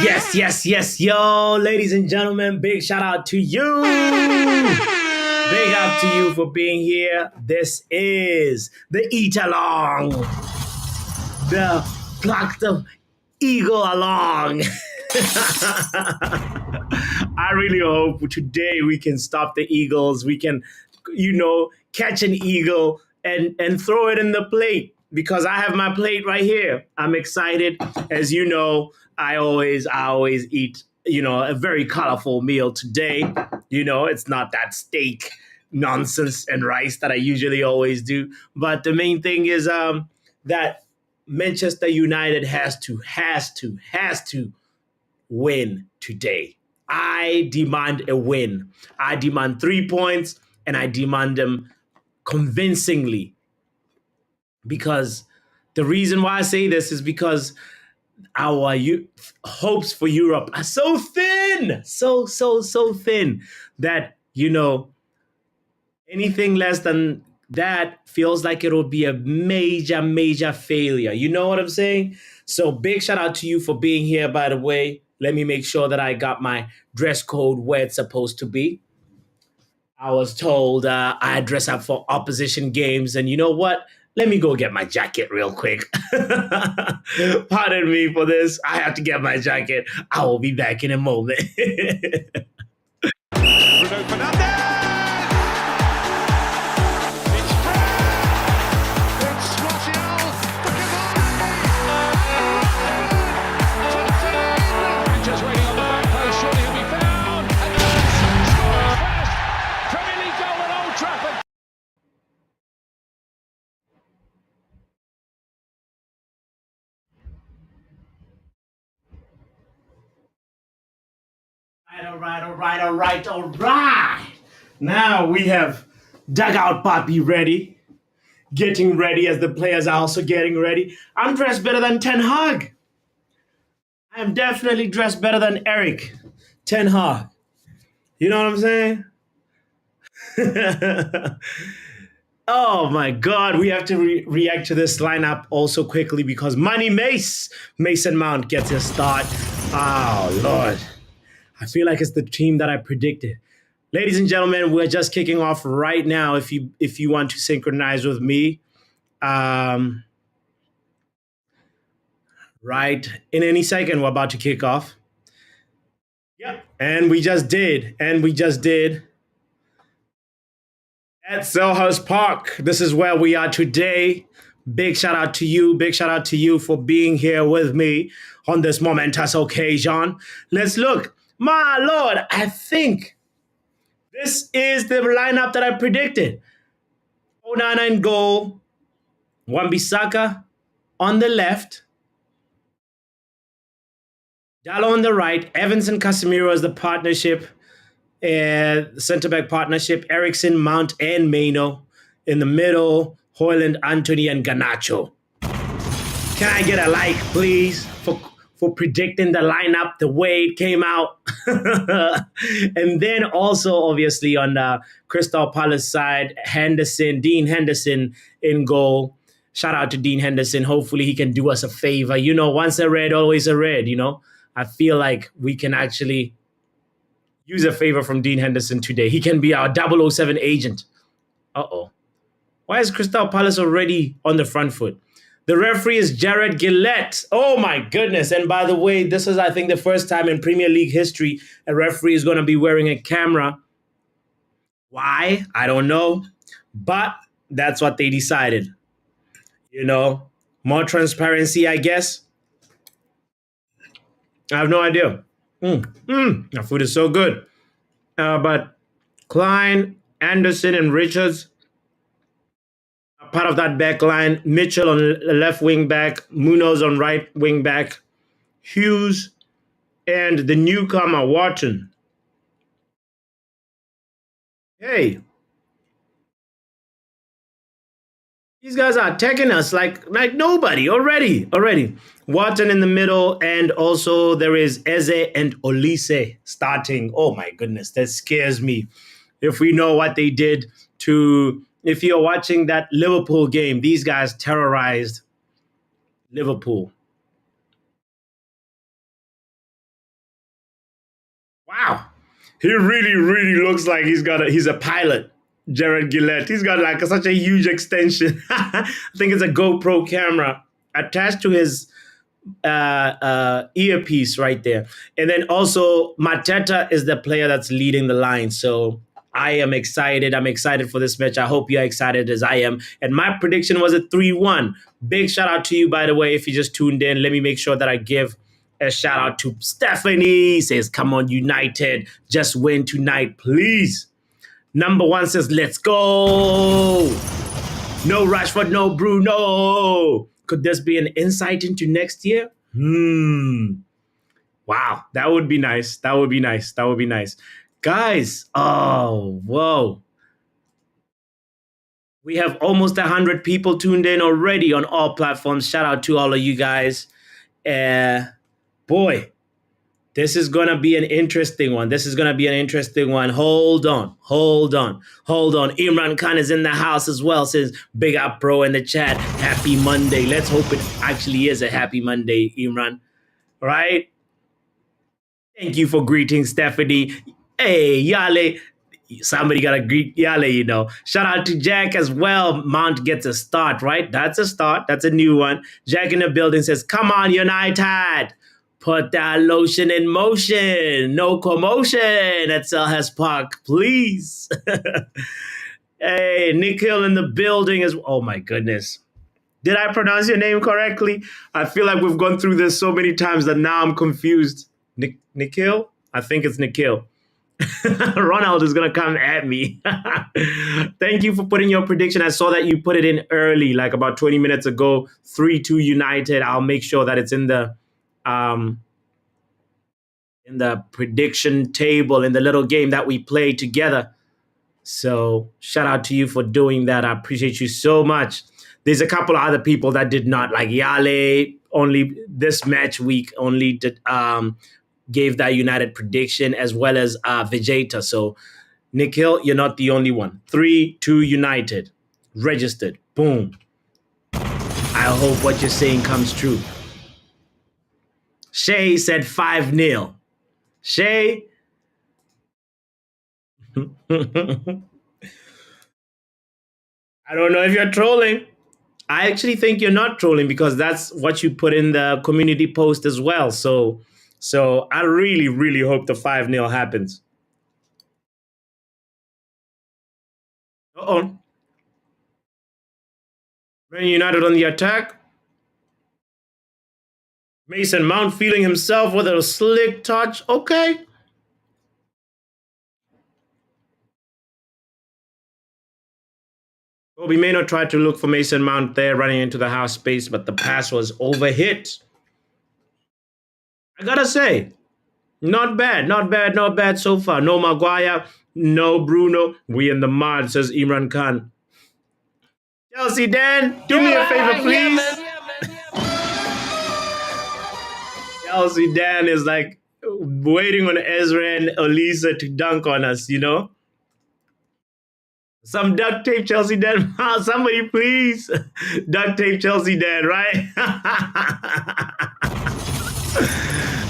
Yes, yes, yes, yo, ladies and gentlemen, big shout out to you. Big up to you for being here. This is the Eat Along, the Pluck the Eagle Along. I really hope today we can stop the Eagles. We can, catch an eagle and throw it in the plate because I have my plate right here. I'm excited. As you know, I always eat, a very colorful meal today. It's not that steak nonsense and rice that I usually always do. But the main thing is that Manchester United has to win today. I demand a win. I demand 3 points, and I demand them convincingly. Because the reason why I say this is because our hopes for Europe are so thin, so thin that anything less than that feels like it'll be a major failure. You know what I'm saying? So big shout out to you for being here, by the way. Let me make sure that I got my dress code where it's supposed to be. I was told I dress up for opposition games, and you know what? Let me go get my jacket real quick. Pardon me for this. I have to get my jacket. I will be back in a moment. Bruno Fernandes! All right. Now we have dugout Papi ready, getting ready as the players are also getting ready. I'm dressed better than Ten Hag. I am definitely dressed better than Erik Ten Hag. You know what I'm saying? Oh my God, we have to react to this lineup also quickly because Mason Mount gets a start. Oh Lord. I feel like it's the team that I predicted. Ladies and gentlemen, we're just kicking off right now. If you want to synchronize with me, right in any second, we're about to kick off. Yep, and we just did, at Selhurst Park. This is where we are today. Big shout out to you. Big shout out to you for being here with me on this momentous occasion. Let's look. My Lord, I think this is the lineup that I predicted. Onana in goal, Wan-Bissaka on the left, Dallo on the right, Evans and Casemiro as the partnership, centre-back partnership, Eriksen, Mount, and Maino. In the middle, Haaland, Antony, and Garnacho. Can I get a like, please, for predicting the lineup the way it came out? And then also, obviously, on the Crystal Palace side, Dean Henderson in goal. Shout out to Dean Henderson. Hopefully he can do us a favor. Once a red, always a red, I feel like we can actually use a favor from Dean Henderson today. He can be our 007 agent. Uh-oh. Why is Crystal Palace already on the front foot? The referee is Jared Gillette. Oh my goodness. And by the way, this is, I think, the first time in Premier League history a referee is going to be wearing a camera. Why? I don't know. But that's what they decided. More transparency, I guess. I have no idea. Our food is so good. But Klein, Anderson, and Richards are part of that back line. Mitchell on left wing back, Munoz on right wing back, Hughes, and the newcomer, Wharton. Hey, these guys are attacking us like nobody already. Wharton in the middle, and also there is Eze and Olise starting. Oh my goodness, that scares me. If we know what they did if you're watching that Liverpool game, these guys terrorized Liverpool. He really, really looks like he's a pilot. Jared Gillette. He's got like such a huge extension. I think it's a GoPro camera attached to his earpiece right there. And then also Mateta is the player that's leading the line. So I am excited. I'm excited for this match. I hope you're excited as I am. And my prediction was a 3-1. Big shout out to you, by the way, if you just tuned in. Let me make sure that I give a shout out to Stephanie. Says, come on, United. Just win tonight, please. Number one says, let's go. No Rashford, no Bruno. Could this be an insight into next year? Wow, that would be nice. That would be nice. That would be nice. Guys, oh, whoa. We have almost 100 people tuned in already on all platforms. Shout out to all of you guys. Boy, this is going to be an interesting one. This is going to be an interesting one. Hold on. Imran Khan is in the house as well. Says, big up, bro, in the chat. Happy Monday. Let's hope it actually is a happy Monday, Imran. Right? Thank you for greeting, Stephanie. Hey, Yale. Somebody got to greet Yale, you know. Shout out to Jack as well. Mount gets a start, right? That's a start. That's a new one. Jack in the building says, come on, United. Put that lotion in motion. No commotion at Selhurst Park, please. Hey, Nick Hill in the building as well. Oh, my goodness. Did I pronounce your name correctly? I feel like we've gone through this so many times that now I'm confused. Nikhil? I think it's Nikhil. Ronald is going to come at me. Thank you for putting your prediction. I saw that you put it in early, like about 20 minutes ago. 3-2 United. I'll make sure that it's in the prediction table in the little game that we play together. So shout out to you for doing that. I appreciate you so much. There's a couple of other people that did not, like Yale. Only this match week only did, gave that United prediction, as well as Vegeta. So Nikhil, you're not the only one. 3-2 United. Registered. Boom. I hope what you're saying comes true. Shay said 5-0. Shay. I don't know if you're trolling. I actually think you're not trolling because that's what you put in the community post as well. So I really, really hope the 5-0 happens. Uh-oh. Man United on the attack. Mason Mount feeling himself with a slick touch. Okay. Kobe Mano tried to look for Mason Mount there running into the half space, but the pass was overhit. I gotta say, not bad so far. No Maguire, no Bruno. We in the mud, says Imran Khan. Chelsea Dan, do me a favor, please. Chelsea Dan is like waiting on Ezra and Elisa to dunk on us, you know? Some duct tape, Chelsea Dan. Somebody please. Duct tape, Chelsea Dan, right?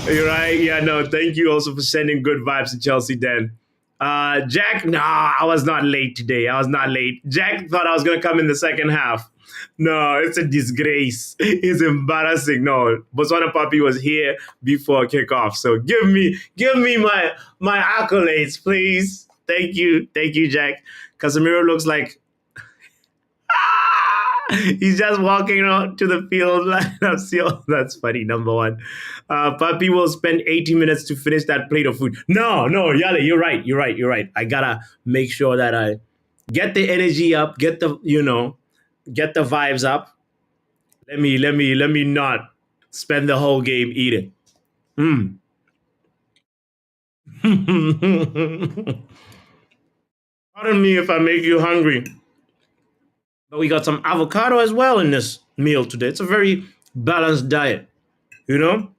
You're right. Yeah, no, thank you also for sending good vibes to Chelsea Dan. Jack, nah, I was not late today. I was not late. Jack thought I was going to come in the second half. No, it's a disgrace. It's embarrassing. No, botswanapapi was here before kickoff. So give me my accolades, please. Thank you, Jack. Casemiro looks like he's just walking out to the field lineup. That's funny, number one. Papi will spend 80 minutes to finish that plate of food. No, Yale, you're right. I gotta make sure that I get the energy up, get the vibes up. Let me not spend the whole game eating. Pardon me if I make you hungry. But we got some avocado as well in this meal today. It's a very balanced diet, you know?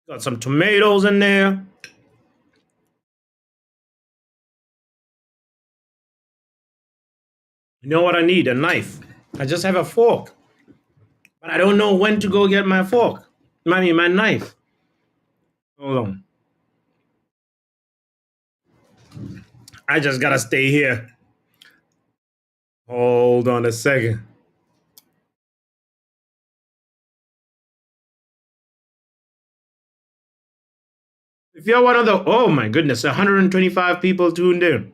Got some tomatoes in there. You know what I need? A knife. I just have a fork, but I don't know when to go get my fork. My knife. Hold on. I just gotta stay here. Hold on a second. If you're one of the, oh my goodness, 125 people tuned in.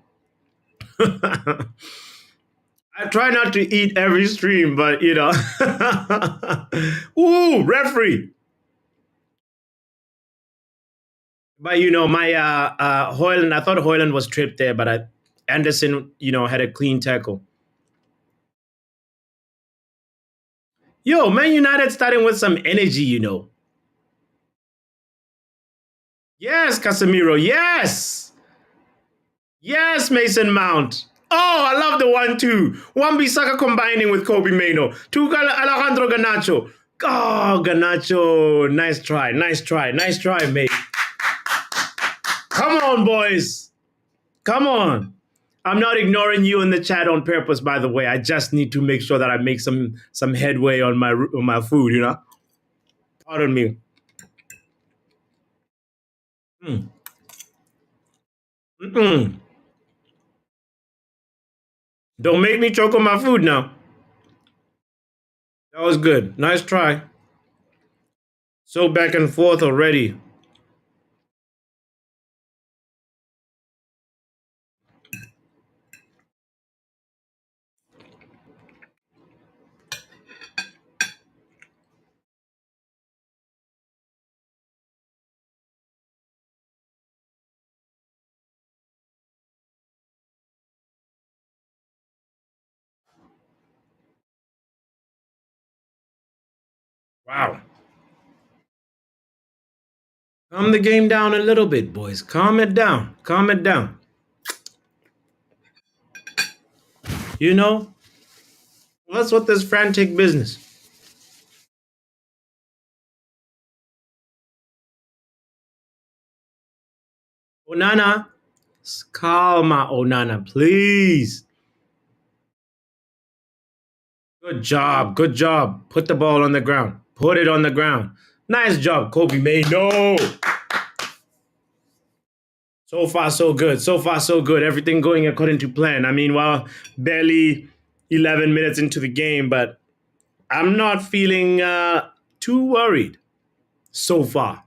I try not to eat every stream, but you know. Ooh, referee. But you know, my Hoyland, I thought Hoyland was tripped there, but Anderson, you know, had a clean tackle. Yo, Man United starting with some energy, you know. Yes, Casemiro. Yes. Yes, Mason Mount. Oh, I love the 1-2. One Bissaka combining with Kobe Mano. Two Alejandro Garnacho. Oh, Garnacho. Nice try. Nice try. Nice try, mate. Come on, boys. Come on. I'm not ignoring you in the chat on purpose, by the way. I just need to make sure that I make some headway on my food, you know? Pardon me. Mm. Mm-mm. Don't make me choke on my food now. That was good. Nice try. So back and forth already. Wow. Calm the game down a little bit, boys. Calm it down. Calm it down. You know, what's with this frantic business? Onana, calma, Onana, please. Good job. Good job. Put the ball on the ground. Put it on the ground. Nice job, Kobe May. No. So far, so good. So far, so good. Everything going according to plan. I mean, well, barely 11 minutes into the game, but I'm not feeling too worried so far.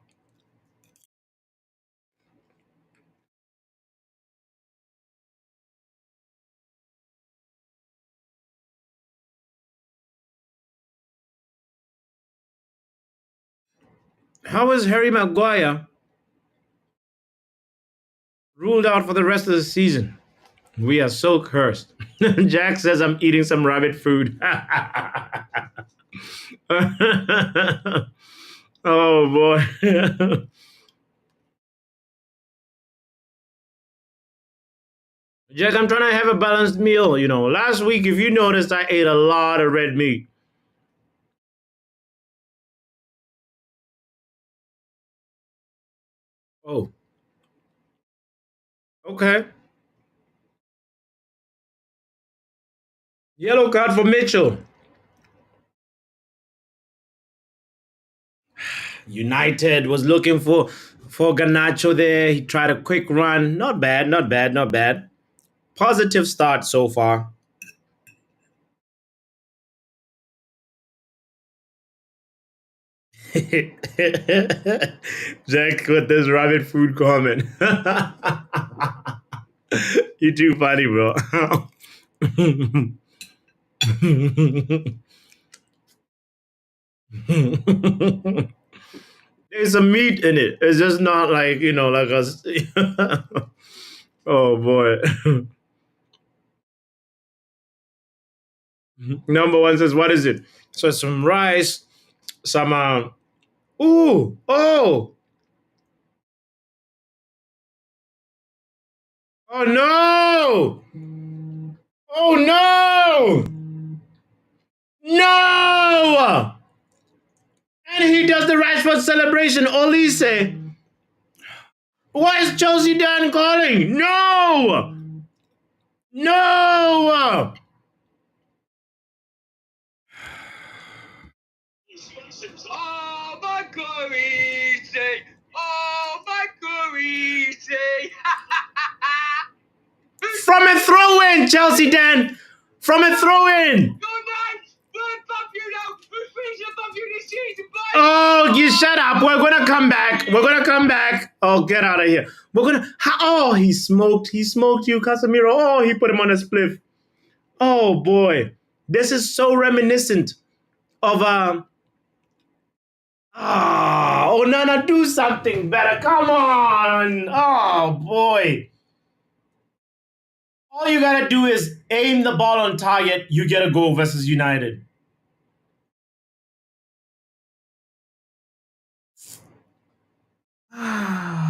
How is Harry Maguire ruled out for the rest of the season? We are so cursed. Jack says I'm eating some rabbit food. Oh boy. Jack, I'm trying to have a balanced meal. You know, last week, if you noticed, I ate a lot of red meat. Oh, okay. Yellow card for Mitchell. United was looking for Garnacho there. He tried a quick run. Not bad, not bad, not bad. Positive start so far. Jack with this rabbit food comment. You too funny, bro. There's some meat in it. It's just not like, you know, like us. Oh boy. Number one says, what is it? So some rice, some ooh, oh no! Oh no! No! And he does the rashford celebration. Olise. Why is Chelsea Dan calling? No! No! Oh, my Carisi! Oh, my Carisi! From a throw-in, Chelsea Dan. From a throw-in. Oh, you shut up. We're gonna come back. We're gonna come back. Oh, get out of here. We're gonna. Oh, he smoked. He smoked you, Casemiro. Oh, he put him on a spliff. Oh boy, this is so reminiscent of Onana, do something better. Come on. Oh boy. All you gotta do is aim the ball on target. You get a goal versus United. I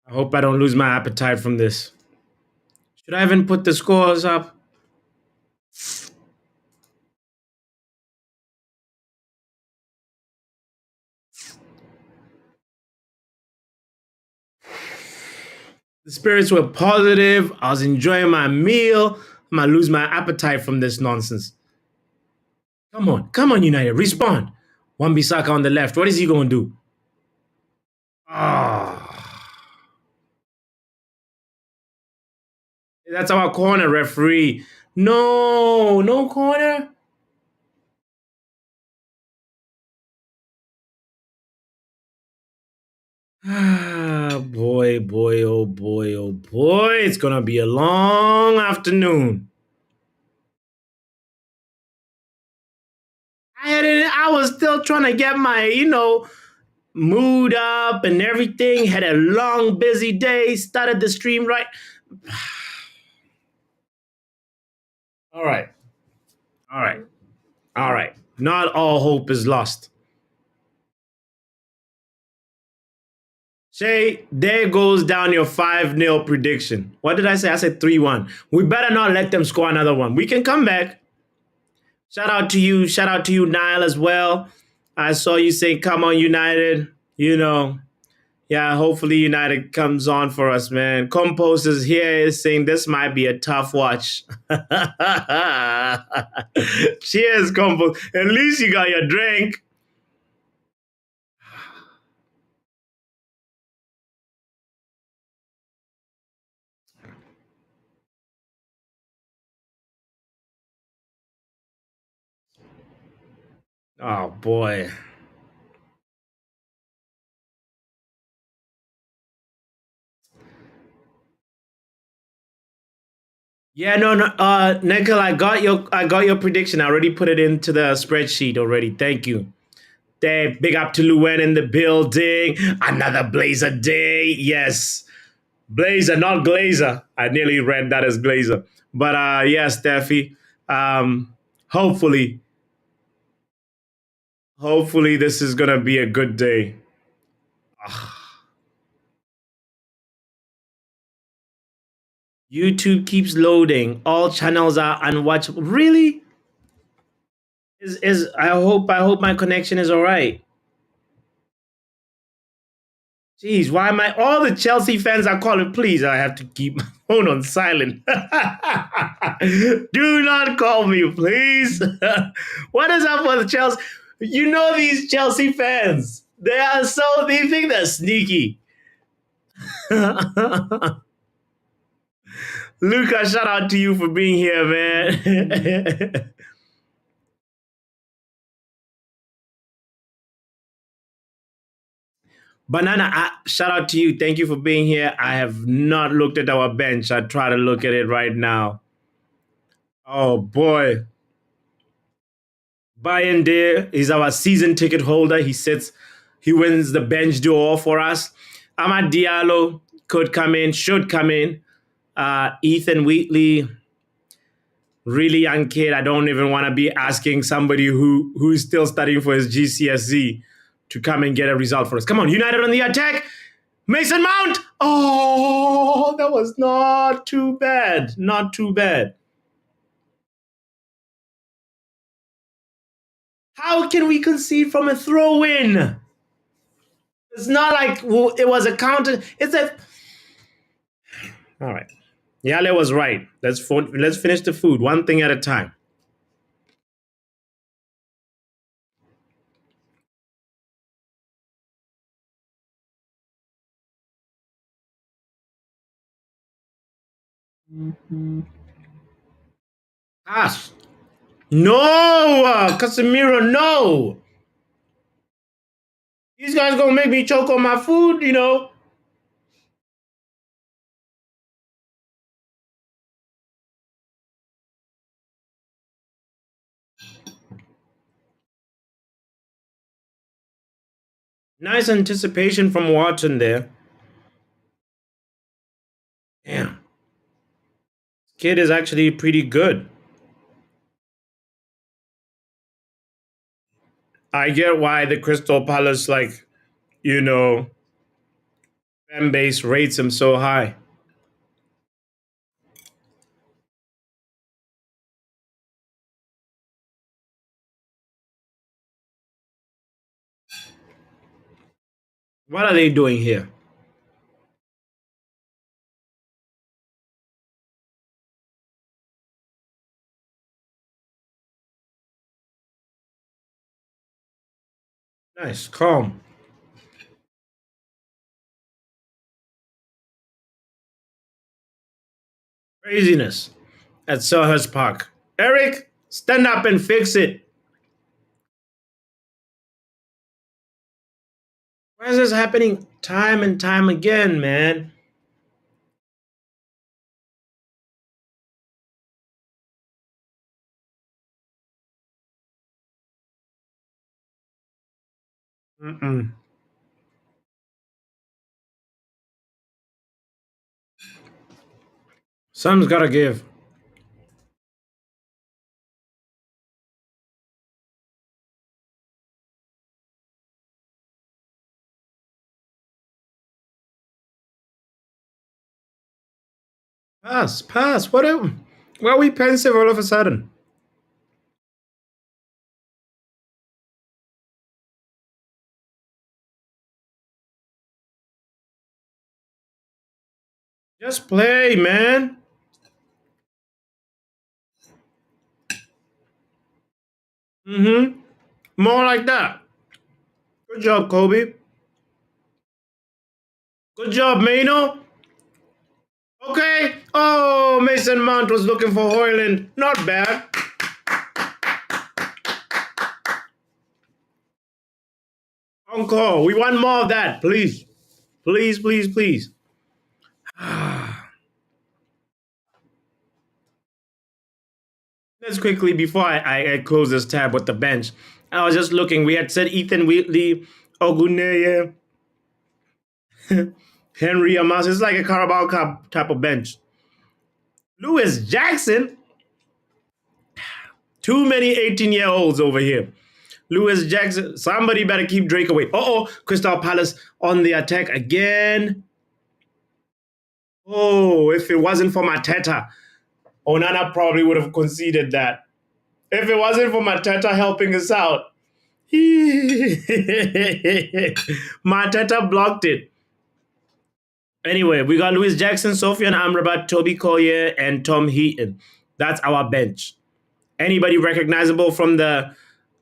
hope I don't lose my appetite from this. Should I even put the scores up? The spirits were positive. I was enjoying my meal. I'm gonna lose my appetite from this nonsense. Come on, United, respond. Wan-Bissaka on the left. What is he gonna do? That's our corner, referee. No, no corner. Boy, boy, oh boy, oh boy. It's gonna be a long afternoon. I was still trying to get my, mood up and everything. Had a long, busy day. Started the stream right. All right. All right. All right. Not all hope is lost. Shay, there goes down your 5-0 prediction. What did I say? I said 3-1. We better not let them score another one. We can come back. Shout out to you. Shout out to you, Niall, as well. I saw you say, come on, United. Yeah, hopefully United comes on for us, man. Compost is here saying this might be a tough watch. Cheers, Compost. At least you got your drink. Oh, boy. Yeah, no, Nickel, I got your prediction. I already put it into the spreadsheet already. Thank you. Big up to Luen in the building. Another Blazer day. Yes. Blazer, not Glazer. I nearly read that as Glazer. But yes, Steffi. Hopefully this is gonna be a good day. YouTube keeps loading. All channels are unwatchable. Really? I hope my connection is all right. Jeez, why am I? All the Chelsea fans are calling. Please, I have to keep my phone on silent. Do not call me, please. What is up with Chelsea? You know these Chelsea fans. They think they're sneaky. Luca, shout out to you for being here, man. Banana, shout out to you. Thank you for being here. I have not looked at our bench. I try to look at it right now. Oh boy. Bayern there is our season ticket holder. He wins the bench duel for us. Amad Diallo should come in. Ethan Wheatley, really young kid. I don't even want to be asking somebody who's still studying for his GCSE to come and get a result for us. Come on, United on the attack. Mason Mount. Oh, that was not too bad. Not too bad. How can we concede from a throw-in? It's not like it was a counter. All right. Yale was right. Let's finish the food one thing at a time. Pass. No, Casemiro, no. These guys gonna make me choke on my food, you know. Nice anticipation from Watson there. Damn, kid is actually pretty good. I get why the Crystal Palace, like, you know, fan base rates him so high. What are they doing here? Nice, calm. Craziness at Selhurst Park. Erik, stand up and fix it. Why is this happening time and time again, man? Mm-mm. Something's gotta give. Pass, pass. Why are we pensive all of a sudden? Just play, man. Mm-hmm. More like that. Good job, Kobe. Good job, Mano. Okay. Oh, Mason Mount was looking for Hoyland. Not bad. Encore. We want more of that, please. Please, please, please. Let's quickly, before I close this tab with the bench, I was just looking. We had said Ethan Wheatley, Oguneye, Henry Amas. It's like a Carabao Cup type of bench. Lewis Jackson. Too many 18-year-olds over here. Lewis Jackson. Somebody better keep Drake away. Uh-oh. Crystal Palace on the attack again. Oh, if it wasn't for Arteta, Onana probably would have conceded that. If it wasn't for Arteta helping us out, Mateta blocked it. Anyway, we got Louis Jackson, Sofian Amrabat, Toby Collier, and Tom Heaton. That's our bench. Anybody recognizable from the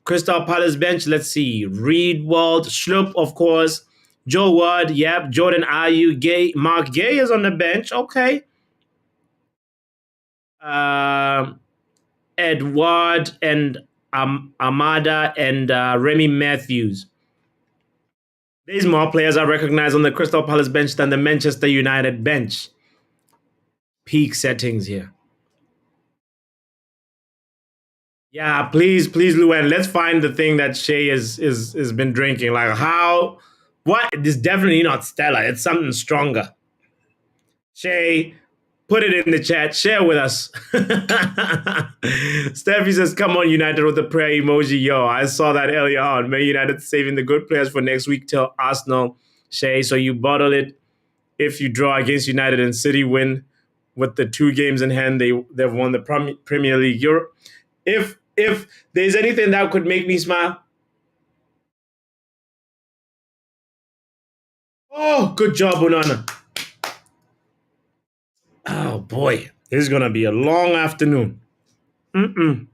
Crystal Palace bench? Let's see. Reed Wald, Schlupp, of course. Joe Ward, yep. Jordan Ayew, Gay. Mark Gay is on the bench. Okay. Um, Edward and Amada and Remy Matthews. There's more players I recognize on the Crystal Palace bench than the Manchester United bench. Peak settings here. Yeah, please, please, Luan. Let's find the thing that Shay is been drinking. Like how? What? This is definitely not Stella. It's something stronger. Shay, put it in the chat. Share with us. Steffi says, "Come on, United," with the prayer emoji. Yo, I saw that earlier on. Man United saving the good players for next week till Arsenal. Shay, so you bottle it. If you draw against United and City win with the 2 games in hand, they've won the Premier League. If there's anything that could make me smile, oh, good job, Onana. Oh boy, this is gonna be a long afternoon. Mm-mm.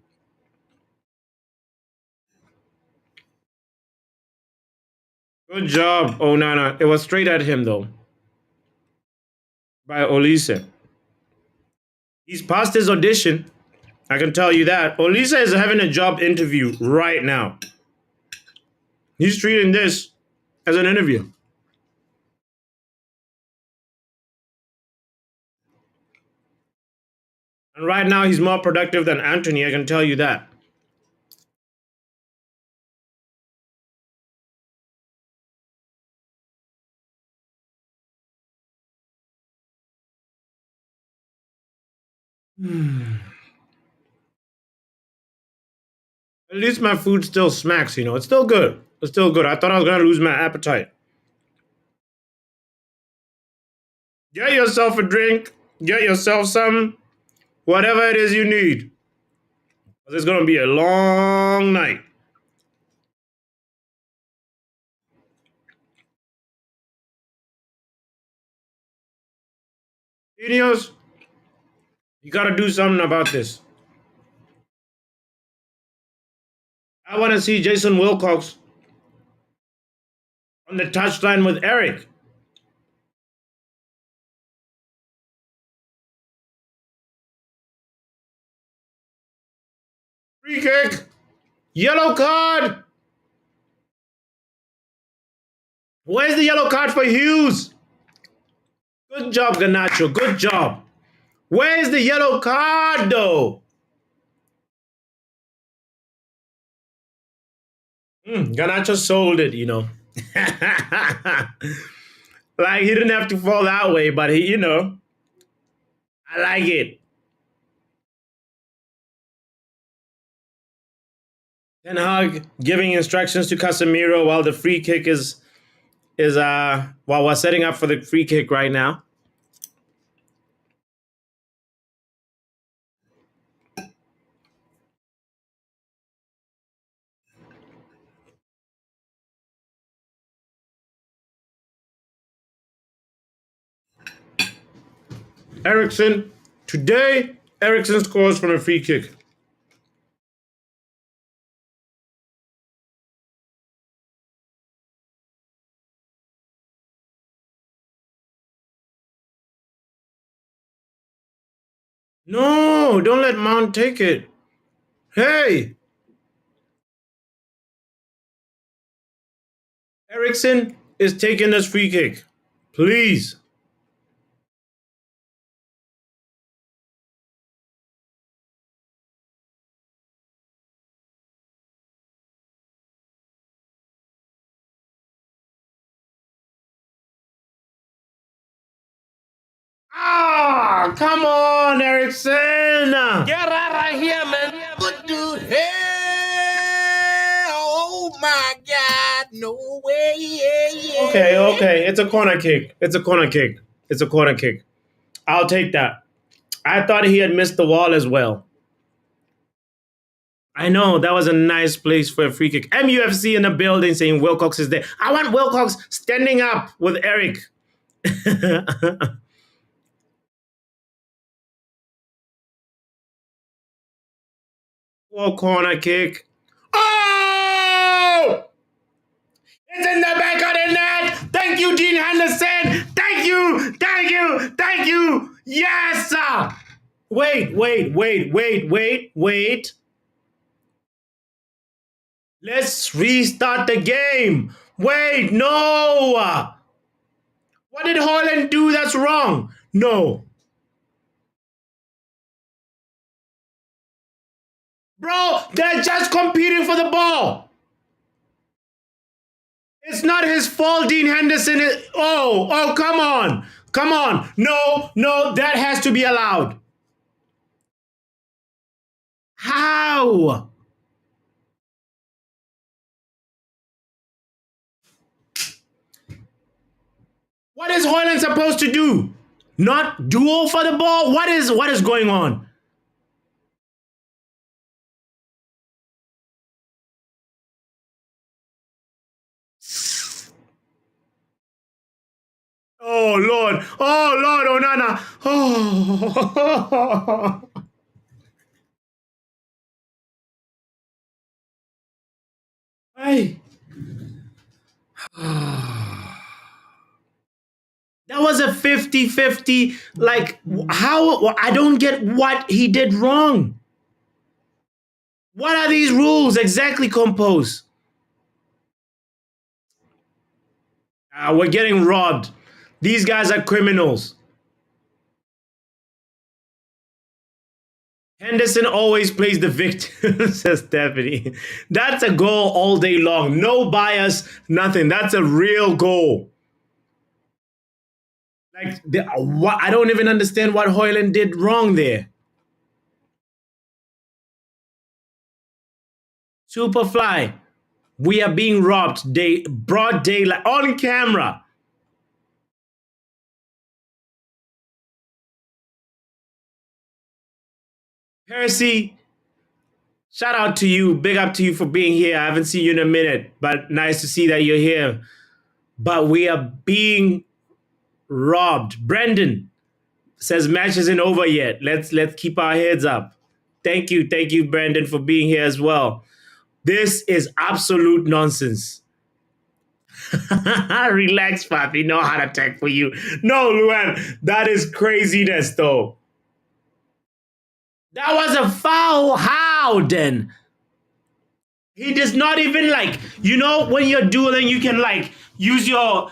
Good job, Onana. It was straight at him though by Olise. He's passed his audition. I can tell you that. Olise is having a job interview right now. He's treating this as an interview. And right now, he's more productive than Antony, I can tell you that. At least my food still smacks, you know. It's still good. It's still good. I thought I was going to lose my appetite. Get yourself a drink. Get yourself some. Whatever it is you need. It's going to be a long night. Ineos, you got to do something about this. I want to see Jason Wilcox on the touchline with Erik. Free kick. Yellow card. Where's the yellow card for Hughes? Good job, Garnacho. Good job. Where's the yellow card, though? Garnacho sold it, you know. Like, he didn't have to fall that way, but I like it. Ten Hag giving instructions to Casemiro while the free kick is while we're setting up for the free kick right now. Eriksen. Today, Eriksen scores from a free kick. No, don't let Mount take it. Hey, Eriksen is taking this free kick. Please. Ah, come on, Eriksen. Get out of here, man. What the hell? Oh my God. No way. Okay. It's a corner kick. It's a corner kick. It's a corner kick. I'll take that. I thought he had missed the wall as well. I know that was a nice place for a free kick. MUFC in the building saying Wilcox is there. I want Wilcox standing up with Erik. Oh, corner kick. Oh! It's in the back of the net. Thank you, Dean Henderson. Thank you. Thank you. Thank you. Yes, sir. Wait. Let's restart the game. Wait, no. What did Haaland do that's wrong? No. Bro, they're just competing for the ball. It's not his fault, Dean Henderson. Oh, come on. Come on. No, that has to be allowed. How? What is Haaland supposed to do? Not duel for the ball? What is going on? Oh Lord. Oh Lord, Onana. Oh. Hey. That was a 50-50. Like, how? I don't get what he did wrong. What are these rules exactly, Compose? We're getting robbed. These guys are criminals. Henderson always plays the victim, says Stephanie. That's a goal all day long. No bias, nothing. That's a real goal. Like, I don't even understand what Haaland did wrong there. Superfly, we are being robbed. Broad daylight on camera. Percy, shout out to you. Big up to you for being here. I haven't seen you in a minute, but nice to see that you're here. But we are being robbed. Brendan says match isn't over yet. Let's keep our heads up. Thank you, Brendan, for being here as well. This is absolute nonsense. Relax, Papi. No heart attack for you. No, Luan, that is craziness, though. That was a foul. How then? He does not even like, when you're dueling, you can like use your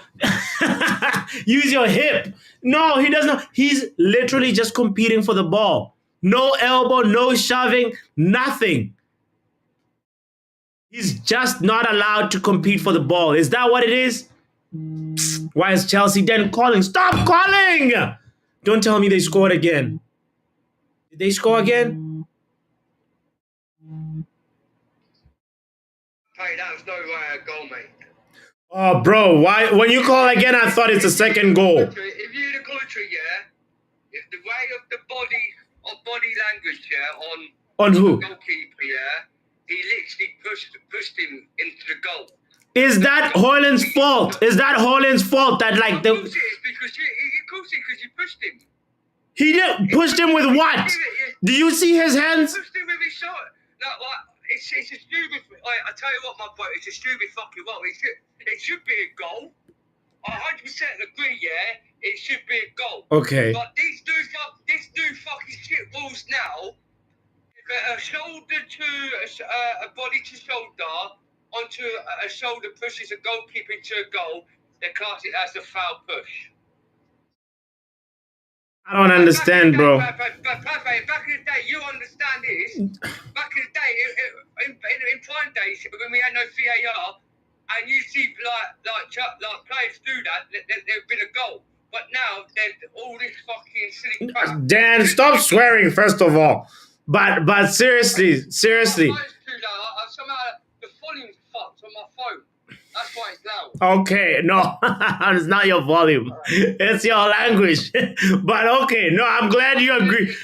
use your hip. No, he does not. He's literally just competing for the ball. No elbow, no shoving, nothing. He's just not allowed to compete for the ball. Is that what it is? Why is Chelsea then calling? Stop calling! Don't tell me they scored again. Did they score again? Hey, that was no way a goal, mate. Oh, bro, why? When you call again, I thought it's a second goal. If you're the country, yeah, if the way of the body language, yeah, on who? The goalkeeper, yeah, he literally pushed him into the goal. Is that Haaland's fault? Is that Haaland's fault that like the? Of course it is because you pushed him. He did pushed him with what? Do you see his hands? Pushed him with his shot. It's a stupid. I tell you what, my boy, it's a stupid fucking goal. It should be a goal. I 100% agree. Yeah, it should be a goal. Okay. But these new fucking shit rules now. If a shoulder to a body to shoulder onto a shoulder pushes a goalkeeper into a goal, they class it as a foul push. I don't understand, bro. Back in the day, you understand this. Back in the day, in prime days, when we had no VAR, and you see like players do that, there'd been a goal. But now there's all this fucking silly crap. Dan, stop swearing first of all. But seriously. Somehow the volume's fucked on my phone. That's why it's loud. Okay, no, it's not your volume. It's your language. But okay, no, I'm glad you agree.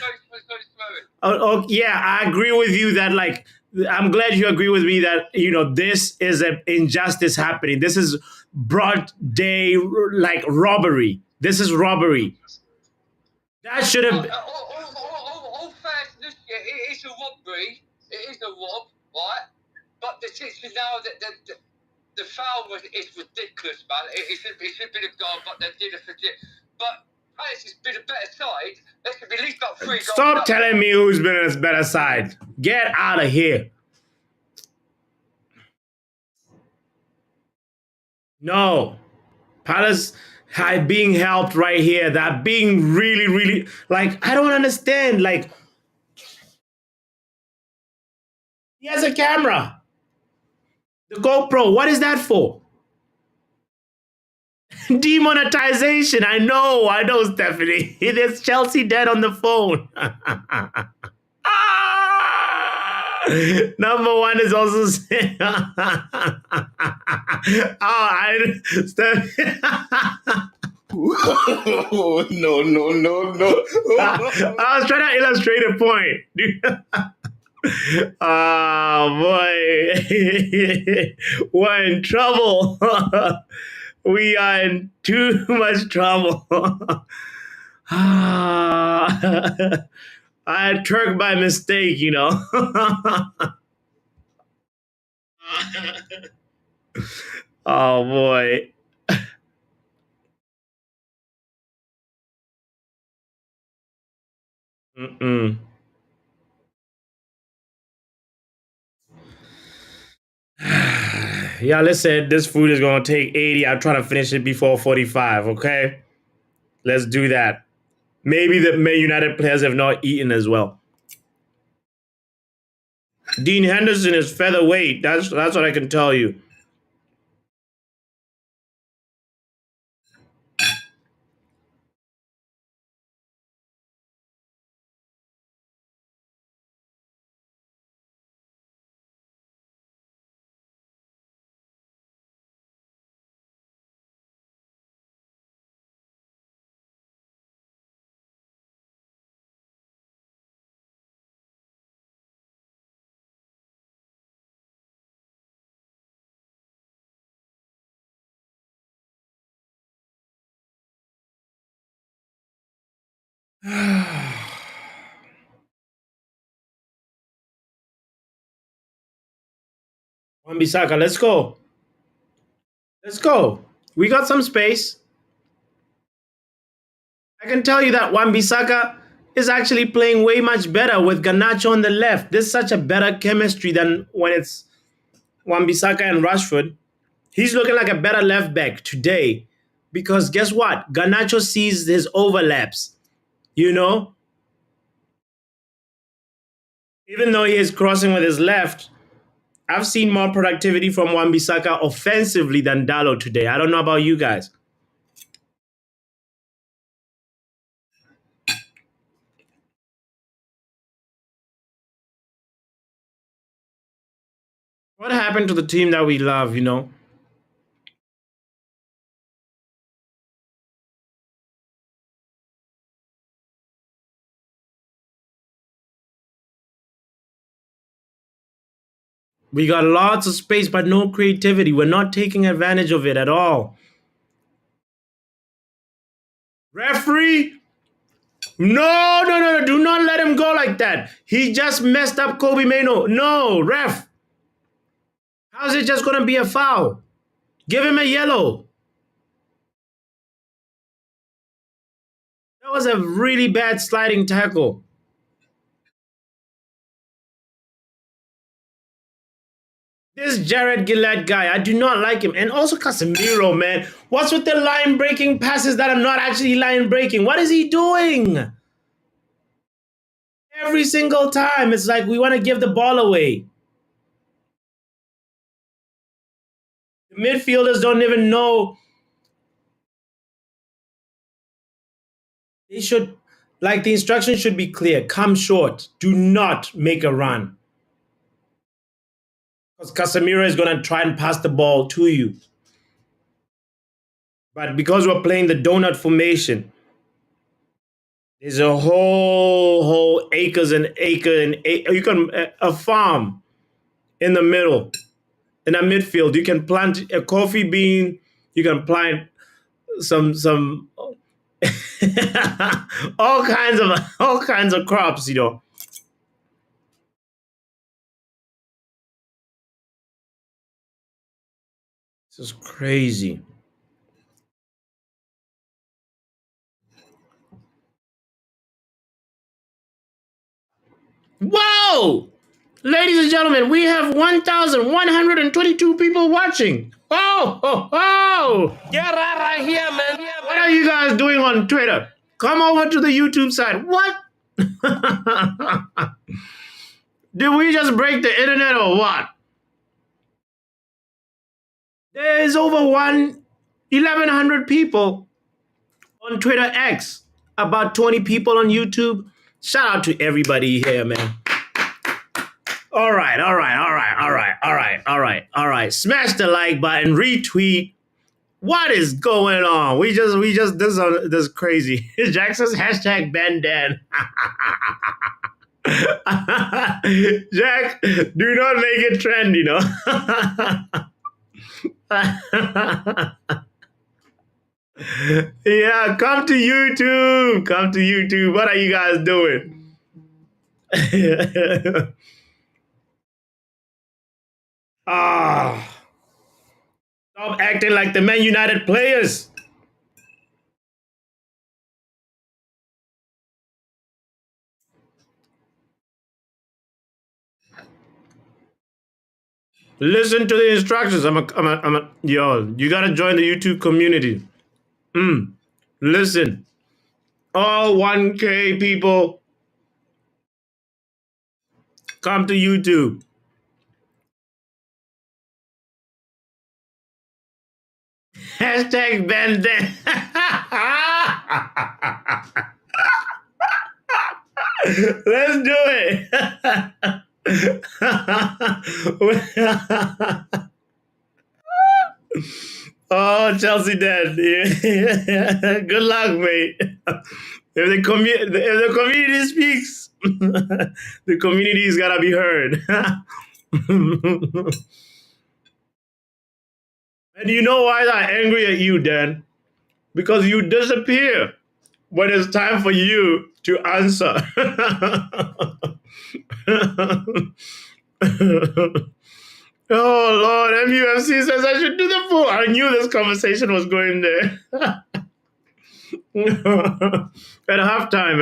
Yeah, I agree with you that like, I'm glad you agree with me that, this is an injustice happening. This is broad day, like robbery. This is robbery. That should have. All fairness, it is a robbery. It is a rob, right? But the situation now that the foul is ridiculous, man. It should be a goal, but they did it for it. But Palace has been a better side. They should be at least got 3 goals. Stop telling me who's been a better side. Get out of here. No. Palace are being helped right here. They're being really, really, like, I don't understand. Like, he has a camera. The GoPro, what is that for? Demonetization. I know, Stephanie. There's Chelsea dead on the phone. Number one is also saying, No. I was trying to illustrate a point. Oh boy, we're in trouble. We are in too much trouble. I had Turk by mistake, you know. Oh boy. Mm-mm. Yeah, listen, this food is gonna take 80. I'm trying to finish it before 45, okay? Let's do that. Maybe the Man United players have not eaten as well. Dean Henderson is featherweight. That's what I can tell you. Wan-Bissaka, let's go. Let's go. We got some space. I can tell you that Wan-Bissaka is actually playing way much better with Garnacho on the left. There's such a better chemistry than when it's Wan-Bissaka and Rashford. He's looking like a better left back today because guess what? Garnacho sees his overlaps, you know? Even though he is crossing with his left, I've seen more productivity from Wan-Bissaka offensively than Dalot today. I don't know about you guys. What happened to the team that we love, you know? We got lots of space, but no creativity. We're not taking advantage of it at all. Referee, no, no, no, no. Do not let him go like that. He just messed up Kobe Mano. No, ref. How's it just going to be a foul? Give him a yellow. That was a really bad sliding tackle. This Jared Gillette guy, I do not like him. And also Casemiro, man. What's with the line breaking passes that are not actually line breaking? What is he doing? Every single time, it's like we want to give the ball away. The midfielders don't even know. They should, like, the instructions should be clear. Come short. Do not make a run. Because Casemiro is going to try and pass the ball to you. But because we're playing the donut formation, there's a whole acres and you can a farm in the middle, in a midfield. You can plant a coffee bean. You can plant some all kinds of crops. You know, this is crazy. Whoa! Ladies and gentlemen, we have 1,122 people watching. Oh, oh, oh! Get right here, man. What are you guys doing on Twitter? Come over to the YouTube side. What? Did we just break the internet or what? There is over 1,100 people on Twitter X, about 20 people on YouTube. Shout out to everybody here, man. All right. Smash the like button, retweet. What is going on? This is crazy. Jackson's hashtag Ben Dan. Jack, do not make it trend, you know. Yeah, come to YouTube. Come to YouTube. What are you guys doing? Ah, stop acting like the Man United players. Listen to the instructions. Yo, you gotta join the YouTube community. Listen, all 1K people, come to YouTube. Hashtag Benden. Let's do it. Oh, Chelsea dead. Yeah. Good luck, mate. If the community speaks, the community's gotta be heard. And you know why they're angry at you, Dan? Because you disappear when it's time for you to answer. Oh Lord, MUFC says I should do the pool. I knew this conversation was going there. At halftime,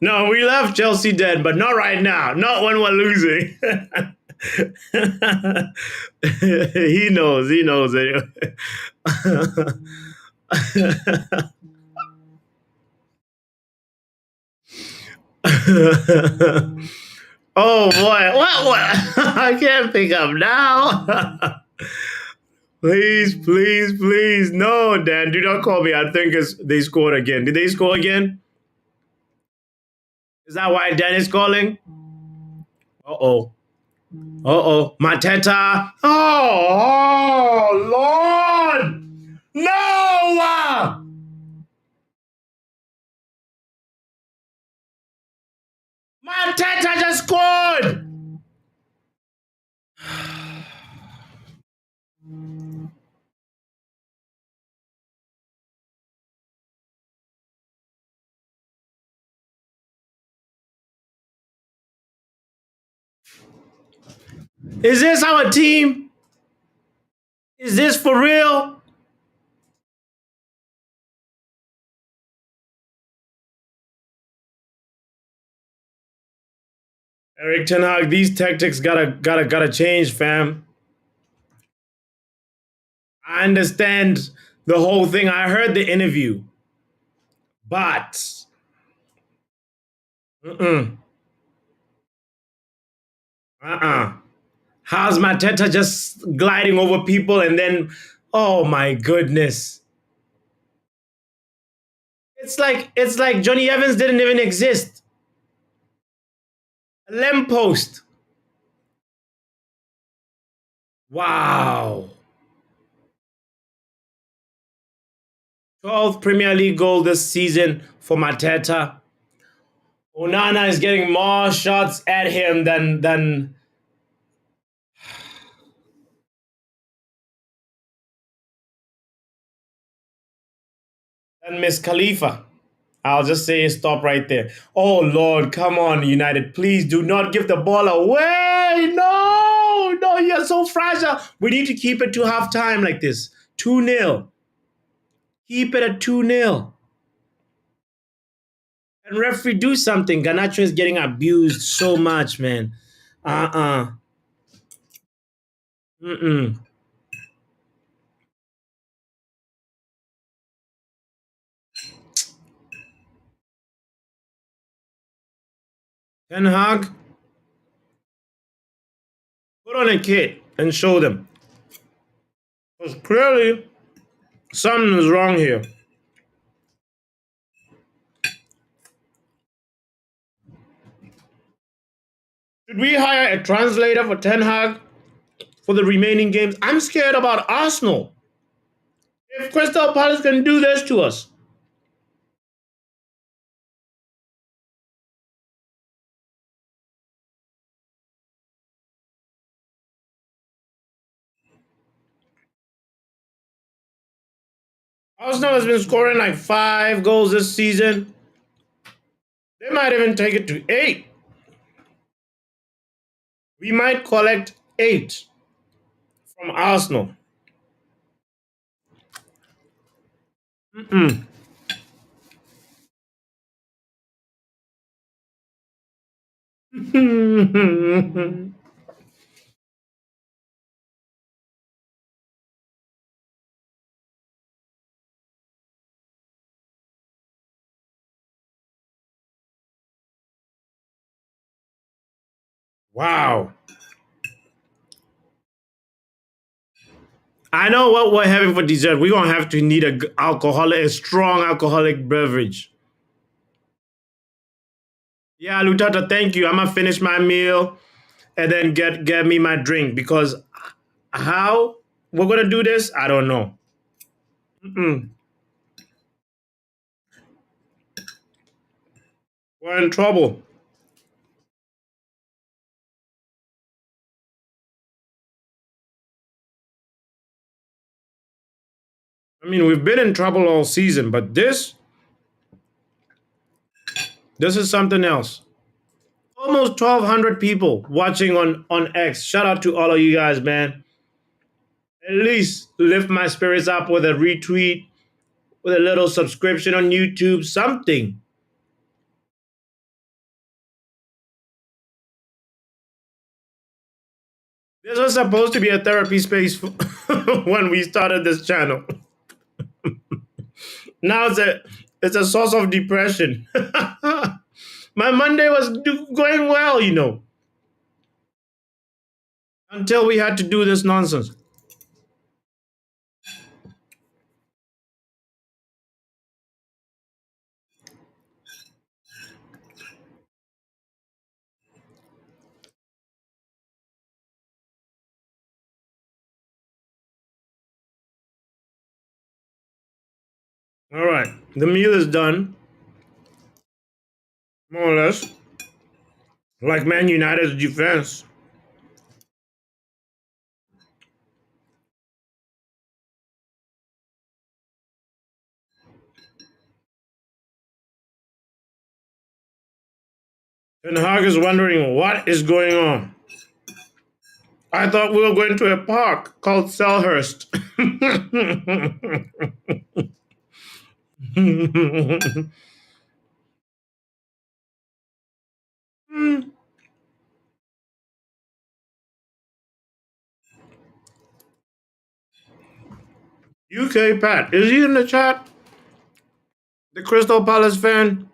No, we left Chelsea dead, but not right now. Not when we're losing. He knows. He knows anyway. Oh boy, what? I can't pick up now. Please, please, please. No, Dan, do not call me. I think they scored again. Did they score again? Is that why Dan is calling? Uh-oh. Uh-oh. Mateta. Oh, Lord. No! Mateta just scored. Is this our team? Is this for real? Eriktenhag, these tactics gotta change, fam. I understand the whole thing. I heard the interview, but mm-mm, uh-uh. How's Mateta just gliding over people and then, oh my goodness. It's like Johnny Evans didn't even exist. A lamppost. Wow. 12th Premier League goal this season for Mateta. Onana is getting more shots at him than Miss Khalifa. I'll just say stop right there. Oh Lord, come on, United. Please do not give the ball away. No, no, you're so fragile. We need to keep it to halftime like this. 2-0. Keep it at 2-0. And referee, do something. Garnacho is getting abused so much, man. Uh-uh. Mm-mm. Ten Hag, put on a kit and show them. Because clearly something is wrong here. Should we hire a translator for Ten Hag for the remaining games? I'm scared about Arsenal. If Crystal Palace can do this to us. Arsenal has been scoring like 5 goals this season. They might even take it to 8. We might collect 8 from Arsenal. Mm-mm. Wow. I know what we're having for dessert. We're gonna have to need a strong alcoholic beverage. Yeah, Lutata, thank you. I'm gonna finish my meal and then get me my drink because how we're gonna do this, I don't know. Mm-mm. We're in trouble. I mean, we've been in trouble all season, but this is something else. Almost 1,200 people watching on X. Shout out to all of you guys, man. At least lift my spirits up with a retweet, with a little subscription on YouTube, something. This was supposed to be a therapy space when we started this channel. Now it's a source of depression. My Monday was going well, until we had to do this nonsense. All right, the meal is done, more or less. Like Man United's defense. Ten Hag is wondering what is going on. I thought we were going to a park called Selhurst. UK Pat, is he in the chat? The Crystal Palace fan?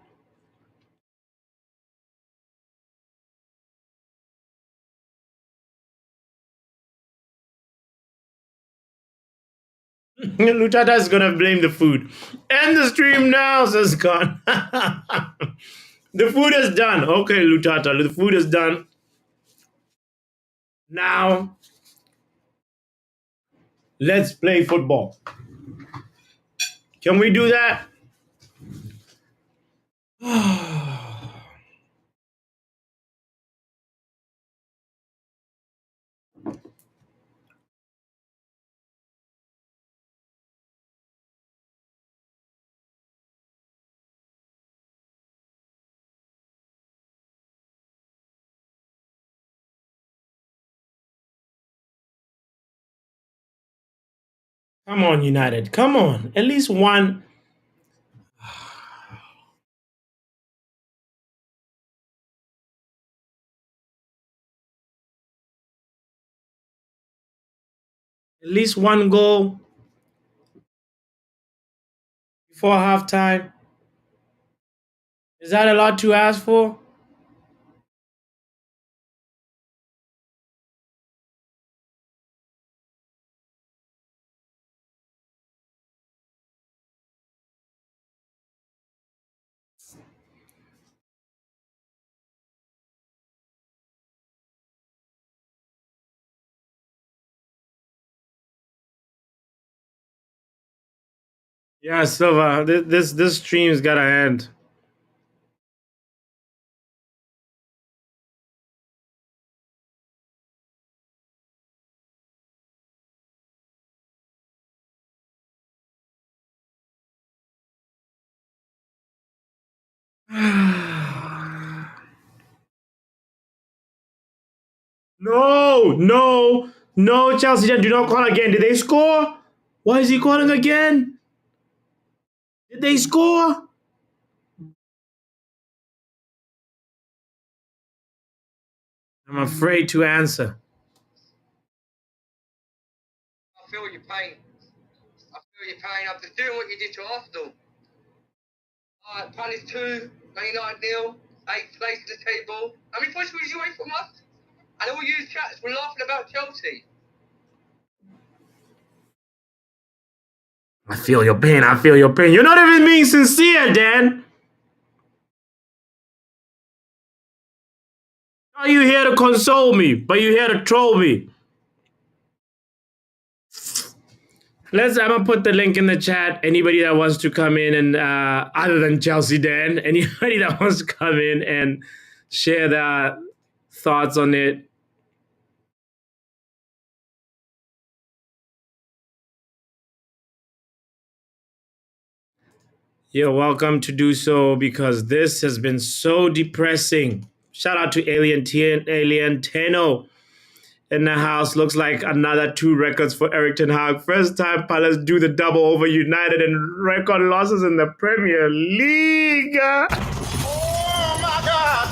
Lutata is gonna blame the food. End the stream now, says Khan. The food is done. Okay, Lutata, the food is done. Now, let's play football. Can we do that? Come on, United. Come on. At least one. At least one goal before halftime. Is that a lot to ask for? Yeah, Silva. This stream's gotta end. No, no, no, Chelsea, do not call again. Did they score? Why is he calling again? Did they score? I'm afraid to answer. I feel your pain. I feel your pain. I'm just doing what you did to Arsenal. Palace 2, Man United nil, 8th place at the table. How many points was you away from us? And all you chats were laughing about Chelsea. I feel your pain. I feel your pain. You're not even being sincere, Dan. Are you here to console me, but you're here to troll me? I'm gonna put the link in the chat. Anybody that wants to come in and other than Chelsea Dan, anybody that wants to come in and share their thoughts on it. You're welcome to do so because this has been so depressing. Shout out to Alien Teno in the house. Looks like another 2 records for eriktenhag. First time Palace do the double over United and record losses in the Premier League. Oh my God!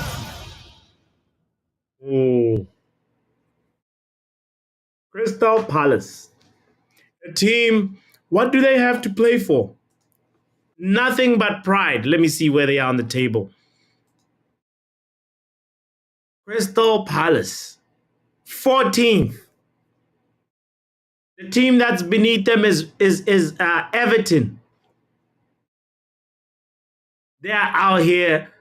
Oh. Crystal Palace. The team, what do they have to play for? Nothing but pride. Let me see where they are on the table. Crystal Palace, 14th. The team that's beneath them is Everton. They are out here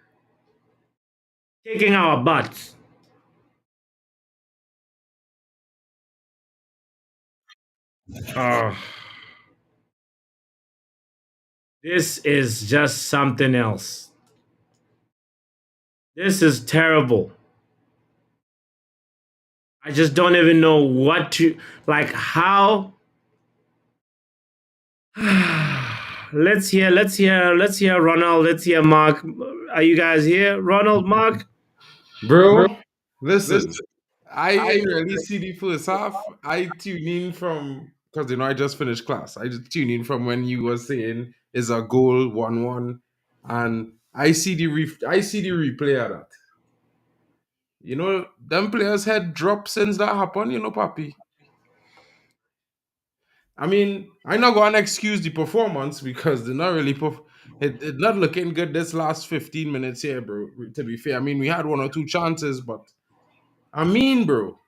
kicking our butts. Oh, this is just something else. This is terrible. I just don't even know what to like. How? Let's hear Ronald. Let's hear Mark. Are you guys here? Ronald, Mark? Bro, listen, I didn't really see the first half. I tune in from because I just finished class. I just tune in from when you were saying is a goal 1-1, and I see the replay of that. Them players had dropped since that happened. Papi. I mean, I'm not going to excuse the performance because they're not really it's not looking good this last 15 minutes here, bro. To be fair, I mean we had 1 or 2 chances, but I mean, bro.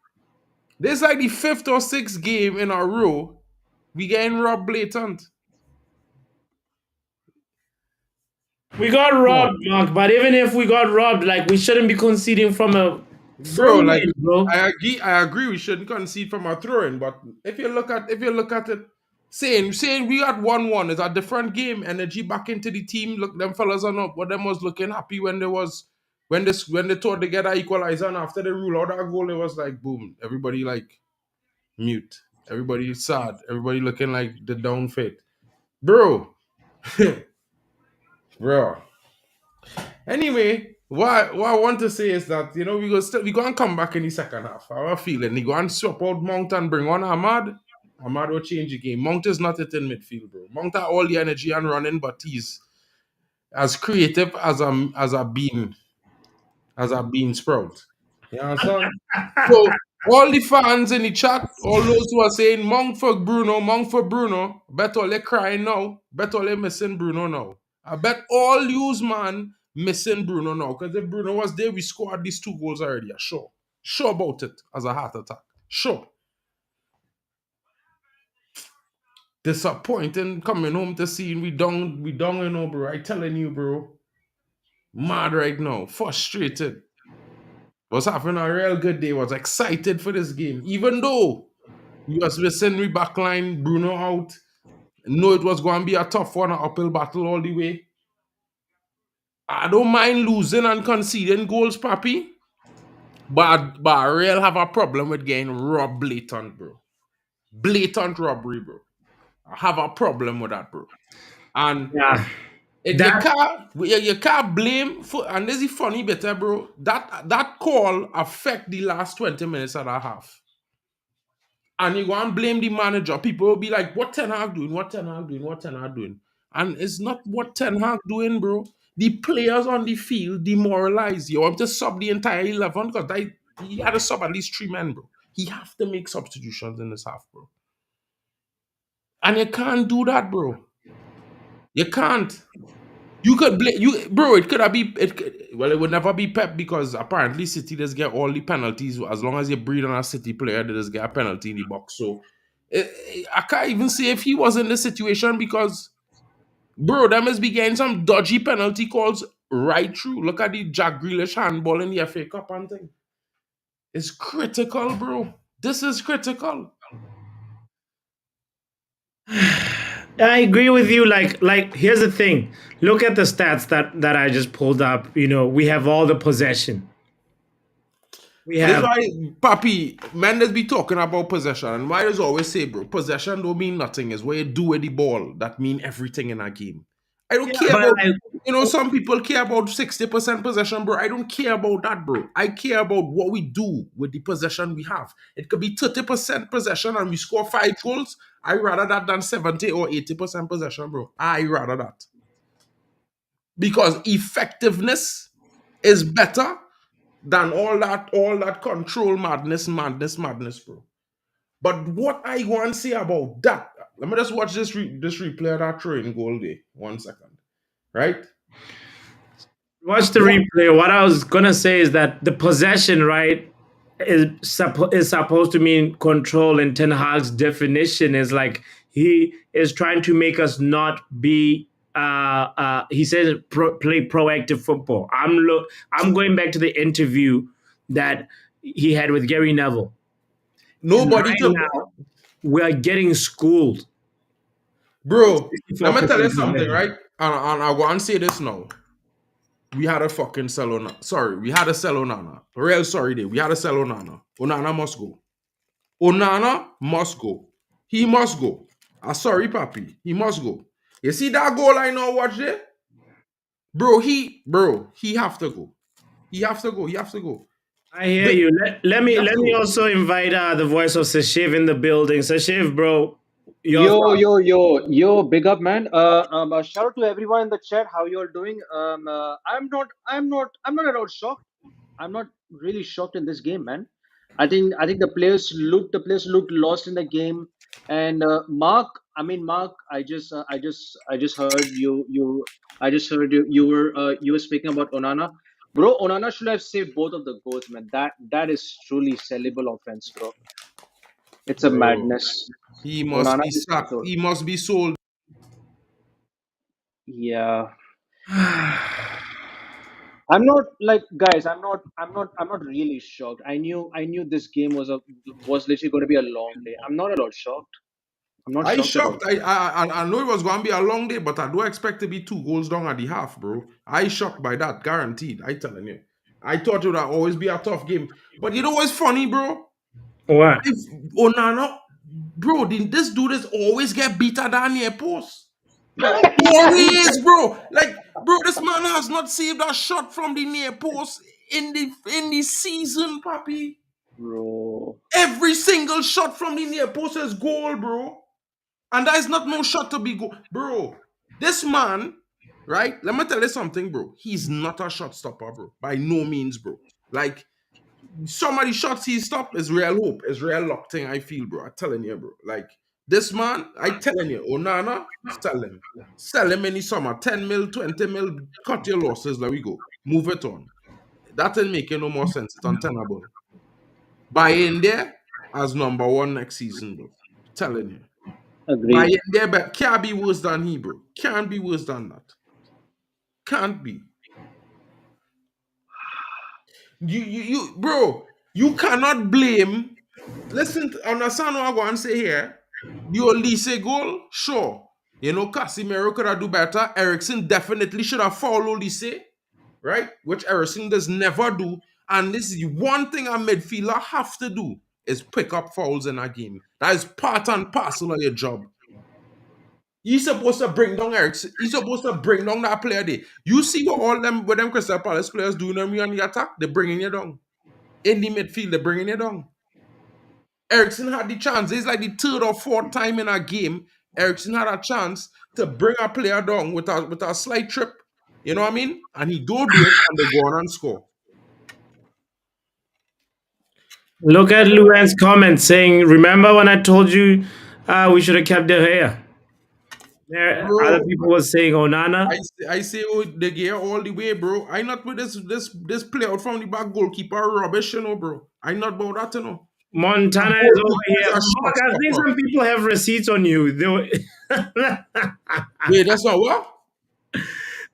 This is like the 5th or 6th game in a row. We getting robbed blatant. We got Come robbed, Mark, but even if we got robbed, like we shouldn't be conceding from a bro. throw Like in, bro. I agree. We shouldn't concede from a throw-in, but if you look at it, saying we got 1-1 is a different game. Energy back into the team. Look, them fellas are not. But them was looking happy when they thought they get that equalizer, and after they rule out that goal, it was like boom. Everybody like mute. Everybody sad. Everybody looking like the down fate, bro. Bro. Anyway, what I want to say is that we gonna come back in the second half. I have a feeling they go and swap out Mount and bring on Ahmad. Ahmad will change the game. Mount is not it in midfield, bro. Mount has all the energy and running, but he's as creative as a bean sprout. You understand? So all the fans in the chat, all those who are saying Mount for Bruno, bet all they crying now, bet all they missing Bruno now. I bet all yous man missing Bruno now. Because if Bruno was there, we scored these 2 goals already. Yeah, sure. Sure about it as a heart attack. Sure. Disappointing coming home to see we down, bro. I telling you, bro. Mad right now. Frustrated. Was having a real good day. Was excited for this game. Even though we was missing we backline, Bruno out. Know it was going to be a tough one, an uphill battle all the way. I don't mind losing and conceding goals, Papi. But I really have a problem with getting robbed blatant, bro. Blatant robbery, bro. I have a problem with that, bro. And Yeah. That You can't blame for, and this is the funny bit, bro. That call affect the last 20 minutes of that half. And you go and blame the manager. People will be like, what Ten Hag doing? What Ten Hag doing? What Ten Hag doing? And it's not what Ten Hag doing, bro. The players on the field demoralize. You want to sub the entire 11 because he had to sub at least 3 men, bro. He have to make substitutions in this half, bro. And you can't do that, bro. You can't. You could blame you, bro. It could have be well. It would never be Pep because apparently City does get all the penalties as long as you breathe on a City player. They just get a penalty in the box. So I can't even say if he was in this situation because, bro, they must be getting some dodgy penalty calls right through. Look at the Jack Grealish handball in the FA Cup and thing. It's critical, bro. This is critical. I agree with you. Like here's the thing. Look at the stats that I just pulled up. We have all the possession. We This have why, Papi, Mendes be talking about possession, and why does always say, bro, possession don't mean nothing. It's what you do with the ball that mean everything in a game. I don't yeah, care but about, like some people care about 60% possession, bro. I don't care about that, bro. I care about what we do with the possession we have. It could be 30% possession and we score 5 goals. I rather that than 70 or 80% possession, bro. I rather that. Because effectiveness is better than all that control madness, bro. But what I want to say about that, let me just watch this replay of that throwing goal day. 1 second, right? watch the What? replay. What I was gonna say is that the possession, right, is supposed to mean control. And Ten Hag's definition is like he is trying to make us not be. He says play proactive football. I'm going back to the interview that he had with Gary Neville, and Nobody right to, now we are getting schooled. bro. Let me tell you 64% something, possession. right? And I want to say this now. We had a fucking sell Onana. Sorry, we had a sell Onana. Real sorry day. We had a sell Onana. Onana must go. Onana must go. He must go. Sorry, Papi. He must go. You see that goal I know watch there? He have to go. He have to go. He have to go. I hear But you. Let he me have let to me go. also invite the voice of Sashiv in the building. Sashiv, bro, your Yo, thoughts. yo, yo, yo, big up, man. Shout out to everyone in the chat. How you all doing? I'm not at all shocked. I'm not really shocked in this game, man. I think the players looked lost in the game. And Mark, I just heard you were speaking about Onana, bro. Onana should have saved both of the goals, man. That is truly sellable offense, bro. It's a Bro, madness. he must Onana be is sacked. sold. He must be sold. Yeah. I'm not like guys. I'm not really shocked. I knew this game was literally going to be a long day. I'm not at all shocked. I'm not I shocked at all. shocked. I know it was going to be a long day, but I do expect to be 2 goals down at the half, bro. I shocked by that, guaranteed. I telling you. I thought it would always be a tough game. But you know what's funny, bro? What? If Onana, bro, this dude is always get beaten down near post. Always, bro. Like, bro, this man has not saved a shot from the near post in the season, papi. Bro. Every single shot from the near post is goal, bro. And that is not no shot to be goal. Bro, this man, right? Let me tell you something, bro. He's not a shot stopper, bro. By no means, bro. Like, some of the shots he stopped is real hope. Is real luck thing, I feel, bro. I'm telling you, bro. Like, this man, I telling you, Onana, sell him. Sell him any summer. 10 mil, 20 mil, cut your losses. There we go. Move it on. That ain't making no more sense. It's untenable. Buy in there as number one next season, bro. Telling you. Buy Agreed. in there, but can't be worse than he, bro. Can't be worse than that. Can't be. Bro, you cannot blame. Listen, understand what I'm going to say here. The Olise goal, sure. Casemiro could have do better. Eriksen definitely should have followed Olise, right? Which Eriksen does never do. And this is the one thing a midfielder have to do is pick up fouls in a game. That is part and parcel of your job. He's supposed to bring down Eriksen. He's supposed to bring down that player there. You see what them Crystal Palace players doing on the attack? They're bringing you down. In the midfield, they're bringing you down. Eriksen had the chance. It's like the third or fourth time in a game, Eriksen had a chance to bring a player down with a slight trip. You know what I mean? And he don't do it, and they go on and score. Look at Luan's comment saying, "Remember when I told you we should have kept De Gea?" There, other Bro, people were saying Onana. I say oh, the gear all the way, bro. I not with this play out from the back goalkeeper rubbish, you know, bro. I not about that, you know. The Montana is over goalkeeper is here. a Mark, shot I think stopper. some people have receipts on you. Wait, that's not what?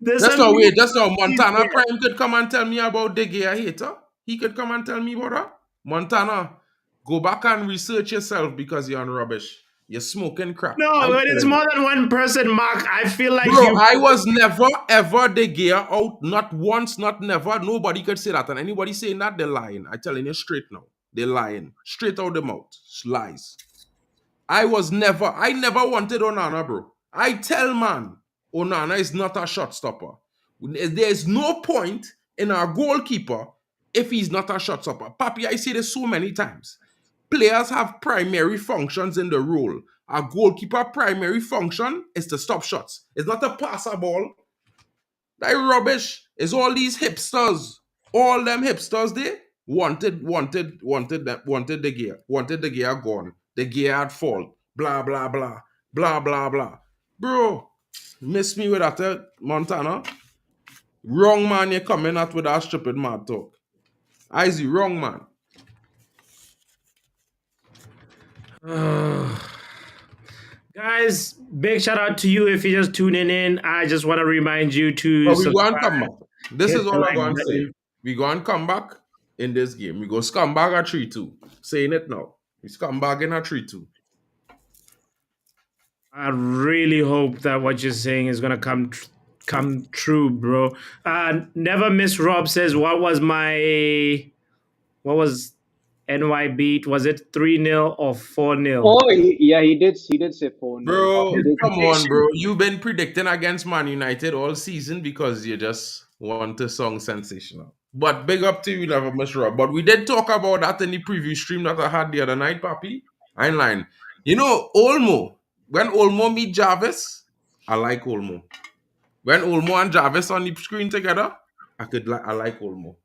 There's That's some not people wait. That's not receipts Montana there. Prime could come and tell me about the gear hater. He could come and tell me about that. Montana, go back and research yourself because you're on rubbish. You're smoking crack. No, I but tell it's you. more than one person, Mark. I feel like Bro, you. I was never ever the gear out. Not once, not never. Nobody could say that. And anybody saying that, they're lying. I'm telling you straight now. They're lying. Straight out the mouth. It's lies. I never wanted Onana, bro. I tell man, Onana is not a shot stopper. There's no point in our goalkeeper if he's not a shot stopper. Papi, I say this so many times. Players have primary functions in the role. A goalkeeper primary function is to stop shots. It's not to pass a ball. That rubbish. It's all these hipsters. All them hipsters they wanted the gear gone. The gear at fault. Blah blah blah. Blah blah blah. Bro, miss me with that Montana. Wrong man you coming out with that stupid mad talk. I see wrong man. Guys, big shout out to you if you're just tuning in. I just want to remind you to But we go and subscribe, come back. This hit is the all I'm like going to say. button. We go and come back in this game. We go scumbag at 3-2. Saying it now. We scumbag in a 3-2. I really hope that what you're saying is gonna come true, bro. Never miss Rob says, what was NY beat? Was it 3-0 or 4-0? Oh, yeah, he did say 4-0. He Bro, did. come on, bro. You've been predicting against Man United all season because you just want to song sensational. But big up to you, never miss Rob. But we did talk about that in the preview stream that I had the other night, Papi. I ain't lying. You know, Olmo. When Olmo meet Jarvis, I like Olmo. When Olmo and Jarvis on the screen together, I like Olmo.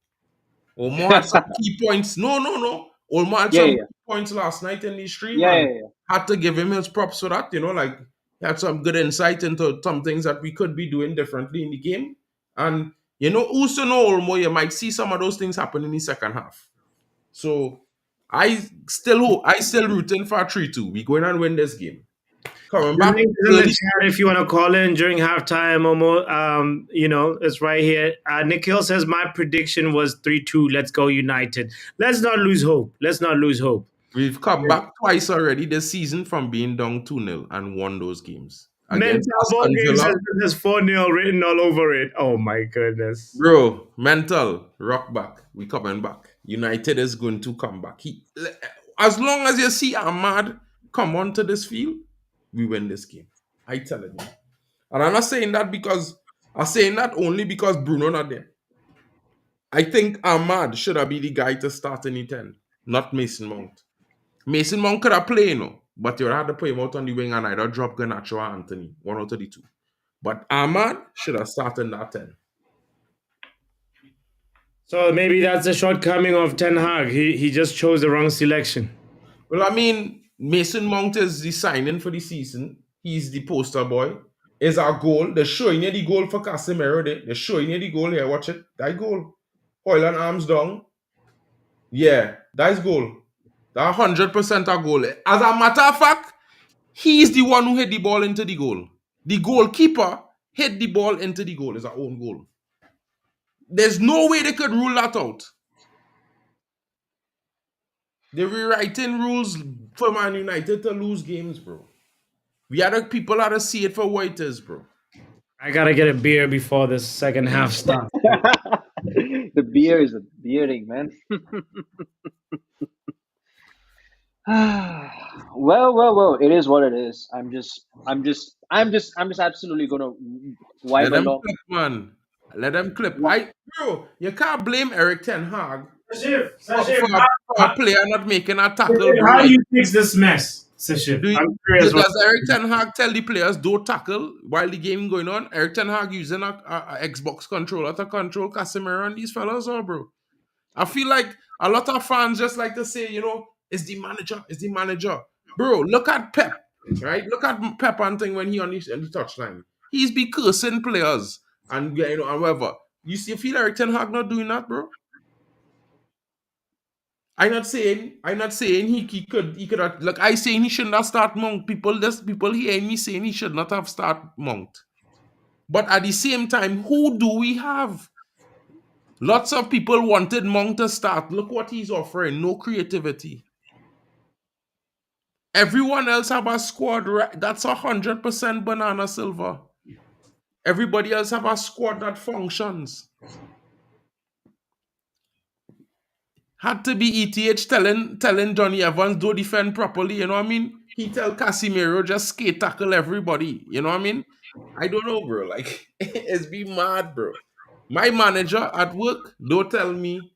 Olmo had some key points. No. Olmo had Yeah, some yeah, key points last night in the stream yeah, and yeah, yeah. had to give him his props for that. You know, like he had some good insight into some things that we could be doing differently in the game. And you know, also know Olmo, you might see some of those things happen in the second half. So I still rooting for a 3-2. We going and win this game. Coming The back link is in the early. chat if you want to call in during halftime. Almost, it's right here. Nikhil says my prediction was 3-2. Let's go United. Let's not lose hope. Let's not lose hope. We've come back twice already this season from being down 2-0 and won those games. Against Mental ball Aston game Villa, says there's 4-0 written all over it. Oh my goodness. bro, mental, rock back. We coming back. United is going to come back. As long as you see Ahmad come onto this field, we win this game. I telling you. And I'm not saying that because I'm saying that only because Bruno not there. I think Ahmad should have been the guy to start in the 10, not Mason Mount. Mason Mount could have played, but you had to put him out on the wing and either drop Garnacho or Anthony, one out of the two. But Ahmad should have started in that 10. So maybe that's the shortcoming of Ten Hag. He just chose the wrong selection. Well, I mean, Mason Mount is the signing for the season. He's the poster boy. Is our goal. They're showing you the goal for Casemiro. They're showing you the goal here. Watch it. That goal. Hoyland arms down. Yeah, that's goal. That 100% a goal. As a matter of fact, he's the one who hit the ball into the goal. The goalkeeper hit the ball into the goal. It's our own goal. There's no way they could rule that out. They're rewriting rules for Man United to lose games, bro. People had to see it for what it is, bro. I gotta get a beer before the second half starts. The beer is a bearding, man. Well. It is what it is. I'm just absolutely gonna Let vibe them along. clip, man. Let them clip. Wha- Bro, you can't blame Erik Ten Hag Sashif, for a player not making a tackle, Sashif, bro. how do Like, you fix this mess, Sashif? I'm curious. What? does Erik Ten Hag tell the players don't tackle while the game going on? Erik Ten Hag using a Xbox controller to control Casemiro and these fellas, or bro? I feel like a lot of fans just like to say, it's the manager. Bro, look at Pep, right? Look at Pep and thing when he on the touchline. He's be cursing players and and whatever. You feel Erik Ten Hag not doing that, bro? I'm not saying he could have, like I saying he shouldn't have start Mount. People hearing me saying he should not have start Mount. But at the same time, who do we have? Lots of people wanted Mount to start. Look what he's offering. No creativity. Everyone else have a squad. That's 100% banana silver. Everybody else have a squad that functions. Had to be ETH telling Johnny Evans don't defend properly. You know what I mean? He tell Casimiro just skate tackle everybody. You know what I mean? I don't know, bro. Like it's be mad, bro. My manager at work don't tell me,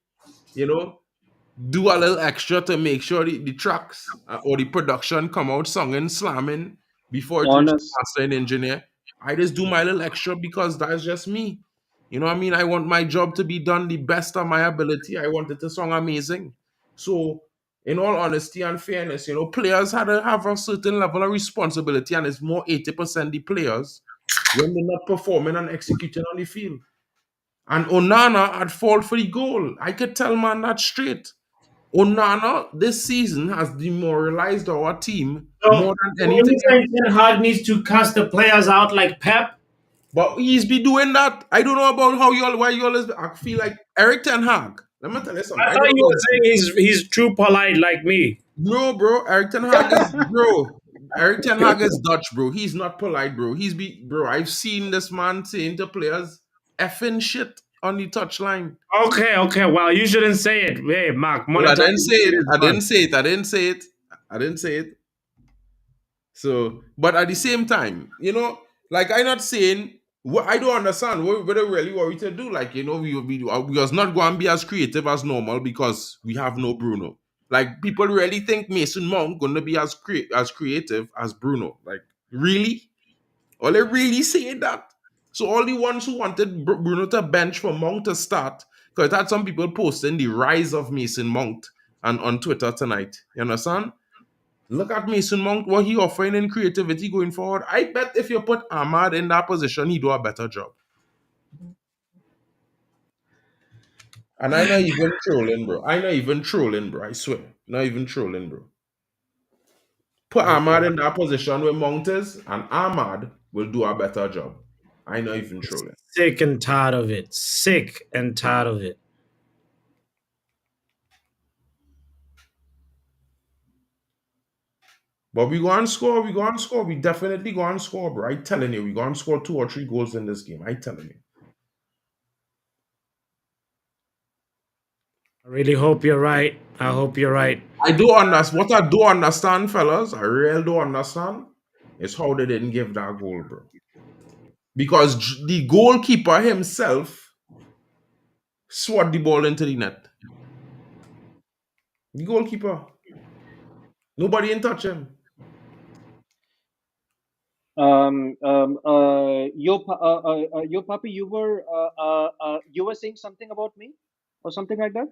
you know, do a little extra to make sure the tracks or the production come out singing, slamming before it reaches Honest, master and engineer. I just do my little extra because that's just me. You know what I mean? I want my job to be done the best of my ability. I want it to sound amazing. So, in all honesty and fairness, players had to have a certain level of responsibility, and it's more 80% the players when they're not performing and executing on the field. And Onana had fault for the goal. I could tell man that straight. Onana this season has demoralized our team So, more than when anything you else. say Ten Hag needs to cast the players out like Pep, But he's be doing that. I don't know about why y'all is. I feel like Erik Ten Hag. Let me tell you something. I I thought don't you know were him. saying he's too polite like me. No, bro. Erik Ten Hag is bro. Erik Ten Hag is Dutch, bro. He's not polite, bro. Bro. I've seen this man saying to players effing shit on the touchline. Okay. Well, you shouldn't say it. Hey, Mark, Well, I monetize didn't say it. is I fun. didn't say it. I didn't say it. I didn't say it. So, but at the same time, like I'm not saying what I don't understand what they really want we to do. Like, we was not going to be as creative as normal because we have no Bruno. Like, people really think Mason Mount going to be as creative as Bruno. Like, really? Are they really saying that? So all the ones who wanted Bruno to bench for Mount to start, because I had some people posting the rise of Mason Mount and on Twitter tonight. You understand? Look at Mason Mount, what he offering in creativity going forward. I bet if you put Ahmad in that position, he do a better job. And I not even trolling, bro. I not even trolling, bro. I swear. Not even trolling, bro. Put Ahmad in that position with Mount is, and Ahmad will do a better job. I not even trolling. Sick and tired of it. Sick and tired of it. But we go and score, we definitely go and score, bro. I telling you, we go and score 2 or 3 goals in this game. I telling you. I really hope you're right. I hope you're right. I do understand what I do understand, fellas. I really do understand is how they didn't give that goal, bro. Because the goalkeeper himself swat the ball into the net. The goalkeeper. Nobody in touch him. Yo, puppy, you were saying something about me or something like that.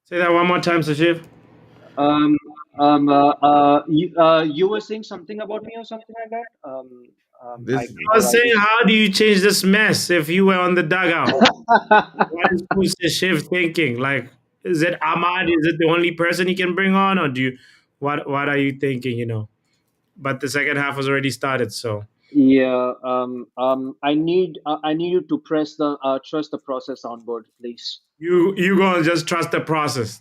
Say that one more time, Sashif. You were saying something about me or something like that. I This I or was I saying, just. how do you change this mess if you were on the dugout? What is Sashif thinking? Like, is it Ahmad? Is it the only person he can bring on, or do you? What are you thinking? But the second half was already started, so Yeah. I need you to press the trust the process on board, please. you gonna just trust the process.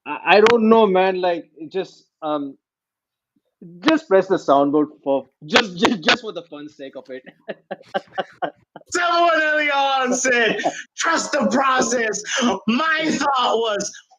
I don't know, man. Like, just press the soundboard for just for the fun sake of it. Someone early on said, trust the process. My thought was,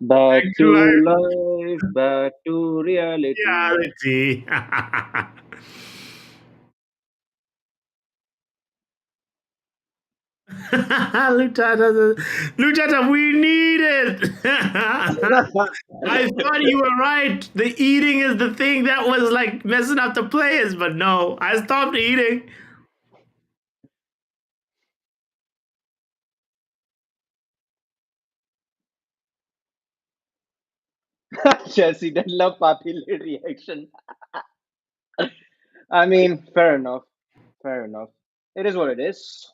Back to to life, back to reality. reality. Lutata, Lutata, we need it. I thought you were right. The eating is the thing that was like messing up the players, but no, I stopped eating. Chelsea didn't love Papi reaction. I mean, fair enough. Fair enough. It is what it is.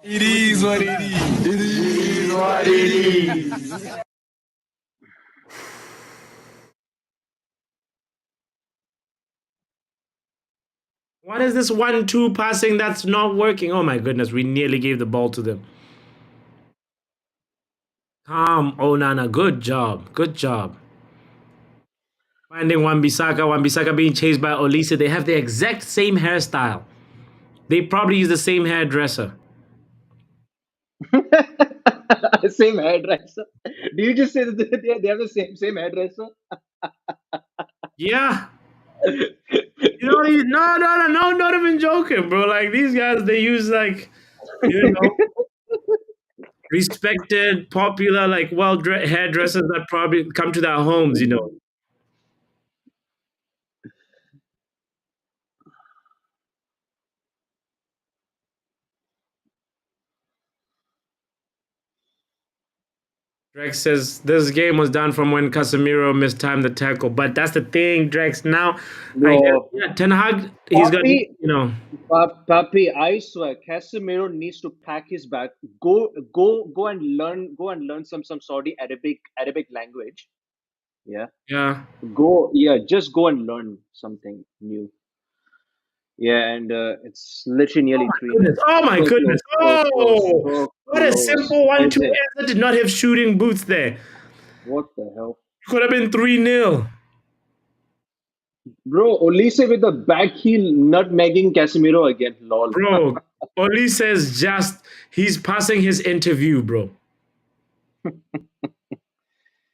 It is what it is. It is what it is. What is this 1-2 passing that's not working? Oh my goodness, we nearly gave the ball to them. Onana, good job. Good job. Finding Wan-Bissaka being chased by Olise. They have the exact same hairstyle. They probably use the same hairdresser. Same hairdresser. Do you just say that they have the same hairdresser? Yeah. You know, no, not even joking, bro. Like these guys, they use like, you know, respected, popular, like hairdressers that probably come to their homes, you know. Drex says this game was done from when Casemiro mistimed the tackle. But that's the thing, Drex. Now, I guess, Bro, yeah, Ten Hag, he's got, Papi, you know, Papi, I swear, Casemiro needs to pack his bag. Go and learn. Go and learn some Saudi Arabic language. Yeah, yeah. go. Yeah, just go and learn something new. Yeah, and it's literally Oh nearly my 3-0. goodness. Oh my So goodness. close, so close, Oh, so what a close. simple Is 1-2 it? answer. Did not have shooting boots there. What the hell? Could have been 3-0. Bro, Olise with the back heel nutmegging Casemiro again. Lol. Bro, Oli says just he's passing his interview, bro.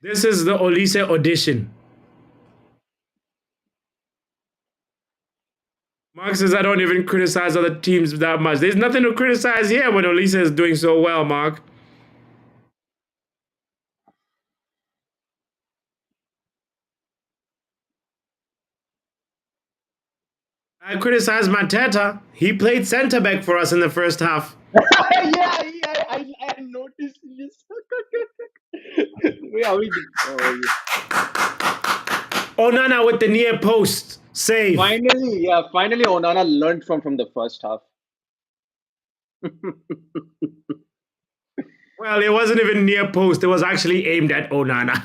This is the Olise audition. Mark says I don't even criticize other teams that much. There's nothing to criticize here when Olise is doing so well, Mark. I criticize Mateta. He played centre back for us in the first half. I noticed this. Yeah, we did. Oh, yeah. Onana with the near post save. Finally, Onana learned from the first half. Well, it wasn't even near post. It was actually aimed at Onana.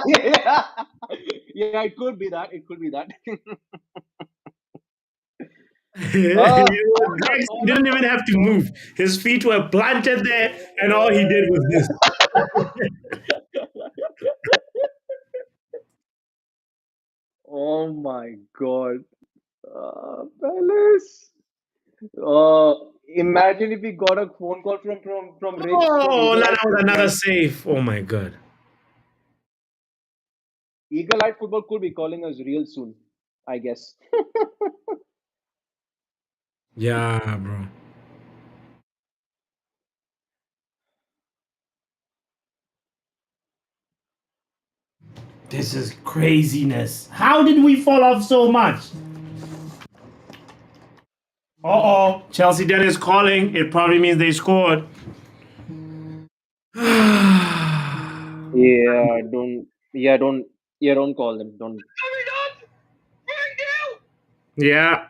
yeah, yeah, it could be that. It could be that. uh, He didn't even have to move. His feet were planted there, and all he did was this. oh my god, Palace. Uh, Imagine if we got a phone call from Rich from Oh, Eagle Onana Eye with Football. another save. Oh my god. Eagle Eye Football could be calling us real soon, I guess. Yeah, bro. This is craziness. How did we fall off so much? Uh-oh. Chelsea Dennis calling. It probably means they scored. Yeah, don't. Yeah, don't. Yeah, don't call them. Don't. Coming on! 3-0! Yeah.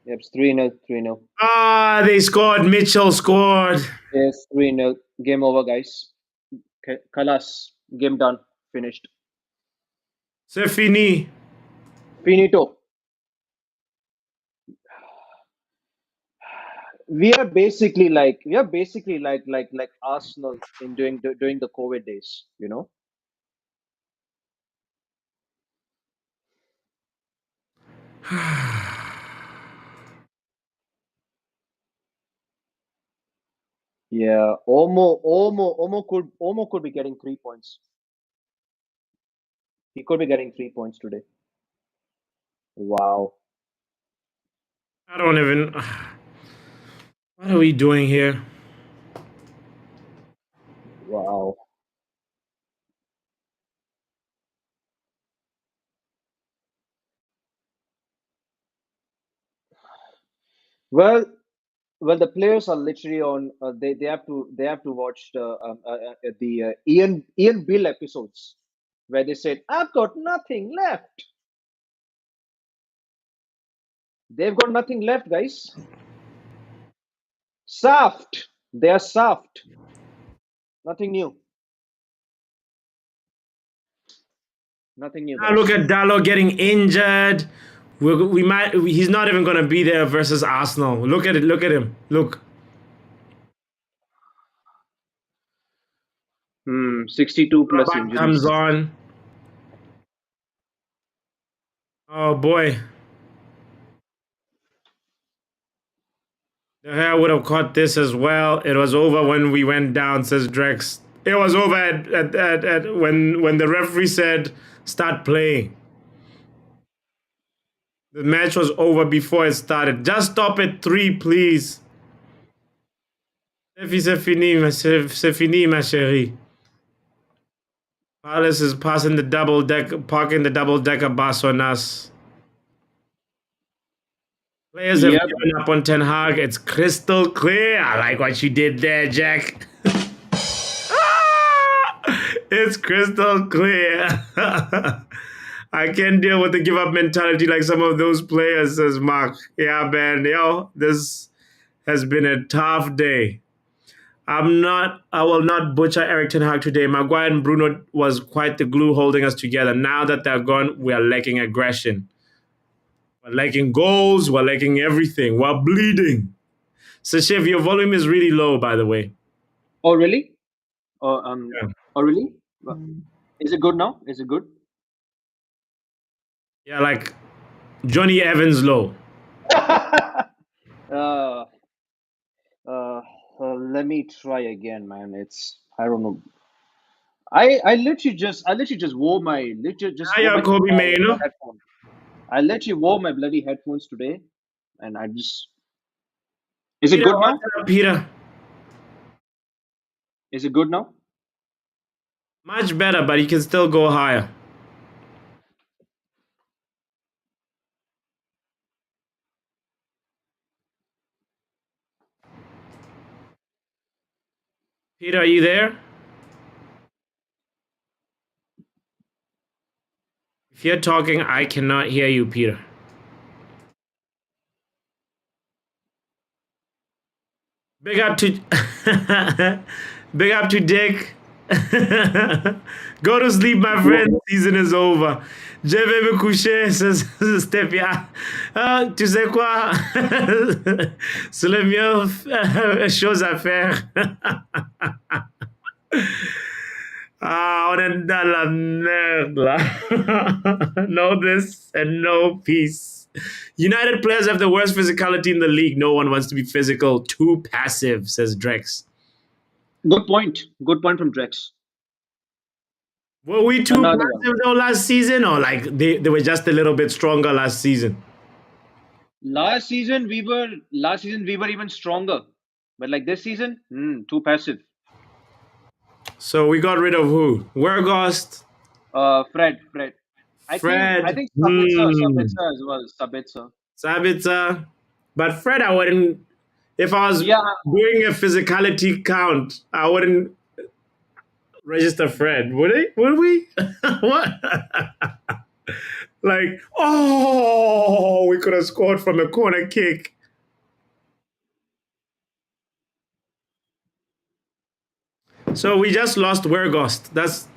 Yep, it's 3-0, 3-0. They scored. Mitchell scored. Yes, 3-0. Game over, guys. Kalas. Game done. Finished. C'est fini. Finito. We are basically like Arsenal in during the COVID days, you know? Yeah, Omo could be getting 3 points. He could be getting 3 points today. Wow. I don't even. What are we doing here? Wow. Well, well, the players are literally on. They have to watch the Ian Bill episodes where they said, "I've got nothing left." They've got nothing left, guys. Soft. They are soft. Nothing new. Nothing new, Now look guys. at Dallo getting injured. We might. He's not even going to be there versus Arsenal. Look at it. Look at him. Look. 62 plus Rabat comes injuries. on. Oh boy. The hair would have caught this as well. It was over when we went down, says Drex. It was over at when the referee said start playing. The match was over before it started. Just stop at 3, please. C'est fini, ma chérie. Palace is passing the parking the double decker bus on us. Players have Yep. given up on Ten Hag. It's crystal clear. I like what you did there, Jack. It's crystal clear. I can't deal with the give up mentality like some of those players, says Mark. Yeah, man, this has been a tough day. I will not butcher Eriktenhag today. Maguire and Bruno was quite the glue holding us together. Now that they're gone, we are lacking aggression. We're lacking goals. We're lacking everything. We're bleeding. So, Shiv, your volume is really low, by the way. Oh, really? Oh, Yeah, oh, really? Is it good now? Is it good? yeah, like Johnny Evans low. uh, uh, Let me try again, man. I don't know. I literally just wore my Hiya, Kobe Maino. headphone. I literally wore my bloody headphones today, and I just. Is it Peter, good what's now? up, Peter? Is it good now? Much better, but you can still go higher. Peter, are you there? If you're talking, I cannot hear you, Peter. Big up to big up to Dick. Go to sleep, my friend. Season is over. Je vais me coucher, Stepia. Tu sais quoi? C'est la meilleure chose à faire. Ah, on est dans la merde là. No this and no peace. United players have the worst physicality in the league. No one wants to be physical. Too passive, says Drex. Good point. Good point from Drex. Were we too Another one. passive though last season, or like they were just a little bit stronger last season? Last season we were even stronger, but like this season, too passive. So we got rid of who? Wergost, Fred. I Fred, think Sabitzer as well. Sabitzer. Sabitzer. But Fred, I wouldn't. If I was Yeah. doing a physicality count, I wouldn't register Fred. Would it? Would we? What? Like, oh, we could have scored from a corner kick. So we just lost Wergost. That's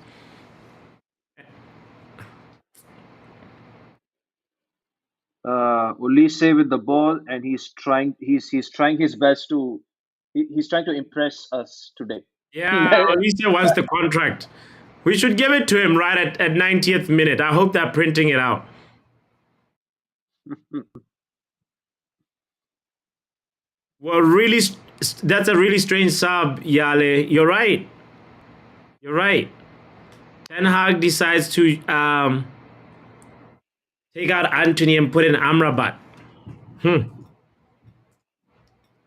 Ulisse with the ball, and he's trying his best to he's trying to impress us today. yeah. Alicia wants the contract. We should give it to him right at 90th minute. I hope they're printing it out. We're really That's a really strange sub, Yale. You're right. You're right. Ten Hag decides to take out Antony and put in Amrabat.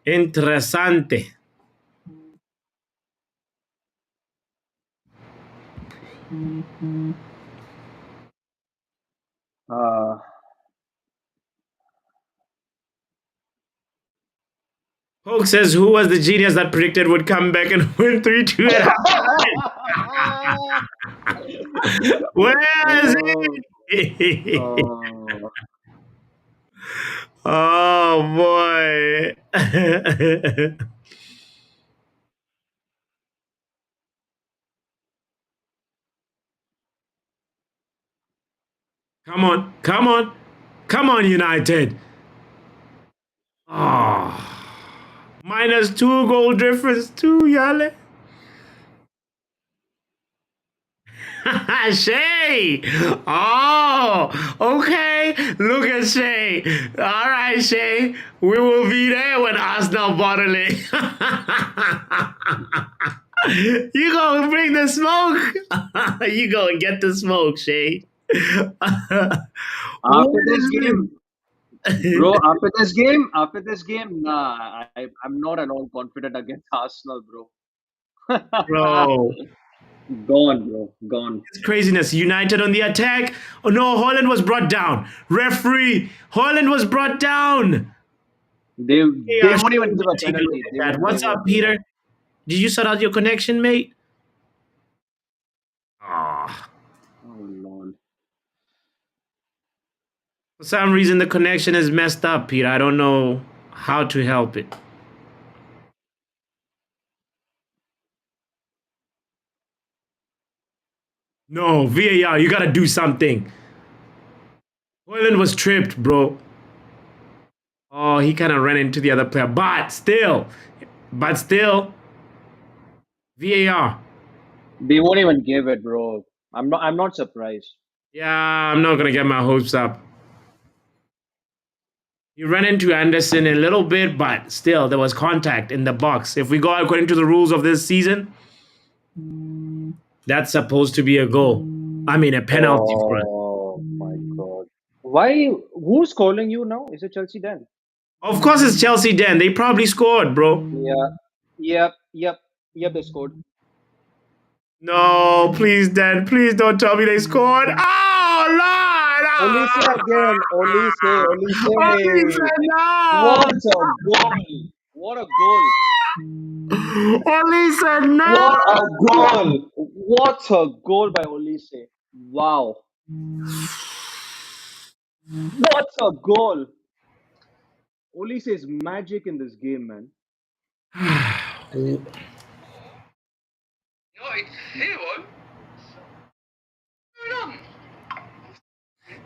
Interessante. Uh, Poke says, who was the genius that predicted would come back and win 3-2 at half? Where is he? oh, Oh boy. Come on, come on, come on, United. Oh. Minus 2 goal difference too, Yale. Shay. Oh, okay. Look at Shay. All right, Shay. We will be there when Arsenal bottle it. You go and bring the smoke. You go and get the smoke, Shay. after this game, bro. After this game, nah, I'm not at all confident against Arsenal, bro. Bro, Gone, bro. Gone. it's craziness. United on the attack. Oh no, Haaland was brought down. Referee, Haaland was brought down. They won't even give a Take a look penalty. at They that. won't What's give up, it. Peter? Did you sort out your connection, mate? Ah. Oh Lord. For some reason, the connection is messed up, Peter. I don't know how to help it. No, VAR, you gotta do something. Haaland was tripped, bro. Oh, he kind of ran into the other player. But still, VAR. They won't even give it, bro. I'm not surprised. Yeah, I'm not gonna get my hopes up. He ran into Anderson a little bit, but still, there was contact in the box. If we go according to the rules of this season, that's supposed to be a goal. I mean, a penalty for us. Oh my God. Why? Who's calling you now? Is it Chelsea then? Of course, it's Chelsea. Then they probably scored, bro. Yeah. Yep. They scored. No, please, Dan. Please don't tell me they scored. Oh, Lord. Olise again. Olise. Olise, no. What a goal! What a goal! Olise, no. What a goal! What a goal by Olise! Wow! What a goal! Olise is magic in this game, man. United hero? What's going on?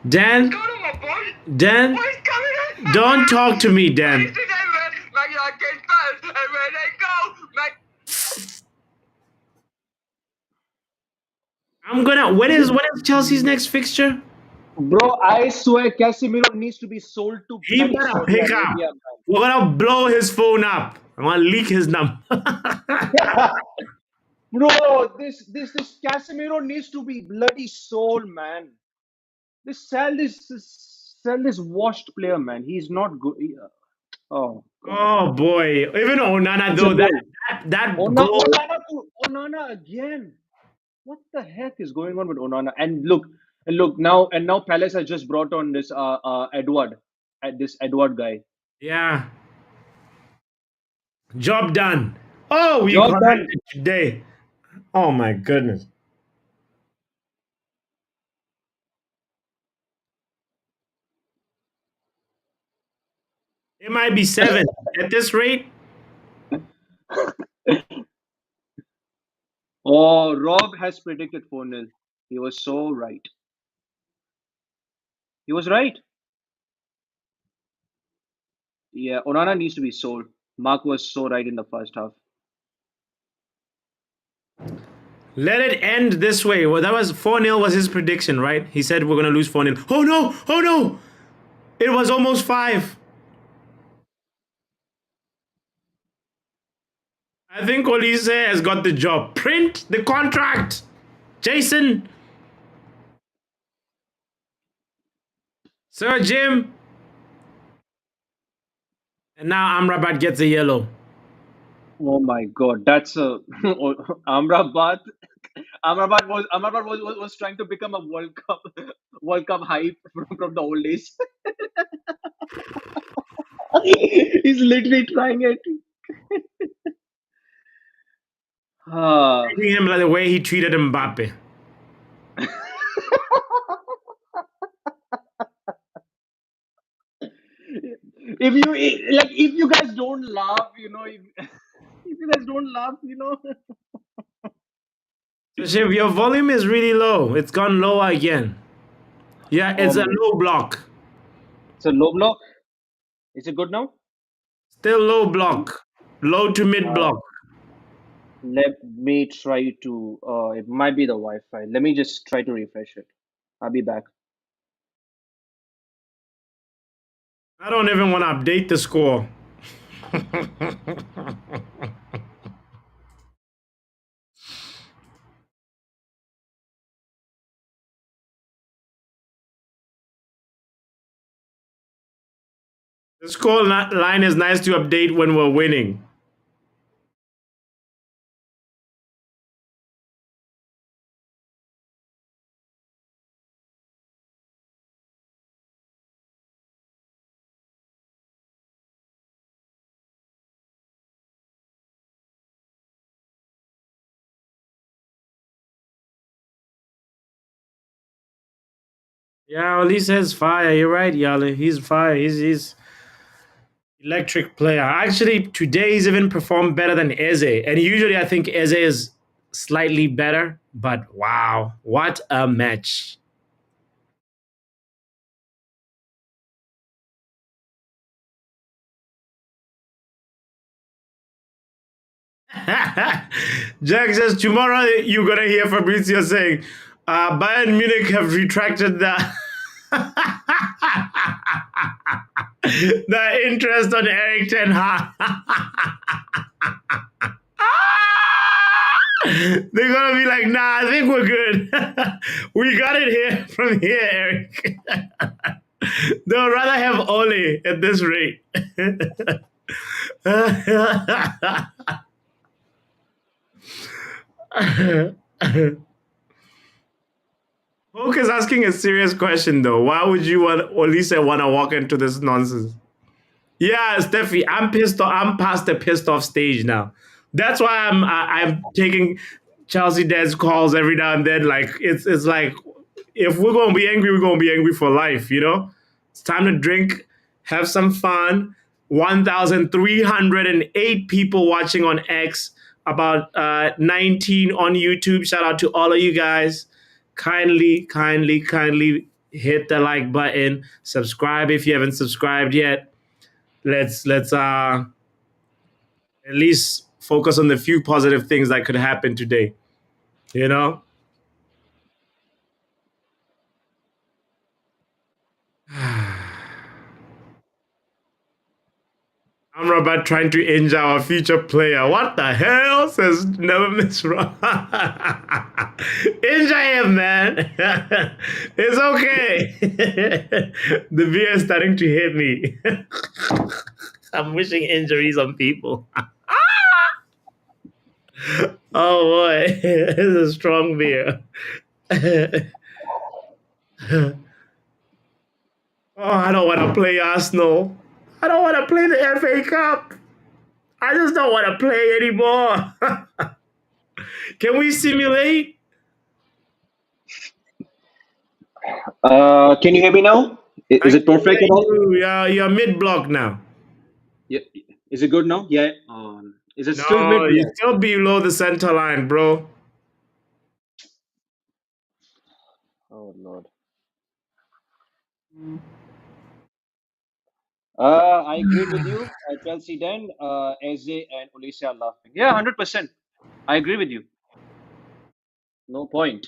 Dan, What's going on, my boy? Dan, What is going on? don't talk to me, Dan. Man United fans, and where they go, man. I'm gonna. When is Chelsea's next fixture? Bro, I swear Casemiro needs to be sold to He bloody better Saudi pick up. Arabia, man. We're gonna blow his phone up. I'm gonna leak his number. Bro, this Casemiro needs to be bloody sold, man. Sell this washed player, man. He's not good. Oh God. Oh boy! Even Onana It's though a that goal. goal. Onana again. What the heck is going on with Onana? And look now Palace has just brought on this Edward, this Edward guy. Yeah. Job done. Oh, we Job done. connected today. Oh my goodness. It might be 7 at this rate. Oh, Rob has predicted 4-0. He was so right. He was right. Yeah, Onana needs to be sold. Mark was so right in the first half. Let it end this way. Well, that was 4-0 was his prediction, right? He said we're gonna lose 4-0. Oh no! Oh no! It was almost 5. I think Olise has got the job. Print the contract, Jason, Sir Jim, and now Amrabat gets a yellow. Oh my God, that's a Amrabat. Amrabat was trying to become a World Cup hype from the old days. He's literally trying it. Ah. Treating him like the way he treated Mbappe. If you guys don't laugh, if you guys don't laugh, So Shiv, your volume is really low. It's gone lower again. Yeah, it's a um, low block. it's a low block. Is it good now? Still low block. Low to mid Uh, block. let me try to. It might be the Wi-Fi. Let me just try to refresh it. I'll be back. I don't even want to update the score. The score line is nice to update when we're winning. Yeah, well, he says fire. You're right, Yale. He's fire. He's electric player. Actually, today he's even performed better than Eze. And usually I think Eze is slightly better. But wow, what a match. Jack says tomorrow you're gonna hear Fabrizio saying, Bayern Munich have retracted the interest on eriktenhag. They're gonna be like, nah, I think we're good. We got it here from here, Erik. They'll rather have Ole at this rate. Poke is asking a serious question though. Why would you want Olise want to walk into this nonsense? Yeah, Steffi, I'm pissed off. I'm past the pissed off stage now. That's why I'm taking Chelsea dad's calls every now and then. Like it's like if we're gonna be angry, we're gonna be angry for life. You know, it's time to drink, have some fun. 1,308 people watching on X, about 19 on YouTube. Shout out to all of you guys. Kindly hit the like button. Subscribe if you haven't subscribed yet. Let's at least focus on the few positive things that could happen today. You know, I'm about trying to injure our future player. What the hell? Says never miss wrong. Injure him, man. It's okay. The beer is starting to hit me. I'm wishing injuries on people. Oh boy, this is a strong beer. Oh, I don't want to play Arsenal. I don't want to play the FA Cup. I just don't want to play anymore. Can we simulate? Can you hear me now? I Is can it perfect hear at all? you. You're mid block now. Yeah. Is it good now? Yeah. Is it still No, mid you're block? still below the center line, bro. Oh Lord. I agreed with you, Chelsea. Then Eze and Olise are laughing. Yeah, 100%. I agree with you. No point.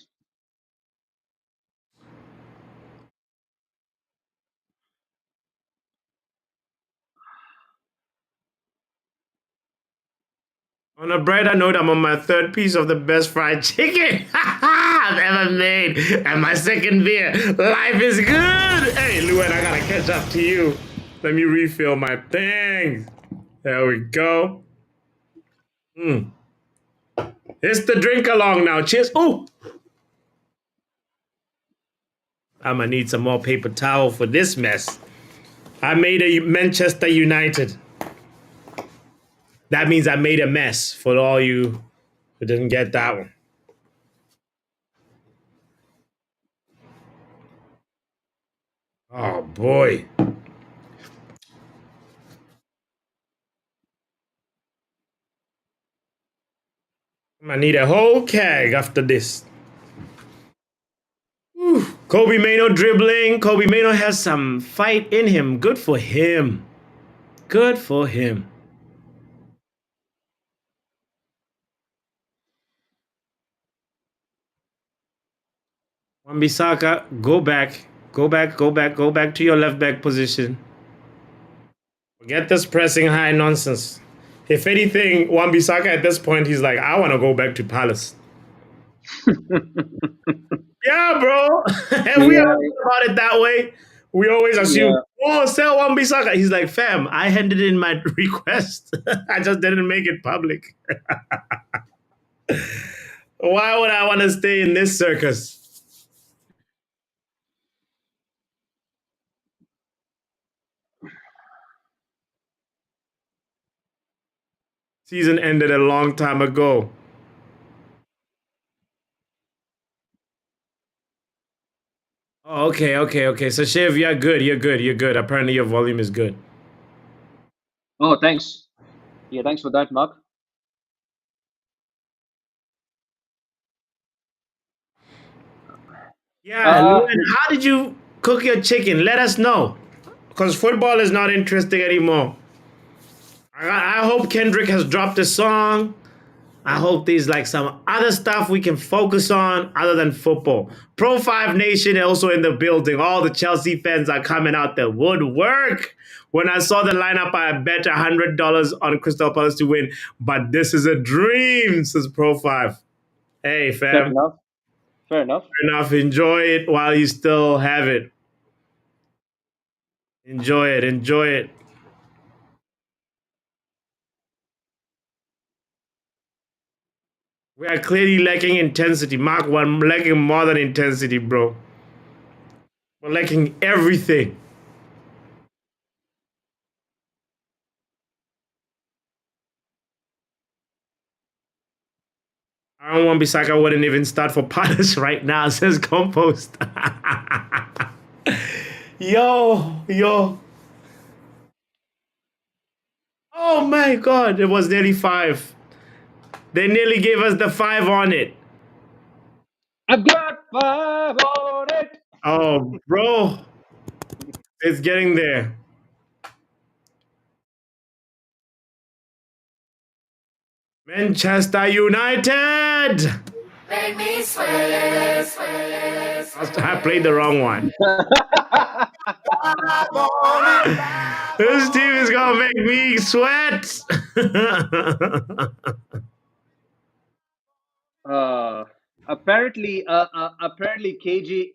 On a brighter note, I'm on my third piece of the best fried chicken I've ever made, and my second beer. Life is good. Hey, Luan, I gotta catch up to you. Let me refill my thing. There we go. Mm. It's the drink along now. Cheers. Ooh, I'm gonna need some more paper towel for this mess. I made a Manchester United. That means I made a mess for all you who didn't get that one. Oh boy. I'm gonna need a whole keg after this. Whew. Kobe Mano dribbling. Kobe Mano has some fight in him. Good for him. Good for him. Wan-Bissaka, go back. Go back, go back, go back to your left back position. Forget this pressing high nonsense. If anything, Wan-Bissaka at this point, he's like, I want to go back to Palace. Yeah, bro. And we Yeah, always about it that way. We always assume, yeah. oh, sell Wan-Bissaka. He's like, fam, I handed in my request. I just didn't make it public. Why would I want to stay in this circus? Season ended a long time ago. Oh, okay, okay, okay. So Shiv, you're good, you're good, you're good. Apparently your volume is good. Oh, thanks. Yeah, thanks for that, Mark. Yeah, Uh, Lewin, how did you cook your chicken? Let us know. Because football is not interesting anymore. I hope Kendrick has dropped a song. I hope there's like some other stuff we can focus on other than football. Pro 5 Nation also in the building. All the Chelsea fans are coming out the woodwork. When I saw the lineup, I bet $100 on Crystal Palace to win. But this is a dream, says Pro 5. Hey, fair fam. enough. Fair enough. Fair enough. Enjoy it while you still have it. Enjoy it. Enjoy it. We are clearly lacking intensity. Mark 1, lacking more than intensity, bro. We're lacking everything. Aaron Wan-Bissaka wouldn't even start for Palace right now, says Compost. Yo, yo. Oh my God, it was nearly 5. They nearly gave us the 5 on it. I've got five on it. Oh, bro, it's getting there. Manchester United. Make me sweat, sweat, I played the wrong one. This team is gonna make me sweat. uh, apparently KG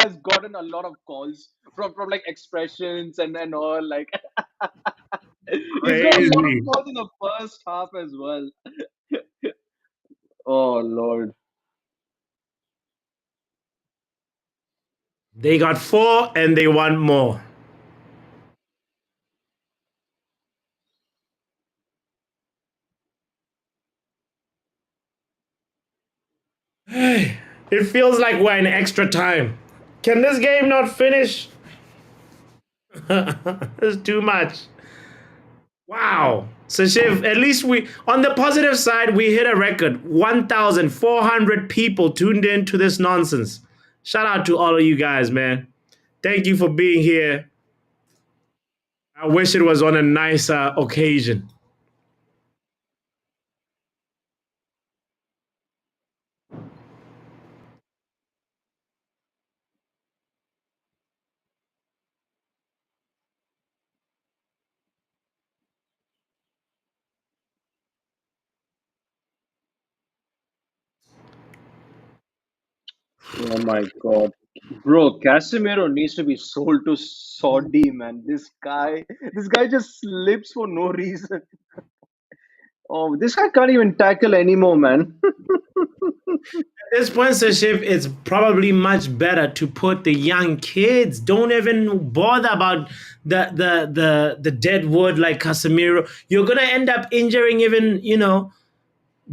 has gotten a lot of calls from like expressions and all like he's got a lot of Crazy. calls in the first half as well. Oh Lord. They got 4 and they want more. It feels like we're in extra time. Can this game not finish? It's too much. Wow. So Shiv, at least we on the positive side, we hit a record. 1,400 people tuned in to this nonsense. Shout out to all of you guys, man. Thank you for being here. I wish it was on a nicer occasion. Oh my God. Bro, Casemiro needs to be sold to Saudi, man. This guy just slips for no reason. Oh, this guy can't even tackle anymore, man. At this point, Sashif, it's probably much better to put the young kids. Don't even bother about the dead wood like Casemiro. You're gonna end up injuring even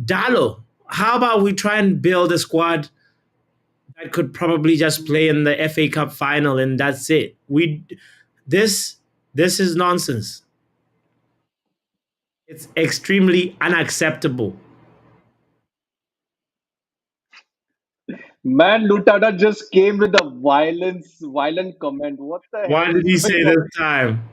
Dalo. How about we try and build a squad that could probably just play in the FA Cup final and that's it. This this is nonsense. It's extremely unacceptable. Man, Lutata just came with a violent comment. What the What hell did is he going say this on? time?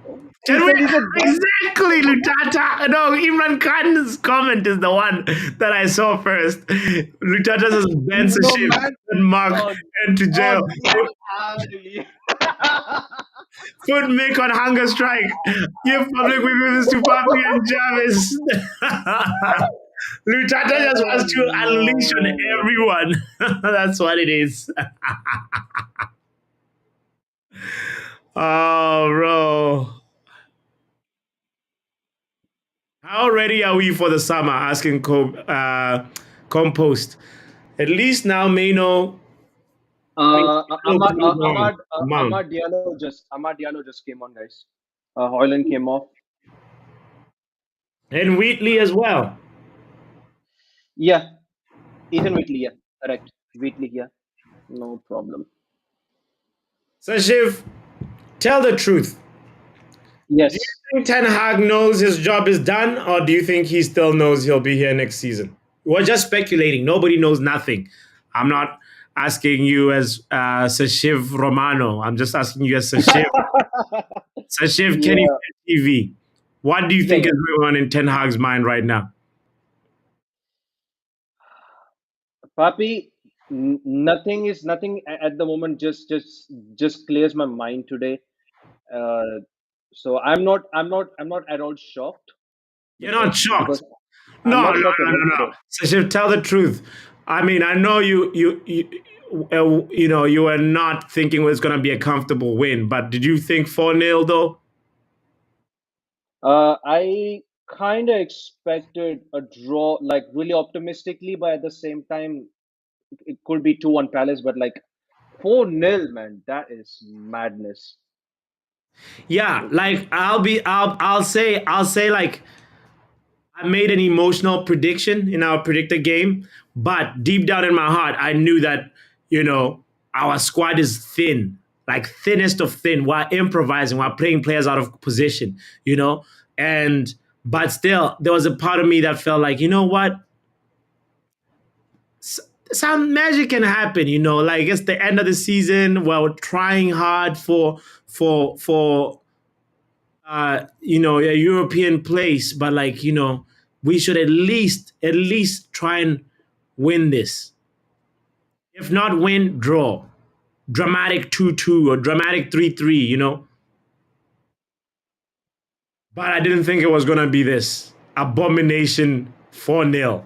He Can we said, he said, "Why?" exactly Lutata? No, Imran Khan's comment is the one that I saw first. Lutata says Ben No, Sashif man. and Mark Oh, and to oh, jail. get out of here. Put Mick on hunger strike. Give public grievances to Papi and Jarvis. Lutata just Oh, wants to unleash on no. everyone. That's what it is. Oh, bro. How ready are we for the summer? Asking Compost. At least now Mano Mount. Ahmad Diallo just came on, guys. Hoyland came off. And Wheatley as well. Yeah, Ethan Whitley. Yeah, correct. Whitley. Yeah, no problem. So Shiv, tell the truth. Do you Yes. think Ten Hag knows his job is done, or do you think he still knows he'll be here next season? We're just speculating. Nobody knows nothing. I'm not asking you as Sashiv Romano. I'm just asking you as Sashiv. Sashiv Kenny Yeah, TV. What do you yeah, think is yeah. going on in Ten Hag's mind right now? Papi, nothing at the moment. Just clears my mind today. Uh, so I'm not at all shocked You're not shocked. because No, I'm no, not no, shocked at all no, no. today. Sashiv, tell the truth. I mean, I know you were not thinking it was going to be a comfortable win, but did you think 4-0 though? I kind of expected a draw, like really optimistically, but at the same time, it could be 2-1 Palace, but like 4-0, man, that is madness. Yeah, like I'll say like I made an emotional prediction in our predictor game, but deep down in my heart, I knew that, you know, our squad is thin, like thinnest of thin. We're improvising, we're playing players out of position, you know? And, but still, there was a part of me that felt like, you know what? Some magic can happen, you know, like it's the end of the season. We're trying hard for a European place, but like, we should at least try and win this. If not win, draw. Dramatic 2-2 or dramatic 3-3. But I didn't think it was gonna be this. Abomination 4-0.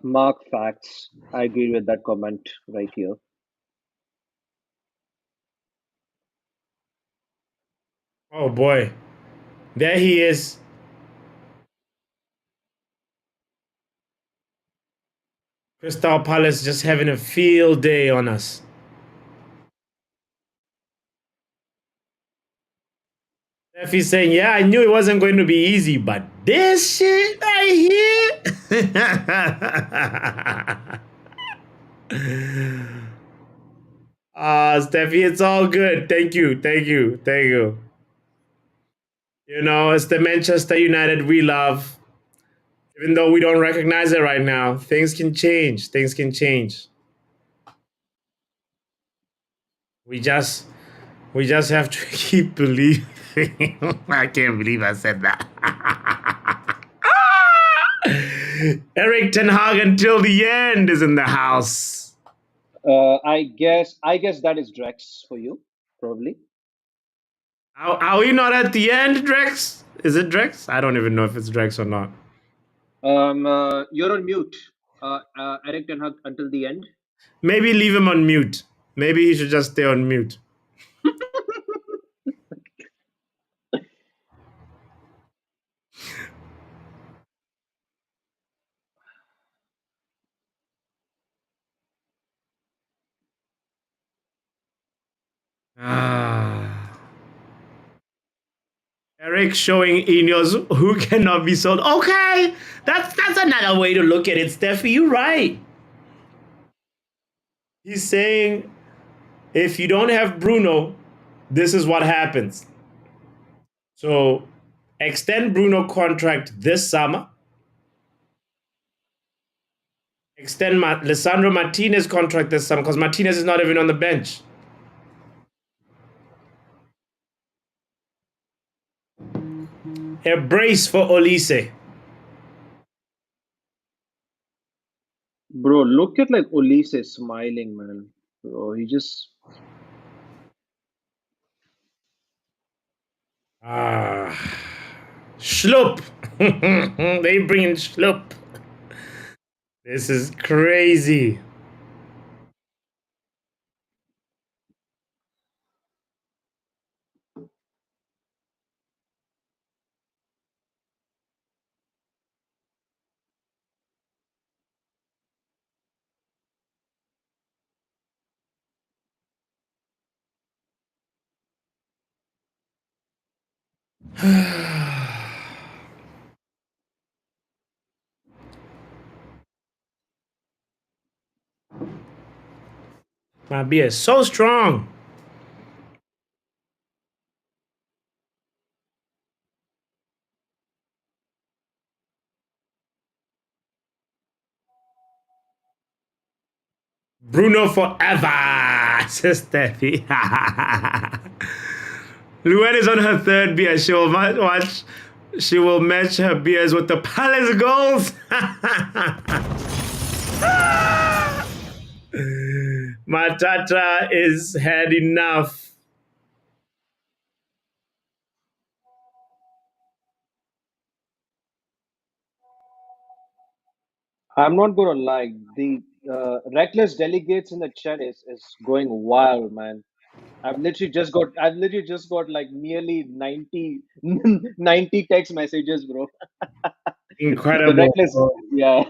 Mark facts. I agree with that comment right here. Oh boy. There he is. Crystal Palace just having a field day on us. He's saying, yeah, I knew it wasn't going to be easy, but this shit right here. Steffi, it's all good. Thank you. Thank you. Thank you. It's the Manchester United we love. Even though we don't recognize it right now, things can change. Things can change. We just we just have to keep believing. I can't believe I said that. Erik Ten Hag until the end is in the house. I guess that is Drex for you, probably. Are we not at the end, Drex? Is it Drex? I don't even know if it's Drex or not. You're on mute. Eric Ten Hag until the end. Maybe leave him on mute. Maybe he should just stay on mute. Ah. Erik showing Ineos who cannot be sold. Okay, that's another way to look at it, Steffi. You're right. He's saying if you don't have Bruno, this is what happens. So extend Bruno contract this summer. Extend Lisandro Martinez contract this summer because Martinez is not even on the bench. A brace for Olise. Bro, look at like Olise smiling, man. Bro, he just Ah, Schlupp. They bring in Schlupp. This is crazy. My beer is so strong. Bruno forever, says Steffi. Luan is on her third beer. She will watch. She will match her beers with the Palace goals. Matata is had enough. I'm not gonna lie, the reckless delegates in the chat is going wild, man. I've literally just got like nearly 90 90 text messages, bro. The Incredible. reckless, yeah.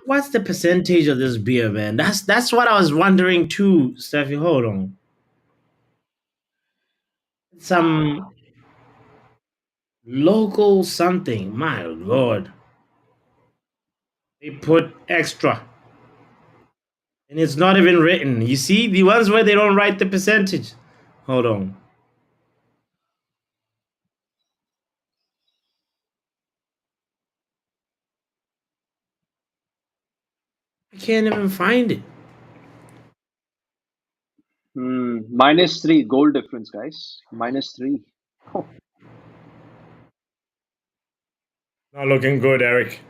What's the percentage of this beer, man? That's what I was wondering too, Steffi. Hold on. Some local something. My lord. They put extra. And it's not even written. You see, the ones where they don't write the percentage. Hold on. I can't even find it. -3 goal difference, guys. -3. Not looking good, Erik.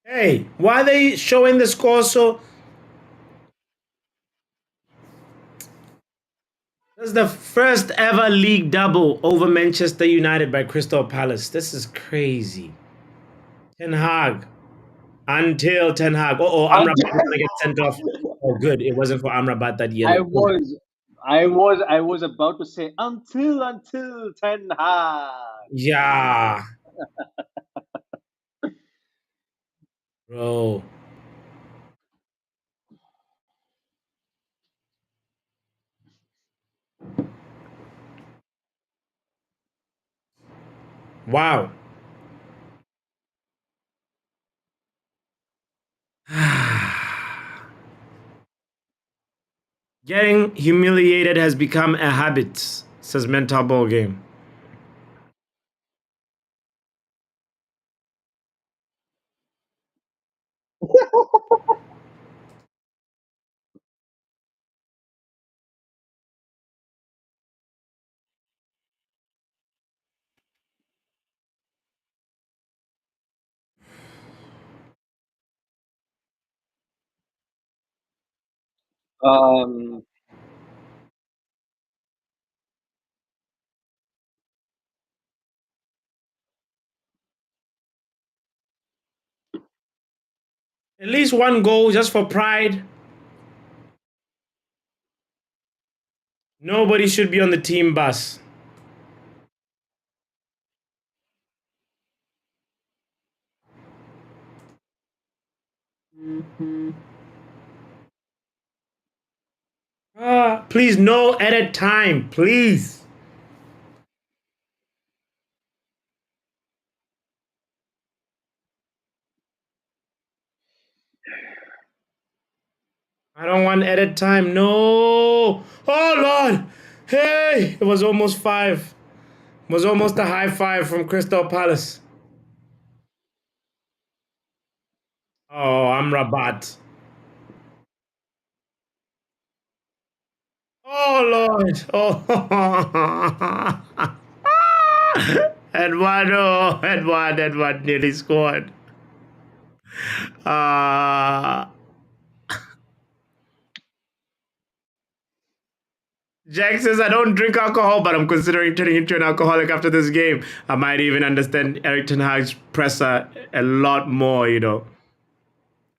Hey, why are they showing the score so? This is the first ever league double over Manchester United by Crystal Palace. This is crazy. Ten Hag. Until Ten Hag. Oh, Amrabat is going to get sent off. Oh, good. It wasn't for Amrabat that I yellow. was, I was about to say until Ten Hag. Yeah. Bro. Wow. Getting humiliated has become a habit, says Mental Ball Game. Um, At least one goal just for pride. Nobody should be on the team bus. Please, no edit time, please. I don't want edit time. No. Oh Lord. Hey, it was almost five. It was almost a high five from Crystal Palace. Oh, I'm Rabat. Oh Lord. Oh. Edward nearly scored. Uh Jack says, I don't drink alcohol, but I'm considering turning into an alcoholic after this game. I might even understand eriktenhag's presser a lot more, you know.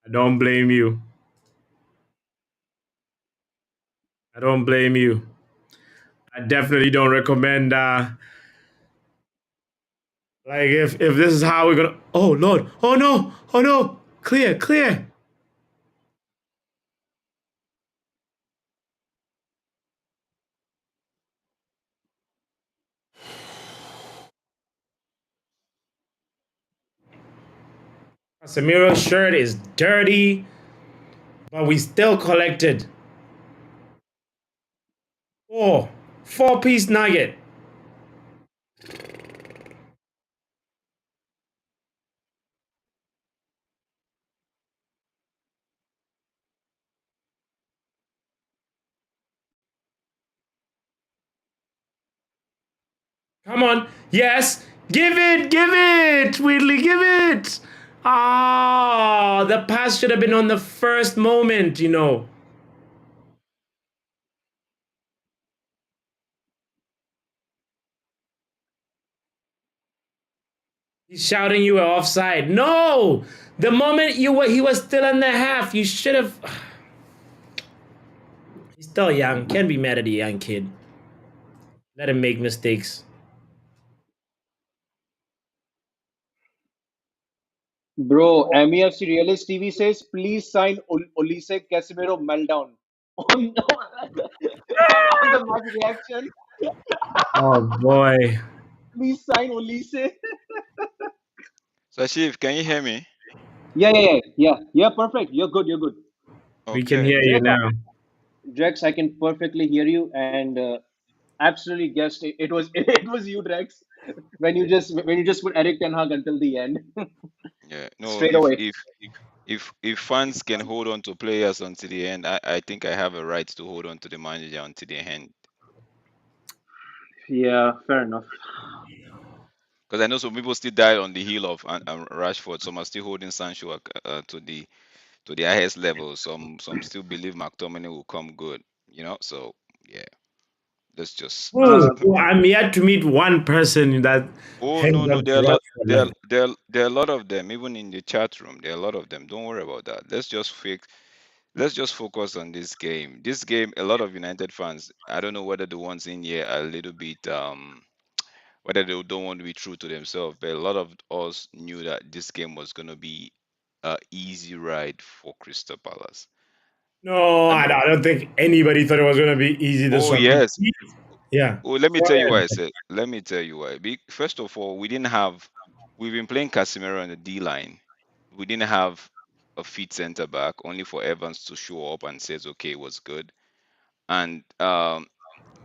I don't blame you. I don't blame you. I definitely don't recommend like if this is how we're gonna oh Lord. Oh no, oh no, clear, clear. Casemiro's shirt is dirty, but we still collected. Four-piece nugget. Come on. Yes. Give it. Wheatley, give it. Ah, the pass should have been on the first moment, you know. He's shouting you were offside. No! The moment he was still in the half, you should have. He's still young. Can't be mad at a young kid. Let him make mistakes. bro, MEFC Realist TV says, please sign Olise Casemiro meltdown. Oh no! On the match reaction, Oh boy. please sign Olise. So, Chief, can you hear me? Yeah. Perfect. You're good. You're good. We can Okay. hear you Drex, now. Drex, I can perfectly hear you, and absolutely guessed it was it was you, Drex, when you just put Eric Ten Hag until the end, Yeah. No, straight away. if fans can hold on to players until the end, I think I have a right to hold on to the manager until the end. Yeah, fair enough. Because I know some people still die on the heel of Rashford. Some are still holding Sancho to the highest level. Some still believe McTominay will come good. So yeah, let's just. Who? Uh, I'm yet to meet one person that Oh hangs no, on no, to there are a lot. Rashford level. There are a lot of them, even in the chat room. There are a lot of them. Don't worry about that. Let's just focus on this game. This game, a lot of United fans. I don't know whether the ones in here are a little bit whether they don't want to be true to themselves, but a lot of us knew that this game was gonna be a easy ride for Crystal Palace. No, And I don't think anybody thought it was going to be easy this oh one. yes, Yeah. oh let me Go tell you why I ahead. said. Let me tell you why. First of all, we didn't have. We've been playing Casemiro on the D line. We didn't have a fit center back, only for Evans to show up and says, okay, it was good. and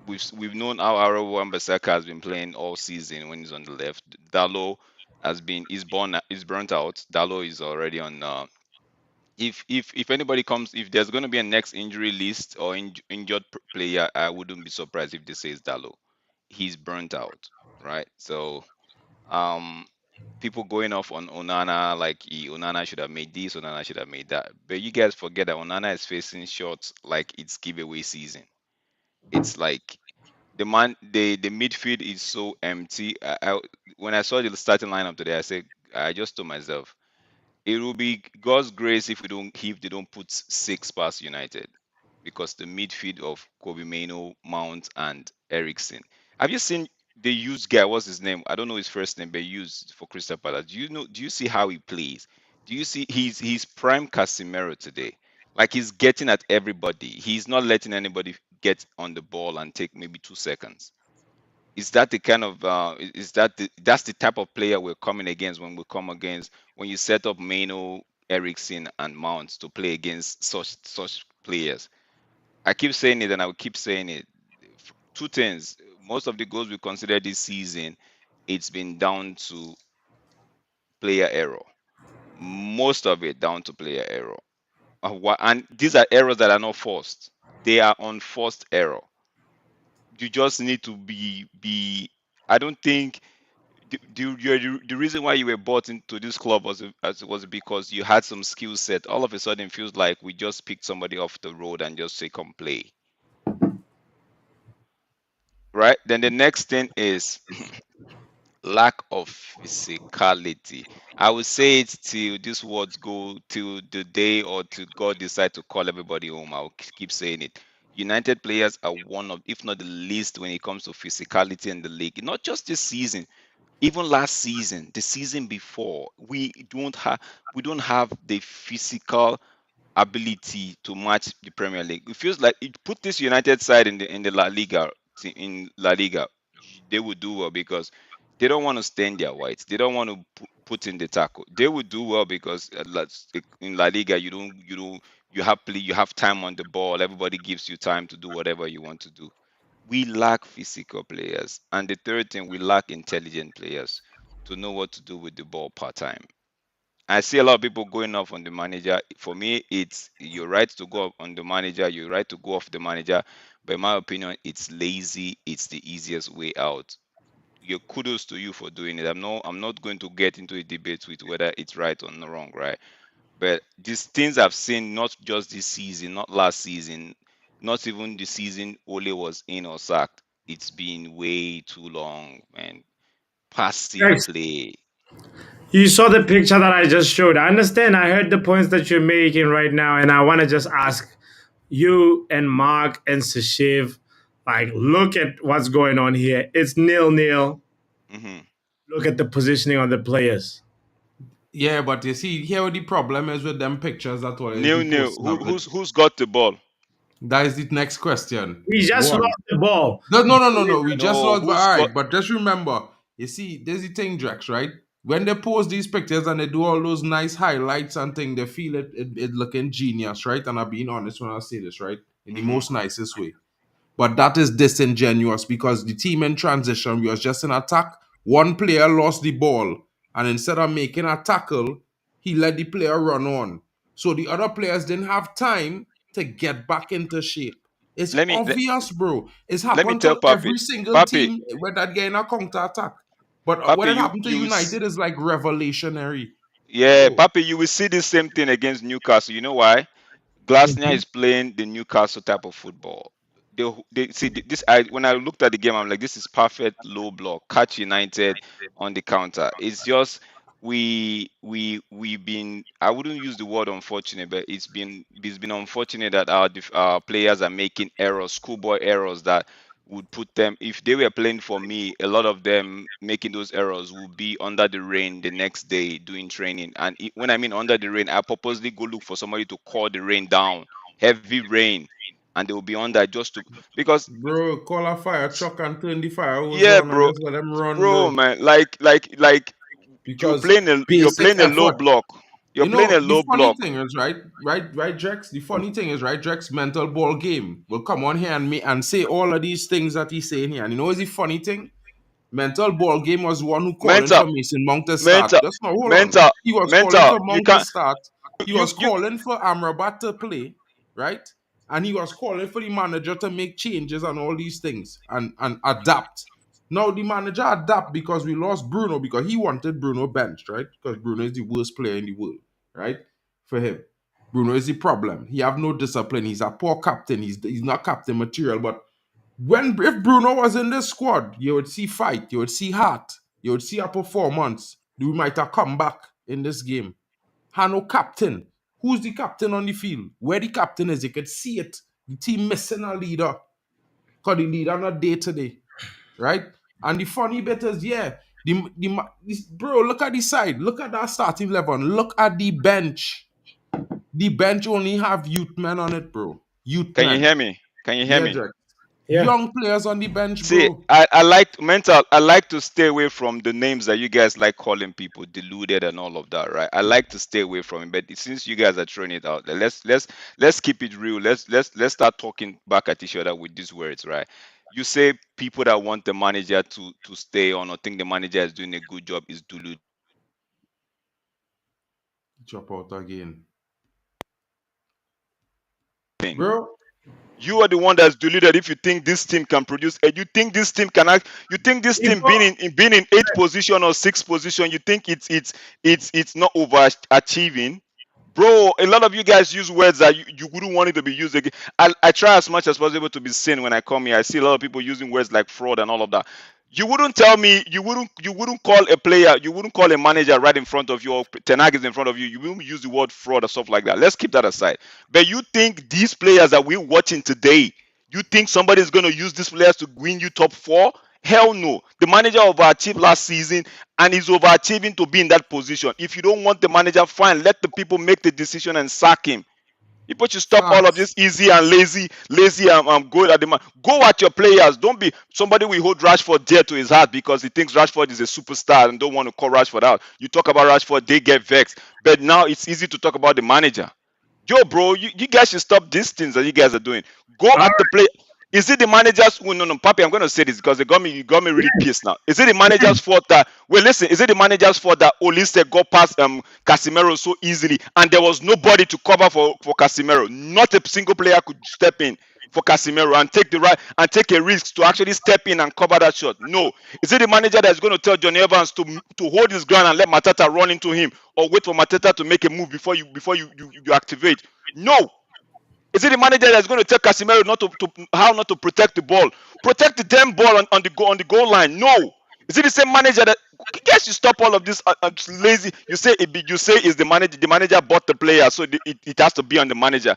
we've known how Aaron Wan-Bissaka has been playing all season when he's on the left. Dalot is burnt out. Dalot is already on. If anybody comes, if there's going to be a next injury list or injured player, I wouldn't be surprised if they say it's Dalot. He's burnt out, right? So um, people going off on Onana like Onana should have made this, Onana should have made that, but you guys forget that Onana is facing shots like it's giveaway season. It's like the midfield is so empty. When I saw the starting lineup today, I just told myself it will be God's grace if they don't put six past United, because the midfield of Kobe Maino, Mount, and Eriksen. Have you seen the used guy? What's his name? I don't know his first name, but used for Crystal Palace. Do you know? Do you see how he plays? Do you see he's prime Casemiro today? Like he's getting at everybody. He's not letting anybody get on the ball and take maybe 2 seconds. Is that the kind of that's the type of player we're coming against when we come against when you set up Mano, Eriksen, and Mount to play against such players? I keep saying it and I will keep saying it. Two things. Most of the goals we consider this season, it's been down to player error. Most of it down to player error. And these are errors that are not forced. They are unforced error. You just need to be. I don't think the reason why you were bought into this club was because you had some skill set. All of a sudden, it feels like we just picked somebody off the road and just say, "Come play." Right? Then the next thing is lack of physicality. I would say it till this words go till the day or till God decide to call everybody home. I'll keep saying it. United players are one of, if not the least, when it comes to physicality in the league. Not just this season, even last season, the season before, we don't have the physical ability to match the Premier League. It feels like it put this United side in the La Liga they would do well because they don't want to stand their whites. They don't want to put in the tackle. They would do well because in La Liga you have time on the ball. Everybody gives you time to do whatever you want to do. We lack physical players, and the third thing, we lack intelligent players to know what to do with the ball part time. I see a lot of people going off on the manager. For me, it's your right to go up on the manager, your right to go off the manager. But in my opinion, it's lazy. It's the easiest way out. Your kudos to you for doing it. I'm not going to get into a debate with whether it's right or not wrong, right? But these things I've seen, not just this season, not last season, not even the season Ole was in or sacked. It's been way too long, man. Passive Guys, play. you saw the picture that I just showed. I understand. I heard the points that you're making right now, and I want to just ask you and Mark and Sashiv, like, look at what's going on here. It's nil-nil. Hmm. Look at the positioning of the players. Yeah, but you see, here what the problem is with them pictures that always Nil be nil. posting Who, up. who's got the ball? That is the next question. We just One. lost the ball. No, no, no, no, no. We just No, lost. But who's all got? right, but just remember, you see, there's the thing, Drax, right? When they post these pictures and they do all those nice highlights and thing, they feel it looking genius, right? And I'm being honest when I say this, right? In the Hmm. most nicest way. But that is disingenuous because the team in transition was just in attack. One player lost the ball, and instead of making a tackle, he let the player run on. So the other players didn't have time to get back into shape. It's Let me let, obvious, bro. It's let me happened tell to Papi. every single Papi, team where that guy in a counter attack. But when Papi, it happened to you United, is like revelationary. yeah, Bro. Papi, you will see the same thing against Newcastle. You know why? Glasner Mhm. is playing the Newcastle type of football. They see this. When I looked at the game, I'm like, this is perfect low block, catch United on the counter. It's just we've been. I wouldn't use the word unfortunate, but it's been unfortunate that our players are making errors, schoolboy errors that would put them. If they were playing for me, a lot of them making those errors would be under the rain the next day doing training. And when I mean under the rain, I purposely go look for somebody to call the rain down, heavy rain, and they will be under just to because Bro, call a fire truck and turn the fire hose yeah, on and bro, just let them run, bro, bro. man, like Because you're basic playing a low effort. block. You're playing a The low funny block. thing is, right, Drex. The funny thing is, right, Drex mental ball game will come on here and say all of these things that he's saying here. And you know, is the funny thing? Mental ball game was one who calling Mental, for Mason Mount to start. mental, Just now, hold on. mental, He was calling mental. for You Mount to can't. start. He You was you. calling for Amrabat to play, right? And he was calling for the manager to make changes and all these things and adapt. Now the manager adapt because we lost Bruno because he wanted Bruno benched, right? Because Bruno is the worst player in the world, right? For him. Bruno is the problem. He have no discipline. He's a poor captain. He's not captain material, but if Bruno was in this squad, you would see fight, you would see heart, you would see a performance. We might have come back in this game. Hano captain. Who's the captain on the field? Where the captain is, you could see it. The team missing a leader. Because the leader not day to day. Right? And the funny bit is, yeah, bro, look at the side. Look at that starting 11. Look at the bench. The bench only have youth men on it, bro. Youth Can you men. hear me? Can you hear Yeah, me? Jack. Yeah. Young players on the bench, See, bro. I like mental. I like to stay away from the names that you guys like calling people deluded and all of that, right? I like to stay away from it. But since you guys are throwing it out, let's keep it real. Let's start talking back at each other with these words, right? You say people that want the manager to stay on or think the manager is doing a good job is deluded. Drop out again. Bro, You are the one that's deluded if you think this team can produce and you think this team can act, you think this team being in 8th position or 6th position, you think it's not overachieving. Bro, a lot of you guys use words that you wouldn't want it to be used again. I try as much as possible to be sane when I come here. I see a lot of people using words like fraud and all of that. You wouldn't tell me you wouldn't call a player, you wouldn't call a manager right in front of you or Tenag is in front of you. You wouldn't use the word fraud or stuff like that. Let's keep that aside. But you think these players that we're watching today, you think somebody's gonna use these players to win you top 4? Hell no. The manager overachieved last season and is overachieving to be in that position. If you don't want the manager, fine. Let the people make the decision and sack him. People should stop all of facts. this easy and lazy. I'm good at the man. Go at your players. Don't be somebody will hold Rashford dear to his heart because he thinks Rashford is a superstar and don't want to call Rashford out. You talk about Rashford, they get vexed. But now it's easy to talk about the manager. Yo, bro, you guys should stop these things that you guys are doing. Go All at the play. Is it the manager's? Oh, no, Papi, I'm gonna say this because you got me really pissed now. Is it the manager's fault that? Well, listen, is it the manager's fault that Olise got past Casemiro so easily and there was nobody to cover for Casemiro? Not a single player could step in for Casemiro and take the right and take a risk to actually step in and cover that shot. No. Is it the manager that's going to tell Johnny Evans to hold his ground and let Mateta run into him, or wait for Mateta to make a move before you activate? No. Is it the manager that's going to tell Casemiro how not to protect the ball? Protect the damn ball on the goal line. No. Is it the same manager that? You guys should stop all of this lazy. You say is the manager. The manager bought the player, so it has to be on the manager.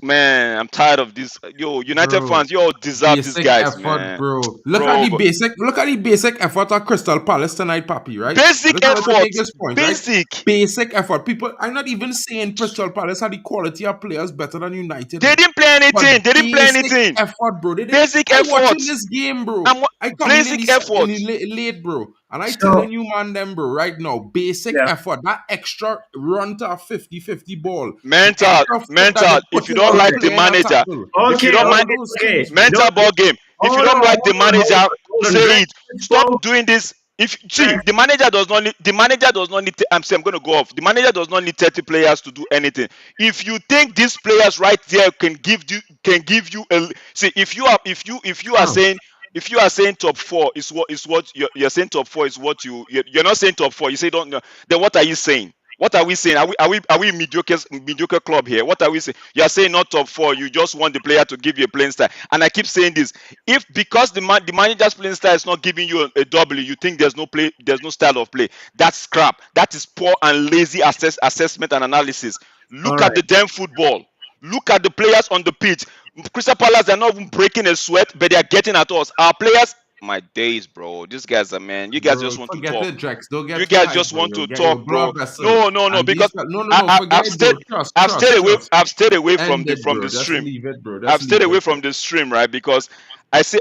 Man, I'm tired of this. Yo, United Bro. fans, you all deserve these Basic guys, effort, man. bro. Bro, but Look at the basic effort of Crystal Palace tonight, Papi, right? I basic just wanted to effort. make this point, right? Basic. Basic effort. People, I'm not even saying Crystal Palace had the quality of players better than United. They didn't play But anything. They didn't play basic anything. effort, bro. They didn't. Basic I watching effort. this game, bro. I'm I come in basic effort. late, bro. And I So, telling you, man, them, bro, right now, basic yeah. effort. That extra run to a 50-50 ball. The Mental, extra foot that mental. you If put you in don't on a like the player in a manager, tackle. if you Okay, don't All mind of those okay. things, bro. mental ball game, if you Hold don't on, like the manager, hold on. say Drex it. spoke. Stop doing this. If see Drex, the manager does not need the manager does not need I'm saying I'm gonna go off. The manager does not need 30 players to do anything. If you think these players right there can give you a see if you are saying if you are saying top 4 is what you're saying top 4 is what you're not saying top 4 you say don't know, then what are you saying? What are we saying? Are we mediocre club here? What are we saying? You are saying not top 4. You just want the player to give you a playing style. And I keep saying this: if because the manager's playing style is not giving you a W, you think there's no style of play. That's crap. That is poor and lazy assessment and analysis. all Look at right. the damn football. Look at the players on the pitch. Crystal Palace are not even breaking a sweat, but they are getting at us. Our players, my days, bro. These guys are man. You guys Bro, just want to forget talk. it, Drex. Don't You get too guys hyped, just bro. want You'll to get your talk, blood bro. vessel. No, And these, because no, forget I've it, stayed bro. Trust. I've stayed away from End the it, bro. Just stream. leave it, bro. I've Just stayed leave away it, bro. from the stream, right? Because I say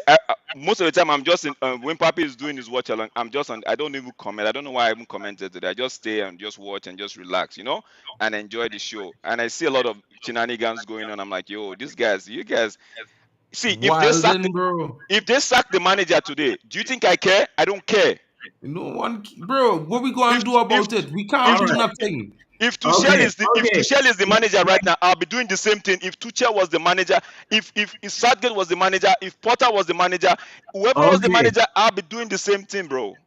most of the time I'm just in when Papi is doing his watch along. I'm just on. I don't even comment. I don't know why I even commented today. I just stay and just watch and just relax, and enjoy the show. And I see a lot of shenanigans going on. I'm like, yo, these guys, you guys. See, Wilding, bro. if they sack the manager today, do you think I care? I don't care. No one, bro. What we gonna If do if about it? We can't if do All Tu- right. nothing. if Tuchel Okay. is the manager right now, I'll be doing the same thing. If Tuchel was the manager, if Southgate was the manager, if Potter was the manager, whoever was the Okay. manager, I'll be doing the same thing, bro.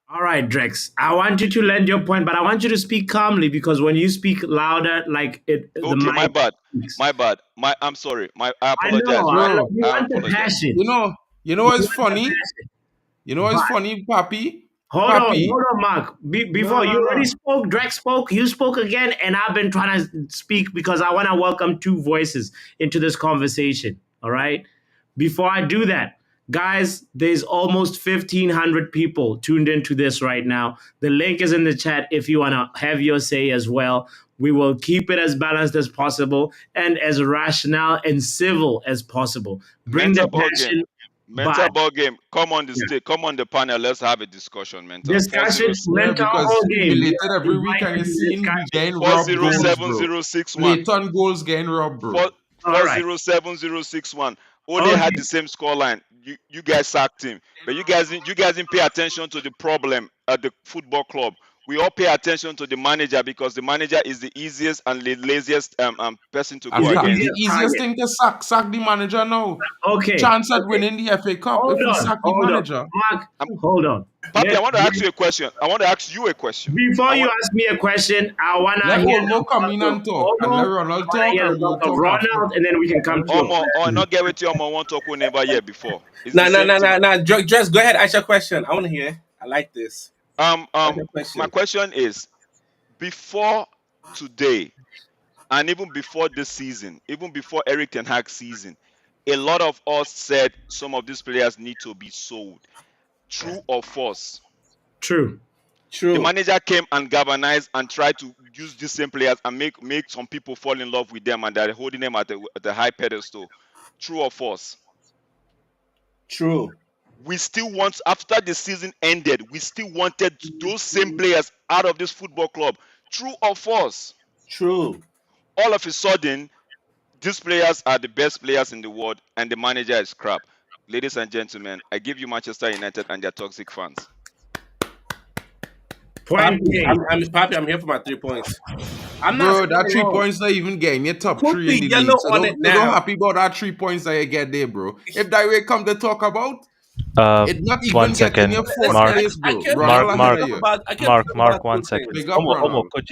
All right, Drex. I want you to lend your point, but I want you to speak calmly because when you speak louder, like the Okay, my mic bad. speaks. My bad. I am sorry. I I know. apologize, I right? know. Bro, You I want the apologize. you passion. know, you know You what's want the funny? passion. You know what's But funny, Papi? hold Papi. on, Mark. No, Before no, you already no. spoke, Drex spoke, you spoke again, and I've been trying to speak because I want to welcome two voices into this conversation. All right. Before I do that, guys, there's almost 1,500 people tuned into this right now. The link is in the chat if you want to have your say as well. We will keep it as balanced as possible and as rational and civil as possible. Bring the Mental ball game. passion, Mental but ball game. Come on the yeah. stage. Come on the panel. Let's have a discussion. Mental. Discussion, Yeah, mental because whole we game. You belated are every week and invited you to seen we discussion. getting Four robbed zero goals, seven bro. zero six one. Blatant goals getting robbed, Four bro. All four right. zero seven zero six one. Ole had Okay. the same scoreline. You guys sacked him, but you guys didn't pay attention to the problem at the football club. We all pay attention to the manager because the manager is the easiest and the laziest person to go Is the Attack. The against. easiest easiest target. thing to sack the manager now. Okay. Chance at Okay. winning the FA Cup Hold if we on. sack the Hold on. manager. Mark, Um, hold on. Papi, I Let, want to ask you a question. I want to ask you a question. before I you want ask me a question, I want to Let hear the Olmo come in thoughts of and talk, and let Omo. I Ronald want to talk, hear the and we'll thoughts of talk after. Ronald, and then we can come to your or question. not get with you. I want to talk we never hear before. It's the No, no, same no, thing. no, no. Just go ahead. Ask your question. I want to hear. I like this. Um Ask um your my question. question is before today and even before this season, even before eriktenhag season, a lot of us said some of these players need to be sold. True or false? True. The True. manager came and galvanized and tried to use these same players and make some people fall in love with them and they're holding them at the high pedestal. True or false? True. We still want, after the season ended, we still wanted those same players out of this football club. True or false? True. All of a sudden, these players are the best players in the world and the manager is crap. Ladies and gentlemen, I give you Manchester United and their toxic fans. Point Papi, made. I'm here for my 3 points. I'm not Bro, that saying no. 3 points not even getting your top Put three in the the yellow league. So on it don't now. happy about that 3 points that you get there, bro. If that way come to talk about, it not One even getting second, your fourth Listen, Mark, place, I bro. came to Mark, Ronald ahead Mark, of you. I came to talk about One two second. things. Big up, Omo, Ronald. could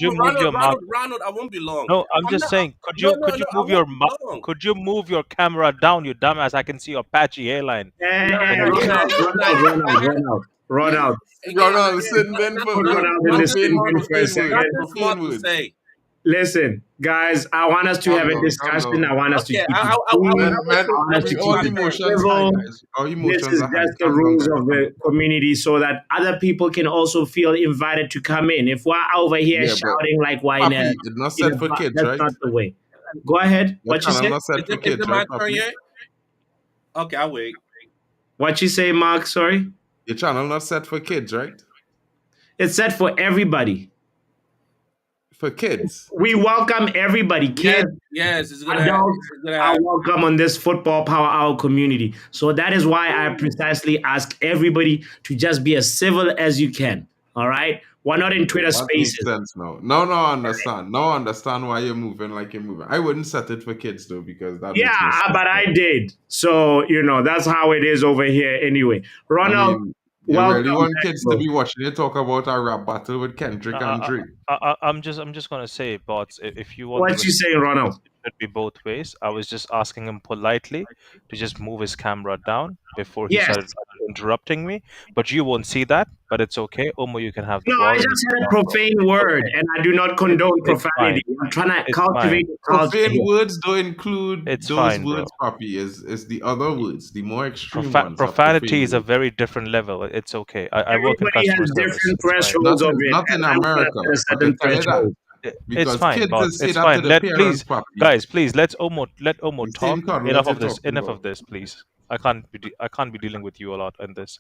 you move your mic? Ronald, I won't be long. No, I'm I'm just not. saying, could you I move your won't be mic? long. Could you move your camera down, you dumbass? I can see your patchy hairline. Then we can. Ronald. Ronald, sitting in for Put good. Ronald in the Nothing same smart. room for a Profane words. second. Nothing smart Profane to words. say. Listen, guys, I want us to have Calm a down, calm discussion. down. I want us to Okay, keep I it will cool. Man, say man, I want us nothing to smart keep all to it say. emotions high, civil. guys. All This emotions is are high. just the Calm down, rules guys. of Calm the down. community so that other people can also feel invited to come in. If we're over here Yeah, but shouting like why in Papi, it's not in set for kids, that's right? not the way. Go ahead. Your What you channel say? not set for Is kids, it right, my turn Papi? yet? Okay, I'll wait. What you say, Mark? Sorry. Your channel not set for kids, right? It's set for everybody. For kids. We welcome everybody, Yes, kids, yes, it's gonna have. adults It's gonna are have. welcome on this football power hour community. So that is why I precisely ask everybody to just be as civil as you can. All right. We're not in Twitter That makes spaces. sense now. No, understand. No, understand why you're moving like you're moving. I wouldn't set it for kids though, because that Yeah, makes no sense. but I did. So, that's how it is over here anyway. I Ronald, mean, you welcome really want back, kids to bro. be watching you talk about a rap battle with Kendrick and I, Drake. I'm just gonna say, bots. If you want the What you respect, saying, Ronald? it should be both ways. I was just asking him politely to just move his camera down before he Yes. started interrupting me. But you won't see that. But it's okay. Omo, you can have the No, I volume. just had a profane word Okay. and I do not condone It's profanity. fine. I'm trying to It's cultivate fine. the culture Profane here. words don't include It's those fine, bro. words, Papi, is the other words, the more extreme ones are Profanity profane is a words. very different level. It's okay. I work in Everybody customer has service. different It's fine. thresholds of it, Not and in I'm trying to America. set a I can certain tell you that. threshold. It's Because fine, kids will bots. say It's that to fine. the Let parents, please, puppy. guys, please let Omo The same talk. cuddle Enough that you're of this. talking Enough of about. this, please. I can't be dealing with you a lot in this.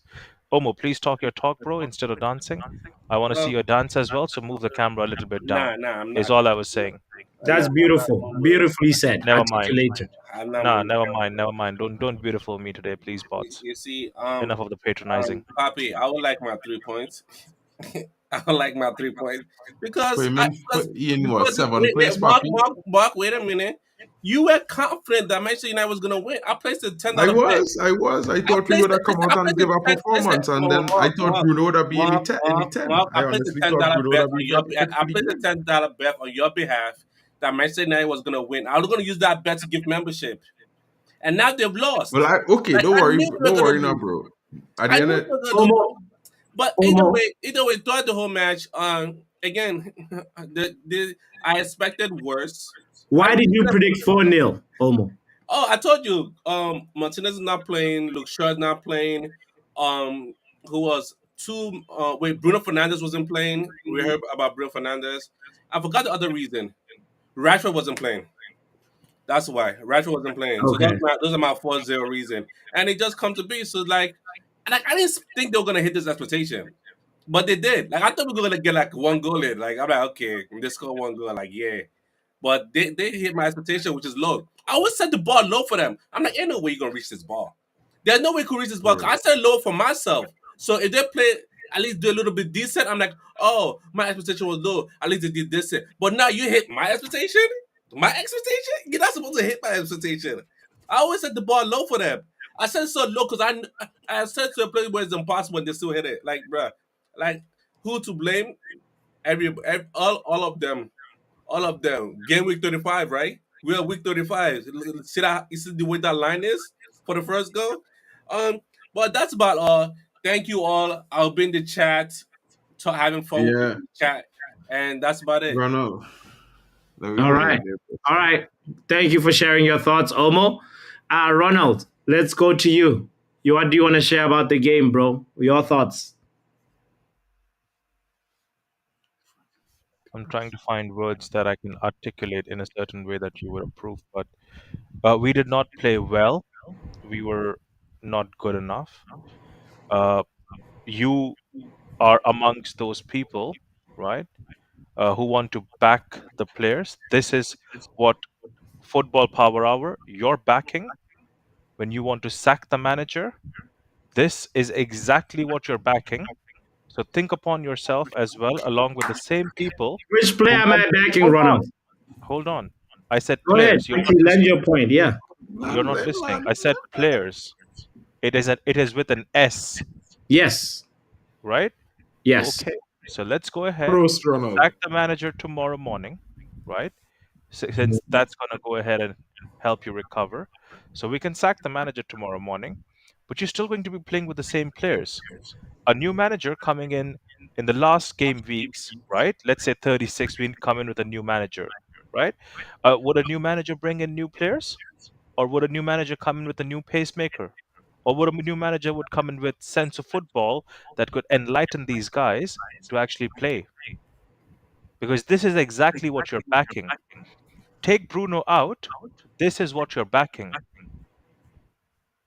Omo, please talk your talk, bro, instead of dancing. I want to see Well, your dance as well, so move the camera a little bit down. nah, I'm Is not. all I was saying. That's I'm not beautiful. moving. Beautifully said. Never mind. Articulated. I'm not Nah, moving. never mind. Never mind. Don't beautiful me today, please, bots. You see, Enough of the patronizing. Poppy, I would like my 3 points. I would like my 3 points For because him I and put in what, seventh wait, place, puppy? Mark, wait a minute. You were confident that Manchester United was gonna win. I placed a $10 bet. I was. I thought we would have come out I and placed a give a 10. Listen, performance, and then I thought Bruno would have been in the 10. Mark, I I placed a honestly ten thought dollar Bruno would bet have on been your. fit I for the placed a game. $10 bet on your behalf that Manchester United was gonna win. I was gonna use that bet to give membership, and now they've lost. Well, okay, Like I knew they were don't gonna worry now, lose. bro. At the I end knew of they were gonna lose. Omo, But Omo, either way, throughout the whole match, again, I expected worse. I why really did you expected. predict 4-0, Omo? Oh, I told you, Martinez is not playing. Luke Shaw is not playing. Who was two? Wait, Bruno Fernandez wasn't playing. We heard about Bruno Fernandez. I forgot the other reason. Rashford wasn't playing. That's why Rashford wasn't playing. So Okay. those are my 4-0 reason, and it just come to be. So like I didn't think they were gonna hit this expectation. But they did. Like I thought we were gonna get like one goal in. Like I'm like, okay, they score one goal. Like yeah, but they hit my expectation, which is low. I always set the bar low for them. I'm like, ain't no way you're gonna reach this bar. There's no way you can reach this bar. Right. I set low for myself. So if they play at least do a little bit decent, I'm like, oh, my expectation was low. At least they did decent. But now you hit my expectation. My expectation? You're not supposed to hit my expectation. I always set the bar low for them. I said so low because I said to a place where it's impossible and they still hit it. Like, bruh, like who to blame? All of them, all of them. Game week 35, right? We're week 35. See that? You see the way that line is for the first goal. Um, but that's about all. Thank you all. I'll be in the chat, having fun with Yeah, the chat, and that's about it. Ronald. No, we All hear you right. there. All right. Thank you for sharing your thoughts, Omo. Ronald, let's go to you. What do you want to share about the game, bro? Your thoughts. I'm trying to find words that I can articulate in a certain way that you would approve, but we did not play well. We were not good enough. Uh, you are amongst those people, right, who want to back the players. This is what Football Power Hour, you're backing when you want to sack the manager. This is exactly what you're backing. So think upon yourself as well, along with the same people Which player who am I want. backing, Hold on, Ronald? hold on. I said Go ahead. players. You're not Actually, land listening. your point. Yeah. You're not listening. I said players. It is with an S, Yes. right? Yes. Okay. So let's go ahead, Prost, Ronald. sack the manager tomorrow morning, right? Since that's gonna go ahead and help you recover. So we can sack the manager tomorrow morning, but you're still going to be playing with the same players. A new manager coming in the last game weeks, right? Let's say 36, we come in with a new manager, right? Would a new manager bring in new players? Or would a new manager come in with a new pacemaker? Or would a new manager would come in with sense of football that could enlighten these guys to actually play? Because this is exactly what you're backing. Take Bruno out, this is what you're backing.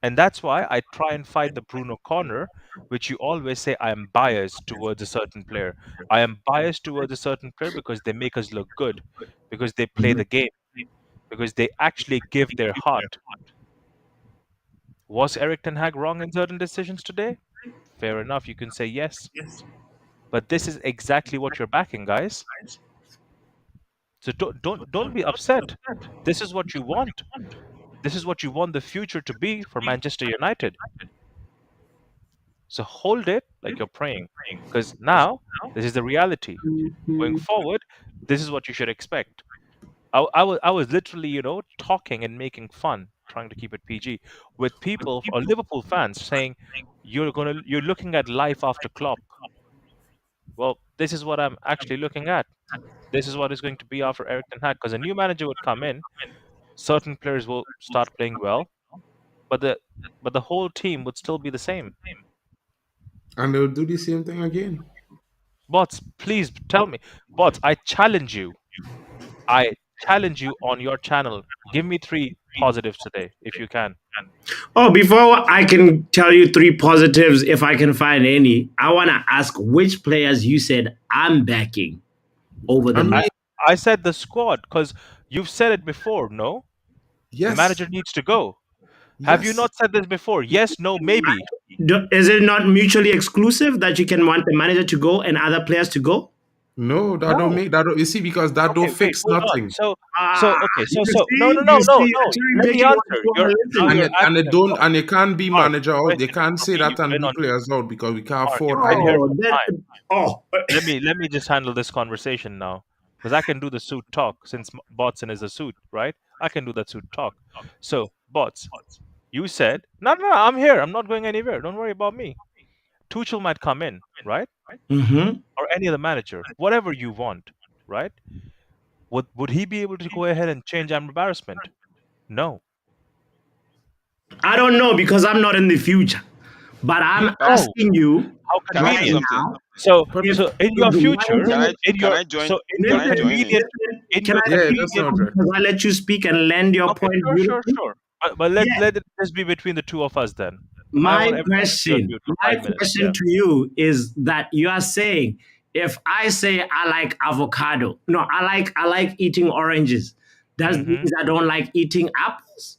And that's why I try and fight the Bruno corner, which you always say I am biased towards a certain player. I am biased towards a certain player because they make us look good, because they play the game, because they actually give their heart. Was Eriktenhag wrong in certain decisions today? Fair enough, you can say yes. But this is exactly what you're backing, guys. So don't be upset. This is what you want. This is what you want the future to be for Manchester United. So hold it like you're praying. Because now this is the reality. Going forward, this is what you should expect. I was literally, talking and making fun, trying to keep it PG, with people or Liverpool fans saying you're looking at life after Klopp. Well, this is what I'm actually looking at. This is what is going to be after Erik ten Hag, because a new manager would come in, certain players will start playing well, but the whole team would still be the same. And they'll do the same thing again. Bots, please tell me. Bots, I challenge you. I challenge you on your channel. Give me three positives today, if you can. Oh, before I can tell you three positives, if I can find any, I want to ask which players you said I'm backing over I the mean, match. I said the squad because you've said it before. No, the yes, manager needs to go. Have you yes. not said this before? Yes, no, maybe. Is it not mutually exclusive that you can want the manager to go and other players to go? No, that don't No. make that don't, you see, because that don't Okay, wait, fix hold on. nothing. So Ah, okay, you no, see, no, you no, no, see, no. actually Let me making what answer. you want You're to now listen. you're And it asking don't Mark, and it can't be Mark, manager you've out. been They here can't for say me. that You've and been do on. players out because we can't Mark, afford you've been here either. Oh, for that. time. Oh, Let me just handle this conversation now, because I can do the suit talk since Botson is a suit, right? I can do that suit talk. So, Bots, you said no, no, no. I'm here. I'm not going anywhere. Don't worry about me. Tuchel might come in, right? hmm. Or any other manager, whatever you want, right? Would he be able to go ahead and change our embarrassment? No. I don't know because I'm not in the future, but I'm Oh, asking you how Can I right say convenient. something? now So, But if so in your one future, Can I thing. in can your I join? so in your Can I Listen, join in? convenient, listen. in Can your I yeah, speak that's convenient. now not right. because I let you speak and land your Okay, point sure, sure, beautifully? sure. But Yeah. let it just be between the two of us then. I My want everyone to be on question, mute for my 5 minutes. question Yeah. to you is that you are saying if I say I like avocado, no, I like eating oranges. Does this Mm-hmm. mean I don't like eating apples?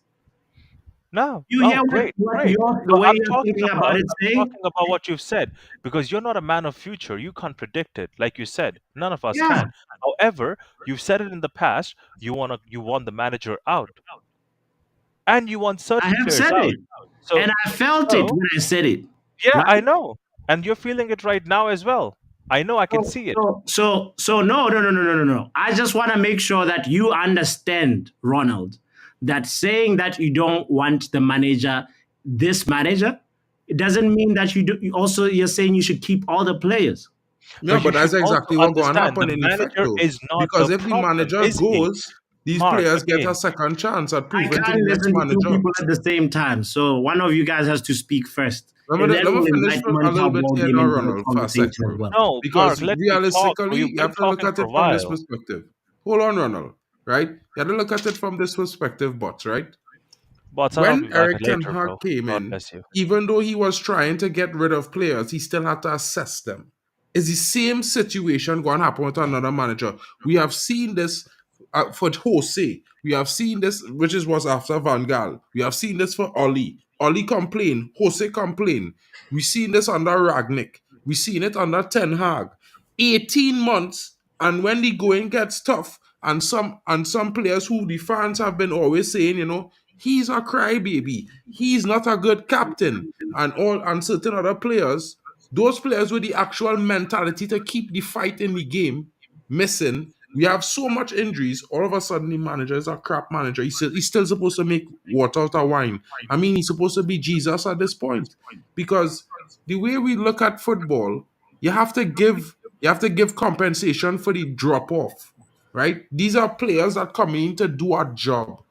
No. You Oh, hear great, what great. you're the No, way you're thinking about it I'm saying? talking about what you've said because you're not a man of future. You can't predict it, like you said. None of us Yeah, can. However, you've said it in the past. You want the manager out, and you want I certain have players said out. it, So, and I felt it so when I said it. yeah, I Right? know, and you're feeling it right now as well. I know. I can So, see it. so no, no, no, no, no, no, no. I just want to make sure that you understand, Ronald, that saying that you don't want the manager, this manager, it doesn't mean that you do. Also, you're saying you should keep all the players. Yeah, But you but should that's also exactly what going to understand happen the in effect, manager though. is not Because the if the problem, manager is he? goes, these Mark, players get a again, second chance at I proving to can't the next listen to two manager. people at the same time. So one of you guys has to speak first, Let and me then let me we'll finish invite a little Monta bit here Game now, into the Ronald, for a sec, conversation as bro. well. no, Mark, Because let me talk, bro. realistically, You've you been have to look talking at for it a from this while. perspective. Hold on, Ronald. Right? You have to look at it from this perspective, but right? Bots, I'll When be back Erik ten later, Hag bro. came God in, bless you. even though he was trying to get rid of players, he still had to assess them. Is the same situation going to happen with another manager? We have seen this for Jose. We have seen this, which is was after Van Gaal. We have seen this for Oli. Oli complained. Jose complained. We seen this under Ragnick. We seen it under Ten Hag. 18 months, and when the going gets tough, and some players who the fans have been always saying, he's a crybaby. He's not a good captain, and certain other players, those players with the actual mentality to keep the fight in the game, missing. We have so much injuries. All of a sudden, the manager is a crap manager. He's still supposed to make water out of wine. I mean, he's supposed to be Jesus at this point, because the way we look at football, you have to give compensation for the drop off, right? These are players that come in to do a job.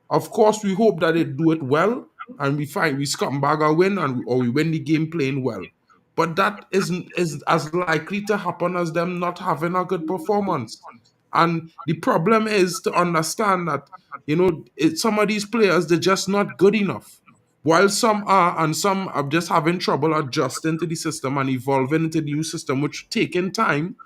Of course, we hope that they do it well, and we scumbag a win, or we win the game playing well. But that is as likely to happen as them not having a good performance. And the problem is to understand that some of these players, they're just not good enough. While some are, and some are just having trouble adjusting to the system and evolving into the new system, which taking time.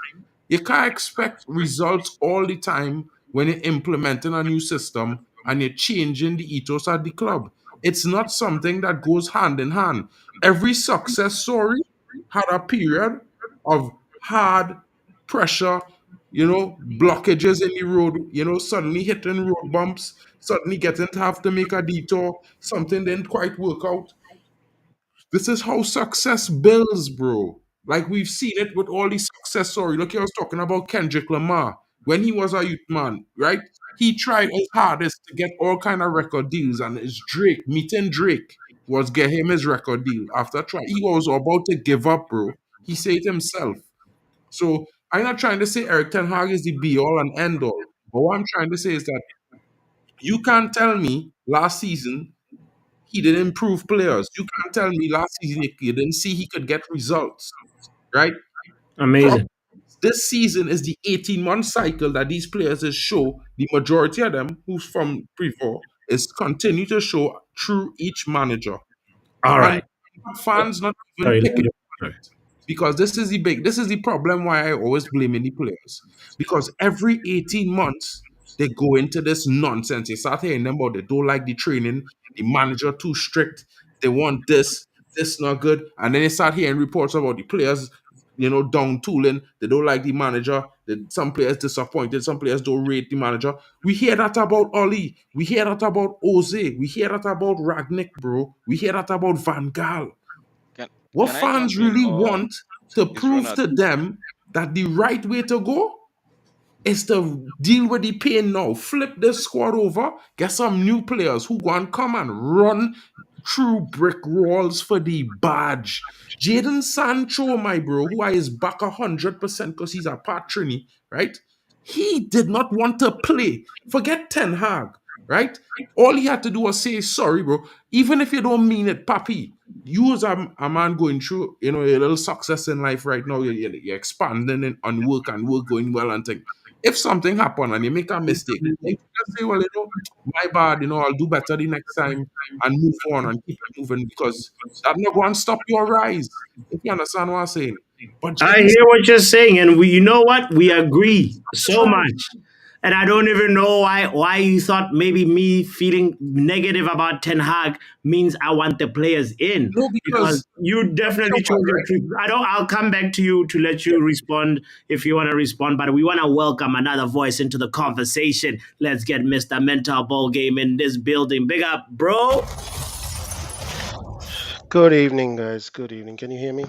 You can't expect results all the time when you're implementing a new system and you're changing the ethos at the club. It's not something that goes hand in hand. Every success story had a period of hard pressure, blockages in the road, suddenly hitting road bumps, suddenly getting to have to make a detour, something didn't quite work out. This is how success builds, bro. Like we've seen it with all these success stories. Look, I was talking about Kendrick Lamar when he was a youth man, right? He tried his hardest to get all kind of record deals, and it's meeting Drake was get him his record deal. After trying, he was about to give up, bro. He said it himself. So I'm not trying to say Erik Ten Hag is the be all and end all, but what I'm trying to say is that you can't tell me last season he didn't improve players. You can't tell me last season you didn't see he could get results, right? Problem Amazing. this season is the 18-month cycle that these players is show, the majority of them who's from before, is continue to show through each manager. All And right. fans not even Sorry. picking up on it. Because this is the problem why I always blame any players. Because every 18 months they go into this nonsense. They start hearing them about they don't like the training, the manager too strict, they want this not good. And then they start hearing reports about the players, down tooling, they don't like the manager, that some players disappointed, some players don't rate the manager. We hear that about Oli, we hear that about Jose, we hear that about Ragnick, bro. We hear that about Van Gaal. Can What can I fans jump in, really or want to is prove Ronald? to them that the right way to go is to deal with the pain now. Flip this squad over, get some new players who go and come and run through brick walls for the badge. Jaden Sancho, my bro, who I is back 100% because he's a patrini, right? He did not want to play. Forget Ten Hag, right? All he had to do was say sorry, bro. Even if you don't mean it, papi. You as a man going through, a little success in life right now. You're expanding on work and work going well and things. If something happen and you make a mistake, then you just say, well, my bad, I'll do better the next time and move on and keep it moving because that not going to stop your rise. If you understand what I'm saying. But I Jaden hear what you're saying, and you know what? We agree so Sancho, much. And I don't even know why you thought maybe me feeling negative about Ten Hag means I want the players in, no, because because you you know definitely chose what, your right? truth. I'll come back to you to let you respond if you want to respond, but we want to welcome another voice into the conversation. Let's get Mr. Mental Ball Game in this building. Big up, bro. Good evening, guys. Good evening. Can you hear me?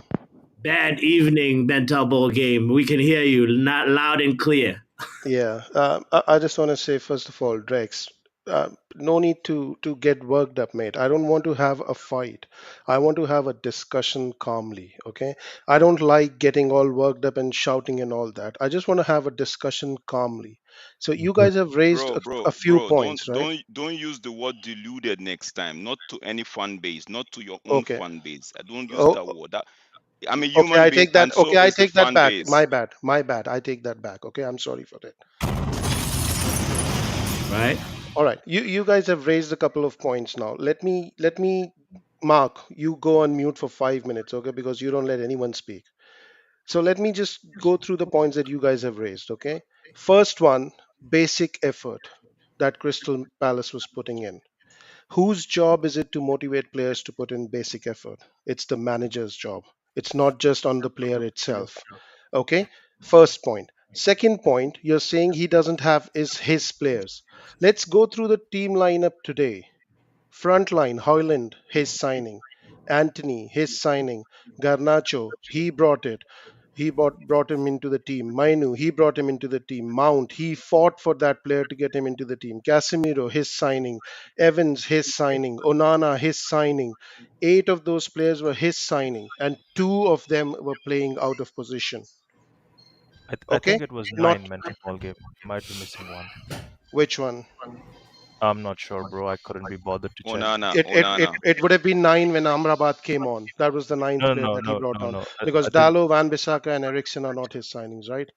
Bad evening, Mental Ball Game. We can hear you not loud and clear. Yeah. I just want to say, first of all, Drex, no need to get worked up, mate. I don't want to have a fight. I want to have a discussion calmly. Okay. I don't like getting all worked up and shouting and all that. I just want to have a discussion calmly. So you guys have raised Bro, a bro, few bro, points, right? don't use the word deluded next time. Not to any fan base, not to your own Okay. fan base. I don't use Oh, that word. That I'm a okay. human I being, take that. and Okay. so I is the take that fan back. base. My bad. My bad. I take that back. Okay. I'm sorry for that. Right? All right, you guys have raised a couple of points now. Let me Mark, you go on mute for 5 minutes, okay? Because you don't let anyone speak. So let me just go through the points that you guys have raised, okay? First one, basic effort that Crystal Palace was putting in. Whose job is it to motivate players to put in basic effort? It's the manager's job. It's not just on the player itself. Okay, first point. Second point, you're saying he doesn't have is his players. Let's go through the team lineup today. Frontline, Haaland, his signing. Antony, his signing. Garnacho, he brought it. He brought him into the team. Mainu, he brought him into the team. Mount, he fought for that player to get him into the team. Casemiro, his signing. Evans, his signing. Onana, his signing. 8 of those players were his signing, and 2 of them were playing out of position. I Okay? think it was Not nine mental ball game. Might be missing one. which one? I'm not sure, bro. I couldn't be bothered to check. Onana, It Onana. it would have been 9 when Amrabat came on. That was the ninth No, player no, that he no, brought no, on no. because I think Dalo, Van Bissaka, and Eriksen are not his signings, right?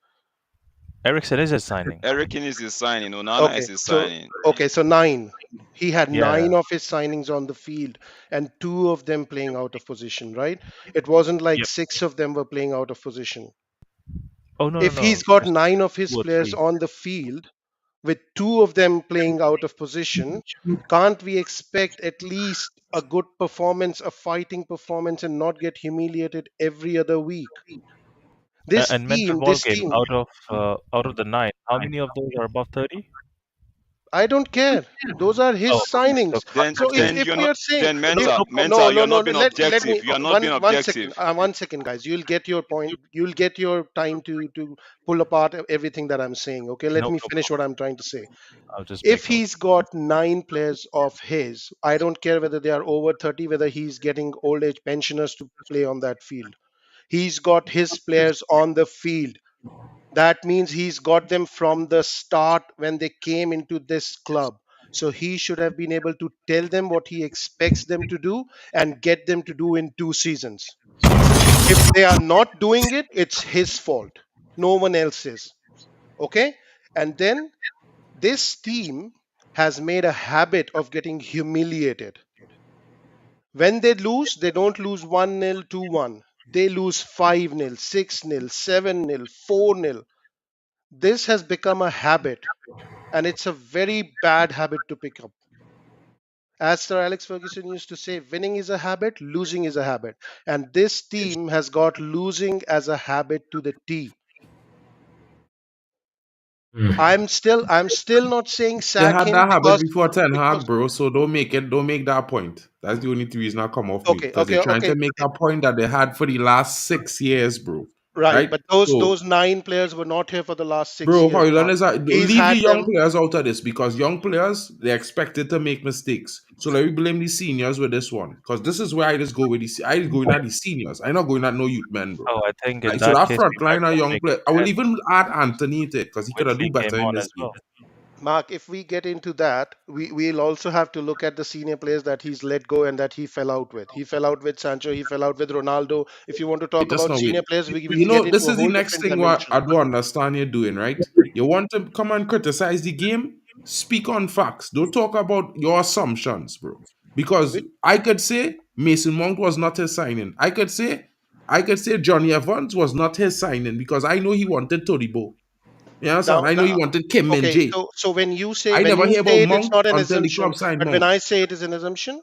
Eriksen is a signing. Eriksen is his signing. Onana is Okay, his so signing. okay, so 9. He had Yeah. 9 of his signings on the field, and 2 of them playing out of position, right? It wasn't like Yep. 6 of them were playing out of position. Oh no, no, If he's no. got Just 9 of his two or players three. on the field, with 2 of them playing out of position, can't we expect at least a good performance, a fighting performance, and not get humiliated every other week? This And mental team, ball this game team, out of the nine, how many of those are above 30? I don't care. Those are his Oh, okay. So signings. can't Then So say if, then if you're we not are saying then no, if mental no problem. mental no no you're no not no being let me objective. You're not being one second, objective. 1 second, guys, you'll get your point, you'll get your time to pull apart everything that I'm saying. Okay, let No, me no finish what problem. I'm trying to say. I'll just If make note. he's got 9 players of his, I don't care whether they are over 30, whether he's getting old age pensioners to play on that field. He's got his players on the field. That means he's got them from the start when they came into this club. So he should have been able to tell them what he expects them to do and get them to do in 2 seasons. If they are not doing it, it's his fault. No one else is. Okay? And then this team has made a habit of getting humiliated. When they lose, they don't lose 1-0, 2-1. They lose 5-0, 6-0, 7-0, 4-0. This has become a habit, and it's a very bad habit to pick up. As Sir Alex Ferguson used to say, winning is a habit, losing is a habit. And this team has got losing as a habit to the T. I'm still not saying They sack had him that habit because before Ten Hag, because bro. So don't make that point. That's the only reason I come off mute okay, because they're okay, trying okay, to make a point that they had for the last 6 years, bro. right. Right? But those So those nine players were not here for the last six bro, years, Hoyland Mark. is a, He's leave the had young them. players out of this because young players they're expected to make mistakes. So let me blame the seniors with this one because this is where I just go with I just going at the seniors. I'm not going at no youth men, bro. Oh, I think in Right? So that that case front we might line are want to young make it player. I will 10 even add Anthony to it because he could have do Whitley came better in on this as game. well. Mark, if we get into that, we'll also have to look at the senior players that he's let go and that he fell out with. He fell out with Sancho, he fell out with Ronaldo. If you want to talk Just about now wait. senior players, we You will get know, into this a is the whole next different thing what dimension. I don't understand you're doing, right? You want to come and criticize the game? Speak on facts. Don't talk about your assumptions, bro. Because Which, I could say Mason Mount was not his signing. I could say Johnny Evans was not his signing because I know he wanted Todibo. You understand? now, I know he now, wanted Kim Min okay, Jae. so I when never you hear about say it, it's Mount not an until the assumption. club signed But when Mount. I say it is an assumption,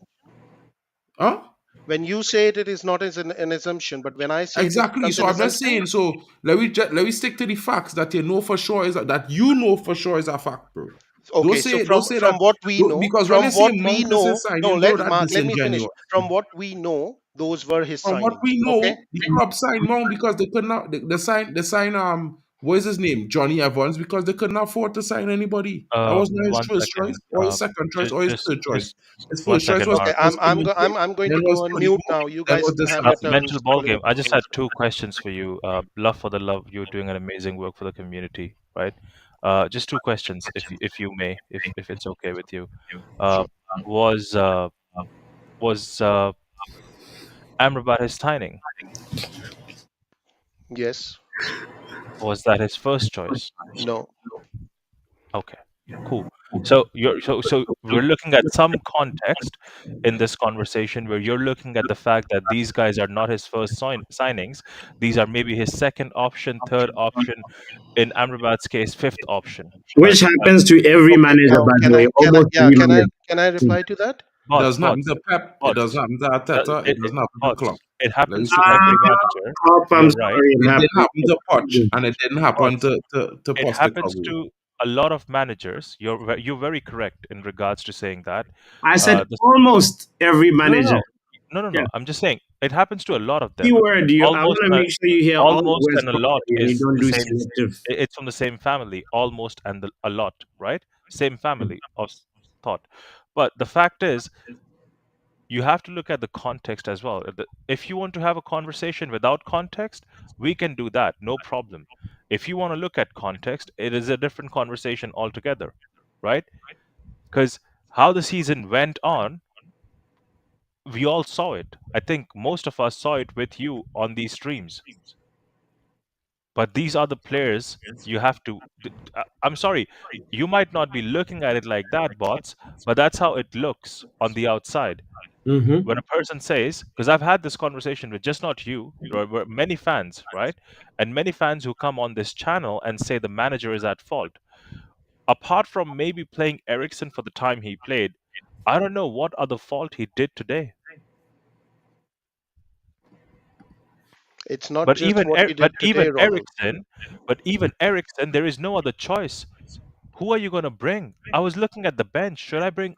Huh? when you say it, it is not as an assumption. But when I say it Exactly. becomes So an I'm just assumption, saying. So let me stick to the facts that you know for sure is that you know for sure is a fact, bro. okay, so Don't say that because when you say Mount is his no, signing, bro, that Mark, let me finish. disingenuous. From what we know, those were his From what signings. we Okay, know, the club signed Mount because they could not they sign what is his name Johnny Evans because they could not afford to sign anybody. That was not his One first choice second. or his second choice or his third choice. Just His one first choice second, was okay, Mark. was Kim Min Jae, I'm going then to was go on mute Todibo, now. You then guys was can this have your guy. turns Mental ball pulling game. up I the just had names. two questions for you. Love for the love. You're doing an amazing work for the community, right? Just two questions, if you may, if it's okay with you. Uh, Sure. was was Amrabat his signing? Yes. Was that his first choice? No. Okay, cool. So we're looking at some context in this conversation where you're looking at the fact that these guys are not his first signings. These are maybe his second option, third option, in Amrabat's case, fifth option, right? Which happens to every Okay. manager, Now, by the way, can I, almost yeah, every manager. can I reply to that? It doesn't happen Bots, to Pep. It doesn't bots. happen to That, Arteta. It doesn't happen to bots. Klopp. It Let me happens to straight up every with you. manager. I'm You're right. sorry, it It didn't happen to Poch, happened. and it didn't happen Bots. to It happens Postecoglou. to a lot of managers. You're very correct in regards to saying that. I said The almost every No, no, manager. no. No, no, Yeah. no. I'm just saying it happure to a lot of them. Keyword, I want Almost, to make sure you hear all the almost words and a lot properly and you is don't the do same. selective. It's from the same family. Almost and a lot, right? Same family of thought. But the fact is, you have to look at the context as well. If you want to have a conversation without context, we can do that, no problem. If you want to look at context, it is a different conversation altogether, right? Because how the season went on, we all saw it. I think most of us saw it with you on these streams. But these are the players you have to. I'm sorry, you might not be looking at it like that, bots, but that's how it looks on the outside. Mm-hmm. When a person says, because I've had this conversation with just not you, there were many fans, right? And many fans who come on this channel and say the manager is at fault. Apart from maybe playing Eriksen for the time he played, I don't know what other fault he did today. It's not But just what he did today, Ronald. Even Eriksen, there is no other choice. Who are you going to bring? I was looking at the bench. Should I bring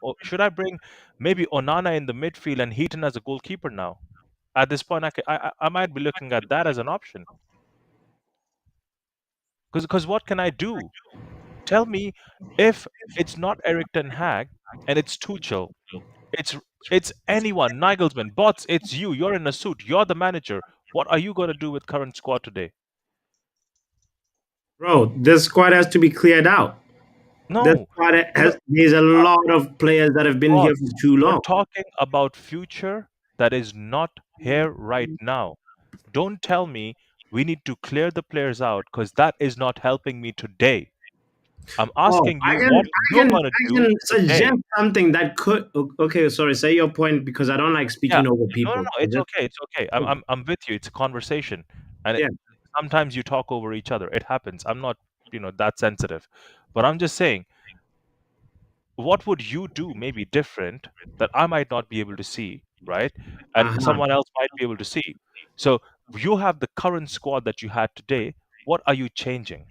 maybe Onana in the midfield and Heaton as a goalkeeper now? At this point, I might be looking at that as an option. Because what can I do? Tell me if it's not eriktenhag and it's Tuchel. It's it's anyone, Nagelsmann, bots. It's you. You're in a suit. You're the manager. What are you going to do with current squad today? Bro, this squad has to be cleared out. This No, squad no, there's a uh, lot of players that have been here for bots. too We're long. talking about future that is not here right now. Don't tell me We need to clear the players out because that is not helping me today. I'm Oh, asking you I can, what I you're can, gonna I do can today. suggest something that could. Okay, sorry. Say your point because I don't like Yeah. speaking over No, no, people. no. It's okay. It's okay. I'm with you. It's a conversation, and Yeah. sometimes you talk over each other. It happens. I'm not, that sensitive, but I'm just saying, what would you do maybe different that I might not be able to see, right? And Uh-huh. someone else might be able to see. So you have the current squad that you had today. What are you changing?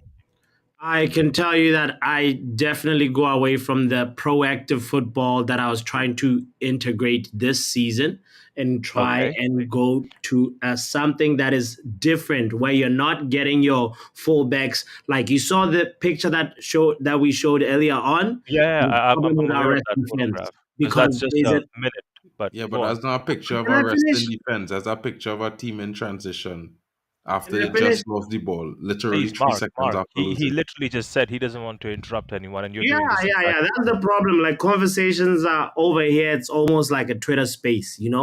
I can tell you that I definitely go away from the proactive football that I was trying to integrate this season and try Okay. and go to something that is different where you're not getting your fullbacks like you saw the picture that we showed earlier on. Yeah, The problem I'm with our aware of rest that defense photograph because because that's just there's a a minute. But Yeah, but go on. that's not a picture of can a I resting finish? defense. That's a picture of a team in transition after Can I they finish? just lost the ball, literally Please, 3 seconds Mark. after He losing. literally just said he doesn't want to interrupt anyone, and you're Yeah, doing this yeah, exact yeah. That's the thing. problem. Like conversations are over here. It's almost like a Twitter space, Yeah.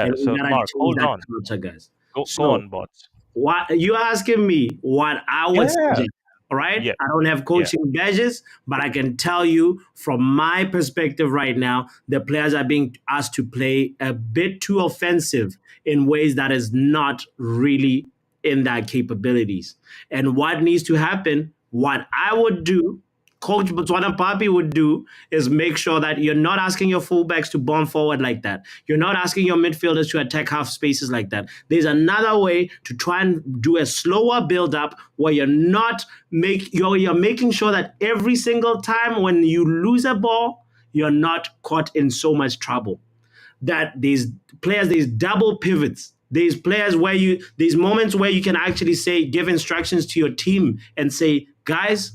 and we So, gotta Mark, change hold that on. culture, guys. Go So on, bots. what you asking me what I would Yeah. suggest? All right. Yeah. I don't have Yeah. coaching badges, but I can tell you from my perspective right now, the players are being asked to play a bit too offensive in ways that is not really in their capabilities. And what needs to happen, what I would do, Coach Botswanapapi would do, is make sure that you're not asking your fullbacks to bomb forward like that. You're not asking your midfielders to attack half spaces like that. There's another way to try and do a slower build up where you're making sure that every single time when you lose a ball, you're not caught in so much trouble. That there's double pivots. There's moments where you can actually say, give instructions to your team and say, guys,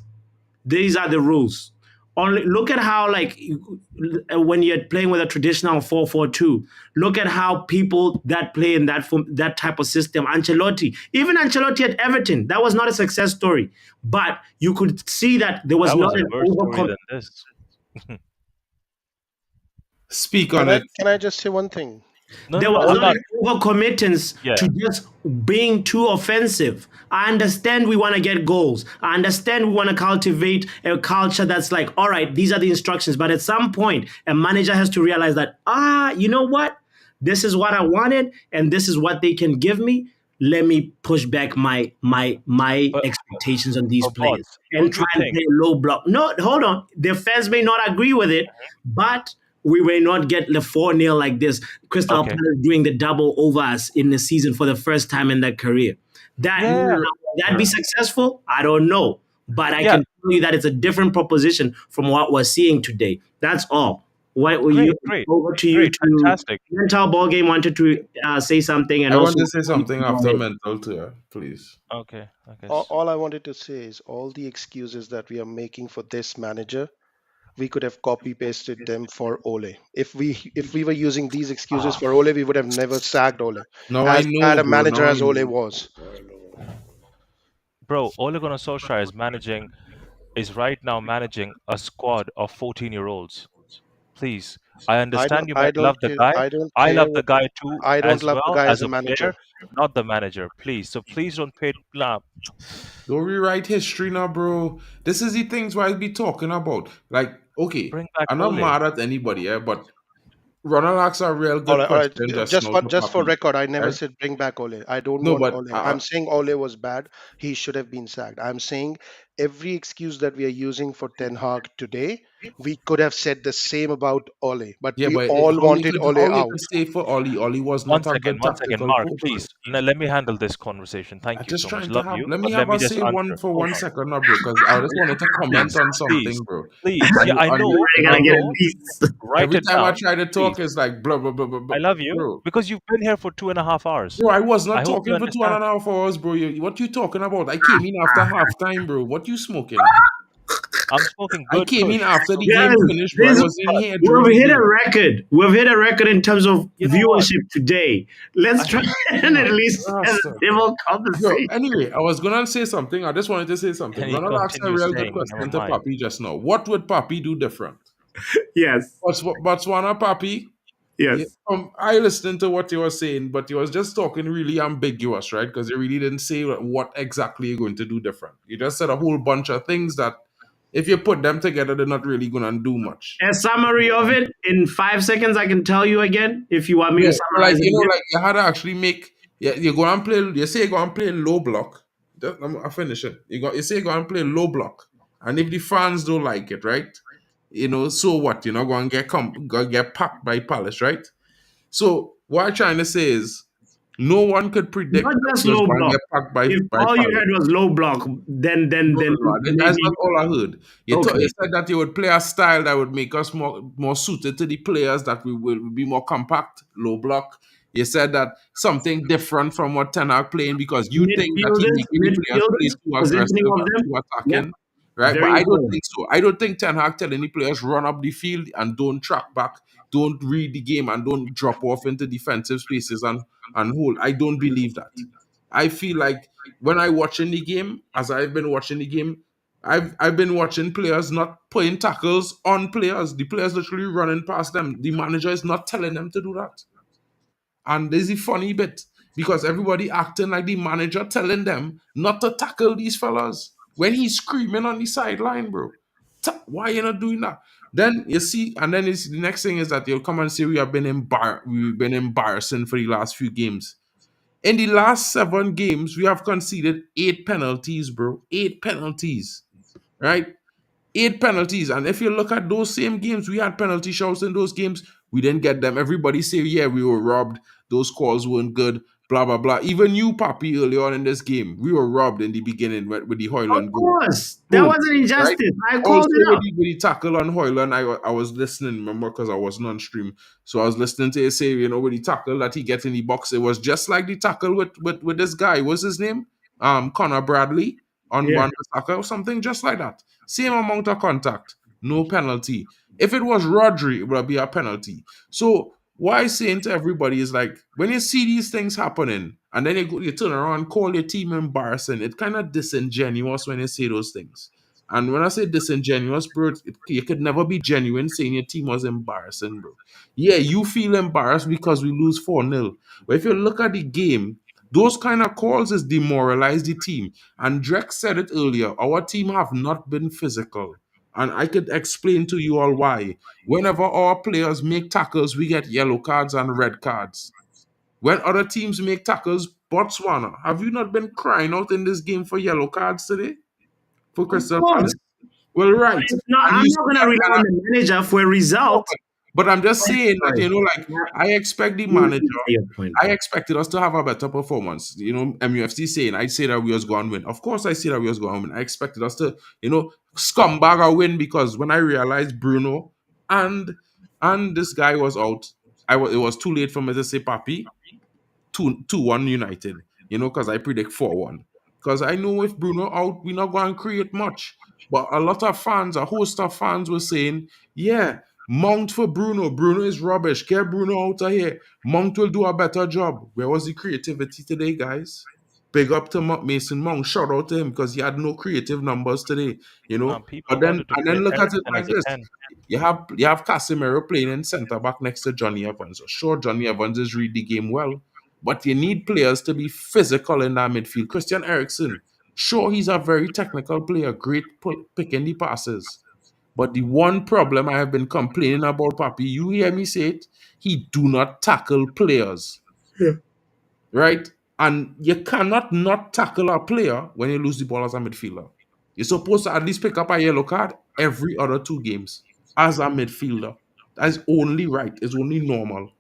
these are the rules. Only look at how when you're playing with a traditional 4-4-2. Look at how people that play in that type of system. Ancelotti at Everton, that was not a success story, but you could see that there was That not was a an worse story overcome. than this. Speak Can on I it. can I just say one thing? No, no, There no. was Hold not on. an overcommittance Yeah. to just being too offensive. I understand we want to get goals. I understand we want to cultivate a culture that's like, all right, these are the instructions. But at some point, a manager has to realize that, you know what? This is what I wanted, and this is what they can give me. Let me push back my But expectations on these players bots, and don't try you and think? play low block. No, hold on. The fans may not agree with it, but we may not get the 4-0 like this. Crystal Okay. Palace doing the double over us in the season for the first time in their career. That Do Yeah. we, will that be successful? I don't know, but I Yeah. can tell you that it's a different proposition from what we're seeing today. That's all. What were you Great. Great. over to you Great. to Fantastic. mental ball game wanted to say something and I want also to say something go after ahead. mental too, please. Okay. Okay. All I wanted to say is all the excuses that we are making for this manager, we could have copy pasted them for Ole. If we were using these excuses for Ole, we would have never sacked Ole. Now I As bad know, a bro. manager Now I as Ole know. was. Bro, Ole Gunnar Solskjaer is right now managing a squad of 14-year-olds. Please, I understand you I might don't love the care. guy. I don't I care. love the guy too I don't as love the well guy as as a a manager. player, not the manager. Please. So please don't pay. Nah, Don't rewrite history now, bro. This is the things why I be talking about. Like, okay, bring back I'm not Ole. mad at anybody, yeah, but Ronald asked a real good All right. question just Just now for to just for Papi, record, I never right? said bring back Ole. I don't No, want but Ole. I'm saying Ole was bad. He should have been sacked. I'm saying every excuse that we are using for Ten Hag today, we could have said the same about Ole. But yeah, we but all wanted Ole all you out. could say for Ollie, Ollie was One not a second, good one second, tactical Mark, coach, bro. please. Let me handle this conversation. I'm Thank you just so much. trying to Love have. you, Let me but let have me a just say one answer. for Hold one on. second, now, bro, because I just wanted to comment Please, on please, something, bro. please. Yeah, I On know, Already I gonna get a know. piece. Write every it time I down, try to talk, please. it's like blah blah blah blah, I blah. love you Bro. because you've been here for 2.5 hours. Bro, I was I not hope you talking for two and understand. a half hours, bro. What you talking about? I came in after halftime, bro. What you smoking? I'm smoking I good came in kush. after the game Guys, finished, bro. I this was in But here during we've the hit a game. record. We've hit a record in terms of you know what? viewership today. Let's I try and at Oh, least have a Rasta. civil Bro, conversation. anyway, I was gonna say something. I just wanted to say something. and he Ronald asked a continues real good saying, never question to mind. Papi just now. What would Papi do different? Yes. Botswana Papi, Yeah, Yes. I listened to what you were saying, but you was just talking really ambiguous, right? Because you really didn't say what exactly you're going to do different. You just said a whole bunch of things that, if you put them together, they're not really going to do much. A summary of it in 5 seconds, I can tell you again if you want me Yeah, to so like summarize it you know, again. like you had to actually make. Yeah, you go and play. You say you go and play low block. I finish it. You say you go and play low block, and if the fans don't like it, right? So what? Go and go get packed by Palace, right? So what I'm trying to say is, no one could predict Not that just he was low going to block. get packed by If all you Palace. heard was low block, then No, then no, then no. That's not maybe all I heard. You okay. said that you would play a style that would make us more suited to the players, that we will be more compact, low block. You said that something different from what Ten Hag playing, because you think that he making the players play Midfielders, too positioning aggressive of and them. too Yep, attacking, right? But very I don't important. think so. I don't think Ten Hag telling the players run up the field and don't track back, don't read the game, and don't drop off into defensive spaces and hold. I don't believe that. I feel like when I watching the game, as I've been watching the game, I've been watching players not putting tackles on players. The players literally running past them. The manager is not telling them to do that. And there's a funny bit, because everybody acting like the manager telling them not to tackle these fellas when he's screaming on the sideline, bro. Why you not doing that? Then you see, and then the next thing is that you'll come and say we've been embarrassing for the last few games. In the last 7 games, we have conceded 8 penalties, bro. 8 penalties, right? 8 penalties. And if you look at those same games, we had penalty shouts in those games. We didn't get them. Everybody say, yeah, we were robbed. Those calls weren't good. Blah, blah, blah. Even you, Papi, early on in this game, we were robbed in the beginning with the Of Hoyland goal. course, that Boom. was an Right? injustice. I Also, called it with out. the tackle on Hoyland, I was listening, remember, because I wasn't on stream. So I was listening to you say, with the tackle that he get in the box, it was just like the tackle with this guy. What's his name? Connor Bradley on Yeah. Wan Bissaka or something just like that. Same amount of contact, no penalty. If it was Rodri, it would be a penalty. So what I'm saying to everybody is, like, when you see these things happening and then you turn around and call your team embarrassing, it kind of disingenuous when you say those things. And when I say disingenuous, bro, you could never be genuine saying your team was embarrassing, bro. Yeah, you feel embarrassed because we lose 4-0. But if you look at the game, those kind of calls is demoralize the team. And Drek said it earlier, our team have not been physical. And I could explain to you all why. Whenever our players make tackles, we get yellow cards and red cards. When other teams make tackles, Botswana, have you not been crying out in this game for yellow cards today? For Of Crystal Palace? course. Well, right. It's not, And I'm you not see, gonna rely on the manager for a no, result. but I'm just saying that, Sorry. like, I expect the You manager, say your point, I bro. expected us to have a better performance. MUFC saying, I say that we was going to win. Of course, I say that we was going to win. I expected us to, scumbag a win, because when I realized Bruno and this guy was out, it was too late for me to say Papi. 2-1 United, because I predict 4-1. Because I know if Bruno out, we're not going to create much. But a lot of fans, a host of fans were saying, yeah, Mount for Bruno. Bruno is rubbish. Get Bruno out of here. Mount will do a better job. Where was the creativity today, guys? Big up to Mason Mount. Shout out to him, because he had no creative numbers today, People But then wanted to and play then look at it Eriksen like as a this. 10. You have Casemiro playing in centre back next to Johnny Evans. So sure, Johnny Evans is read the game well, but you need players to be physical in that midfield. Christian Eriksen, sure, he's a very technical player, great picking the passes. But the one problem I have been complaining about, Papi, you hear me say it, he do not tackle players, right? And you cannot not tackle a player when you lose the ball as a midfielder. You're supposed to at least pick up a yellow card every other 2 games as a midfielder. That's only right. It's only normal.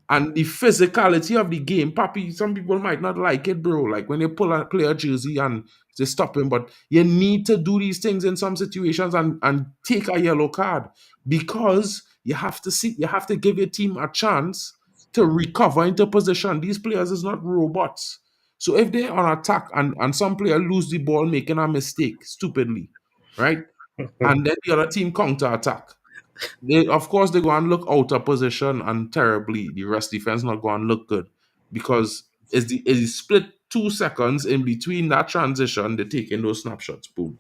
And the physicality of the game, Papi, some people might not like it, bro. Like when you pull a player jersey and they stop him, but you need to do these things in some situations and take a yellow card, because you have to give your team a chance to recover into position. These players is not robots. So if they're on attack and some player lose the ball making a mistake stupidly, right? And then the other team counter attack. Of course, they go and look out of position and terribly. The rest defense not go and look good, because it's split 2 seconds in between that transition. They're taking those snapshots, boom,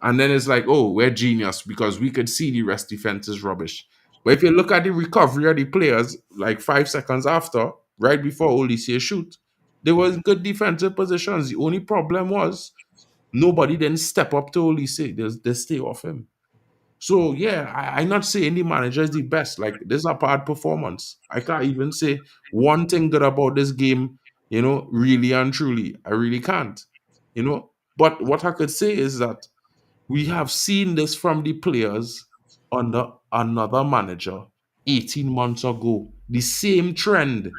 and then it's like, oh, we're genius because we could see the rest defense is rubbish. But if you look at the recovery of the players, like 5 seconds after, right before Olise shoot, they were in good defensive positions. The only problem was nobody then step up to Olise. They stay off him. So yeah, I'm not saying the manager is the best. Like this is a bad performance. I can't even say one thing good about this game, really and truly. I really can't. But what I could say is that we have seen this from the players under another manager 18 months ago. The same trend,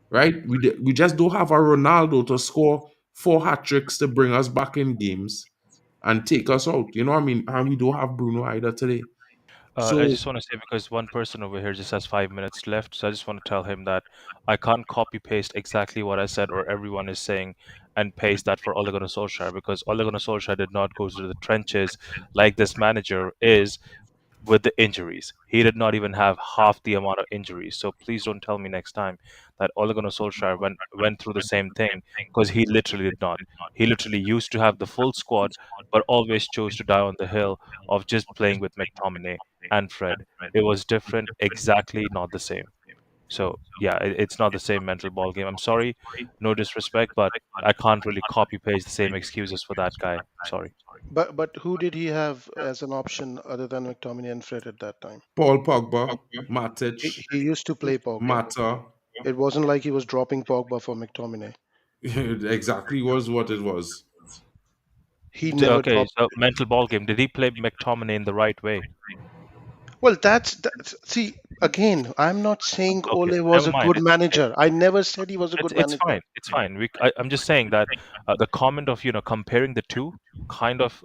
right? We just don't have a Ronaldo to score 4 hat tricks to bring us back in games and take us out. You know what I mean? And we don't have Bruno either today. I So just want to say because one person over here just has 5 minutes left, so I just want to tell him that I can't copy paste exactly what I said or everyone is saying and paste that for Ole Gunnar Solskjaer because Ole Gunnar Solskjaer did not go to the trenches like this manager is with the injuries. He did not even have half the amount of injuries. So please don't tell me next time that Ole Gunnar Solskjaer went through the same thing because he literally did not. He literally used to have the full squad, but always chose to die on the hill of just playing with McTominay and Fred. It was different, exactly not the same. So yeah, it's not the same mental ball game. I'm sorry, no disrespect, but I can't really copy paste the same excuses for that guy. Sorry. But who did he have as an option other than McTominay and Fred at that time? Paul Pogba, He, Matic, he used to play Pogba. Mata, It wasn't like he was dropping Pogba for McTominay. exactly was what it was. He never Okay, dropped. so mental ball game. Did he play McTominay in the right way? Well, that's see again. I'm not saying Okay, Ole was never a mind. good It's okay. manager. I never said he was a It's good it's manager. fine. It's fine. I'm just saying that the comment of comparing the two kind of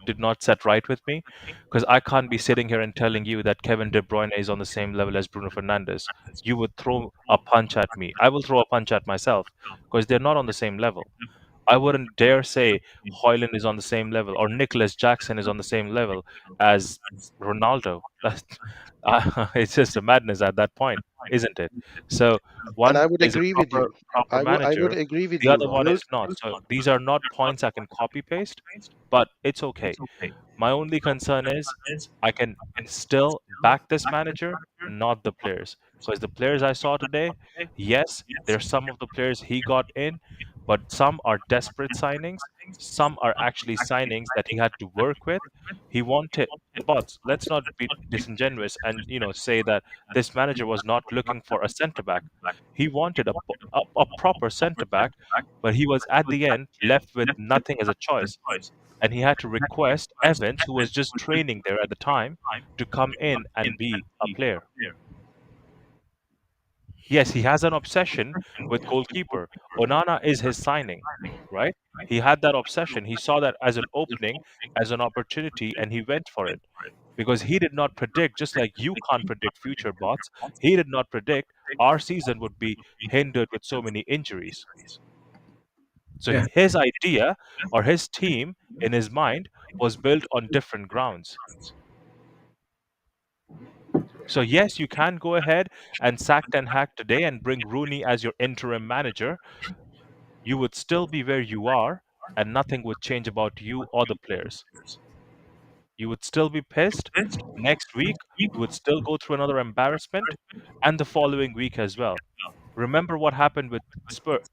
did not set right with me because I can't be sitting here and telling you that Kevin De Bruyne is on the same level as Bruno Fernandes. You would throw a punch at me. I will throw a punch at myself because they're not on the same level. I wouldn't dare say Hoyland is on the same level or Nicholas Jackson is on the same level as Ronaldo. It's just a madness at that point, isn't it? So And I one would is a agree with proper you. proper I would manager, agree with the you, other one Ronald. is not. So these are not points I can copy paste, but it's okay. My only concern is I can still back this manager, not the players. Because the players I saw today, yes, there's some of the players he got in, but some are desperate signings. Some are actually signings that he had to work with. He wanted, but let's not be disingenuous and say that this manager was not looking for a centre back. He wanted a proper centre back, but he was at the end left with nothing as a choice and he had to request Evans, who was just training there at the time, to come in and be a player. Yes, he has an obsession with goalkeeper. Onana is his signing, right? He had that obsession. He saw that as an opening, as an opportunity, and he went for it. Because he did not predict, just like you can't predict future bots, he did not predict our season would be hindered with so many injuries. So Yeah. his idea or his team in his mind was built on different grounds. So yes, you can go ahead and sack Ten Hag today and bring Rooney as your interim manager. You would still be where you are, and nothing would change about you or the players. You would still be pissed. Next week, you would still go through another embarrassment, and the following week as well. Remember what happened with Spurs.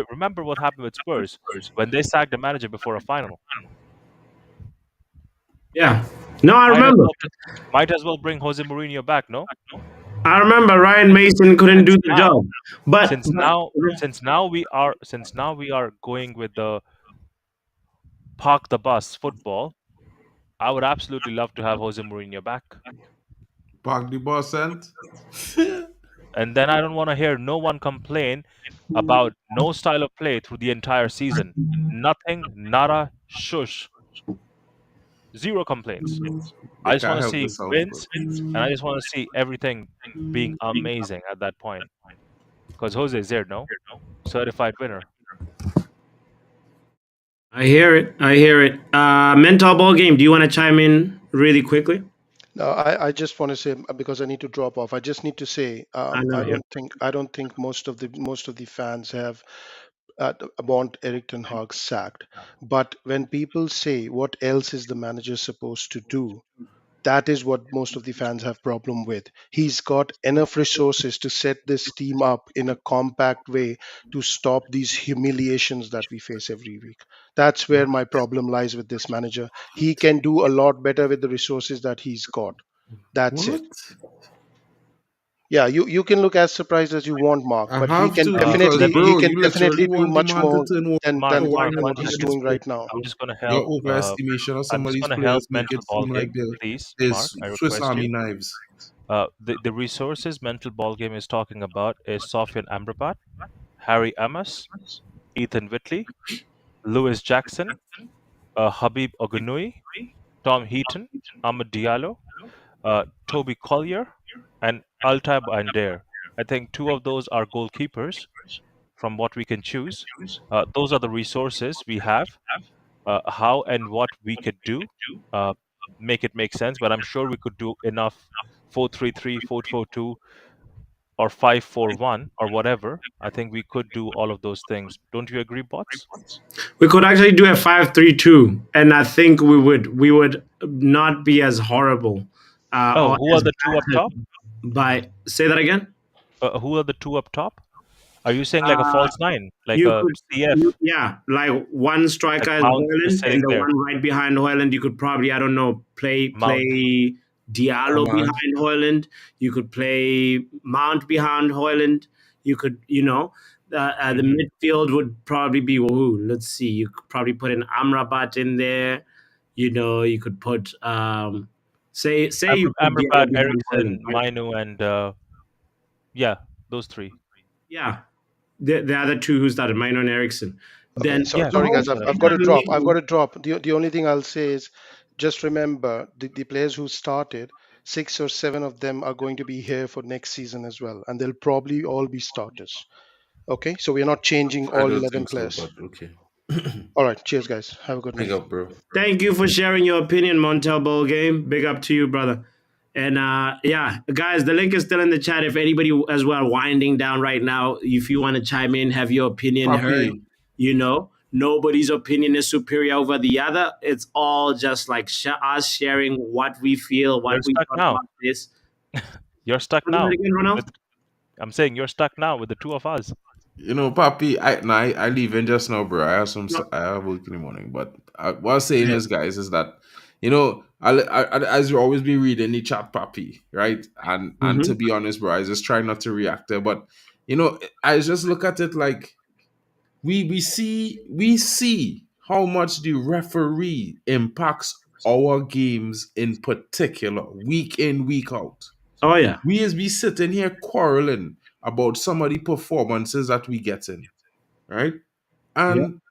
Remember what happened with Spurs when they sacked the manager before a final. Yeah. No, I Might as remember. well might as well bring Jose Mourinho back, no? I remember Ryan Mason couldn't do Since the now, job. But, since now, since now we are going with the park the bus football. I would absolutely love to have Jose Mourinho back. Park the bus and And then I don't want to hear no one complain about no style of play through the entire season. Nothing, nada, shush, zero complaints. they I just want can't to help see themselves, bro. wins, and I just want to see everything being amazing at that point. Because Jose is there, no? Certified winner. I hear it. I hear it. Mental ball game. Do you want to chime in really quickly? No, I just want to say because I need to drop off. I just need to say I know. I don't think most of the fans have want Erik ten Hag sacked. But when people say what else is the manager supposed to do, That is what most of the fans have problem with. He's got enough resources to set this team up in a compact way to stop these humiliations that we face every week. That's where my problem lies with this manager. He can do a lot better with the resources that he's got. That's it. What? Yeah, you can look as surprised as you want, Mark, I but he have can to because, let definitely me, he bro, can you literally definitely do want the much man to more turn over Mark, than Mark, what I'm he's just doing right now. I'm just gonna your help. overestimation of I'm some of just these gonna help players make mental it ball seem like game, please, they're Mark. I Swiss request Army you. knives. The resources mental ball game is talking about is Sofian Amrabat, Harry Amos, Ethan Whitley, Lewis Jackson, Habib Ogunui, Tom Heaton, Ahmed Diallo, Toby Collier, and Altai Bander. I think two of those are goalkeepers from what we can choose. Those are the resources we have. How and what we could do, uh, make it make sense. But I'm sure we could do enough 4-3-3, 4-4-2, or 5-4-1, or whatever. I think we could do all of those things. Don't you agree, bots? We could actually do a 5-3-2, and I think we would not be as horrible Oh, or who are as the two up top? battered by. Say that again. Who are the two up top? Are you saying like a Uh, false nine, like you a could, CF, yeah, like one like striker is Mount just Hoyland, and sitting the there? one right behind Hoyland, you could probably, I don't know, Mount. play Diallo Ahmad. behind Hoyland. You could play Mount behind Hoyland. You could, the Hmm. midfield would probably be who? Let's see. You could probably put an Amrabat in there. You could put say you put Amrabat, Diallo behind Eriksen, Hoyland, right? Mainu, and yeah, those three. Yeah, the other two who started, Maino and Eriksen. Okay, Then Yeah, sorry guys, Eriksen, I've got to absolutely. drop. I've got to drop. The only thing I'll say is just remember the players who started, 6 or 7 of them are going to be here for next season as well, and they'll probably all be starters. Okay, so we're not changing I all don't 11 think so, players. but okay. All right, cheers, guys. Have a good Big night. up, bro. Thank you for sharing your opinion, Montel Bowl Game. Big up to you, brother. And yeah, guys, the link is still in the chat. If anybody as well winding down right now, if you want to chime in, have your opinion heard, Papi, nobody's opinion is superior over the other. It's all just like us sharing what we feel, what You're we stuck thought now. about this. You're stuck Say that now. again, Ronald? I'm saying you're stuck now with the two of us. Papi, I leave in just now, bro. No. I have work in the morning. But what I'm saying is, guys, is that as you always be reading the chat, Papi, right? And to Mhm. be honest, bro, I just try not to react there. But I just look at it like we see how much the referee impacts our games in particular, week in, week out. Oh yeah. We as be sitting here quarreling about some of the performances that we get in, right? Yeah. And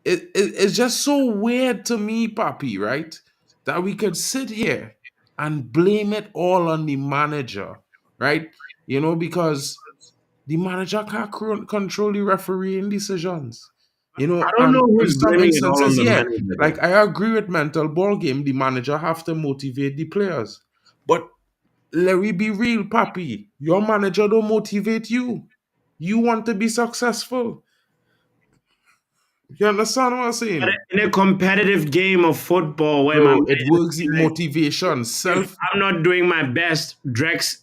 it's just so weird to me, Papi, right? That we could sit here and blame it all on the manager, right? Because the manager can't control the refereeing decisions. I don't And know in who's some blaming it all on instances, the yeah, manager like though. I agree with mental ball game, the manager have to motivate the players. But let me be real, Papi. Your manager don't motivate you. You want to be successful. You understand what I'm But saying? in a competitive game of football where my Bro, it manager, works in motivation. if I'm not doing my best, Drex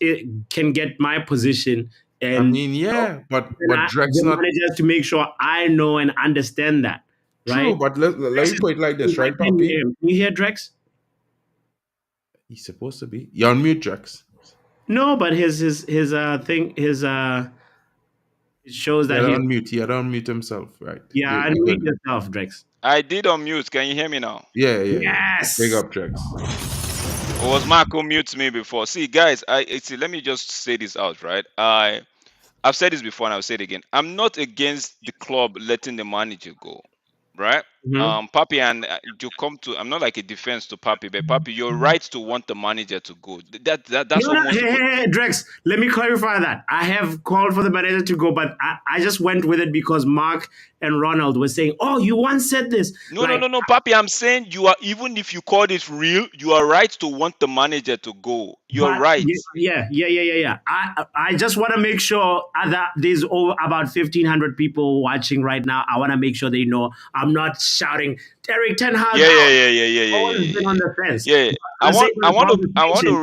can get my position, I and mean, yeah, but then Drex the not manager has to make sure I know and understand that, true, right? but let Drex me put it like this, I right, can Papi? hear him. Can you hear Drex? He's supposed to be. You're on mute, Drex. No, but his thing it shows He that had to he's unmute. He had to unmute himself, right? yeah. You're Unmute good. yourself, Drex. I did unmute. Can you hear me now? Yeah. Big Yes. up, Drex. Or was Marco mute me before? See, guys, let me just say this out, right? I've said this before and I'll say it again. I'm not against the club letting the manager go, right? Mhm. Papi, and I'm not like a defense to Papi, but Papi, you're right to want the manager to go. That's No, no, almost hey, Drex, let me clarify that. I have called for the manager to go, but I just went with it because Mark and Ronald were saying, oh, you once said this. no, no, Like, no, no, Papi. I'm saying you are, even if you call it real, you are right to want the manager to go. You're but right. yeah. I just want to make sure that there's over about 1,500 people watching right now. I want to make sure they know I'm not shouting Erik Ten Hag Yeah, yeah, out. yeah, yeah, yeah, yeah, Always yeah, been yeah, on the fence. yeah. Yeah. For the sake of the conversation,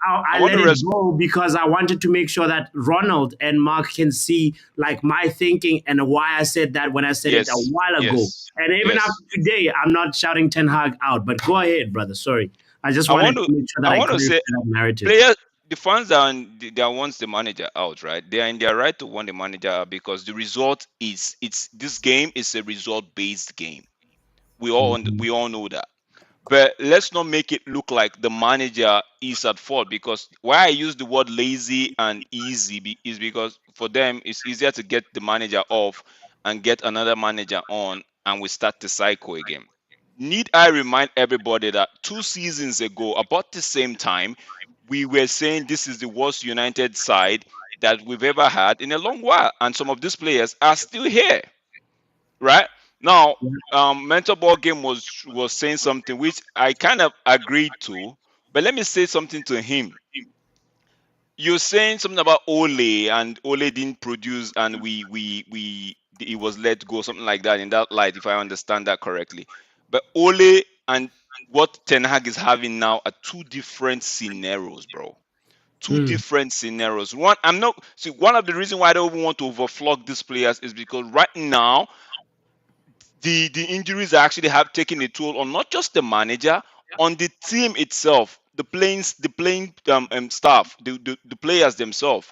I I want let to it res- go because I wanted to make sure that Ronald and Mark can see like my thinking and why I said that when I said it a Yes, while ago. yes, And even after yes. today, I'm not shouting Ten Hag out. But go ahead, brother. Sorry, I just I wanted want to to make sure that I I want to clarify say that narrative. players, the fans that wants the manager out, right? They are in their right to want the manager out because the result is it's this game is a result based game. Mhm. We all know that. But let's not make it look like the manager is at fault because why I use the word lazy and easy is because for them it's easier to get the manager off and get another manager on and we start the cycle again. Need I remind everybody that 2 seasons ago, about the same time, we were saying this is the worst United side that we've ever had in a long while, and some of these players are still here, right? Now, mental ball game was saying something which I kind of agreed to, but let me say something to him. You're saying something about Ole and Ole didn't produce and we he was let go, something like that in that light, if I understand that correctly. But Ole and what Ten Hag is having now are two different scenarios, bro. Two Mm. different scenarios. One, I'm not see one of the reasons why I don't even want to overflock these players is because right now the injuries actually have taken a toll on not just the manager, on the team itself, the playing staff, the players themselves.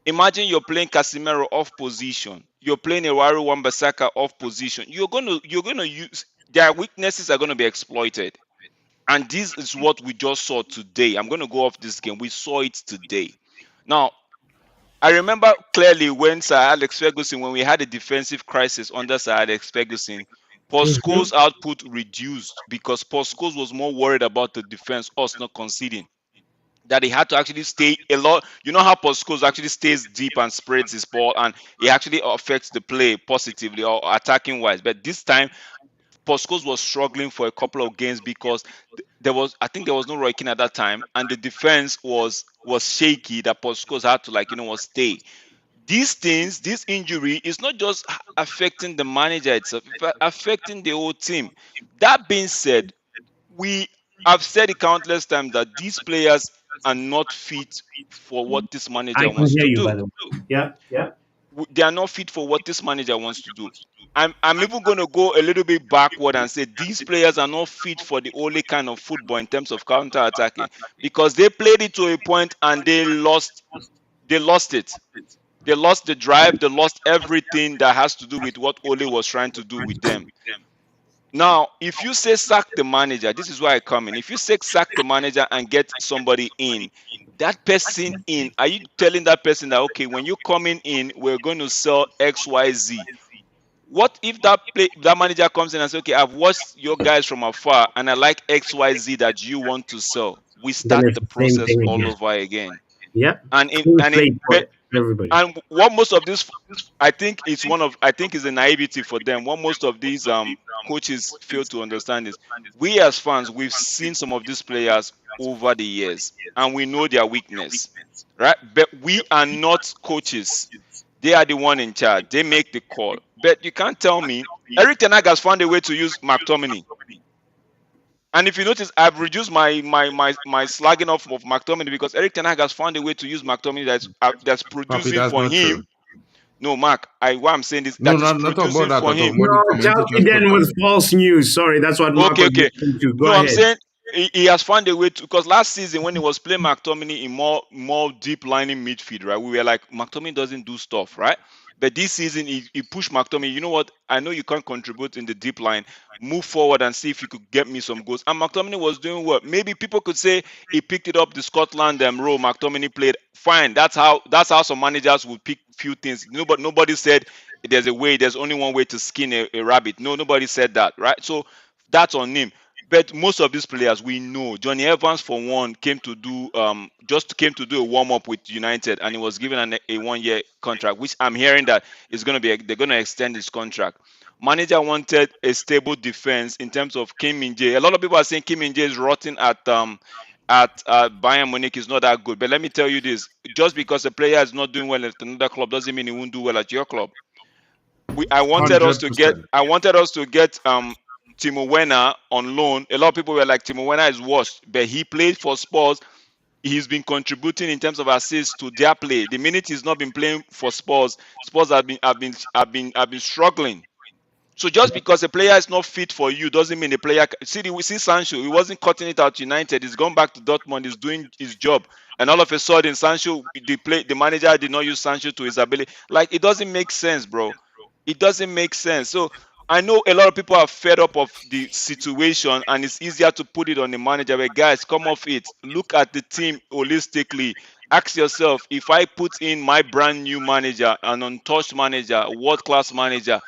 Imagine you're playing Casemiro off position, you're playing Ewaru Wan-Bissaka off position. You're gonna use their weaknesses are gonna be exploited, and this is what we just saw today. I'm gonna go off this game. We saw it today. Now, I remember clearly when Sir Alex Ferguson, when we had a defensive crisis under Sir Alex Ferguson, Paul Mhm. Scholes' output reduced because Paul Scholes was more worried about the defense, us not conceding. That he had to actually stay a lot. You know how Paul Scholes actually stays deep and spreads his ball, and it actually affects the play positively or attacking wise. But this time, Paul Scholes was struggling for a couple of games because I think there was no Roy Keane at that time, and the defense was shaky. That Paul Scholes had to was stay. These things, this injury is not just affecting the manager itself, it's affecting the whole team. That being said, we have said it countless times that these players are not fit for what this I manager can wants hear to you, do. by the way. Yeah, yeah. They are not fit for what this manager wants to do. I'm even going to go a little bit backward and say these players are not fit for the only kind of football in terms of counter attacking because they played it to a point and they lost it. They lost the drive. They lost everything that has to do with what Ole was trying to do with them. Now, if you say sack the manager, this is why I come in. If you say sack the manager and get somebody in, that person in, are you telling that person that okay, when you're coming in, we're going to sell XYZ? What if that manager comes in and says, okay, I've watched your guys from afar and I like XYZ that you want to sell? We Then start it's the the same process thing all again. over again. Yep. And in Clean and it slate but for everybody. and what most of this I think is a naivety for them. What most of these coaches fail to understand is we as fans we've seen some of these players over the years and we know their weakness, right? But we are not coaches. They are the one in charge. They make the call. But you can't tell me Eriktenhag has found a way to use McTominay. And if you notice, I've reduced my slagging off of McTominay because Eriktenhag has found a way to use McTominay that's Papi, producing that's for not him. true. No, Mark, what I'm saying is No, that is not talk about producing that. for I talk him. about the No, commentators Chelsea stuff. then was false news. Sorry, that's what Mark Okay, was okay. referring to. Go No, I'm ahead. saying he has found a way to because last season when he was playing McTominay in more deep lining midfield, right? We were like McTominay doesn't do stuff, right? But this season he pushed McTominay. You know what? I know you can't contribute in the deep line. Move forward and see if you could get me some goals. And McTominay was doing what? Maybe people could say he picked it up the Scotland role. McTominay played fine. That's how some managers would pick few things. Nobody said there's a way. There's only one way to skin a rabbit. No, nobody said that, right? So that's on him. But most of these players we know. Johnny Evans, for one, came to do just came to do a warm up with United, and he was given a 1 year contract, which I'm hearing that is going to be they're going to extend his contract. Manager wanted a stable defense in terms of Kim Min Jae. A lot of people are saying Kim Min Jae is rotting at Bayern Munich is not that good. But let me tell you this: just because a player is not doing well at another club doesn't mean he won't do well at your club. I wanted us to get 100%. Timo Werner on loan. A lot of people were like, Timo Werner is washed, but he played for Spurs. He's been contributing in terms of assists to their play. The minute he's not been playing for Spurs, Spurs have been struggling. So just because a player is not fit for you doesn't mean the player. We see Sancho. He wasn't cutting it out United. He's gone back to Dortmund. He's doing his job, and all of a sudden, the manager did not use Sancho to his ability. Like, it doesn't make sense, bro. It doesn't make sense. So I know a lot of people are fed up of the situation, and it's easier to put it on the manager. But guys, come off it. Look at the team holistically. Ask yourself, if I put in my brand new manager, an untouched manager, world class manager,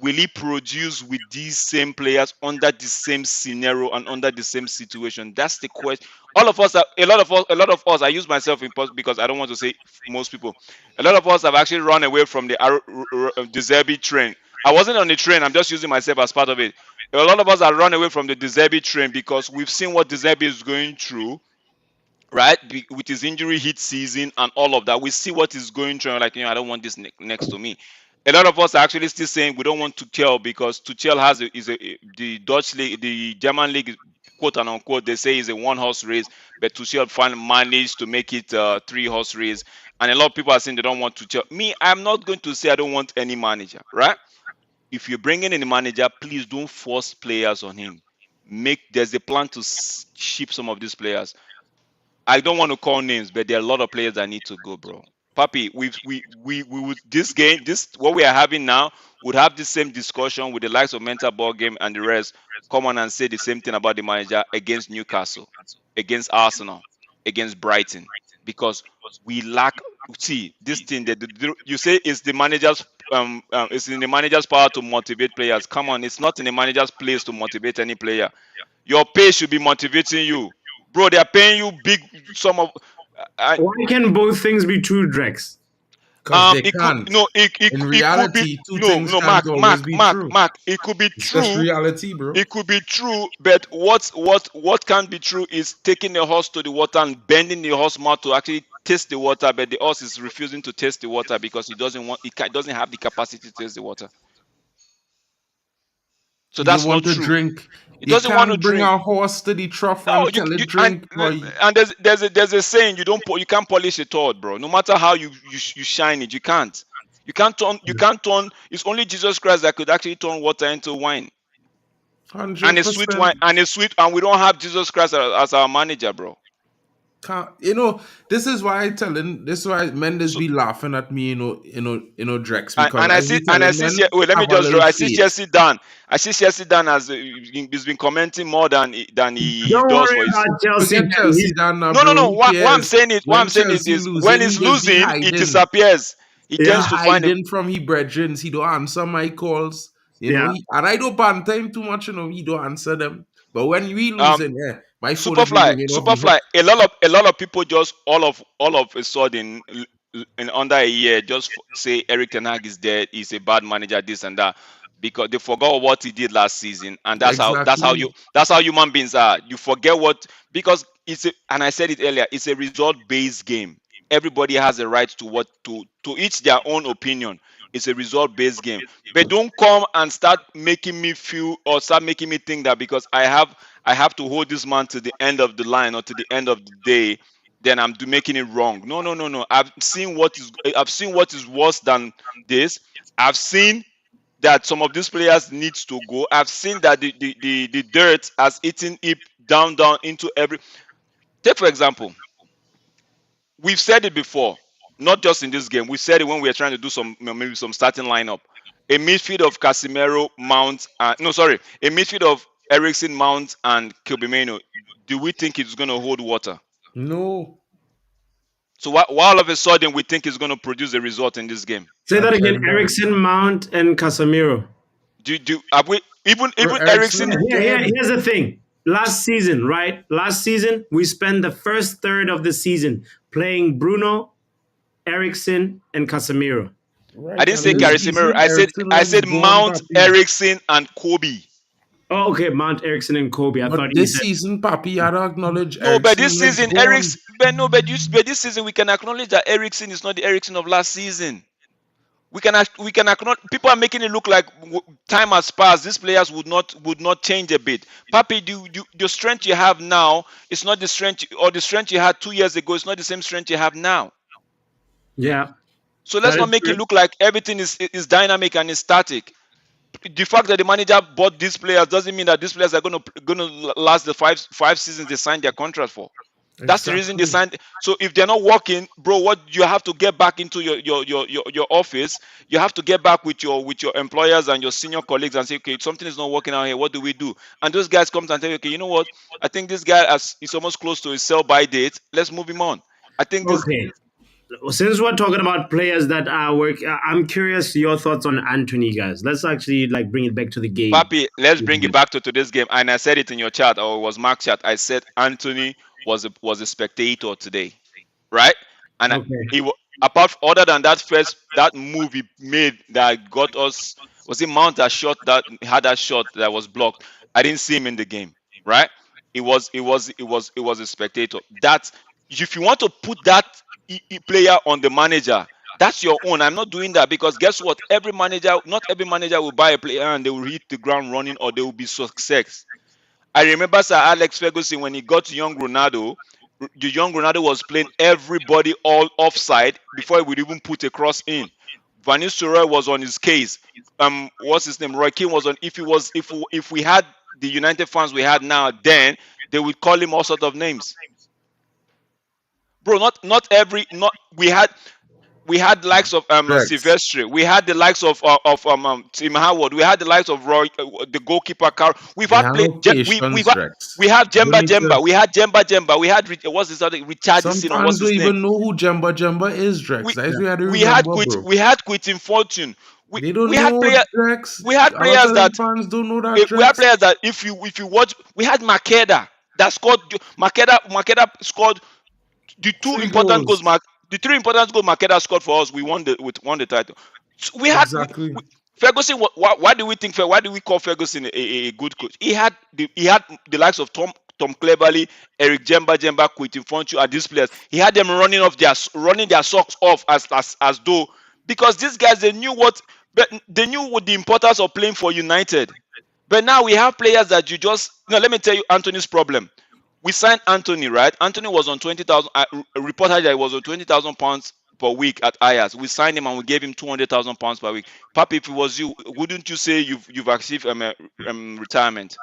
will he produce with these same players under the same scenario and under the same situation? That's the question. All of us, a lot of us. I use myself in because I don't want to say most people. A lot of us have actually run away from the De Zerbi train. I wasn't on the train. I'm just using myself as part of it. A lot of us have run away from the De Zerbi train because we've seen what De Zerbi is going through, right? With his injury hit season and all of that. We see what he's going through. Like, I don't want this next to me. A lot of us are actually still saying we don't want Tuchel because Tuchel the Dutch league, the German league, quote and unquote, they say is a one-horse race, but Tuchel finally managed to make it a three-horse race. And a lot of people are saying they don't want Tuchel. Me, I'm not going to say I don't want any manager, right? If you're bringing in a manager, please don't force players on him. There's a plan to ship some of these players. I don't want to call names, but there are a lot of players that need to go, bro. Papi, we would what we are having now would have the same discussion with the likes of Mental Ball Game and the rest come on and say the same thing about the manager against Newcastle, against Arsenal, against Brighton, because we lack. See, this thing that you say is the manager's it's in the manager's power to motivate players. Come on, it's not in the manager's place to motivate any player. Your pay should be motivating you, bro. They are paying you big sum of. Why can both things be true, Drex? Because they It could can't. no, it In could be reality, two things no, can't always be true. Mark. It could be It's just true. reality, bro. It could be true, but what can be true is taking the horse to the water and bending the horse mouth to actually taste the water, but the horse is refusing to taste the water because he doesn't have the capacity to taste the water. So He that's don't not want to true. drink. It You doesn't want to can't bring drink. a horse to the trough No, and tell it drink, boy. and there's a saying, you can't polish a turd, bro. No matter how you shine it, you can't. You can't turn. It's only Jesus Christ that could actually turn water into wine, and a sweet 100%. wine, and we don't have Jesus Christ as our manager, bro. This is why this is why Mendes be laughing at me, Drex, because And I see wait, let me just draw. I see Chelsea Dan. I see Chelsea Dan as he's been commenting more than he Don't does worry for his. about Chelsea. Forget Chelsea down now, No, bro. no. Who What I'm cares? saying is, When Chelsea is losing, when he's he just be losing, hiding. it disappears. He Yeah. tends to find it. Hiding from he brethren. He don't answer my calls. Yeah. And I don't banter him too much, he don't answer them. But when we losing, my phone is Superfly, ringing off. Superfly. A lot of people just all of a sudden in under a year just say eriktenhag is dead. He's a bad manager, this and that, because they forgot what he did last season, and that's how human beings are. You forget because and I said it earlier. It's a result based game. Everybody has a right to each their own opinion. It's a result based game. But don't come and start making me feel or start making me think that because I have to hold this man to the end of the line or to the end of the day, then I'm making it wrong. No. I've seen what is worse than this. I've seen that some of these players needs to go. I've seen that the dirt has eaten it down into every. Take for example, we've said it before, not just in this game. We said it when we were trying to do maybe some starting lineup. A midfield of Casemiro, Mount, a midfield of Eriksen, Mount, and Kilbimeno. Do we think it's going to hold water? No. So why all of a sudden we think it's going to produce a result in this game? Say that again. Eriksen, Mount, and Casemiro. Have we even Eriksen? Here's the thing. Last season, right? Last season, we spent the first third of the season playing Bruno, Eriksen, and Casemiro. Right, I didn't say Casemiro. I said Mount, Eriksen, and Kobe. Oh, okay, Mount, Eriksen, and Kobe. I thought this season, Papi, you had to acknowledge. No, but this season, Eriksen. But this season we can acknowledge that Eriksen is not the Eriksen of last season. We can acknowledge. People are making it look like time has passed. These players would not change a bit. Papi, the strength you have now is not the strength, or the strength you had 2 years ago. It's not the same strength you have now. Yeah, So let's that not is make it true. look like everything is dynamic and is static. The fact that the manager bought these players doesn't mean that these players are gonna last the five seasons they signed their contract for. That's the reason they Exactly. signed. So if they're not working, bro, what you have to get back into your office. You have to get back with your employers and your senior colleagues and say, okay, something is not working out here. What do we do? And those guys come and tell you, okay, you know what? I think this guy is almost close to his sell by date. Let's move him on. I think this Okay. Since we're talking about players that are work, I'm curious your thoughts on Anthony, guys. Let's actually like bring it back to the game. Papi, let's bring it back to today's game. And I said it in your chat, or it was Mark's chat. I said Anthony was a spectator today, right? And Okay. other than that move he made that got us, was it Mount that shot that had that shot that was blocked? I didn't see him in the game, right? It was a spectator. That if you want to put that player on the manager, that's your own. I'm not doing that because guess what? Not every manager will buy a player and they will hit the ground running or they will be success. I remember Sir Alex Ferguson when he got young Ronaldo. The young Ronaldo was playing everybody all offside before he would even put a cross in. Van Nistelrooy was on his case. What's his name? Roy Keane was on. If we had the United fans we had now, then they would call him all sort of names, bro. Not every not we had the likes of Rex. Silvestri. We had the likes of Tim Howard. We had the likes of Roy, the goalkeeper. We've You had have play. no patience, Rex. We have You Jemba need to. Jemba. We had Jemba Jemba. We had what's his other Some Richardson or what's fans don't his name? even know who Jemba Jemba is, Rex. We That's what you had to we had remember, bro. Quitting Fortune. We They we don't had know player Rex. we had A lot players of them that fans don't know that, we had Rex. players that if you watch, we had Makeda that scored. Makeda scored the two Three important goals. goals. The three important goals Makeda scored for us. We won the title. So Exactly. Ferguson. Why do we think? Why do we call Ferguson a good coach? He had the likes of Tom Cleverley, Eric Jemba, Quintin Fonchu, and these players. He had them running their socks off as though, because these guys they knew what the importance of playing for United. But now we have players that you just let me tell you Anthony's problem. We signed Anthony, right? Anthony was on 20,000. Reported that he was on £20,000 per week at Ajax. We signed him and we gave him £200,000 per week. Papi, if it was you, wouldn't you say you've achieved retirement?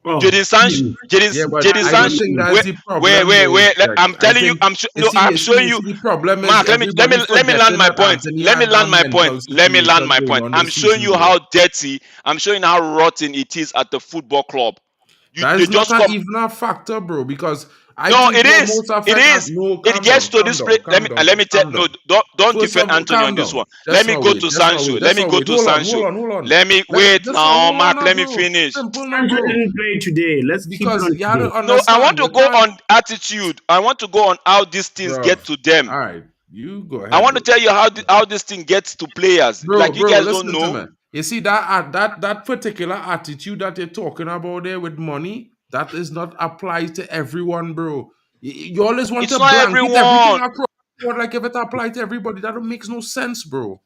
Oh, Jaden Sancho, Yeah, but Jaden I don't Sancho. think that's Wait, the wait, problem, wait, though, wait. Rex. I'm I telling you. think you see, I'm you see, showing you you. see, the problem is Mark, everybody let me land forgetting my that point. Anthony Let me had that land my point. mental Let me land situation my going point. on I'm this showing you season, bro. how dirty. I'm showing you how rotten it is at the football club. That They is not just come. even a factor, bro, because I No, think it what is. most It affect is. no, It calm gets down, to calm this place. down, calm down, Let bro, me tell. calm No, down. don't First defend of all, Anthony calm on this down. one. Let me go to That's not Sancho. wait. Let That's me not go wait. to Hold on, Sancho. hold on, hold on. Let me wait That's not now, hold on Mark. now, Let me bro. finish. Simple now, Sancho bro. didn't play today. Let's keep it Because on you had to today. No, I want understand to you go can't, on attitude. I want to go on how these things bro. get to them. All right, you go I ahead, want to bro. tell you how this thing gets to players. Like you Bro, guys don't listen to know. me. You see that particular attitude that you're talking about there with money, that is not applied to everyone, bro. You always want It's to not blanket everything everyone. across the board like if it applied to everybody. That makes no sense, bro.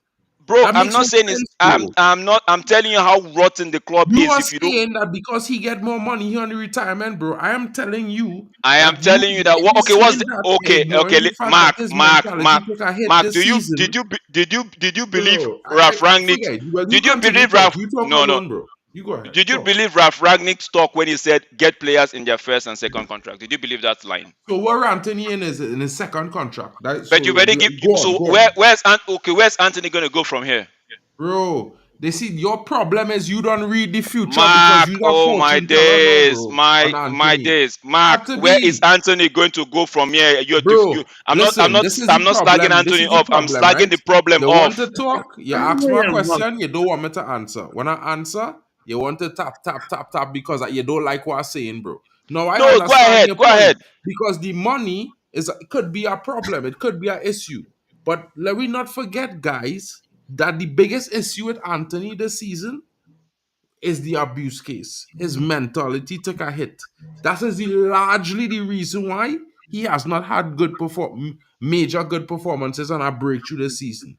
Bro, That I'm makes no not saying it's sense, bro. I'm not I'm telling you how rotten the club You is. are If you don't, saying that because he get more money here on the retirement, bro. I am telling you I am that you telling you that you okay, saying that you're ignoring the fact that his mentality took a hit Mark, this season. did you believe Bro, Ralph I Rangnick? forget. Well, you Did you continue believe talk. Ralph? You talk No, no. alone, bro. You go ahead. Did you Talk. believe Ralph Rangnick's talk when he said get players in their first and second contract? Did you believe that line? So where Anthony in his second contract? That But you so better give. go on, So go on. where's Anthony gonna go from here? Bro, they see your problem is you don't read the future because Mark, you a oh my fortune teller now, days, bro. On my Anthony. days. Mark, Got to where is be. Anthony going to go from here? Bro, listen, this is the I'm not slagging problem. This Anthony is the off. I'm problem, slagging right? the problem You want to off. talk, you ask me a Yeah, well, question, you don't want me to answer. When I answer, you want to tap, tap, tap, tap because you don't like what I'm saying, bro. No, I No, go understand ahead, your go point ahead. because the money it could be a problem, it could be an issue. But let me not forget, guys, that the biggest issue with Anthony this season is the abuse case. His mentality took a hit. That is largely the reason why he has not had major good performances on a breakthrough this season.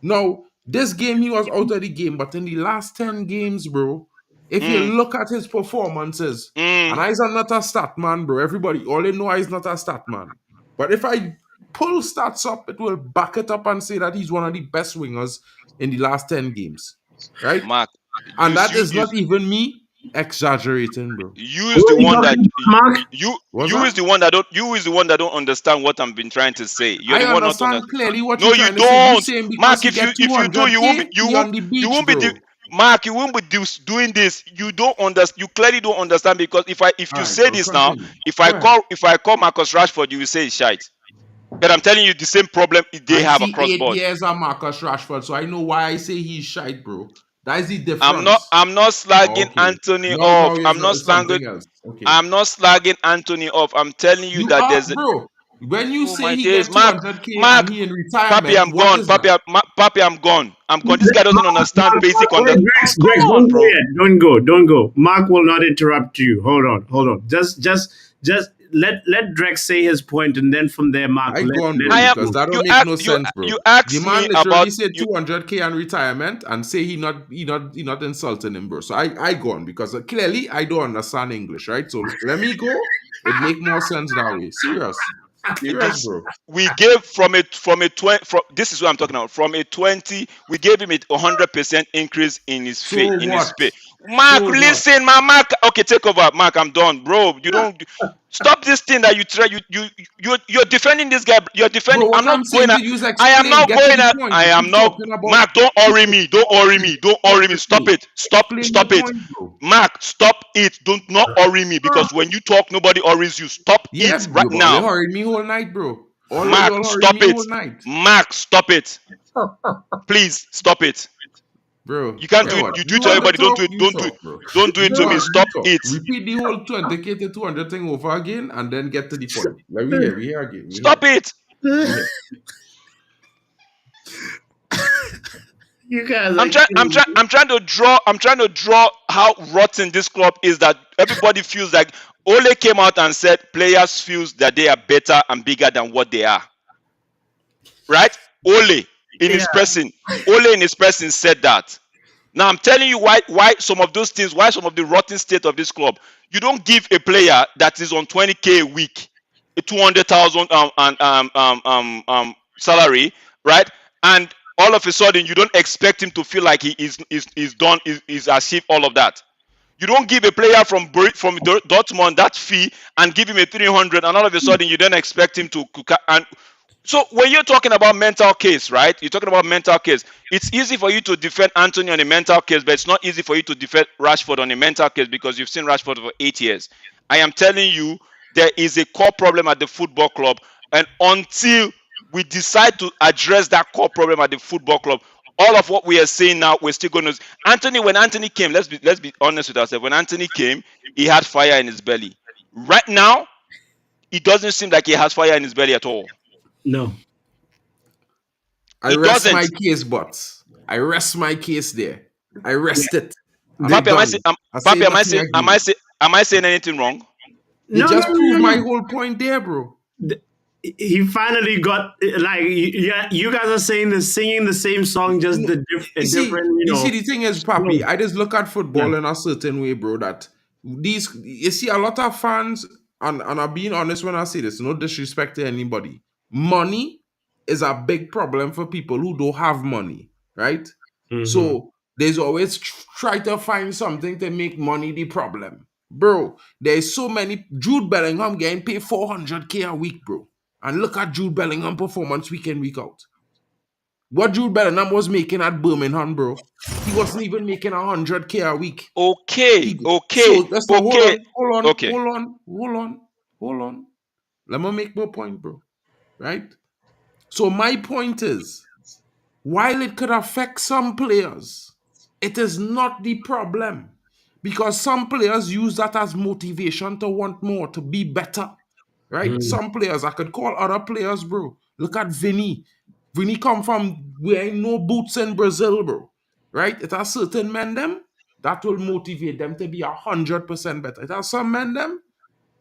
Now, this game he was out of the game, but in the last 10 games, bro, if you Mm, look at his performances, and mm. I's not a stat man, bro. Everybody, all they know I's not a stat man. But if I pull stats up, it will back it up and say that he's one of the best wingers in the last 10 games. Right? Mark, And that you is not even me exaggerating, bro. you is Who the are you one that talking about, Mark? What's you that? is the one that don't understand what I've been trying to say. You're I the one not understand understand. clearly what No, you're you trying to say. You don't, saying because Mark. he get If you do, 200K, he on the you beach, won't be bro. Mark. You won't be doing this. You don't understand. You clearly don't understand because if All you right, say bro, this now, continue. Go ahead. if I call Marcus Rashford, you will say it's shite. But I'm telling you, the same problem they I have see across 8 board. years of Marcus Rashford, so I know why I say he's shite, bro. That is the difference. I'm not Oh, slagging okay. Anthony No, off. it's something else. Okay. I'm not slagging Anthony off. I'm telling you You that are, there's bro. When you oh say my he days, get Mark, 200K and Mark, he in Papi, retirement, I'm what gone. is that? Papi, I'm gone. I'm gone. This guy doesn't understand basic Wait, Oh, Grex, come on, don't go bro. yet. Don't go. Mark will not interrupt you. Hold on. Just let Drex say his point, and then from there, Mark, I gone, let bro, I him am because go. that you don't make ask no you sense, bro. you The asked man me about literally said you 200K and retirement and say he not insulting him, bro. So I gone because clearly I don't understand English, right? So let me go. It make more sense that way. Serious, this bro. we gave from a 20 from this is what I'm talking about. From a 20, we gave him a 100% increase in his So his what? pay. Mark, So what? listen, my Mark. Okay, take over. Mark, I'm done, bro. You don't stop this thing that you try. You're defending this guy. You're defending. Bro, I'm what not I'm going saying at. to you is I am explain, not get to going the at. point. I You am keep not. talking about Mark, don't worry me. Don't worry me. Don't worry me. Stop explain. it. Explain your Stop it. point, bro. Mark, stop it. Don't not worry me because when you talk, nobody worries you. Stop Yeah, it right you all now. hurried me whole night, bro. All of Mark, y'all hurried stop me it. whole night. Mark, stop it. Please stop it. Bro, You can't where do it. what? You do You it to want to everybody. Don't do talk? it. You Don't do it. talk, bro. Don't do it You to me. talk, you Stop talk. it. Repeat the whole 20K to 200 thing over again and then get to the point. Let me hear. We hear again. We Stop hear. it. We hear. You guys are killing me. I'm trying to draw how rotten this club is that everybody feels like Ole came out and said players feels that they are better and bigger than what they are. Right? Ole in Yeah. his person. Ole in his person said that. Now I'm telling you why some of those things, why some of the rotten state of this club. You don't give a player that is on 20K a week, a 200,000 salary, right? And all of a sudden you don't expect him to feel like he is done, is achieved all of that. You don't give a player from Dortmund that fee and give him a 300, and all of a sudden you don't expect him to and so when you're talking about mental case, right? You're talking about mental case. It's easy for you to defend Antony on a mental case, but it's not easy for you to defend Rashford on a mental case because you've seen Rashford for 8 years. I am telling you, there is a core problem at the football club, and until we decide to address that core problem at the football club, all of what we are saying now, we're still going to. Anthony, when Anthony came, let's be honest with ourselves. When Anthony came, he had fire in his belly. Right now, it doesn't seem like he has fire in his belly at all. No. I It rest my doesn't. case, but I rest my case there. I rest it. I'm Papi, done. I say Papi, nothing again. am I saying anything wrong? You No, no, just no, proved no, my no. whole point there, bro. He finally got like yeah. You guys are saying singing the same song, just No, a different, you see, the thing is, Papi, flow. I just look at Yeah. football in a certain way, bro. That you see, a lot of fans, and I'm being honest when I say this, no disrespect to anybody. Money is a big problem for people who don't have money, right? Mm-hmm. So there's always try to find something to make money the problem, bro. There's so many. Jude Bellingham getting paid 400K a week, bro. And look at Jude Bellingham performance week in week out. What Jude Bellingham was making at Birmingham, bro, he wasn't even making 100K a week. Okay, He okay, so that's no okay, okay. hold on. Let me make my point, bro. Right? So my point is, while it could affect some players, it is not the problem. Because some players use that as motivation to want more, to be better. Right? Mm. Some players, I could call other players, bro. Look at Vinny. Vinny come from wearing no boots in Brazil, bro. Right? It has certain men them that will motivate them to be 100% better. It has some men them,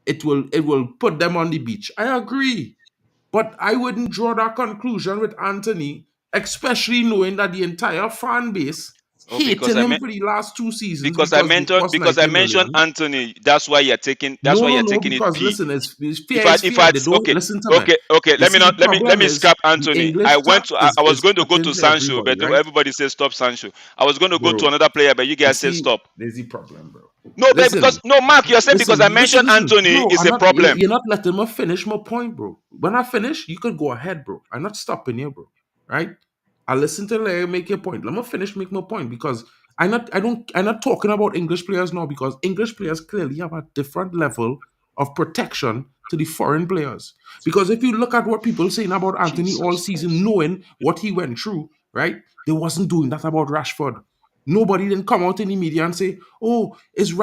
it will put them on the beach. I agree. But I wouldn't draw that conclusion with Anthony, especially knowing that the entire fan base Oh, because hating I him meant for the last 2 seasons because I because they mentioned cost 90 mentioned million. Anthony. That's why you're taking No, it because P. listen, it's If fair, I it's if fair. I They don't okay, listen to me. okay, You see, the let problem me is scrap the Anthony. English tax I was is going to go to cutting to Sancho, everybody, but right? everybody says stop Sancho. I was going to go to Bro, another player, but you you guys said see, stop. there's the problem, bro. No, but Listen, because no, Mark, you're saying because I mentioned listen. Anthony No, is I'm a not. problem. You're not letting me finish my point, bro. When I finish, you could go ahead, bro. I'm not stopping you, bro. Right? I listen to Larry make your point. Let me finish make my point because I'm not talking about English players now because English players clearly have a different level of protection to the foreign players. Because if you look at what people saying about Anthony all Jesus season, Christ. knowing what he went through, right? They wasn't doing that about Rashford. Nobody didn't come out in the media and say, "Oh, is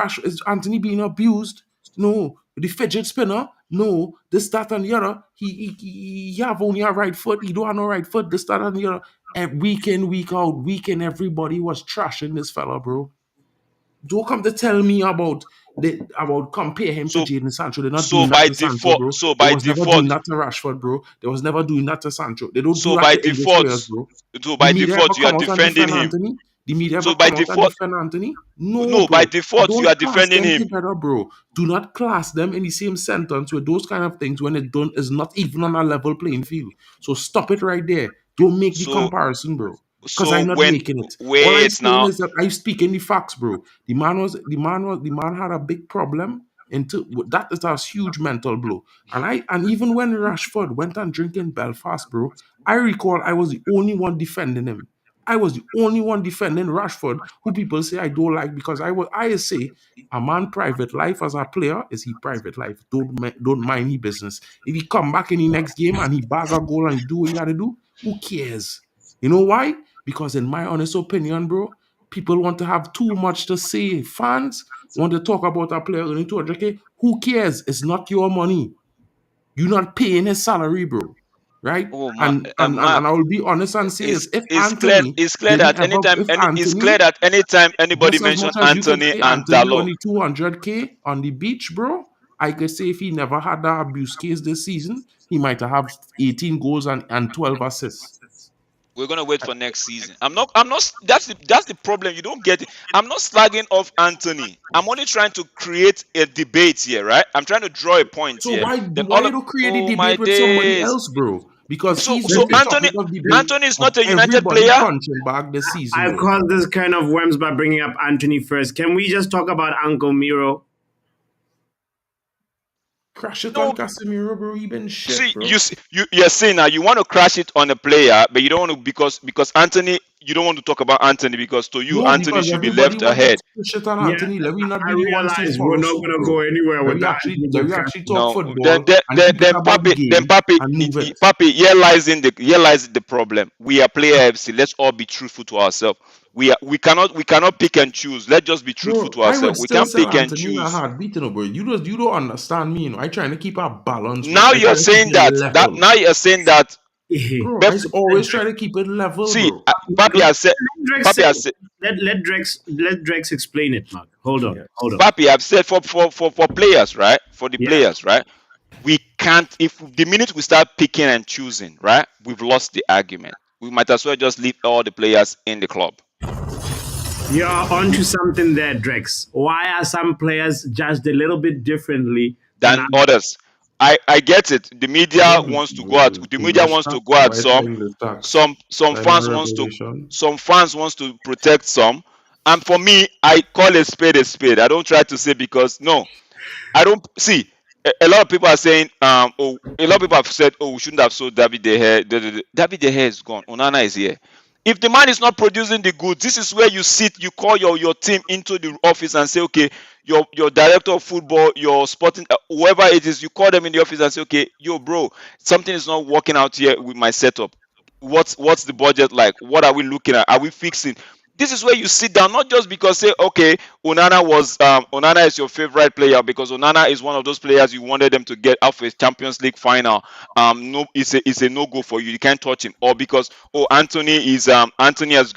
Anthony being abused?" No, the fidget spinner. No, this, that, and the other. He have only a right foot. He don't have no right foot. This, that, and the other. And week in, week out, week in, everybody was trashing this fella, bro. Don't come to tell me about compare him to So Jadon Sancho. They're not doing that to Sancho, bro. They was never doing that to Rashford, bro. They was never doing that to Sancho. They don't do so that by to English default, players, bro. so The by media ever default you are come out and defending defend him. Anthony? The media ever So by come out and default, defend Anthony? No, no, by bro. default you Don't are class defending them him. together, bro. Do not class them in the same sentence with those kind of things when it don't is not even on a level playing field. So stop it right there. Don't make the So comparison, bro. Because so I'm not when making it. All I'm wait saying now. is that I speak in the facts, bro. The man had a big problem. Into that is a huge mental blow. And even when Rashford went and drinking Belfast, bro, I recall I was the only one defending him. I was the only one defending Rashford, who people say I don't like because I say a man private life as a player is he private life. Don't mind he business. If he come back in the next game and he bag a goal and he do what he gotta do, who cares? You know why? Because in my honest opinion, bro, people want to have too much to say. Fans want to talk about a player earning 200K. Who cares? It's not your money. You're not paying his salary, bro. Right? Oh, And Mark, I will be honest and say this. If Anthony it's clear didn't that ever, if Anthony, anytime anybody just as mention much as you could Anthony say and Anthony Dalot, only 200K on the beach, bro, I could say if he never had that abuse case this season, he might have 18 goals and 12 assists. we're gonna wait for next season. I'm not. That's the problem. You don't get it. I'm not slagging off Anthony. I'm only trying to create a debate here, right? I'm trying to draw a point So here. Then why you don't create a oh my debate with somebody days. else, bro? Because So he's been the Anthony topic of debate is of not a United everybody player. punching back this season, I've bro. caused this kind of worms by bringing up Anthony first. Can we just talk about Uncle Miro? Crash it on No, Casemiro, bro. He been shit, see, bro. you're saying now you want to crash it on a player, but you don't want to because Anthony. You don't want to talk about Anthony because to you No, Anthony because should be everybody left want to ahead. push it on Yeah, Anthony. Let me not I be the ones to realize we're follow not suit, going to bro. go anywhere with that Anthony Let me actually talk No, football and keep it about the game and move it. Papi, here lies the problem. We are player FC. Let's all be truthful to ourselves. We cannot pick and choose. Let's just be truthful Bro, to I would ourselves. We still can't sell pick and Anthony in a choose. heartbeat, bro. You don't understand me, I trying to keep a balance, bro. Now I you're trying to keep saying it level. Bro, I Bef- always try to keep it level, see, bro. Papi has said, Drex Papi say, has said, let Drex explain it, Mark. Hold on, Yeah. hold on. Papi have said for players, right? For the Yeah. players, right? We can't if the minute we start picking and choosing, right? We've lost the argument. We might as well just leave all the players in the club You're onto something there, Drex. Why are some players judged a little bit differently than than others? others. I get it. The media Bro, wants to go out. The media English wants to tax, go at why is the some. English tax? Some China fans regulation. protect some. And for me, I call a spade a spade. I don't try to say because no, I don't see. A lot of people are saying, oh, a lot of people have said, oh, we shouldn't have sold David De Gea. David De Gea is gone. Onana is here. If the man is not producing the goods, this is where you sit, you call your team into the office and say, okay, your director of football, your sporting, whoever it is, you call them in the office and say, okay, yo, bro, something is not working out here with my setup. What's the budget like? What are we looking at? Are we fixing? This is where you sit down, not just because say, okay, Onana is your favorite player because Onana is one of those players you wanted them to get out for a Champions League final. No, it's a no go for you. You can't touch him, or because Anthony has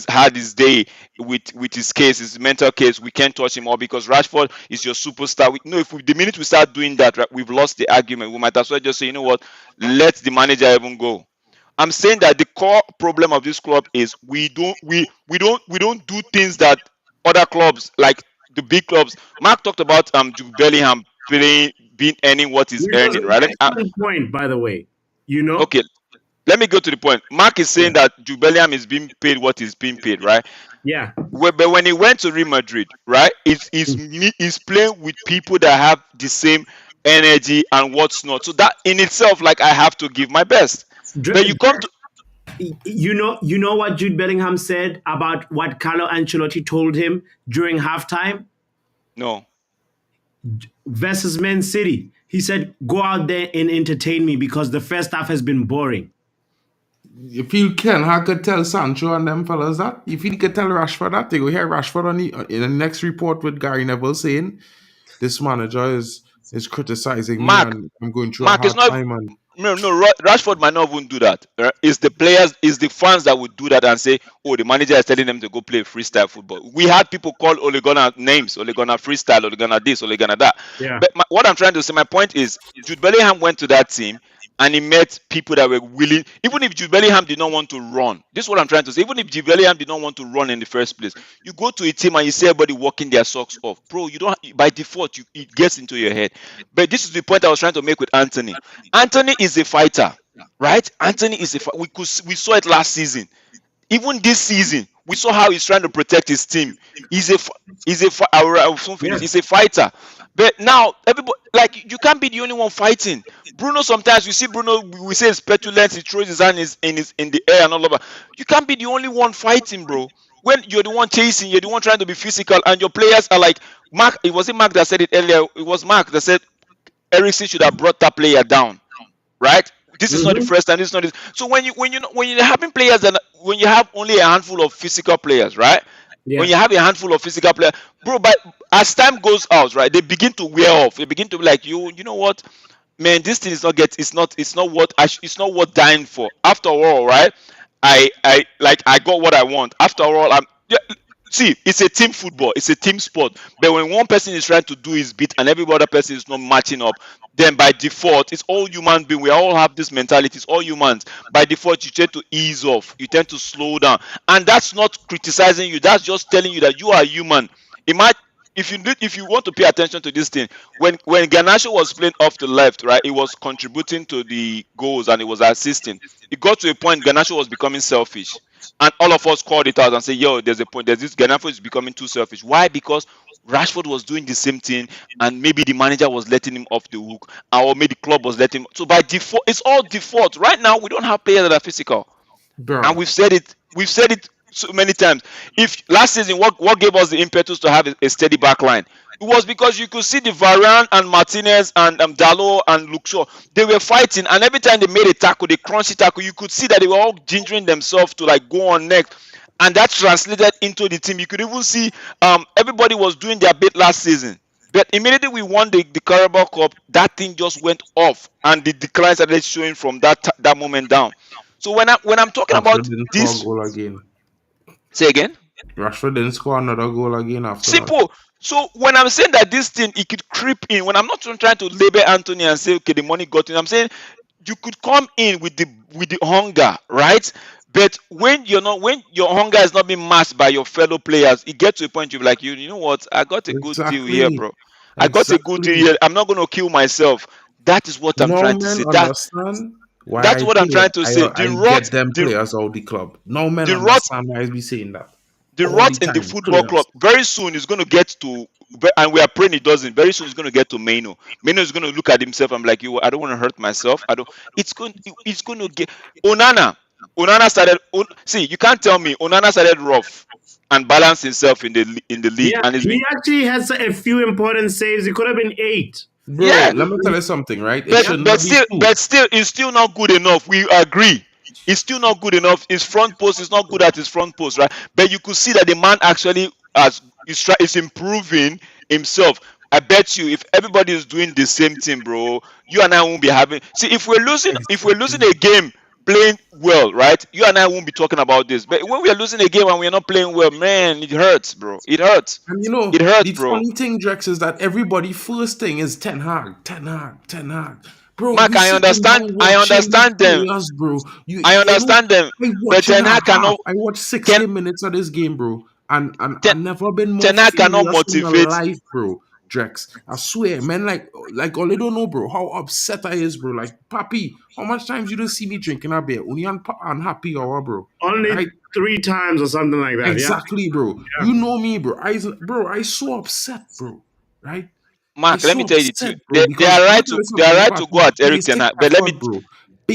had his day with his case, his mental case. We can't touch him, or because Rashford is your superstar. No, the minute we start doing that, right, we've lost the argument. We might as well just say, you know what, let the manager even go. I'm saying that the core problem of this club is we don't do things that other clubs, like the big clubs. Mark talked about Jude Bellingham being earning what he's Which was earning, an right? excellent point, by the way. You know? Okay, let me go to the point. Mark is Yeah. saying that Jude Bellingham is being paid what he's being paid, right? Yeah. But when he went to Real Madrid, right, he's playing with people that have the same energy and what's not. So that in itself, like, I have to give my best. But you come to You know what Jude Bellingham said about what Carlo Ancelotti told him during halftime no. versus Man City. He said, "Go out there and entertain me because the first half has been boring." If you can, I could tell Sancho and them fellas that. If you could tell Rashford that, they go hear Rashford in the next report with Gary Neville saying this manager is criticizing me Mark, and I'm going through a Mark, it's hard not. time and No, Rashford might not even do that. It's the players, it's the fans that would do that and say, "Oh, the manager is telling them to go play freestyle football." We had people call Ole Gunnar names, Ole Gunnar freestyle, Ole Gunnar this, Ole Gunnar that. Yeah. But what I'm trying to say, my point is, Jude Bellingham went to that team and he met people that were willing. Even if Jude Bellingham did not want to run, this is what I'm trying to say. Even if Jude Bellingham did not want to run in the first place, you go to a team and you see everybody walking their socks off, bro. You don't, by default, it gets into your head. But this is the point I was trying to make with Anthony. Anthony is a fighter, right? Anthony is a. We saw it last season. Even this season, we saw how he's trying to protect his team. He's a fighter. But now everybody, like, you can't be the only one fighting. Bruno, sometimes we see Bruno, we say it's petulant, he throws his hand in the air and all of that. You can't be the only one fighting, bro. When you're the one chasing, you're the one trying to be physical, and your players are like Mark. It wasn't Mark that said it earlier. It was Mark that said Eriksen should have brought that player down, right? This is not the first time. This is not this. So when you're having players that when you have only a handful of physical players, right? Yeah. When you have a handful of physical players, bro, but as time goes out, right, they begin to wear off. They begin to be like, you know what, man, this thing is not it's not worth dying for. After all, right? I got what I want. After all, see, it's a team football, it's a team sport. But when one person is trying to do his bit and every other person is not matching up, then by default, it's all human being. We all have this mentality. It's all humans. By default, you tend to ease off. You tend to slow down, and that's not criticizing you. That's just telling you that you are human. It might. If you want to pay attention to this thing, when Garnacho was playing off the left, right, he was contributing to the goals and he was assisting. It got to a point Garnacho was becoming selfish, and all of us called it out and said, "Yo, there's a point. There's this Garnacho is becoming too selfish." Why? Because Rashford was doing the same thing, and maybe the manager was letting him off the hook, or maybe the club was letting him. So by default, it's all default. Right now, we don't have players that are physical. bro. And we've said it so many times. If last season, what gave us the impetus to have a steady back line? It was because you could see the Varane and Martinez and Dalot and Luke Shaw. They were fighting, and every time they made a tackle, the crunchy tackle, you could see that they were all gingering themselves to like go on next. And that translated into the team. You could even see everybody was doing their bit last season. But immediately we won the Carabao Cup, that thing just went off, and the decline started showing from that moment down. So when I'm talking about Rashford didn't score a this, goal again. say again. Rashford didn't score another goal again after that. Simple. So when I'm saying that this thing, it could creep in, when I'm not trying to label Anthony and say, okay, the money got in, I'm saying you could come in with the hunger, right? But when your hunger is not being matched by your fellow players, it gets to a point you're like, you know what? I got a good deal here, Exactly. bro. I got a good deal here. I'm not going to kill myself. That is what I'm No trying to man say. understand why That's I what I'm say trying to say. I get them players out the club. No man the rot understand why I be saying that. the All rot the in the time, football players. club very soon is going to get to, and we are praying it doesn't. Very soon it's going to get to Mano. Mano is going to look at himself. I'm like, I don't want to hurt myself. I don't. It's going to get Onana. Onana started. See, you can't tell me Onana started rough and balanced himself in the league, Yeah, and it's been. he actually has a few important saves. It could have been 8. Bro, Yeah, let me tell you something, right? It should not be two. but still, it's still not good enough. We agree. It's still not good enough. His front post is not good at his front post, right? But you could see that the man actually is improving himself. I bet you, if everybody is doing the same thing, bro, you and I won't be having. See, if we're losing a game playing well, right? You and I won't be talking about this. But when we are losing a game and we're not playing well, man, it hurts, bro. It hurts. And It hurts, the bro. funny thing, Drex, is that everybody first thing is Ten Hag, Ten Hag, Ten Hag. Bro, Mark, you sitting down I watching the understand them. players, bro. I understand them. I But watching Ten a Hag half. cannot. I watched Ten, 60 minutes of this game, bro. And I ten, never been more Ten Hag cannot furious in my motivate. life, bro. Drex, I swear, man, like all they don't know, bro, how upset I is, bro. Like, Papi, how much times you don't see me drinking a beer? Only unhappy or bro. Only Right? 3 times or something like that. Yeah. Exactly, bro. You know me, bro. I so upset, bro. Right? I Mark, let me so tell you the upset, truth. bro, They because are let me right tell to you they are something, right to go Papi. at Erik Ten Basic Hag. But effort, bro.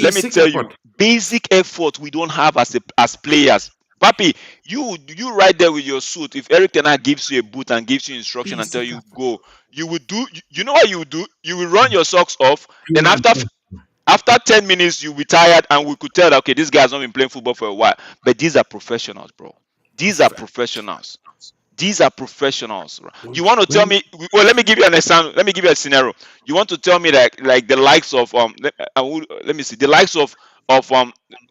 let me Basic tell you, effort. basic effort we don't have as players. Papi, you right there with your suit. If Erik Ten Hag gives you a boot and gives you instruction and tell Basic you effort. go, you will do. You know what you will do? You will run your socks off. Do Then my best. after 10 minutes, you'll be tired, and we could tell that okay, this guy's not been playing football for a while. But these are professionals, bro. These are Fact. professionals. These are professionals. Bro. You want to tell When me? Well, let me give you an example. Let me give you a scenario. You want to tell me that like the likes of let me see the likes of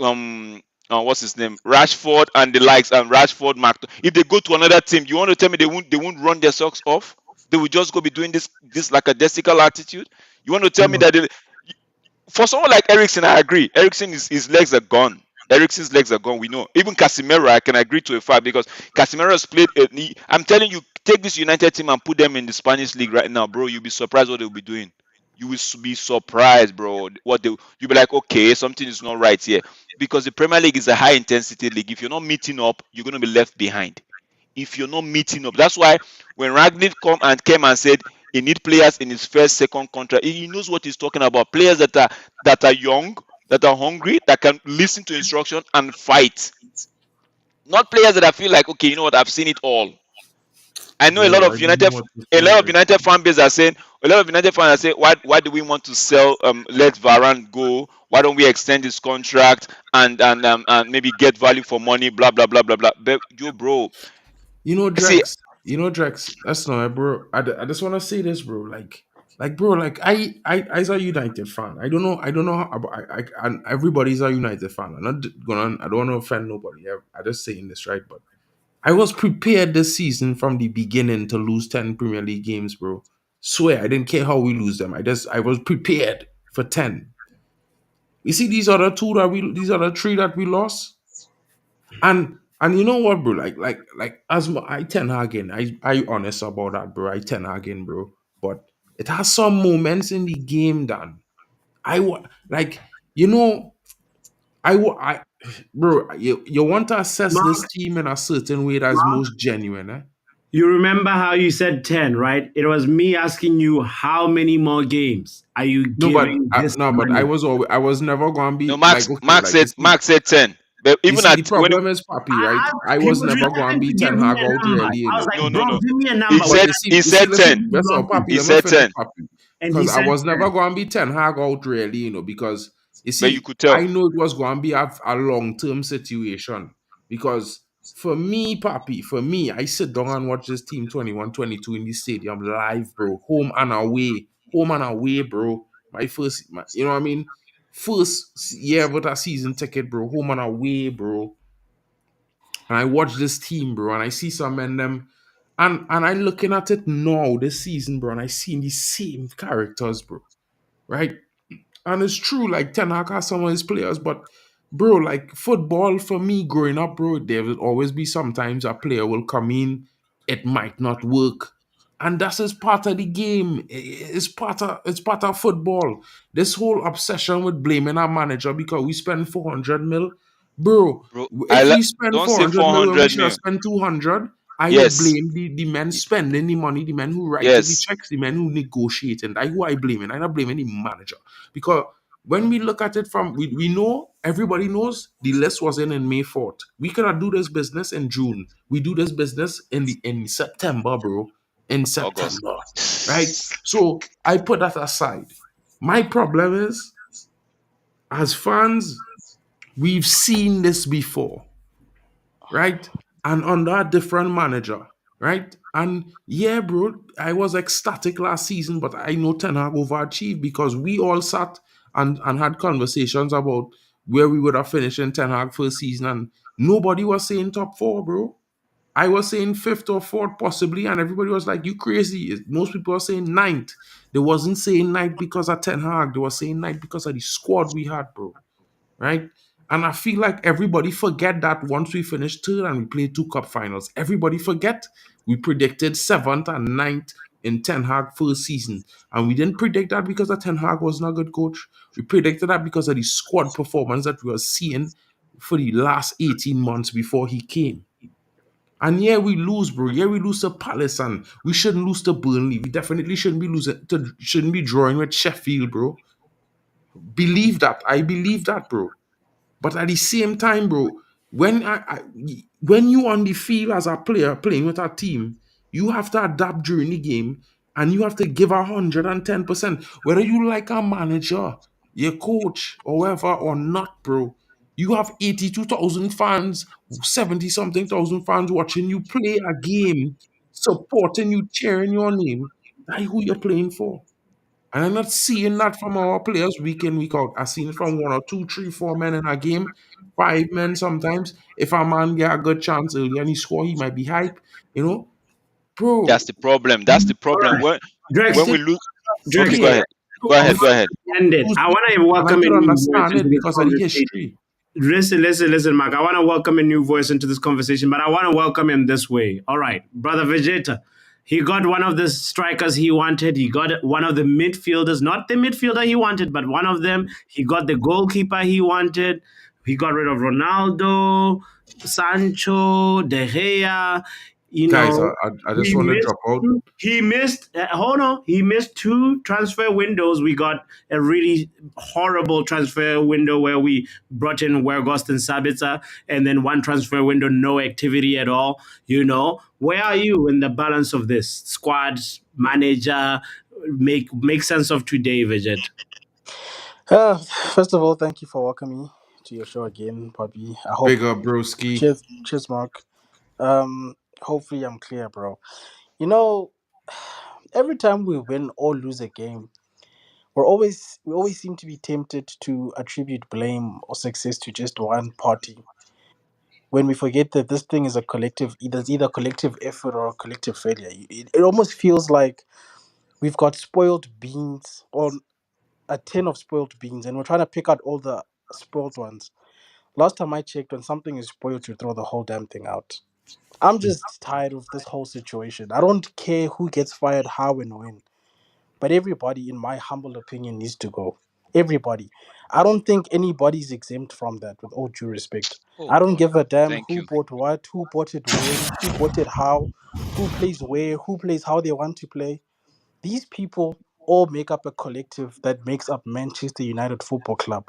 um what's his name, Rashford and the likes and Rashford Mark. If they go to another team, you want to tell me they won't run their socks off? They will just go be doing this like a destical attitude. You want to tell me no, that for someone like Eriksen, I agree. Eriksen his legs are gone. Eriksen's legs are gone. We know. Even Casemiro, I can agree to a fact because Casemiro has played. I'm telling you, take this United team and put them in the Spanish league right now, bro. You'll be surprised what they'll be doing. You will be surprised, bro. You'll be like, okay, something is not right here because the Premier League is a high intensity league. If you're not meeting up, you're gonna be left behind. If you're not meeting up, that's why when Ragnick came and said he need players in his first, second contract, he knows what he's talking about. Players that are young, that are hungry, that can listen to instruction and fight. Not players that I feel like, okay, you know what, I've seen it all. I know bro, I don't know what to A say lot of right United now. fan base are saying, a lot of United fans are saying, why do we want to sell let Varane go? Why don't we extend his contract and maybe get value for money? Blah blah blah blah blah. But yo, bro, see, Drex, that's not it, bro. I just want to say this, bro. Bro, as a United fan, I don't know how, and everybody's a United fan. I don't want to offend nobody. I just saying this, right? But I was prepared this season from the beginning to lose 10 Premier League games, bro. Swear, I didn't care how we lose them. I was prepared for 10. You see, these are the three that we lost. And you know what, bro? I Ten Hagen, I honest about that, bro. I Ten Hagen, bro. But it has some moments in the game, Dan. I wa- like you know I bro. You want to assess this Mark, team in a certain way that's Mark, most genuine, eh? you remember how you said 10, right? It was me asking you how many more games are you No, but giving this I manager? was always, I was never gonna no, be like okay, Mark said 10. But you even see the at when problem is Papi, right? I He was was never gonna reluctant be to give 10 me Hag a out number. really, I was no like, no bro, no, give me a he number. When said I he said listen, 10. that's all, Papi. He Let me said finish, 10. Papi. and he Because I said was 10. never going to be 10 Hag out really, because you But you see, could tell. I know it was going to be a long term situation. Because for me, Papi, I sit down and watch this team 21-22 in the stadium live, bro. Home and away. Home and away, bro. You know what I mean? First year with a season ticket, bro. Home and away, bro. And I watch this team, bro, and I see some in them, and I looking at it now this season, bro, and I see the same characters, bro. Right? And it's true, like Ten Hag has some of his players, but bro, like football for me growing up, bro, there will always be sometimes a player will come in, it might not work. And that's just part of the game. It's part of football. This whole obsession with blaming our manager because we spend 400 mil. Bro, Bro, if we spend don't say 400 mil when we 400 should have mil. spent 200, I would Yes. blame the men spending the money, the men who writing the Yes. checks, the men who negotiating. Who I blaming. I not blaming the manager. Because when we look at it from, we know, everybody knows the list was in May 4th. We cannot do this business in June. We do this business in September, bro. In August. September, right? So I put that aside. My problem is, as fans, We've seen this before, right? And under a different manager, right? And yeah, bro, I was ecstatic last season, but I know Ten Hag overachieved because we all sat and had conversations about where we would have finished in Ten Hag first season, and nobody was saying top four, bro. I was saying fifth or fourth, possibly, and everybody was like, "You crazy?" Most people were saying ninth. They wasn't saying ninth because of Ten Hag. They were saying ninth because of the squad we had, bro. Right? And I feel like everybody forget that once we finished third and we played two cup finals. Everybody forget we predicted seventh and ninth in Ten Hag first season. And we didn't predict that because of Ten Hag was not a good coach. We predicted that because of the squad performance that we were seeing for the last 18 months before he came. And yeah, we lose, bro. Yeah, we lose to Palace, and we shouldn't lose to Burnley. We definitely shouldn't be drawing with Sheffield, bro. Believe that. I believe that, bro. But at the same time, bro, when you on the field as a player playing with a team, you have to adapt during the game and you have to give 110%. Whether you like a manager, your coach, or whatever or not, bro. You have 82,000 fans, 70 something thousand fans watching you play a game, supporting you, cheering your name. That's who you're playing for. And I'm not seeing that from our players week in, week out. I've seen it from one or two, three, four men in a game, five men sometimes. If a man get a good chance early and he score, he might be hype, you know. Bro, That's the problem. That's the All problem. right, When Drex, we lose. Okay, Drex. go yeah, ahead. Go Before ahead. Go ahead. we end it, I want to and I welcome a could new voice understand into it this because of the conversation. history. Listen, Mark. I want to welcome a new voice into this conversation, but I want to welcome him this way. All right, brother Vegeta. He got one of the strikers he wanted. He got one of the midfielders, not the midfielder he wanted, but one of them. He got the goalkeeper he wanted. He got rid of Ronaldo, Sancho, De Gea. You Guys, know, I just he want to missed. drop out. He missed. Hold on. He missed two transfer windows. We got a really horrible transfer window where we brought in Wergost and Sabitzer, and then one transfer window, no activity at all. Where are you in the balance of this squad manager? Make sense of today, Visit. First of all, thank you for welcoming me to your show again, Poppy. I hope. Big up, broski. Cheers, Mark. Hopefully I'm clear, bro. You know, every time we win or lose a game, we always seem to be tempted to attribute blame or success to just one party. When we forget that this thing is a collective, either collective effort or a collective failure. It almost feels like we've got spoiled beans or a tin of spoiled beans, and we're trying to pick out all the spoiled ones. Last time I checked, when something is spoiled, you throw the whole damn thing out. I'm just tired of this whole situation. I don't care who gets fired, how, and when. But everybody, in my humble opinion, needs to go. Everybody. I don't think anybody's exempt from that, with all due respect. Oh I don't God. give a damn Thank who you. bought what, who bought it when, who bought it how, who plays where, who plays how they want to play. These people all make up a collective that makes up Manchester United Football Club.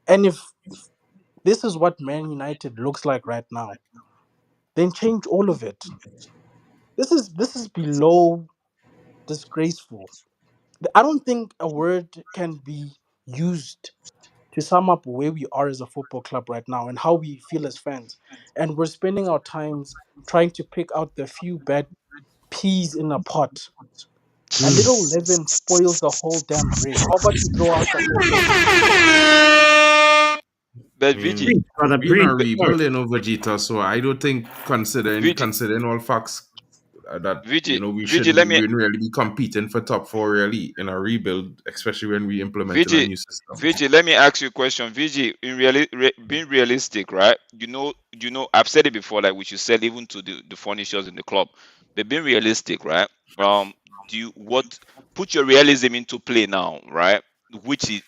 And if this is what Man United looks like right now, then change all of it. This is below disgraceful. I don't think a word can be used to sum up where we are as a football club right now and how we feel as fans. And we're spending our times trying to pick out the few bad peas in a pot. A little leaven spoils the whole damn bread. How about you throw out the whole thing? But I VG, mean, Preach, brother, we in a preach. but Sorry. rebuilding over Vegeta, so I don't think VG, considering all facts that VG, we Let me wouldn't really be competing for top four really in a rebuild, especially when we implementing a VG, new system. Let me ask you a question. VG, being realistic, right? I've said it before, like we should sell even to the furnitures in the club. But being realistic, right? Um, do you what put your realism into play now, right? Which is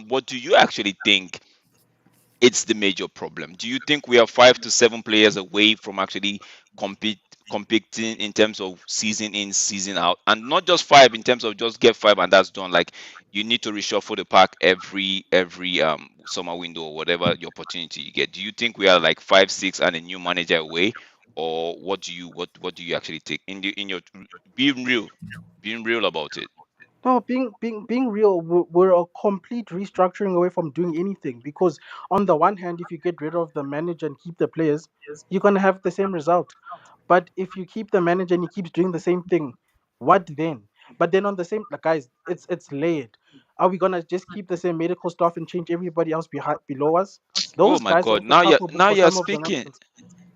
what do you actually think it's the major problem? Do you think we are 5 to 7 players away from actually compete competing in terms of season in, season out, and not just five in terms of just get five and that's done? Like you need to reshuffle the pack every summer window or whatever the opportunity you get. Do you think we are like 5, 6 and a new manager away, or what do you actually take in your being real about it? No, being real, we're a complete restructuring away from doing anything because on the one hand, if you get rid of the manager and keep the players, you're gonna have the same result. But if you keep the manager and he keeps doing the same thing, what then? But then on the same, like guys, it's layered. Are we gonna just keep the same medical staff and change everybody else below us? Oh Those my guys are God! also Now culpable now for you're some of the speaking. nonsense.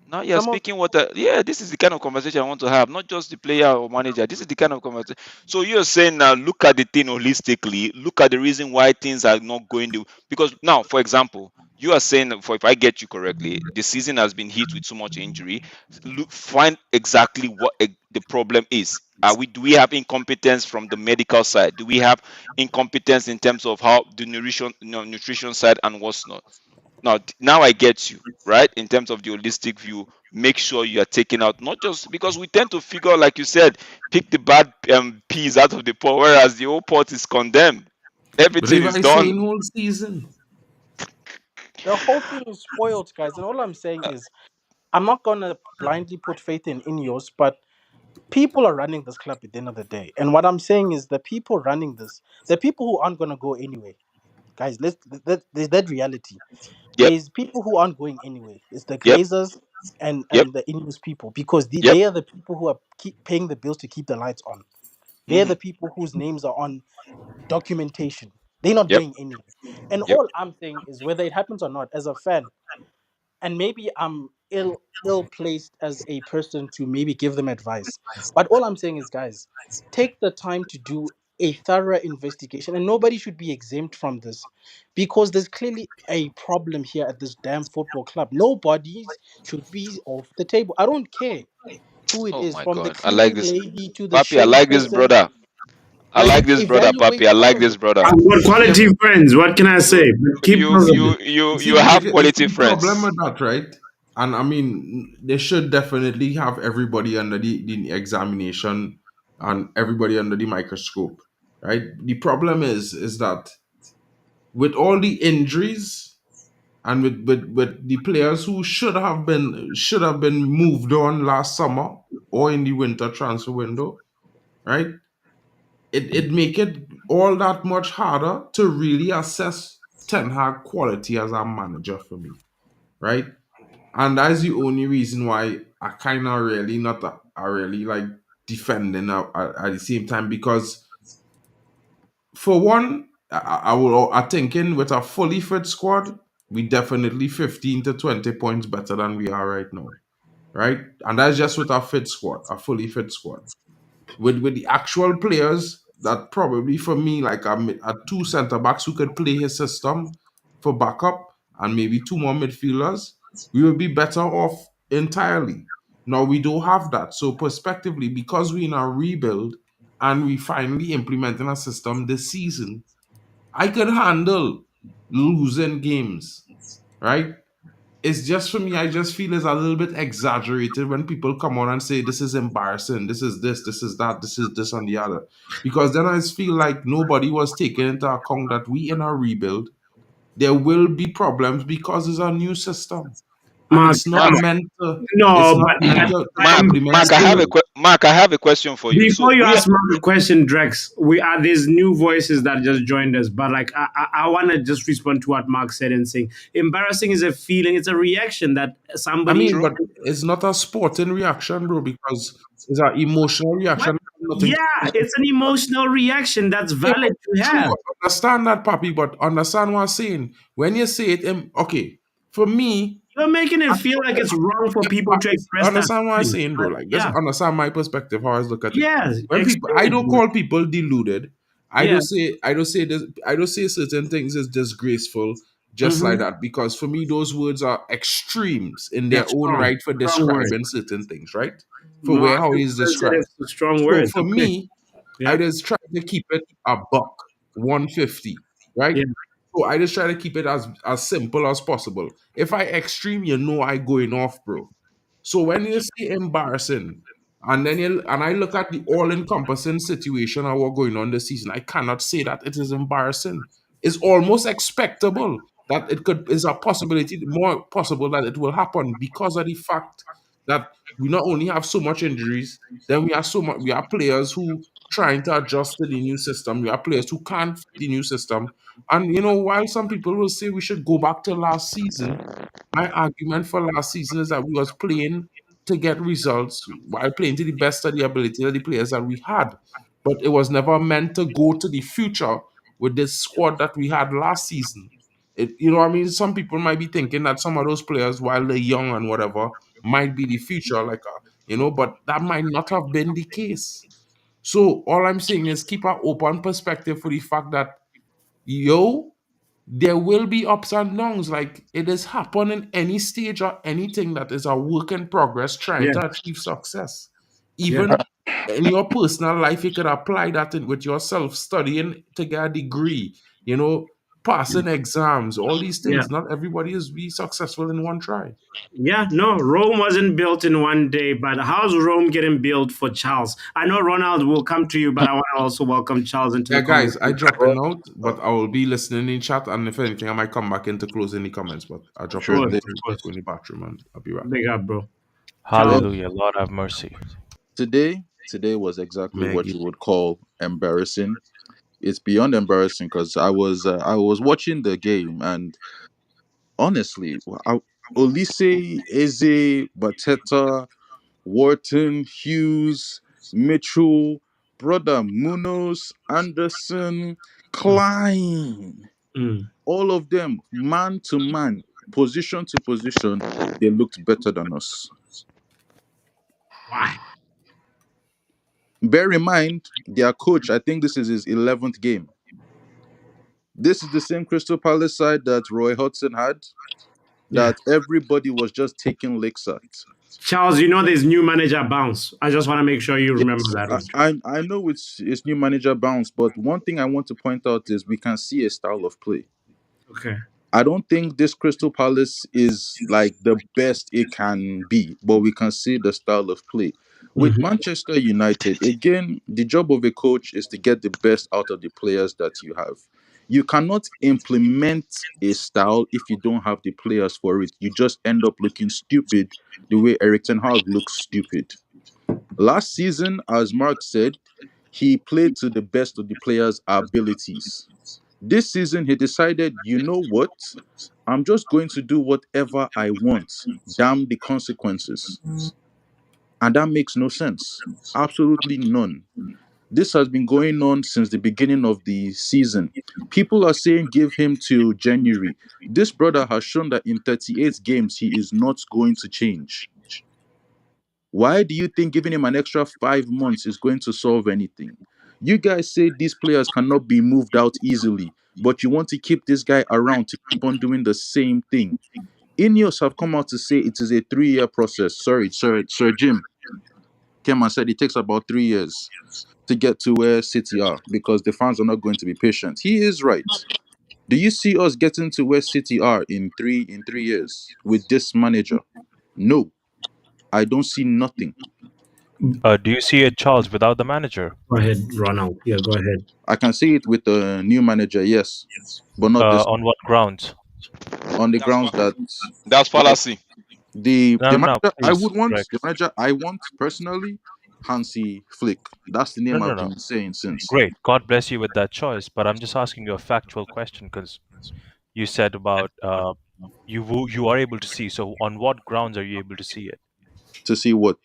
Now you're Some of speaking what yeah, this is the kind of conversation I want to have, not just the player or manager. This is the kind of conversation. So you're saying now look at the thing holistically, look at the reason why things are not going to because now, for example, you are saying for if I get you correctly, the season has been hit with so much injury. Look, find exactly what the problem is. Are we do we have incompetence from the medical side? Do we have incompetence in terms of how the nutrition side and what's not? Now I get you, right? In terms of the holistic view, make sure you are taking out not just because we tend to figure, like you said, pick the bad peas out of the pot, whereas the whole pot is condemned. But Everything if is I say in done. whole season, the whole thing is spoiled, guys. And all I'm saying is, I'm not gonna blindly put faith in Ineos, but people are running this club at the end of the day. And what I'm saying is the people running this, the people who aren't gonna go anyway. Guys, there's that reality. Yep, There's people who aren't going anyway. It's the yep, Glazers yep, and the English people because yep. they are the people who are keep paying the bills to keep the lights on. They're Hmm. the people whose names are on documentation. They're not Yep, going anywhere. And yep. all I'm saying is whether it happens or not, as a fan, and maybe I'm ill placed as a person to maybe give them advice. But all I'm saying is, guys, take the time to do a thorough investigation, and nobody should be exempt from this, because there's clearly a problem here at this damn football club. Nobody should be off the table. I don't care who it Oh is, my from the God, I like cleaning this, lady to the Papi. I shade like this person. brother. I Like, like this brother, evaluate Papi. I all like of this it. brother. I've got Yeah, quality friends. What can I you say? Keep talking. you see the have biggest, you quality see the problem friends. with that, right? And I mean, they should definitely have everybody under the examination and everybody under the microscope, right? The problem is that with all the injuries and with the players who should have been moved on last summer or in the winter transfer window, right? It make it all that much harder to really assess Ten Hag quality as a manager for me, right? And that's the only reason why I kind of really not I really like defending at the same time because for one, I thinking with a fully fit squad, we definitely 15 to 20 points better than we are right now, right? And that's just with a fit squad, a fully fit squad. With the actual players that probably for me like a two centre backs who could play his system for backup and maybe two more midfielders, we would be better off entirely. Now we don't have that. So prospectively, because we're in a rebuild and we finally implementing a system this season, I could handle losing games, right? It's just for me, I just feel it's a little bit exaggerated when people come on and say this is embarrassing, this is that, this is this and the other. Because then I just feel like nobody was taking into account that we in a rebuild, there will be problems because it's a new system. And Mark, it's not Mark, meant to no, but Mark, complement Mark, each other. Mark, I have a question for you. So before you we ask Mark a question, Drex, we are these new voices that just joined us. But like, I want to just respond to what Mark said and saying, embarrassing is a feeling, it's a reaction that I somebody. mean, true. but it's not a sporting reaction, bro, because it's an emotional What? reaction. Nothing. Yeah, it's an emotional reaction that's Yeah, but valid to true. have. Understand that, Papi, but understand what I'm saying. When you say it, okay, for me, You're making it feel like it's wrong for people to express that understand what I'm feeling. saying, bro. But Like, just yeah, understand my perspective, how I look at it. yes, When people, I explain don't it. call people deluded. Yeah. I don't say this. I don't say certain things as disgraceful, just like Mm-hmm. that, because for me, those words are extremes in their That's own strong. right for Strong words. describing certain things, right? For Mark where how is he's sensitive described. to strong So words. for Okay. me, I Yeah. just try to keep it a buck, 150, right? Yeah. So I just try to keep it as simple as possible. If I extreme, I going off, bro. So when you say embarrassing, and then I look at the all-encompassing situation of what going on this season, I cannot say that it is embarrassing. It's almost expectable that it could is a possibility, more possible that it will happen because of the fact that we not only have so much injuries, then we have players who trying to adjust to the new system. You have players who can't fit the new system. And while some people will say we should go back to last season, my argument for last season is that we was playing to get results while playing to the best of the ability of the players that we had. But it was never meant to go to the future with this squad that we had last season. What I mean? Some people might be thinking that some of those players, while they're young and whatever, might be the future, but that might not have been the case. So all I'm saying is keep an open perspective for the fact that, there will be ups and downs. Like it is happen in any stage or anything that is a work in progress trying Yeah, to achieve success. yeah, Even in your personal life, you could apply that with yourself, studying to get a degree, passing exams, all these yeah. things. Not everybody is be successful in one try. Yeah, no, Rome wasn't built in one day, but how's Rome getting built for Charles? I know Ronald will come to you, but I want to also welcome Charles into Yeah, the guys, I conversation. dropping Well, out, uh, but I will be listening in chat, and if anything, I might come back in to close any comments. But I'll Of drop sure out course, thing. of to go course. in the bathroom, and I'll be right back. Big up, bro. Uh, Charles? Hallelujah. Lord have mercy. today was exactly what Maggie. you would call embarrassing. It's beyond embarrassing because I was watching the game and honestly, Olise, Eze, Bateta, Wharton, Hughes, Mitchell, brother Munoz, Anderson, Mm, Klein, mm. all of them man to man, position to position, they looked better than us. Why? Bear in mind, their coach, I think this is his 11th game. This is the same Crystal Palace side that Roy Hodgson had, Yeah. that everybody was just taking licks at. Charles, you know there's new manager bounce. I just want to make sure you remember Yes, that I, one. I I know it's new manager bounce, but one thing I want to point out is we can see a style of play. Okay. I don't think this Crystal Palace is like the best it can be, but we can see the style of play. With Hmm. Manchester United, again, the job of a coach is to get the best out of the players that you have. You cannot implement a style if you don't have the players for it. You just end up looking stupid the way Eriktenhag looks stupid. Last season, as Mark said, he played to the best of the players' abilities. This season, he decided, you know what? I'm just going to do whatever I want. Damn the consequences. And that makes no sense. Absolutely none. This has been going on since the beginning of the season. People are saying give him till January. This brother has shown that in 38 games, he is not going to change. Why do you think giving him an extra 5 months is going to solve anything? You guys say these players cannot be moved out easily, but you want to keep this guy around to keep on doing the same thing. Ineos have come out to say it is a 3 year process. Sorry, Sir Jim came and said it takes about 3 years to get to where City are because the fans are not going to be patient. He is right. Do you see us getting to where City are in 3 years with this manager? No, I don't see nothing. Do you see it, Charles, without the manager? Go ahead, Ronald. Yeah, go ahead. I can see it with the new manager, yes, but not this On what grounds? on the grounds that That's like fallacy. No, the no, no, manager I please, would want the Rex. manager I want personally, Hansi Flick. That's the No, name no, I've no. been saying since. Great. God bless you with that choice. But I'm just asking you a factual question because you said about you are able to see. So on what grounds are you able to see it? To see what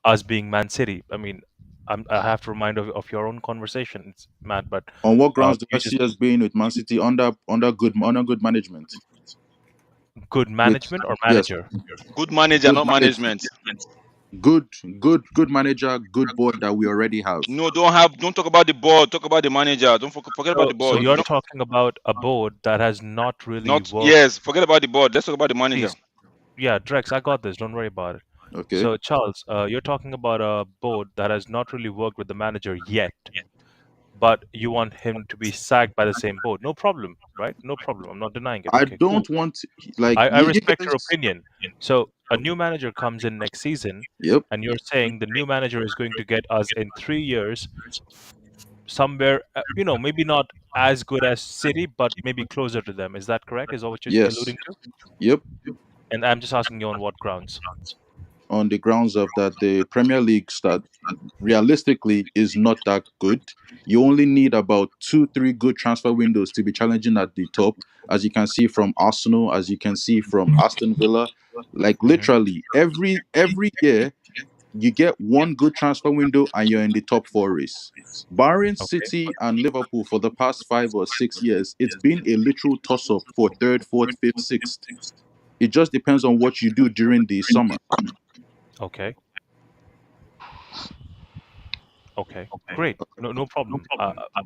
Us being Man City. I mean, I have to remind of your own conversation, it's Matt. But on what grounds do I you just see us being with Man City under good management. good With management or yes, manager. Good manager, good not management, management. good manager, good board that we already have. No, don't talk about the board. Talk about the manager. Don't forget about So the so board. you're Don't talking about a board that has not really not worked. yes. Forget about the board. Let's talk about the manager. Please, yeah, Drex, I got this. Don't worry about it. Okay. So Charles, you're talking about a board that has not really worked with the manager yet, but you want him to be sacked by the same board. No problem, right? No problem. I'm not denying it. I Okay, cool. don't want like I you respect your guys. opinion. So a new manager comes in next season, Yep. and you're saying the new manager is going to get us in 3 years somewhere, maybe not as good as City, but maybe closer to them. Is that correct? Is that what you're Yes. alluding to? Yep. And I'm just asking you on what grounds. on the grounds of that the Premier League start realistically is not that good. You only need about 2-3 good transfer windows to be challenging at the top, as you can see from Arsenal, as you can see from Aston Villa. Like Mhm. literally every year you get one good transfer window and you're in the top four race. Barring Okay. City and Liverpool for the past 5 or 6 years, it's been a literal toss up for third, fourth, fifth, sixth. It just depends on what you do during the summer. Okay. Okay. Great. No problem.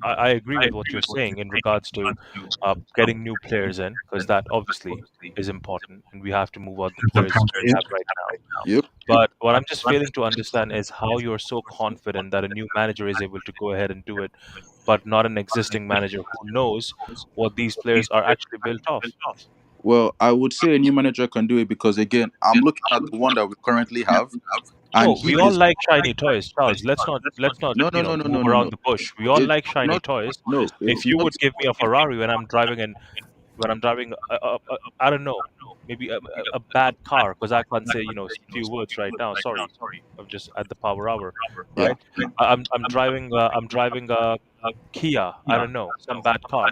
I agree with what you're saying in regards to getting new players in, because that obviously is important, and we have to move out the players we have right now. Yep. But what I'm just failing to understand is how you're so confident that a new manager is able to go ahead and do it, but not an existing manager who knows what these players are actually built off. Well, I would say a new manager can do it because again, I'm looking at the one that we currently have, and No, he we all is like shiny toys, Charles. Let's not no no no no move no no around no. the bush. We all It's like shiny not toys. no. If It's you not. would give me a Ferrari when I'm driving I don't know, maybe a bad car, because I can't say few words right now. Sorry, I'm just at the power hour, Yeah. right? I'm driving a Kia. I don't know, some bad car,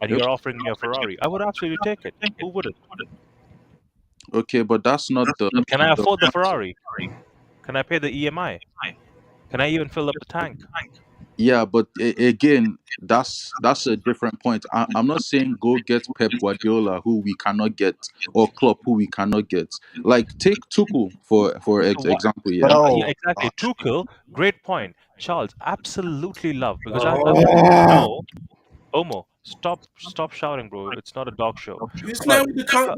and Yep. you're offering me a Ferrari. I would absolutely take it. Who wouldn't? Okay, but that's not Can I the afford the Ferrari? Can I pay the EMI? Can I even fill up the tank? yeah, but again, that's a different point. I'm not saying go get Pep Guardiola who we cannot get or Klopp who we cannot get. Like take Tuchel for So what? example. Yeah. Yeah, Bro, exactly. Tuchel, great point. Charles, absolutely love, because I want you to Oh. know. Omo, stop shouting, bro. It's not a dog show. This But man with the con-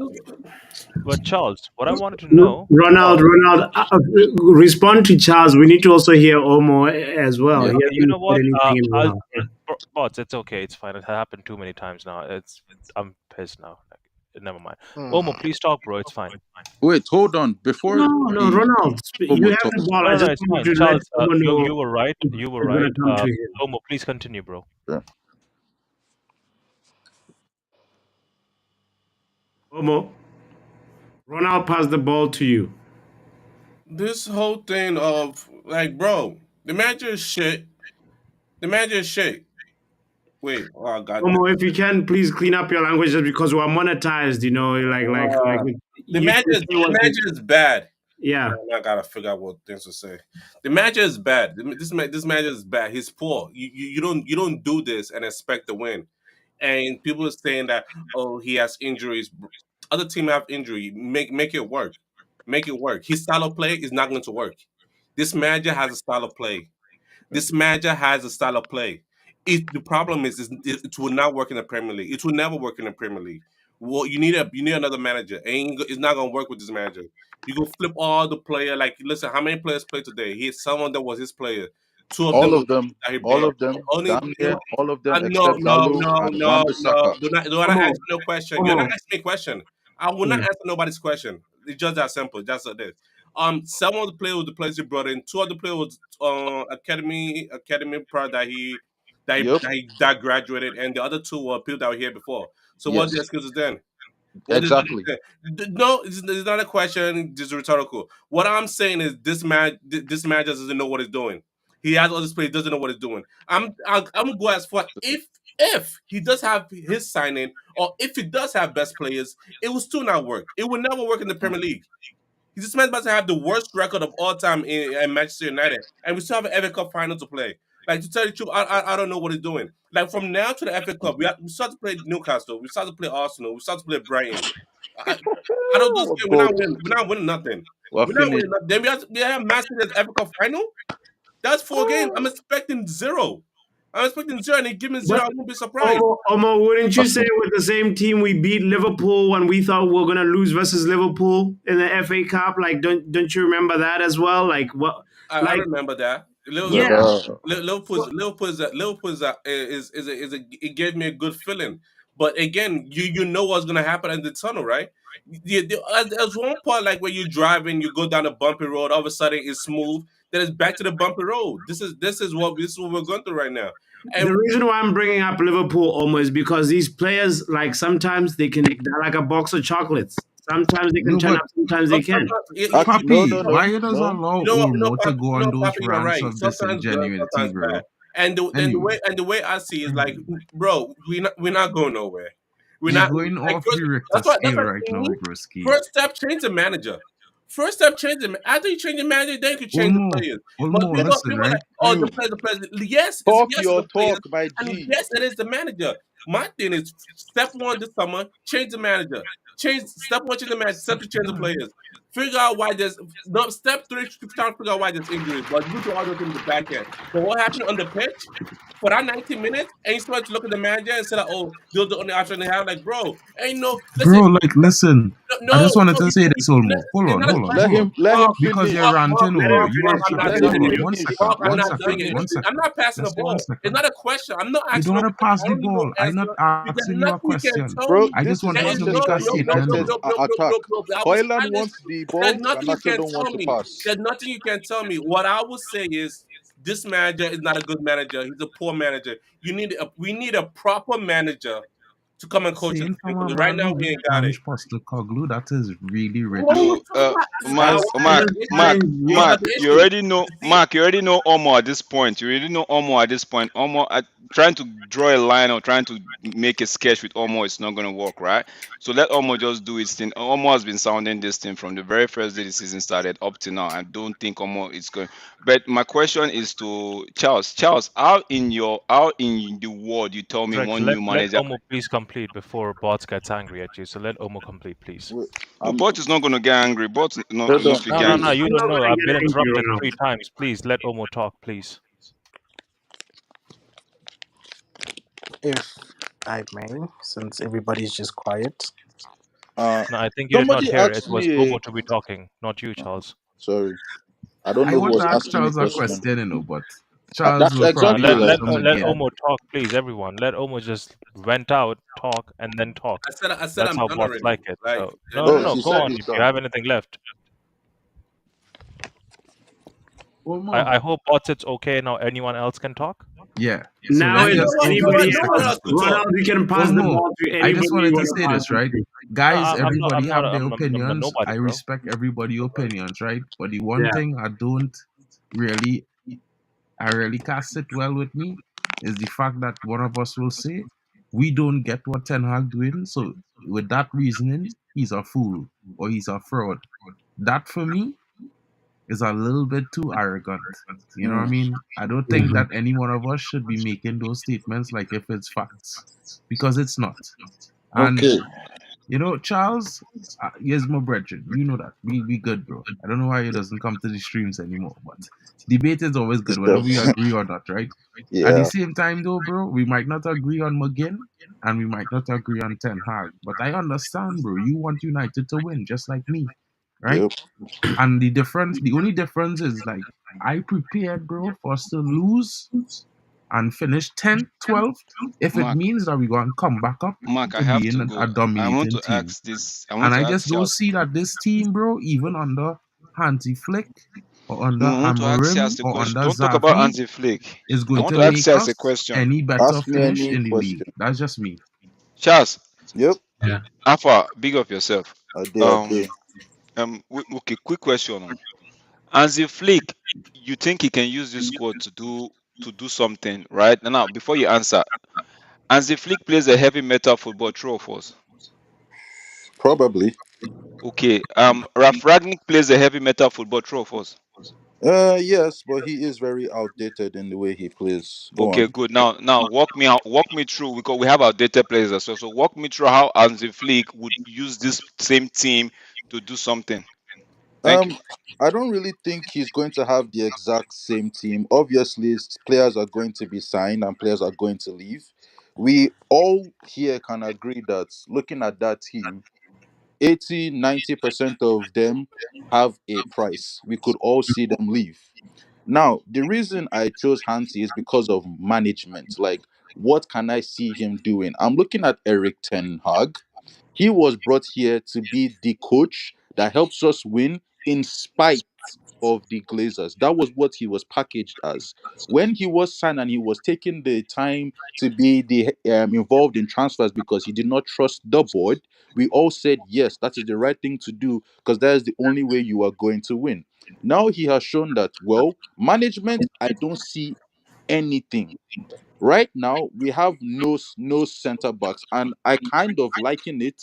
Charles, what I wanted to know. Ronald, respond to Charles. We need to also hear Omo as well. Yeah. He Okay, you hasn't know said what? anything in a I'll while. Bots. It's okay. It's fine. It happened too many times now. I'm pissed now. Like, never mind. Omo, hmm. please talk, bro. It's fine. Wait, hold on. Before No, the Ronald, you Omo have talk, the ball. No, I no, no. just It's wanted fine. to let Charles, someone know you were right. You were it's going right. to come to him. Omo, please continue, bro. yeah. Omo, Ronald passed the ball to you. this whole thing of like, bro, the manager is shit. The manager is shit. Wait, oh god, Omo, if you can, please clean up your language just because we're monetized, the you manager, can say the what you, manager is bad. yeah. I gotta figure out what things to say. The manager is bad. This manager is bad. He's poor. You don't do this and expect to win. And people are saying that, oh, he has injuries. Other team have injury. Make it work. Make it work. His style of play is not going to work. This manager has a style of play. This manager has a style of play. The problem is it will not work in the Premier League. It will never work in the Premier League. Well, you need another manager. It's not gonna work with this manager. You go flip all the player. Like, listen, how many players played today? He had someone that was his player. Two of them All was of them, that he all brought up. of them, Only damn near all of them no, except no, Dalo no, and no, no. Wan-Bissaka. Do not ask Omo, me no question. You're not Omo, asking me a question. I will not yeah. answer nobody's question. It's just that simple. Just like this. Some of the players were the players he brought in. Two of the players was academy pro Yep. that graduated, and the other two were people that were here before. So what's the Yes. excuses then? What is Exactly. no, it's not a question. It's rhetorical. What I'm saying is this man just doesn't know what he's doing. He has all this play, he doesn't know what he's doing. I'm gonna go as far if he does have his signing, or if he does have best players, it will still not work. It will never work in the Premier League. This man's about to have the worst record of all time in Manchester United, and we still have an FA Cup final to play. Like, to tell you the truth, I don't know what he's doing. Like, from now to the FA Cup, we start to play Newcastle, we start to play Arsenal, we start to play Brighton. I, out of those games, we're But not winning. We're not winning nothing. we're We're not finished. winning nothing. Then we have Man City's FA Cup final. That's 4 games. I'm expecting zero. I'm expecting zero, and they give me zero. But I won't be surprised. Omo, wouldn't you We're say with the same team we beat Liverpool when we thought we were gonna lose versus Liverpool in the FA Cup? Like, don't you remember that as well? Like what? I Like remember that. yeah. It gave me a good feeling. But again, you know what's gonna happen in the tunnel, right? There's one part like where you're driving, you go down a bumpy road, all of a sudden it's smooth, then it's back to the bumpy road. This is what we're going through right now. The And reason why I'm bringing up Liverpool almost is because these players, like sometimes they're like a box of chocolates. Sometimes they can No, turn but up, sometimes they can. Sometimes, No, Papi, no, why no, you does no. allow Olmo to go on those Papi, you're rants right. of Sometimes good, disingenuity, sometimes bad. bro? And Anyway, the way I see is like, bro, we're not going nowhere. We're you're not going like off first. the Richter That's scale why right to now, me, broski. first step change the manager. First step change the after you change the manager, then you can change the Olmo, players. But Olmo, listen, people are right? like, oh, You the players. talk Yes, it's your the players, talk, my and G. yes, it is the manager. My thing is step one this summer, change the manager. Change the manager. Step to change the players. Figure out why there's no step three. Trying to figure out why there's injuries, but you do all those in the back end. But what happened on the pitch? For that 90 minutes, and you start to look at the manager and say, like, "Oh, they're the only option they have." Like, bro, ain't no. Listen, Bro, like, listen. no, I no, just wanted no, to say this, Olmo. Hold it's on, not a hold on, Let hold question. on. him let him Because finish. you're ranting, Let him Olmo. Mark, You finish. don't I'm shut not up. Let done him Hold yet. on, one finish. second, Mark, I'm one not Let him done second, yet. one finish. I'm second. not passing the Just one ball. It's second. not a question. I'm not You asking don't no want to question. pass I the don't need no ball. I'm not answer. You got asking you a nothing you can question. tell Bro, me. I this just is wanted There is to make no, a Manchester no, no, no, statement. United's no, no, no, attack. no, no. I was Hoyland honest. wants the There's ball. nothing you Garnacho can don't want tell to me. pass. There's nothing you can tell me. What I will say is this manager is not a good manager. He's a poor manager. We need a proper manager to come and coach us. Saying from a Because right man now who we ain't got it. Ange Postecoglou, that is really What are rich. we Yo, talking about? I Mark, want to Mark, just The issue. Mark, challenge These you. are Mark, the issues. See, You already know Omo at this point. You already know Omo at this point. Omo, trying to draw a line or trying to make a sketch with Omo is not going to work, right? So let Omo just do his thing. Omo has been sounding this thing from the very first day the season started up to now. I don't think Omo is going. But my question is to Charles. Charles, how in the world you tell me Rick, one new let manager? Omo please complete before Bots gets angry at you. So let Omo complete, please. Wait, No, I'm Bot is not going to get angry. Bot hold not on, to No, get no, please. no. angry. You I'm don't not know. going to I've get been angry interrupted right now. 3 times. Please let Omo talk, please. If I may, since everybody's just quiet. Uh, No, I think you did not somebody hear. It asked was me. Omo to be talking, not you, Charles. Sorry, I don't I know who want to was ask asking the Charles a question. question, but Charles That's will No, probably exactly like answer him let I, again. Omo talk, please, everyone. Let Omo just vent out, talk, and then talk. I said That's I'm how done bots already. like it. Like, So no, no, oh, no. he Go said on he's if you done. have anything left. One more. I hope bots it's okay now. Anyone else can talk. Yeah. So Now let me you it's know just what? say You know what? 30 anybody No one else. seconds, else could bro. talk. Ronald, we can pass One the more. ball to I just anybody you wanted to want to say pass this, it right? to. Guys, I'm everybody not. have their I'm opinions. I nobody, bro. respect everybody' opinions, right? But the one Yeah. thing really, I really can't sit well with me is the fact that one of us will say, we don't get what Ten Hag doing. So with that reasoning, he's a fool or he's a fraud. That for me is a little bit too arrogant. You know what I Hmm. mean? I don't think Mhm. that any one of us should be making those statements like if it's facts, because it's not. And Okay. Charles, here's my brethren. You know that we good, bro. I don't know why he doesn't come to the streams anymore, but debate is always good, whether we So, agree or not, right? At the yeah. same time, though, bro, we might not agree on McGinn and we might not agree on Ten Hag, but I understand, bro. You want United to win, just like me, right? Yep. And the only difference is like I prepared, bro, for us to lose and finish 10th, 12th, if it Mark, means that we're going to come back up Mark, I to have being to a go. I want dominating to team. ask this. I want And to I ask just don't Charles. see that this team, bro, even under Hansi Flick or under No, I want to ask Amorim Charles a or question. under Don't talk about Xavi, Hansi Flick. is I going want to to ask make Charles a us question. any better Ask me finish any in the league. question. That's just me. Charles, Yep. Yeah. Alpha, big of yourself. I did. I Um, did. okay, quick question. Hansi Flick, you think he can use this squad to do something, right? Now, before you answer, Hansi Flick plays a heavy metal football, true or false? Probably. Okay. Ralf Ragnick plays a heavy metal football, true or false? Yes, but he is very outdated in the way he plays. Go Okay, on. good. Now, walk me through because we have our data players as well. So, walk me through how Hansi Flick would use this same team to do something. Thank you. Um, I don't really think he's going to have the exact same team. Obviously, players are going to be signed and players are going to leave. We all here can agree that looking at that team, 80-90% of them have a price. We could all see them leave. Now, the reason I chose Hansi is because of management. Like, what can I see him doing? I'm looking at Eriktenhag. He was brought here to be the coach that helps us win in spite of the Glazers. That was what he was packaged as. When he was signed and he was taking the time to be involved in transfers because he did not trust the board, we all said yes, that is the right thing to do because that is the only way you are going to win. Now he has shown that, well, management, I don't see anything. Right now, we have no center backs, and I kind of liken it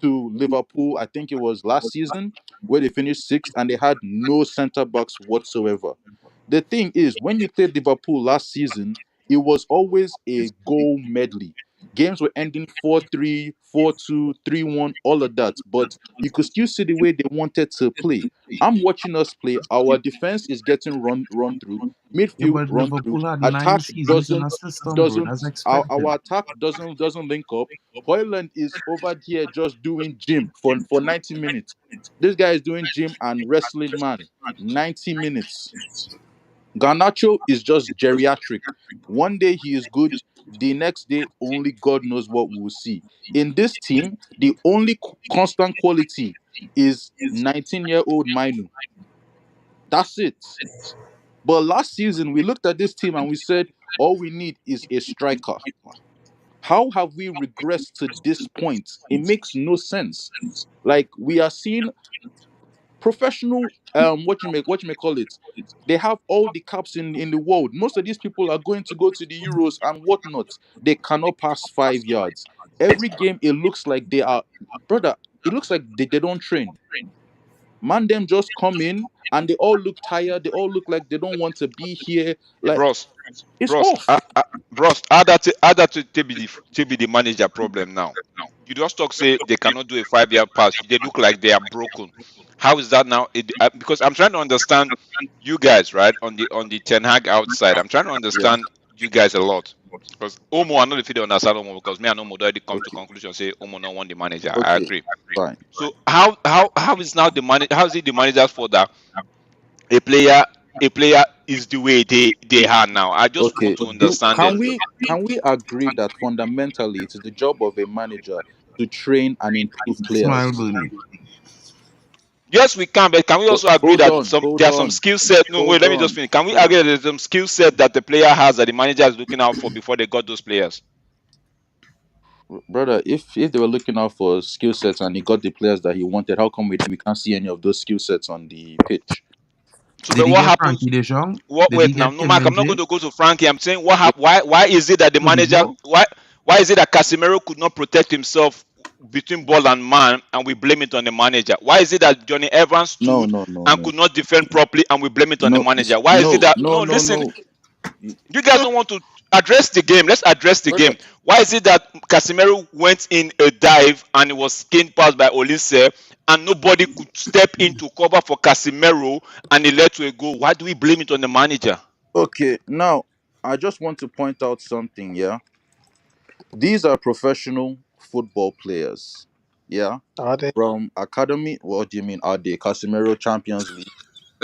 to Liverpool. I think it was last season where they finished sixth and they had no center backs whatsoever. The thing is, when you played Liverpool last season, it was always a goal medley. Games were ending 4-3, 4-2, 3-1, all of that. But you could still see the way they wanted to play. I'm watching us play. Our defense is getting run through. Yeah, Midfield but run through. Liverpool had 9 Attack seasons in a doesn't system, bro. doesn't That's our expected. attack doesn't link up. Hoyland is over here just doing gym for 90 minutes. This guy is doing gym and wrestling man 90 minutes. Garnacho is just geriatric. One day he is good, the next day only God knows what we will see. In this team, the only constant quality is 19-year-old Mainu. That's it. But last season, we looked at this team and we said, all we need is a striker. How have we regressed to this point? It makes no sense. Like we are seeing professional what you may call it. They have all the caps in the world. Most of these people are going to go to the Euros and whatnot. They cannot pass 5 yards. Every game it looks like they are brother, it looks like they don't train. Man, them just come in and they all look tired, they all look like they don't want to be here. Like Bros, it's bros, off. bros, add that to be the manager problem now. You just talk say they cannot do a 5 year pass. They look like they are broken. How is that now? Because I'm trying to understand you guys, right? On the Ten Hag outside, I'm trying to Yeah. understand you guys a lot. Because Omo, I know if you don't understand Omo, because me and Omo already come to Okay. conclusion say Omo not want the manager. I Okay. agree. Fine. So how is now the manager? How is it the manager's fault that a player a player is the way they are now? I just Okay. want to Do understand it. can we agree that fundamentally it is the job of a manager to train and improve Smile, players? Bunny. Yes, we can, but can we also agree Hold that on, hold there are some on, skill set? No, wait, hold let me just on, finish. Can we brother. agree that there's some skill set that the player has that the manager is looking out for before they got those players? Brother, if they were looking out for skill sets and he got the players that he wanted, how come we can't see any of those skill sets on the pitch? So, Did but he what get happens? Frankie De Jong? What? Did he Wait, now, get no, Kim Mark, I'm not Min-jae? going to go to Frankie. I'm saying what It why is it that the Lucky manager Joe? why is it that Casemiro could not protect himself between ball and man and we blame it on the manager? Why is it that Johnny Evans no stood no no and no could not defend properly and we blame it on the no manager? Why is it no that no no? no Listen, no. you guys don't want to address the game. Let's address the Brother, game. Why is it that Casemiro went in a dive and it was skinned past by Olise and nobody could step in to cover for Casemiro and it led to a goal? Why do we blame it on the manager? okay, now I just want to point out something, yeah. These are professional football players. Yeah. Are they? From academy, what do you mean? Are they Casemiro Champions League?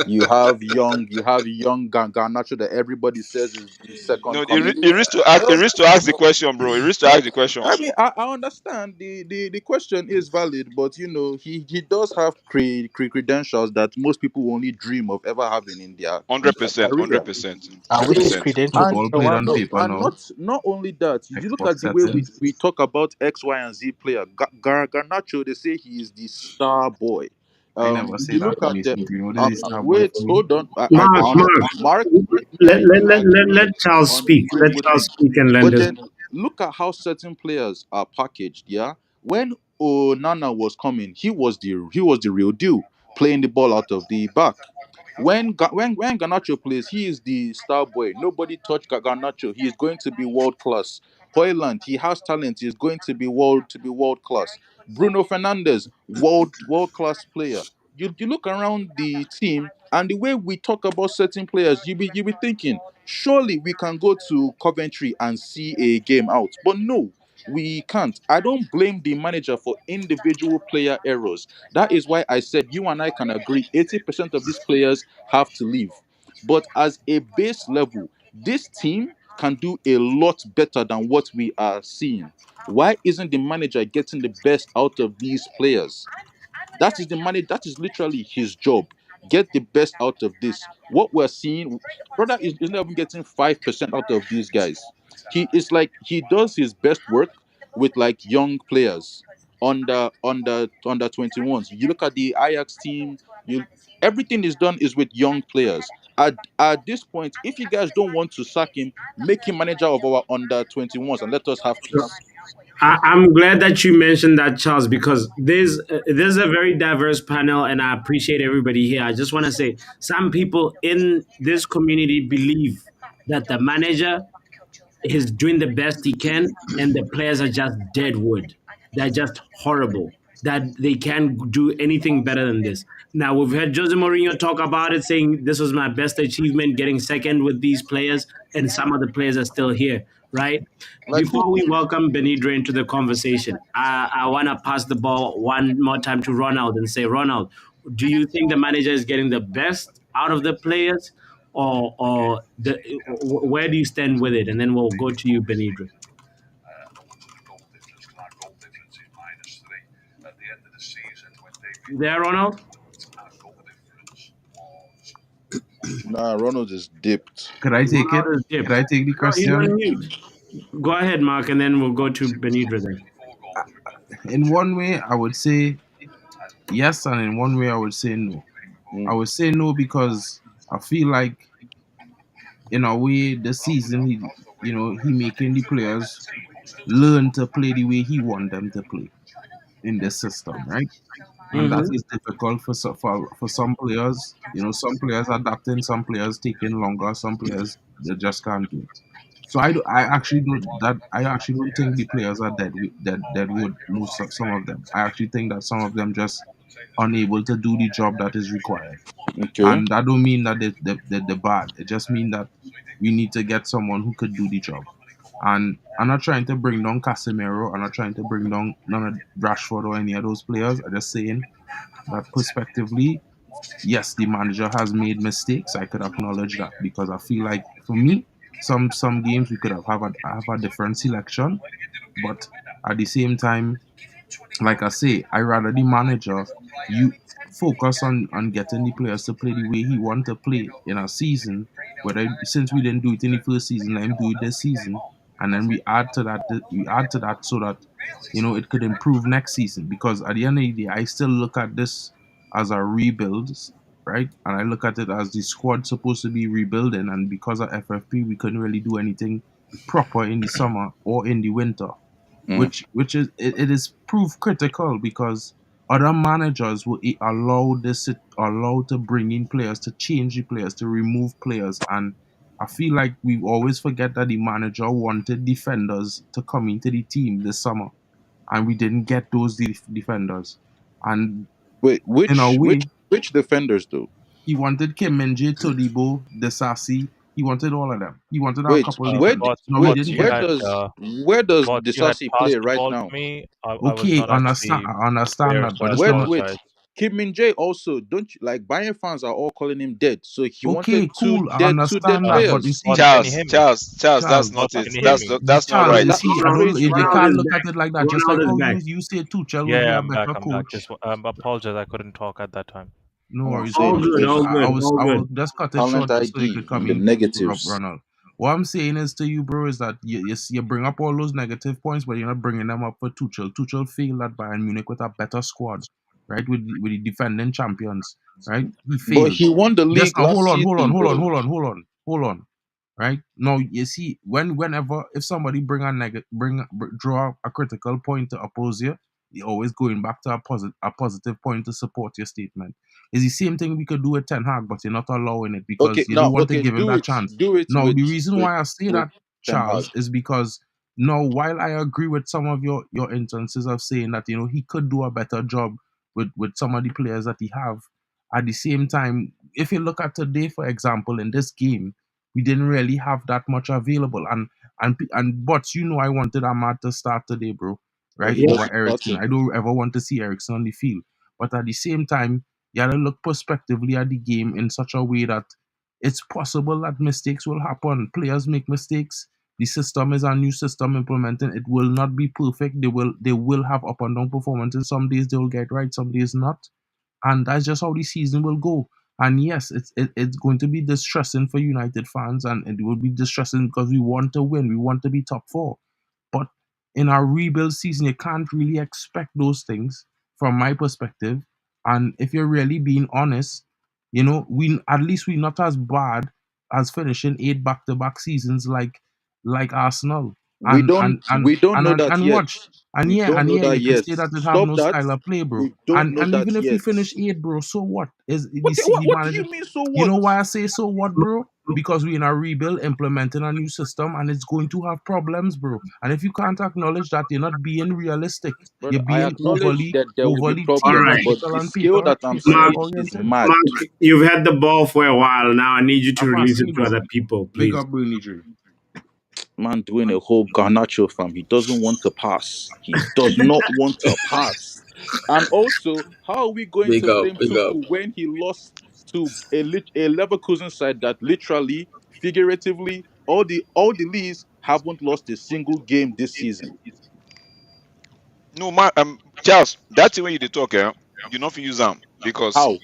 You have young Garnacho that everybody says is the second No, coming. it risks to ask. It risks to ask the question, bro. It risks to ask the question. I mean, I understand the question is valid, but you know, he does have credentials that most people only dream of ever having in Hundred their percent, career. 100%, And hundred which is So percent. credentials? and Football So played what? on no, paper and now. not only that, you look Xbox at the way we, settings. we talk about X, Y, and Z player. Garnacho, they say he is the star boy. I never If say you that, look at the Mason. What is this Starboy wait, for me? hold on. Mark, Mark, Mark, me let, and let, you let, let, let agree Charles on speak. Let certain Charles things. speak and lend But his. then look at how certain players are packaged. Yeah, when Onana was coming, he was the real deal, playing the ball out of the back. When Garnacho plays, he is the star boy. Nobody touch Garnacho. He is going to be world class. Hoyland, he has talent. He is going to be world class. Bruno Fernandes, world class player. You look around the team and the way we talk about certain players, you be thinking surely we can go to Coventry and see a game out, but no. We can't. I don't blame the manager for individual player errors. That is why I said you and I can agree 80% of these players have to leave. But as a base level, this team can do a lot better than what we are seeing. Why isn't the manager getting the best out of these players? That is the money. That is literally his job. Get the best out of this. What we're seeing, brother is not even getting 5% out of these guys. He is like he does his best work with like young players under 21s. You look at the Ajax team, you everything is done is with young players. At this point, if you guys don't want to sack him, make him manager of our under 21s and let us have peace. I'm glad that you mentioned that, Charles, because there's a very diverse panel, and I appreciate everybody here. I just want to say some people in this community believe that the manager is doing the best he can, and the players are just dead wood. They're just horrible. That they can't do anything better than this. Now we've heard Jose Mourinho talk about it, saying this was my best achievement, getting second with these players, and some of the players are still here, right? Like who? Before we welcome Benidre into the conversation, I want to pass the ball one more time to Ronald and say, Ronald, do you think the manager is getting the best out of the players, or where do you stand with it? And then we'll go to you, Benidre. You there, Ronald? Nah, Ronald is dipped. Could I take it? Ronald is Could dipped. I take the No, he's on question? mute. Go ahead, Mark, and then we'll go to Benidre then. In one way, I would say yes, and in one way, I would say no. I would say no because I feel like, in a way, this season, he making the players learn to play the way he want them to play in this system, right? And that Mm-hmm. is difficult for some players. Some players adapting, some players taking longer, some players they just can't do it. So I actually don't think the players are dead wood. Some of them. I actually think that some of them just unable to do the job that is required. Okay. And that don't mean that they're bad. It just means that we need to get someone who could do the job. And I'm not trying to bring down Casemiro. I'm not trying to bring down none of Rashford or any of those players. I'm just saying that prospectively, yes, the manager has made mistakes. I could acknowledge that because I feel like for me, some games we could have a different selection, but at the same time, like I say, I rather the manager you focus on getting the players to play the way he want to play in a season. Whether since we didn't do it in the first season, let him do it this season, and then we add to that. We add to that so that it could improve next season. Because at the end of the day, I still look at this as a rebuild, right? And I look at it as the squad supposed to be rebuilding, and because of FFP, we couldn't really do anything proper in the summer or in the winter, Mm. which is it is proof critical because other managers will allow to bring in players, to change the players, to remove players. And I feel like we always forget that the manager wanted defenders to come into the team this summer, and we didn't get those defenders. And Wait, in a way, which defenders though? he wanted Kim Min-jae, Todibo, Desasi. He wanted all of them. He wanted a Wait, couple of defenders. No, he didn't where get. does Bots, you had Disasi play passed the right ball to now? me. I was Okay, not actually I understand there, that, so but I it's still not. Wait. apologize. Kim Min Jae also don't you, like Bayern fans are all calling him dead. So he wanted Okay, cool. I two dead understand that, but you players. see, Bots, can you Charles, hear me? Charles, Charles, that's Charles, not Bots, it. can you hear me? you, That's not Charles, right. you see, I Ronald, don't. You Ronald can't is look back. at it like that. Just like Ronald is how back. you say Tuchel will be Yeah, a I'm back. better I'm back. coach. Just apologize. I couldn't talk at that time. No Come on, worries, say no All it, worries. good, please. all good, all I will good. just cut it Talent short just so you could ID come in the in, negatives. Ronald. What I'm saying is to you, bro, is that you bring up all those negative points, but you're not bringing them up for Tuchel. Tuchel failed at Bayern Munich with a better squad, right? With the defending champions, right? He But failed. he won the Yes, league now last season, bro. hold on. Right now, you see, whenever if somebody draw a critical point to oppose you, you're always going back to a positive point to support your statement. It's the same thing we could do with Ten Hag, but you're not allowing it because Okay, you don't now want to okay, give him that chance. do it Now, the reason with why I say with that, Ten Hag. Charles, is because now, while I agree with some of your instances of saying that he could do a better job with some of the players that he have, at the same time, if you look at today, for example, in this game, we didn't really have that much available. But I wanted Ahmad to start today, bro, right? Okay, Over Yep. Eriksen. started. I don't ever want to see Eriksen on the field. But at the same time, you gotta look prospectively at the game in such a way that it's possible that mistakes will happen. Players make mistakes. The system is a new system implementing. It will not be perfect. They will have up and down performances. Some days they will get right, some days not. And that's just how the season will go. And yes, it's going to be distressing for United fans, and it will be distressing because we want to win. We want to be top four. But in our rebuild season, you can't really expect those things from my perspective. And if you're really being honest, we at least we're not as bad as finishing eight back-to-back seasons like Arsenal. We And don't and and we don't and know and, that and yet. watch. And We yeah, don't and know yeah, that you can yet. say that it have Stop no that. style of play, bro. We don't know And that even if we yet. finish eight, bro, so what? Is What, the what, the what do manager? you mean, so You what? know why I say so what, bro? Because we're in a rebuild, implementing a new system, and it's going to have problems, bro. And if you can't acknowledge that, you're not being realistic. Brother, You're I being acknowledge overly, that there will be overly All problems, right, but theoretical the and scale paper that I'm Mark. saying is oriented. mad. Mark, you've had the ball for a while now. I need you to I'm release asking it you, to bro. other people, Big please. up, Bernie Drew. Man doing a whole Garnacho fam. He doesn't want to pass. He does not want to pass. And also, how are we going Big to up, blame big up. Tuku when he lost to a Leverkusen side that literally, figuratively, all the leagues haven't lost a single game this season? No, Charles, that's the way you dey talk, eh? You not fit use them because How?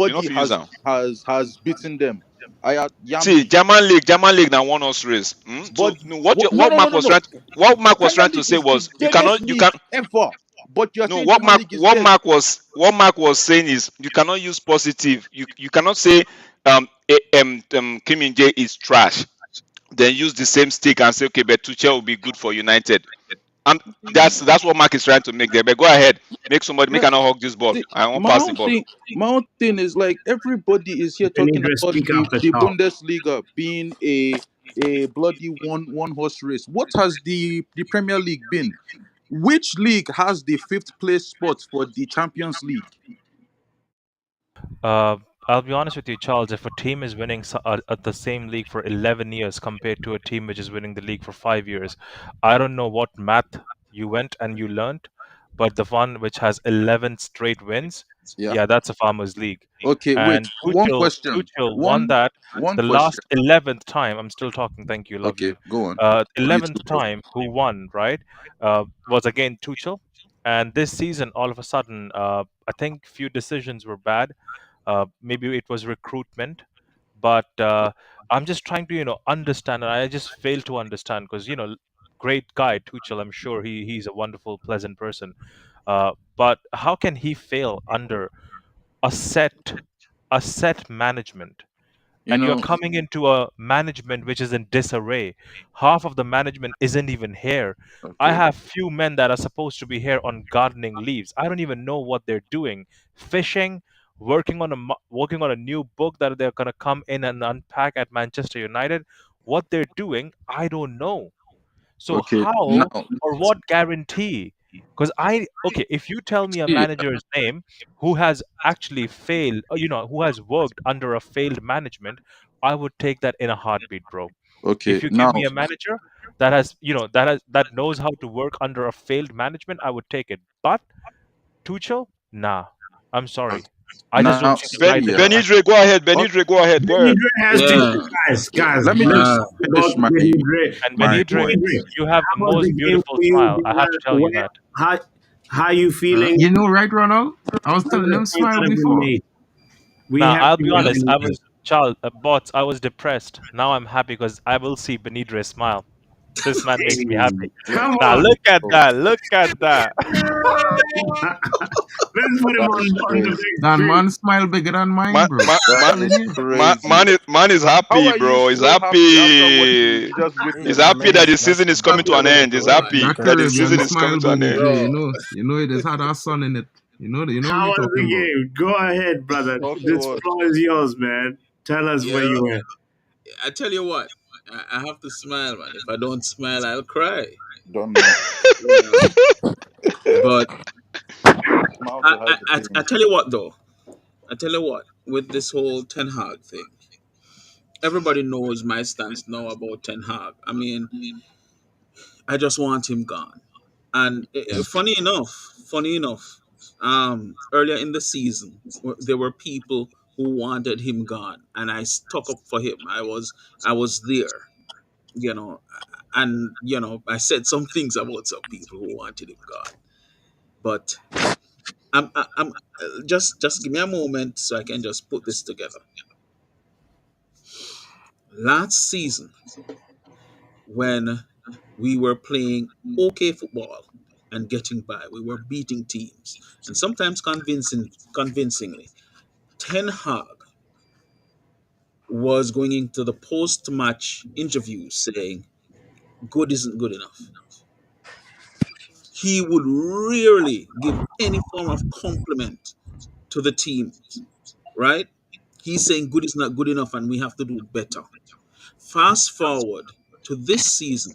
you not Nobody fit use has them. has has beaten them. I yam See, me. German League now one horse race. But So no, what no, what no, no, Mark no, was no. trying what Mark was Premier trying to League say is the was deadest you can league ever. But you're no saying German League is dead. What Mark was saying is you cannot use positive. You cannot say Kim Min Jae is trash. Then use the same stick and say okay, but Tuchel will be good for United. And that's what Mark is trying to make there. But go ahead, make I not hug this ball. See, I won't my pass the own ball. thing, my own thing is like everybody is here talking Benidre, about speak after the talk. Bundesliga being a bloody one horse race. What has the Premier League been? Which league has the fifth place spot for the Champions League? Uh, I'll be honest with you, Charles. If a team is winning at the same league for 11 years compared to a team which is winning the league for 5 years, I don't know what math you went and you learned, but the one which has 11 straight wins, Yeah. yeah, that's a farmers league. Okay. Wait. And One Tuchel, question. Tuchel won One that one the question. last 11th time. I'm still talking. Thank you. Love Okay. you. Go on. You too, 11th bro. time who won, right? Was again Tuchel. And this season, all of a sudden, I think few decisions were bad. Maybe it was recruitment, but I'm just trying to understand, and I just fail to understand because great guy Tuchel. I'm sure he's a wonderful, pleasant person. But how can he fail under a set a set management? You And you're know. coming into a management which is in disarray. Half of the management isn't even here. I Okay. have few men that are supposed to be here on gardening leaves. I don't even know what they're doing. Fishing, working on a new book that they're gonna come in and unpack at Manchester United. What they're doing, I don't know. So Okay. how Now. or what guarantee? Because okay, if you tell me a See, manager's name who has actually failed, who has worked under a failed management, I would take that in a heartbeat, bro. Okay. If you give Now. me a manager that has, that knows how to work under a failed management, I would take it. But Tuchel, nah, I'm sorry, I just Now. don't see the See. guy Yeah. delivering. Benidre, go ahead. Oh, Benidre, go ahead. Go ahead. Benidre has to, yeah, guys, let me let's uh, just talk finish about Benidre. And my Benidre, point. Benidre, you have the how was the most game beautiful for you? smile. I have to tell you that. How, how you uh, feeling? You know, right, Ronald? I was What telling are them the points smile that have been before. made? We Now, have I'll to be hear honest, I Benidre. was bots, I was depressed. Now I'm happy because I will see Benidre smile. This man makes me happy. Hey, Let, come Now on. look at oh, that. Look at that. Let's put him that's on the crazy. big That screen. man smile bigger than mine, Man, bro. man, That man, Telling is you. crazy. man is How happy, are you bro. He's so happy after what you happy. just Yeah, He's witnessed? man, happy that the that's season is coming happy to an already, end. He's bro. happy That Because, that the Caribbean season is coming smile, to an Bernie end. Dre. bro. You know it has had our son in it. You know what How we was the talking about. game? Go ahead, brother. Talk This to us. floor is yours, man. Tell us where Yeah, you were. I tell you what, I have to smile, man. If I don't smile, I'll cry. Don't know. You know. But Smile I, to I, hide the I, I pain. tell you what, though. I tell you what. With this whole Ten Hag thing, everybody knows my stance now about Ten Hag. I mean, I just want him gone. And funny enough, earlier in the season, there were people who wanted him gone, and I stuck up for him. I was there, you know, and I said some things about some people who wanted him gone. But I'm just give me a moment so I can just put this together. Last season, when we were playing okay football and getting by, we were beating teams, and sometimes convincingly. Ten Hag was going into the post-match interview saying, "Good isn't good enough." He would rarely give any form of compliment to the team, right? He's saying good is not good enough and we have to do better. Fast forward to this season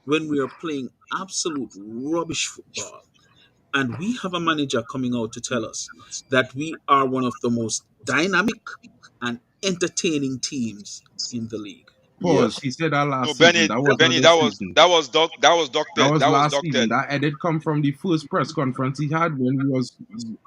when we are playing absolute rubbish football, and we have a manager coming out to tell us that we are one of the most dynamic and entertaining teams in the league. Pause. Yes. He said that No, last season. Benny, That was not Benny, this season. that was That doctored. was That was last season. doctored. That edit come from the first press conference he had when he was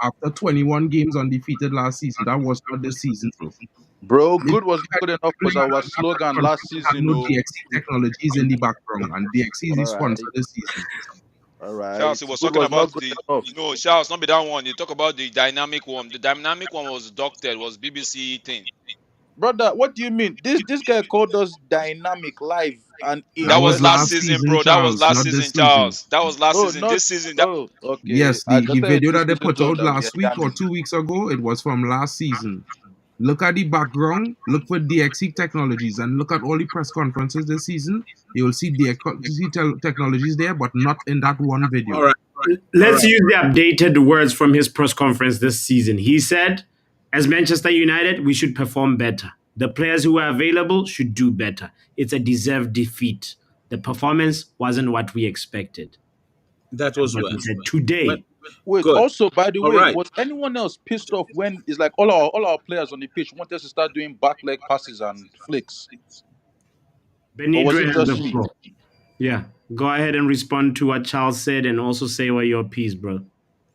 after 21 games undefeated last season. That was not this season, bro. Bro, If good was good enough was playing our that press slogan last conference, he had season. no Oh, DXC technologies in the background, and DXC is all the right, sponsor this season. all right. Charles, he was Good talking was not about good the enough. no, Charles, not be that one. You talk about the dynamic one. The dynamic one was doctored, was BBC thing. Brother, what do you mean? This guy called us dynamic live and That That in was was last last person. season, season, bro. That was Charles, last not season, this season. Charles. That was last Oh, season. not This season, that oh, okay. Yes, I the just thought video this that they season put just out that we last week or are 2 weeks ago, it was from last season. Look at the background, look for DXC technologies, and look at all the press conferences this season. You will see DXC technologies there, but not in that one All video. right, all Let's right. use the updated words from his press conference this season. He said, as Manchester United, we should perform better. The players who are available should do better. It's a deserved defeat. The performance wasn't what we expected. That That's was what he when. said When today. Wait, good. also by the All way, right. was anyone else pissed off when it's like all our players on the pitch wanted us to start doing back leg passes and flicks? Or was Benidre it has just the me? floor. Yeah. Go ahead and respond to what Charles said and also say what your piece, bro.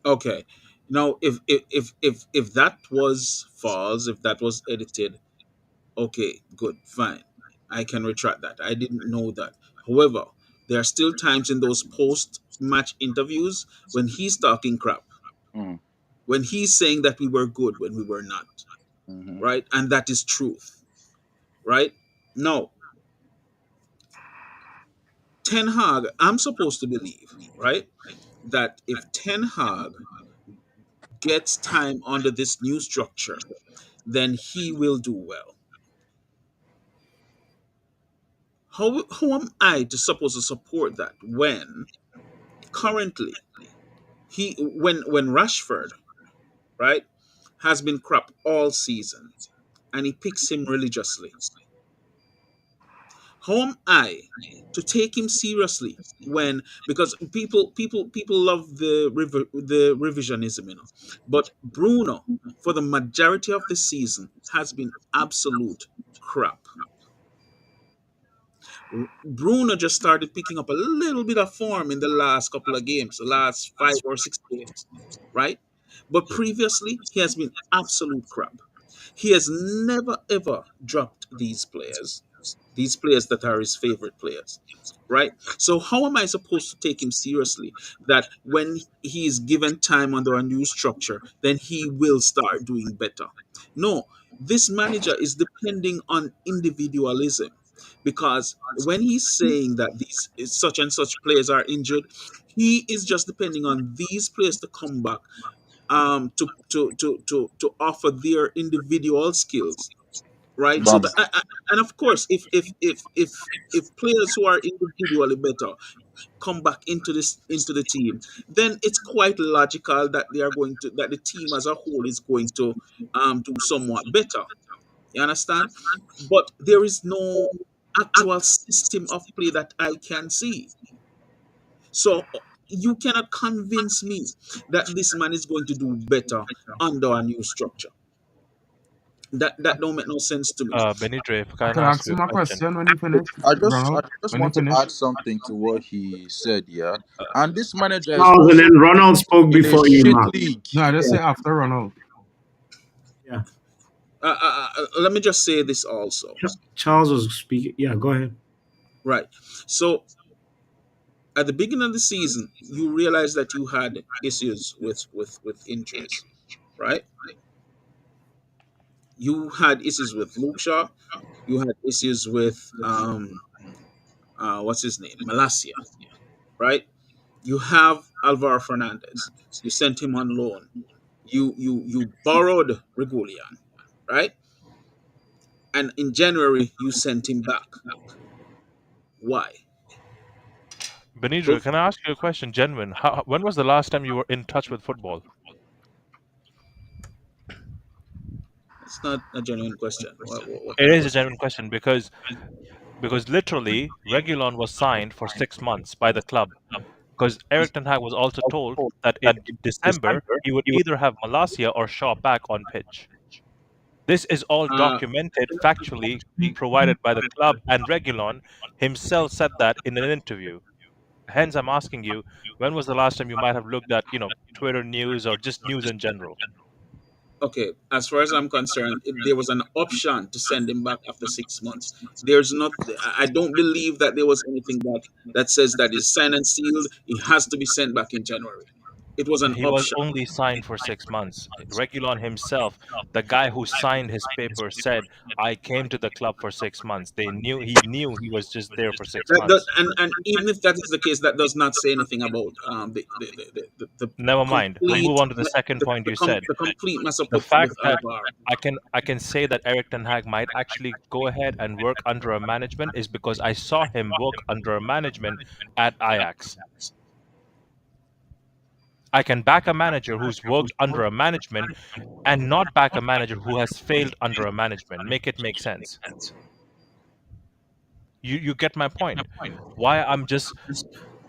Okay. Now, if that was false, if that was edited, okay, good, fine. I can retract that. I didn't know that. However, there are still times in those post-match interviews when he's talking crap, Mm, when he's saying that we were good when we were not, hmm. right? And that is truth, right? Now, Ten Hag, I'm supposed to believe, right, that if Ten Hag gets time under this new structure, then he will do well. How am I to supposed to support that when currently when Rashford, right, has been crap all season and he picks him religiously? How am I to take him seriously when, because people love the revisionism, but Bruno for the majority of the season has been absolute crap. Bruno just started picking up a little bit of form in the last couple of games, the last 5 or 6 games, right? But previously, he has been absolute crap. He has never ever dropped these players that are his favorite players, right? So, how am I supposed to take him seriously that when he is given time under a new structure, then he will start doing better? No, this manager is depending on individualism because when he's saying that these such and such players are injured, he is just depending on these players to come back to offer their individual skills, right? So Bam. that and of course, if players who are individually better come back into the team, then it's quite logical that that the team as a whole is going to do somewhat better. You understand? But there is no actual system of play that I can see. So you cannot convince me that this man is going to do better under a new structure. That don't make no sense to me. Benidre, if I I can can ask ask you him a a question. question when he finished, I Ronald. just When he want to finished. add something to what he said, yeah. And this manager is Charles and also then Ronald spoke in a before you, shit Mark. league. No, I just Yeah. say after Ronald. Yeah. Let me just say this also, Charles was speaking. Yeah, go ahead. right? So At the beginning of the season, you realized that you had issues with injuries, right? You had issues with Luke Shaw. You had issues with what's his name, Malasia, right? You have Alvaro Fernandez. You sent him on loan. You borrowed Regulian, right? And in January you sent him back. Why? Benidro, Look, can I ask you a question, genuine? When was the last time you were in touch with football? it's not a genuine question. What It kind of is a question? genuine question because literally Reguilon was signed for 6 months by the club. Because Erik ten Hag was also told that in December he would either have Malasia or Shaw back on pitch. This is all Uh, documented factually provided by the club, and Reguilon himself said that in an interview. Hence, I'm asking you, when was the last time you might have looked at, Twitter news or just news in general? okay, as far as I'm concerned, if there was an option to send him back after 6 months. There's not. I don't believe that there was anything that says that is signed and sealed. He has to be sent back in January. It was an He was option. only signed for 6 months. Reguilon himself, the guy who signed his paper, said, "I came to the club for 6 months." He knew he was just there for six That, months. and even if that is the case, that does not say anything about the Never mind. We'll complete move on to the second point you said. the complete mess up The with fact that Alvar. I can say that Erik ten Hag might actually go ahead and work under a management is because I saw him work under a management at Ajax. I can back a manager who's worked under a management and not back a manager who has failed under a management. Make it make sense. You get my point. Why I'm just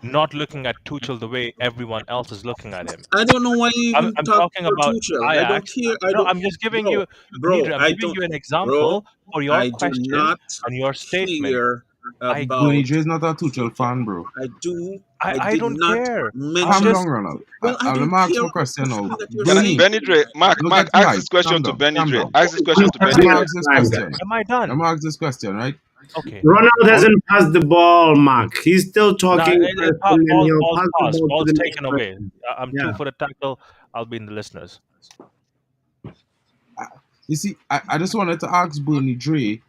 not looking at Tuchel the way everyone else is looking at him. I don't know why you I'm, even I'm talk talking for about Tuchel. I don't Ajax. care. I No, don't, I'm just giving bro, you, Benidra, I'm I giving don't, you an bro. example for your I do question not and your statement. care I about. Bonnie is not a Tuchel fan, bro. I do. I, I I did don't not care. I'm Calm mention. down, just Ronald. Well, I Let don't me ask care my about question now. anything that you're Benny, saying. Benny Dre, Mark, look Mark, at ask right. this question Calm to down. Benny Calm Dre. down. Ask this I'm question to Let Benny me passing Dre. the ask this time, question. guys. am I Let done? me ask this question, right? Okay. Ronald All, hasn't passed the ball, Mark. He's still Now, talking first, and then ball, he'll ball's pass the passed. ball to Ball's the next taken away. person. I'm Yeah. two for the tackle. I'll be in the listeners. you see, I just wanted to ask Bernie Dre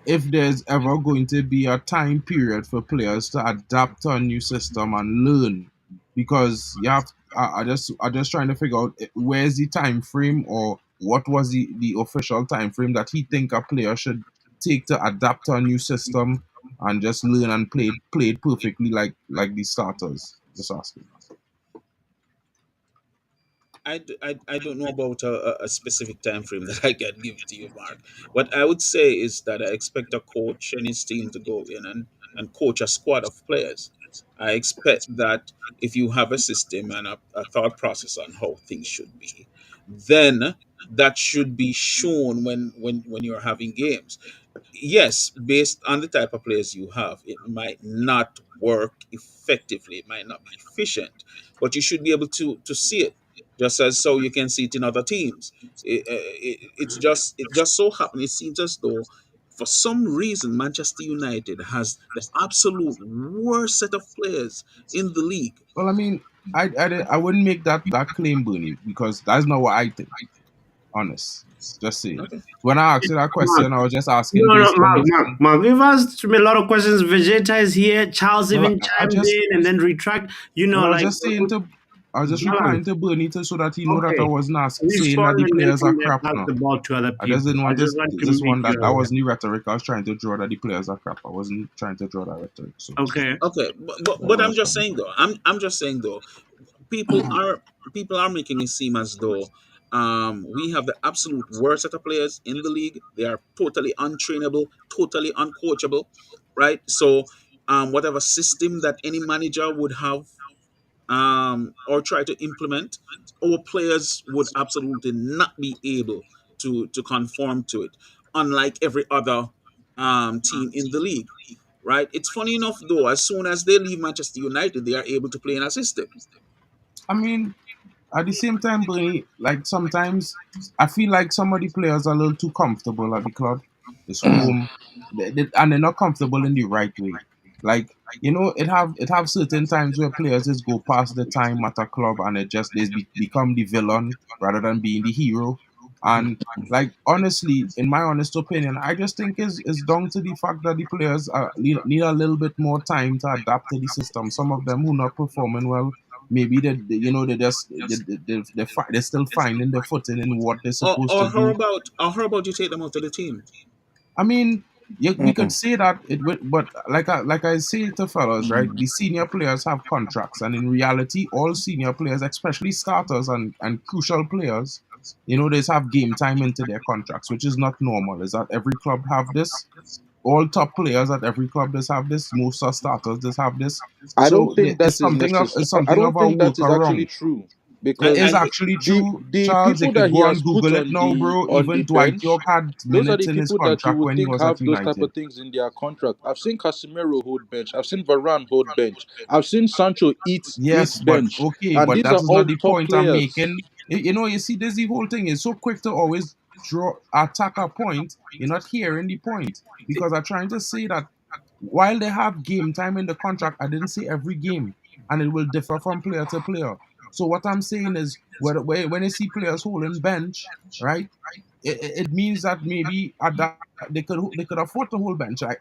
if there's ever going to be a time period for players to adapt to a new system and learn, because you have. I just trying to figure out where's the time frame, or what was the official time frame that he think a player should take to adapt to a new system and just learn and play it perfectly like the starters. Just asking. I don't know about a specific time frame that I can give to you, Mark. What I would say is that I expect a coach and his team to go in and coach a squad of players. I expect that if you have a system and a thought process on how things should be, then that should be shown when you're having games. Yes, based on the type of players you have, it might not work effectively, it might not be efficient, but you should be able to see it, just as so you can see it in other teams. It just so happened. It seems as though for some reason Manchester United has the absolute worst set of players in the league. Well, I mean, I wouldn't make that claim, Bernie, because that's not what I think. Honest, just saying. Okay. When I asked you that Mark. question, I was just asking No, no, based Mark, on. Mark, Mark. We've asked me a lot of questions. Vegeta is here. Charles Well, even I chimed just in and then retract. You well, know, I was like just saying to. I was just replying balance. to Bernie so that he know that I Okay. wasn't saying that Respond, the and then players are from there crap pass now. the ball to other I just people. didn't I want just want to this make one you that aware. wasn't the rhetoric I was trying to draw, that the players are crap. I wasn't trying to draw that rhetoric. So Okay. Okay, that's but what I I'm was just trying to saying do. though. I'm just saying though. People are people are making it seem as though we have the absolute worst set of players in the league. They are totally untrainable, totally uncoachable, right? So whatever system that any manager would have or try to implement, our players would absolutely not be able to conform to it, unlike every other team in the league. Right? It's funny enough though, as soon as they leave Manchester United, they are able to play in a system. I mean, at the same time, Bernie, like sometimes I feel like some of the players are a little too comfortable at the club. It's home, and they're not comfortable in the right way. Like, it have certain times where players just go past the time at a club and it just become the villain rather than being the hero. And like, honestly, in my honest opinion, I just think is down to the fact that the players need a little bit more time to adapt to the system. Some of them who not performing well, maybe they just they're still finding their footing in what they're supposed to do. Or how about you take them out of the team? I mean, yeah, we could Mm-mm. say that but like I say to fellas, right? The senior players have contracts, and in reality, all senior players, especially starters and crucial players, they have game time into their contracts, which is not normal. Is that every club have this? All top players at every club does have this. Most are starters does have this. I don't So think that it's is something of necessary. it's I something don't of a think that is actually workaround. true It is because And actually the true, the Charles. They people could that he go and has put Google it now, bro. on the Even Dwight bench, York had those are minutes the in his people that you contract would when he think was at have those type United. of things in their contract. I've seen Casemiro hold bench. I've seen Varane hold bench. I've seen Sancho eat Yes, but bench, okay, and but these that are is all not the top point I'm players. making. You see, this the whole thing is so quick to always attack a point. You're not hearing the point because I'm trying to say that while they have game time in the contract, I didn't say every game, and it will differ from player to player. So what I'm saying is, when you see players holding bench, right? It means that maybe at that they could afford to hold bench. I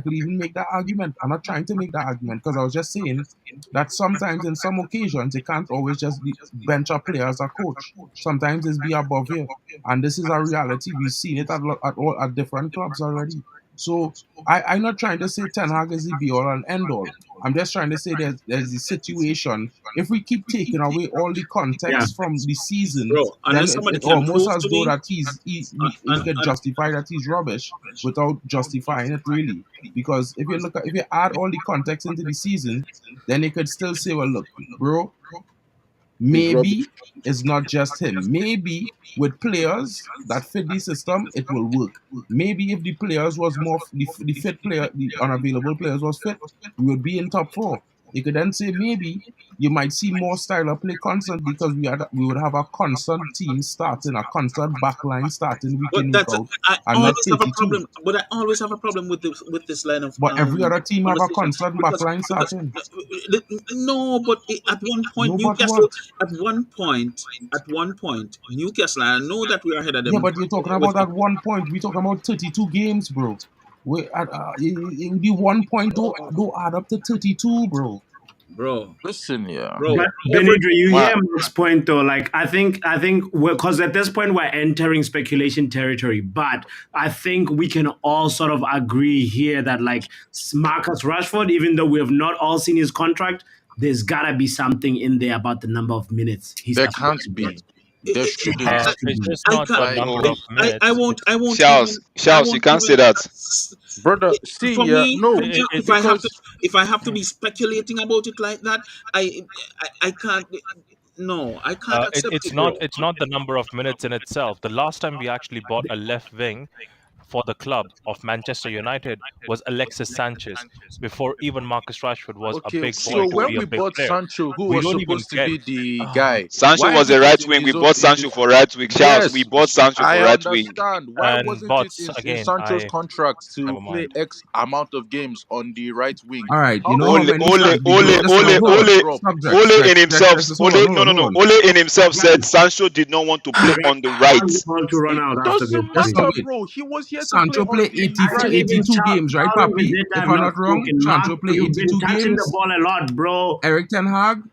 could even make that argument. I'm not trying to make that argument because I was just saying that sometimes in some occasions it can't always just be bench a player as a coach. Sometimes it's be above here, and this is a reality. We've seen it at different clubs already. So I'm not trying to say Ten Hag is the be all and end all. I'm just trying to say there's the situation. If we keep taking away all the Yeah. context from the season, bro, then unless it somebody can almost prove as to though me, that he could and justify that he's rubbish without justifying it really. Because if you add all the context into the season, then they could still say, well, look, bro, He's rubbish. maybe it's not just him. Maybe with players that fit the system, it will work. Maybe if the players was more the fit player, the unavailable players was fit, we would be in top four. You could then say maybe you might see more style of play constant because we would have a constant team starting, a constant backline starting week but in week that's out, I and not always have a 32. problem. But I always have a problem with this line of But every other team have a conversation constant because backline because starting. no, but at one point No, but Newcastle, what? at one point Newcastle. And I know that we are ahead of Yeah, them but you're talking with about at one point. We're talking about 32 games, bro. The 1 point don't add up to 32, bro. bro, Listen, yeah, bro. But Every Benidra, you my hear Mark's point though. Like I think because at this point we're entering speculation territory. But I think we can all sort of agree here that like Marcus Rashford, even though we have not all seen his contract, there's gotta be something in there about the number of minutes he's there supposed can't to get. be, there It shouldn't. has to It's be. just I not can't. the Like, number Oh, of minutes. I It's won't even. Charles, I Charles, you won't can't say even. that. brother, see, For yeah, me, no, if I have to, because if I have to be speculating about it like that, I can't. No, I can't accept it's it, not bro. it's not the number of minutes in itself. The last time we actually bought a left wing for the club of Manchester United was Alexis Sanchez before even Marcus Rashford was a okay, big so boy to when be a we big bought player. Sancho, who We was don't even supposed to get be the oh, guy, Sancho why was a isn't it right in wing. his We own bought in Sancho his for right wing. Charles, we yes, bought Sancho for I right wing. understand. Why and wasn't it bots in again. Sancho's I contract to never play mind. X amount of games on the right wing? All right, you How know how come Ole, many Ole, he times? Ole, just Just Ole, hold never on. Ole, drop? Subjects. Ole in himself. Just hold on. Ole, Hold no, on. no, Hold no. on. Ole in himself said Guys, Sancho did not want to play guys, on the I right. want you all to run It out after this, doesn't Just please. matter, wait. bro. He was here to play Sancho on play the 80, I think right. even 82 games, right, Charles and Papi? Vegeta If have I'm not not wrong, spoken. Mark, Sancho play you've been 82 touching the games. ball a lot, bro. Erik Ten Hag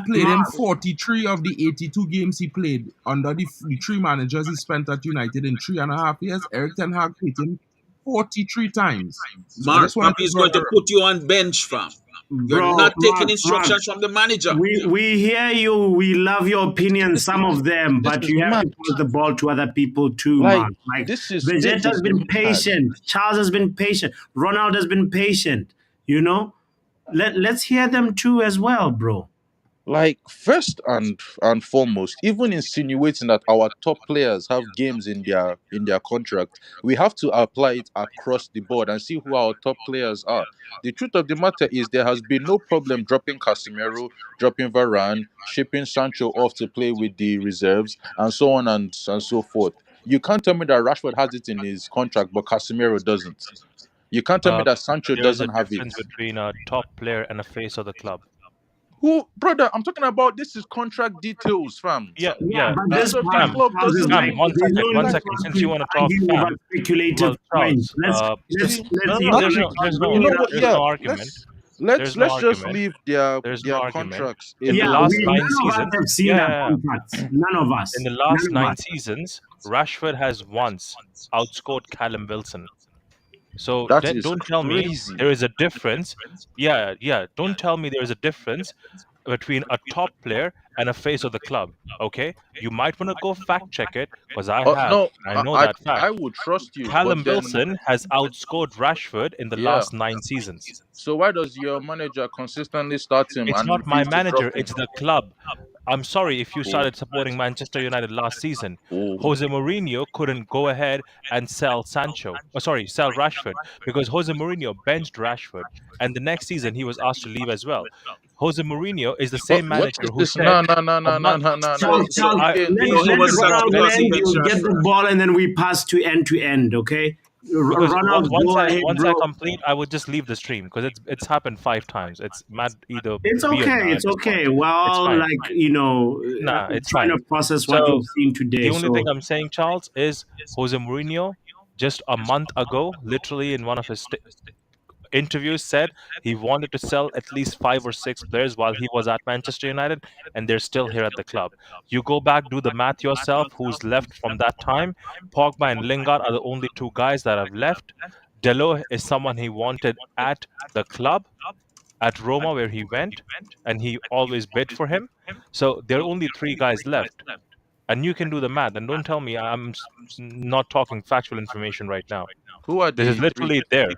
played in Mark, 43 of the 82 games he played under the three managers he spent at United in 3.5 years. Erik Ten Hag played him 43 times. So I Mark, just wanted Papi to is going to put you on bench, fam. You're bro, not taking Mark, instructions from the manager. we hear you. We love your opinions, This some of them, this but is you have to mad. pass the ball to other people too, Like, Mark. Like this Vegeta's is been mad. patient, Charles has been patient, Ronald has been patient. You know, let's hear them too as well, bro. Like, first and foremost, even insinuating that our top players have games in their contract, we have to apply it across the board and see who our top players are. The truth of the matter is there has been no problem dropping Casemiro, dropping Varane, shipping Sancho off to play with the reserves, and so on and so forth. You can't tell me that Rashford has it in his contract, but Casemiro doesn't. You can't tell me that Sancho There is a doesn't have it. difference between a top player and a face of the club. Who, brother? I'm talking about this is contract details, fam. Yeah, Yeah, yeah. but Face this of the part, Sam, club Charles, is doesn't Sam, like mean one there's second, no one need like. second. for us Since you to want to talk argue over Sam, speculative well, points. Charles, Let's See, no, let's no, either there's like no, there's you no, know agree what? there's Yeah, no argument. let's There's no just argument. leave There's no their argument. contracts In the Yeah, alone. last we nine none of us seasons, have seen yeah, our yeah, yeah. contracts. None of In us. the last None of nine us. seasons, Rashford has once outscored Callum Wilson. So That is don't tell me crazy. there is a difference. Yeah, yeah. Don't tell me there is a difference between a top player and a face of the club. Okay, you might want to go fact check it because I have. No, I know I that fact. I would trust you, Callum but then Wilson has outscored Rashford in the yeah. last 9 seasons. So why does your manager consistently start him It's and not my refuse to drop manager, him? it's the club. I'm sorry if you Oh, started supporting Manchester United last season. oh, Jose Mourinho couldn't go ahead and sell Sancho. Oh, sorry, sell Rashford because Jose Mourinho benched Rashford, and the next season he was asked to leave as well. Jose Mourinho is the but same what manager is who this? said No, no, no, a no, no, month. no, no, no. Charles, So Charles, I let please So he let me was sacked Ronald because finish he land benched you, get the Rashford. ball, and then we pass to end, okay? because Ronald, once go I ahead, once I bro. complete, I would just leave the stream because it's happened 5 times. It's mad either It's be or okay. not at It's this point. okay. It's Well, fine. like Nah, I'm it's trying fine. to process what So you've seen the today. only thing So I'm saying, Charles, is Jose Mourinho just a month ago, literally in one of his interviews, said he wanted to sell at least 5 or 6 players while he was at Manchester United, and they're still here at the club. You go back, do the math yourself. Who's left from that time? Pogba and Lingard are the only two guys that have left. Delo is someone he wanted at the club at Roma where he went, and he always bid for him. So there are only 3 guys left, and you can do the math. And don't tell me I'm not talking factual information right now. Who are This is the three? literally there.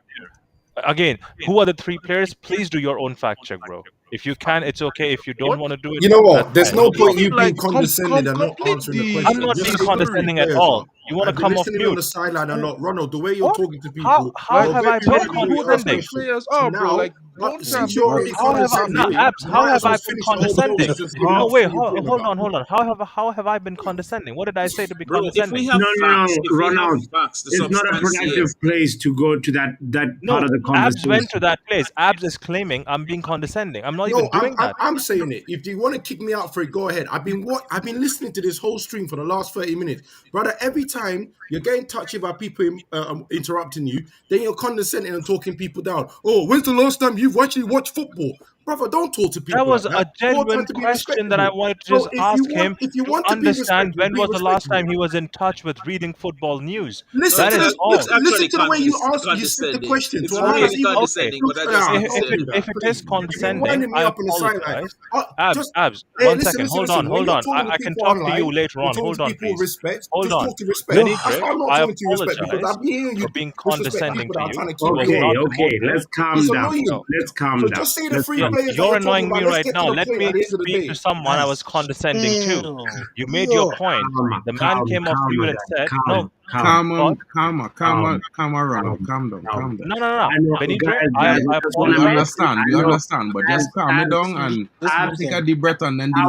Again, who are the 3 players? Please do your own fact check, bro. If you can, it's okay. If you don't What? want to do it, You know that's what? There's fine. no No What do you point problem. mean? you being Like, condescending and not complete answering the I'm question. the not Just being say the three condescending at players, all. man. You want to I've been come off listening on mute? the sideline a who? lot. Ronald, the way you're What? talking to How people, how you're Like, have very I tell been right me the way who you the ask three condescending? questions. players So are, bro. now, Like, don't try since and you're make But it already How have I condescending not condescending, again. abs? you How might have as I well been finish the whole condescending? process No, enough wait, what you're talking hold about. on, hold on. How have I been condescending? What did I say to be Bro, if we condescending? have facts, no, if we have Ronald, facts, the it's not a substance here. productive place to go to that part No, of the Abs went to conversation. that place. Abs is claiming I'm being condescending. I'm not even No, doing that. I'm saying it. If you want to kick me out for it, go ahead. I've been listening to this whole stream for the last 30 minutes, brother. Every time you're getting touchy about people interrupting you, then you're condescending and talking people down. Oh, when's the last time you've actually watched football, brother? Don't talk to That people was like a that. Go try genuine to be question that I respectable. wanted to So just ask him if you to want to understand when be was the last respectable. time he was in touch with reading football news. No, Listen That to is it's all. listen actually to the way you ask you said the condescending. question to It's allow Okay, us really even. okay. condescending, but I just Don't said do that, If it is please. You're condescending, winding me I up on the sideline. apologize. Abs, Just Abs, hey, one second. listen. When Hold you're on. talking to I can people talk to you online, later you're on. talking Hold to on, people with please. respect. Hold Just on. talk to respect. no. That's Benidre, why I'm not I talking to you respect because apologize I've been hearing for you being disrespect condescending people to that are you. trying to It keep was you Okay, on. not the okay, motive. let's calm It's down. annoying. No, Let's calm So down. just say the Let's three calm. players that you're you're talking annoying about. me Let's right get to now. the Let point at me the end of the speak to day. someone I was Guys, condescending to. chill. You made your Yo. point. The man came off Calm, mute my and guy. said, Calm, no, calm, God, calm, calm. no, no, no. I know, Benidre, guys, I I just want to make apologize. sure. I know, Just as, mute them. I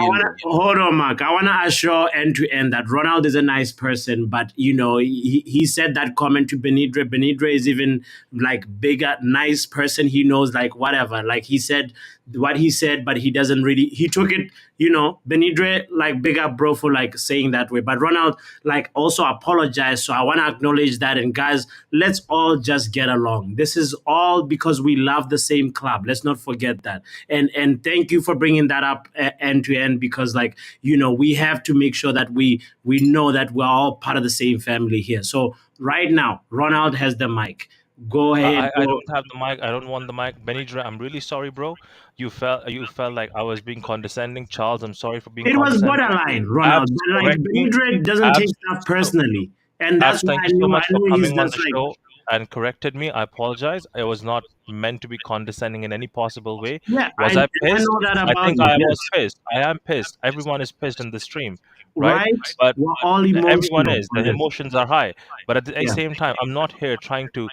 wanna hold on, Mark. I wanna assure end to end that Ronald is a nice person, but he said that comment to Benidre. Benidre is even like bigger, nice person. He knows like whatever. Like he said what he said, but he doesn't really. He took it, Benidre like big up bro for like saying that way. But Ronald like also apologized. So I wanna acknowledge that. And guys, let's all just get along. This is all because we love the same club. Let's not forget that. And thank you for bringing that up end to end because like we have to make sure that we know that we're all part of the same family here. So right now, Ronald has the mic. Go ahead. I Go. don't have the mic. I don't want the mic. Benidre, I'm really sorry, bro. You felt like I was being condescending. Charles, I'm sorry for being It was condescending. borderline, Ronald. Abs, But like correct me. Benidred doesn't take Abs, stuff so personally, and that's Abs, why thank I you so knew much for he's coming on just the like show and corrected me. I apologize. It was not meant to be condescending in any possible way. yeah. Was I I pissed? know that I about think you. I Yes, was pissed. I am pissed. Everyone is pissed in the stream, right? right. But We're all everyone emotional is. on The this. emotions are high. But at the Yeah. same time, I'm not here trying to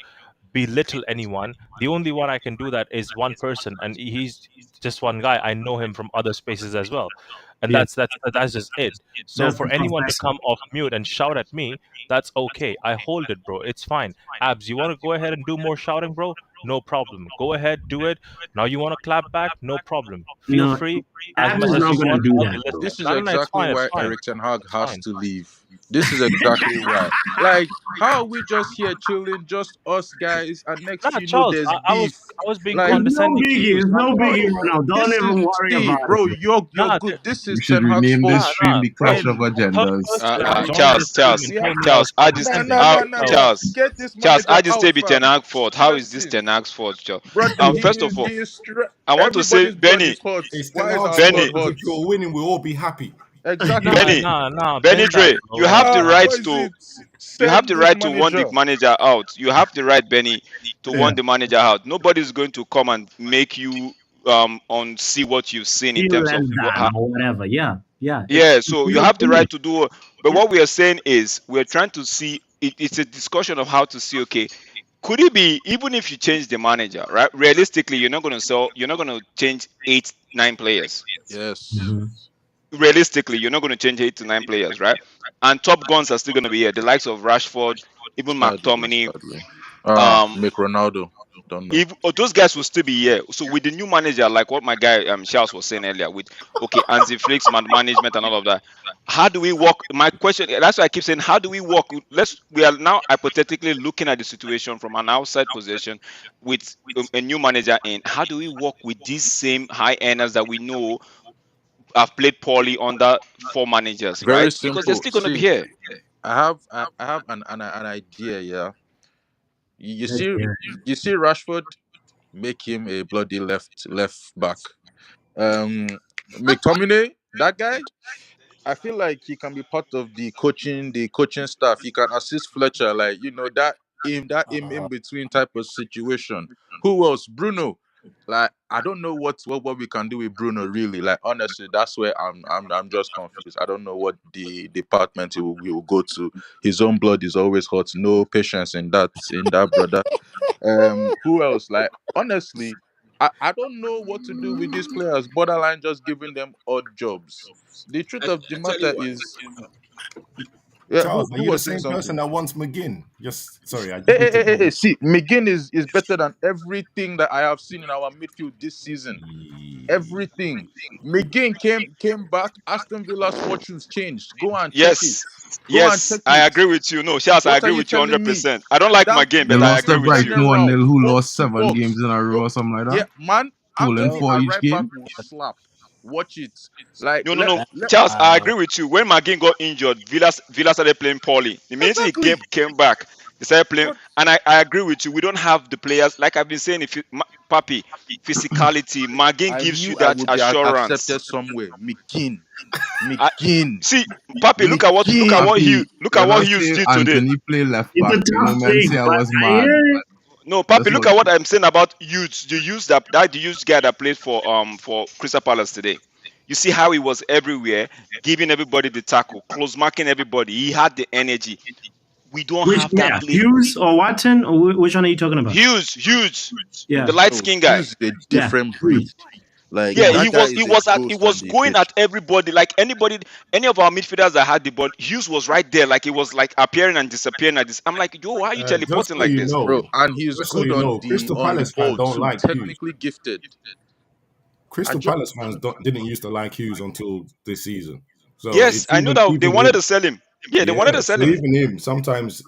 belittle anyone. The only one I can do that is one person, and he's just one guy. I know him from other spaces as well, and Yeah, that's just it. So that's for the anyone to professor. come off mute and shout at me, that's okay. I hold it, bro. It's fine. Abs, you want to go ahead and do more shouting, bro? No problem. Go ahead, do it. Now you want to clap back? No problem. Feel No, free. As Abs much is as not you going to want, do I'll that, be bro. listening. This is No, no, no. It's exactly fine. It's why fine. Erik Ten Hag It's has fine. to leave. This is exactly why. Like, how are we just here chilling, just us guys, and next Nah, thing you know, Charles. there's beef. I was being Like, It's no condescending to biggie. you, It's so I no thought, bro, biggie right now. Don't this is even worry see, about bro, it. you're nah, good. This We is should Ten Hag's rename this nah, fault. stream nah. the Clash And of Agendas. Purposely, I joined Charles, this team Charles, and we have told me I was Charles, I just, nah, condescending. nah, I, nah, nah, So nah. Charles, Get this Charles, I manager just say out, be Ten fam. Hag fault. How is this Listen, Ten Hag's fault, Charles? brother, First of all, he is I want to say, everybody's blood Benny, is hot. It's Ten Why is Hag's our fault blood Benny, because if hot? you're winning, we'll all be happy. nah, Exactly. Benny, nah, nah. Benny Bend that, Dre, bro. Nah. What is it? you have Send the this right to want the manager. manager out. You have the right, Benny, to Yeah. want the manager out. Nobody's going to come and make you on see what you've seen in Feel terms less of than or whatever. Yeah, yeah. yeah. It's So you your have the opinion. right to do. But what we are saying is we're trying to see. It's a discussion of how to see. Okay, could it be even if you change the manager, right? Realistically, you're not going to sell. You're not going to change 8, 9 players. Yes. Mhm. Realistically, you're not going to change 8 to 9 players, right? And top guns are still going to be here. The likes of Rashford, even Sadly, McTominay. sadly. Um, Make Ronaldo. Don't know. if those guys will still be here. So with the new manager, like what my guy Charles was saying earlier, with okay, Anzi Flick's management and all of that, how do we work? My question, that's why I keep saying, how do we work? We are now hypothetically looking at the situation from an outside position with a new manager in. How do we work with these same high earners that we know have played poorly under 4 managers, Very right? Because they're simple. still going to be See, here. I have an idea, yeah. You Let's see hear you see Rashford, make him a bloody left back. McTominay, that guy, I feel like he can be part of the coaching staff. He can assist Fletcher, like that in between type of situation. Who else? Bruno. Like, I don't know what we can do with Bruno, really. Like, honestly, that's where I'm just confused. I don't know what the department he will go to. His own blood is always hot. No patience in that brother. Who else? Like, honestly, I don't know what to do with these players. Borderline just giving them odd jobs. The truth of the I tell you matter what. is, yeah. Who Charles, are who you the was saying same person something? that wants McGinn? Just sorry, I Hey, just hey, need to hey, hey, know. hey, see, McGinn is better than everything that I have seen in our midfield this season. Everything. McGinn came back. Aston Villa's fortunes changed. Go and check it. Yes, Go and yes, check I it. agree with you. No, Charles, I What are agree you with you telling me? 100%. I don't like my That game, They but I that lost agree to with that you. Brighton turnaround 1-0, who up lost to 7 games box. in a row Bro, or something like yeah, that. man. Stolen Anthony 12. 4 at each right back game. will slap. Watch it. Like, No, no, let no. let Charles, I Wow. agree with you. When McGinn got injured, Villa started playing poorly. The minute he exactly. came back, they started playing. But And I agree with you. We don't have the players, like I've been saying, if you, Papi, physicality. McGinn I gives you knew I that would be assurance. accepted somewhere. McGinn. I McGinn. see, Papi, McGinn. Happy Look at when I what Hughes say did today. Anthony play left It's back, a you know, tough man, take, say I but was I mad. hear it. No, That's Papi, look what at what I'm saying about Hughes. The Hughes guy that played for Crystal Palace today. You see how he was everywhere, giving everybody the tackle, close marking everybody. He had the energy. We don't Which have that player? play. Hughes or Watson? Or which one are you talking about? Hughes, Yeah, the light No, skin guy. Hughes is a yeah, different breed. Hughes. Like, Yeah, Yeah. he that guy was. is a He ghost on was the going pitch. at everybody. Like any of our midfielders that had the ball, Hughes was right there. Like he was like appearing and disappearing at this. I'm like, yo, why are you Just teleporting so like you this? Bro, know, and he's just so good you on know, the Crystal on the Palace fans ball don't too. like Hughes. Technically gifted. I Crystal just Palace fans didn't used to like Hughes until this season. So Yes, it's I know even that they even wanted him. to sell him. Yeah, they wanted Yeah, to sell so him. even him, sometimes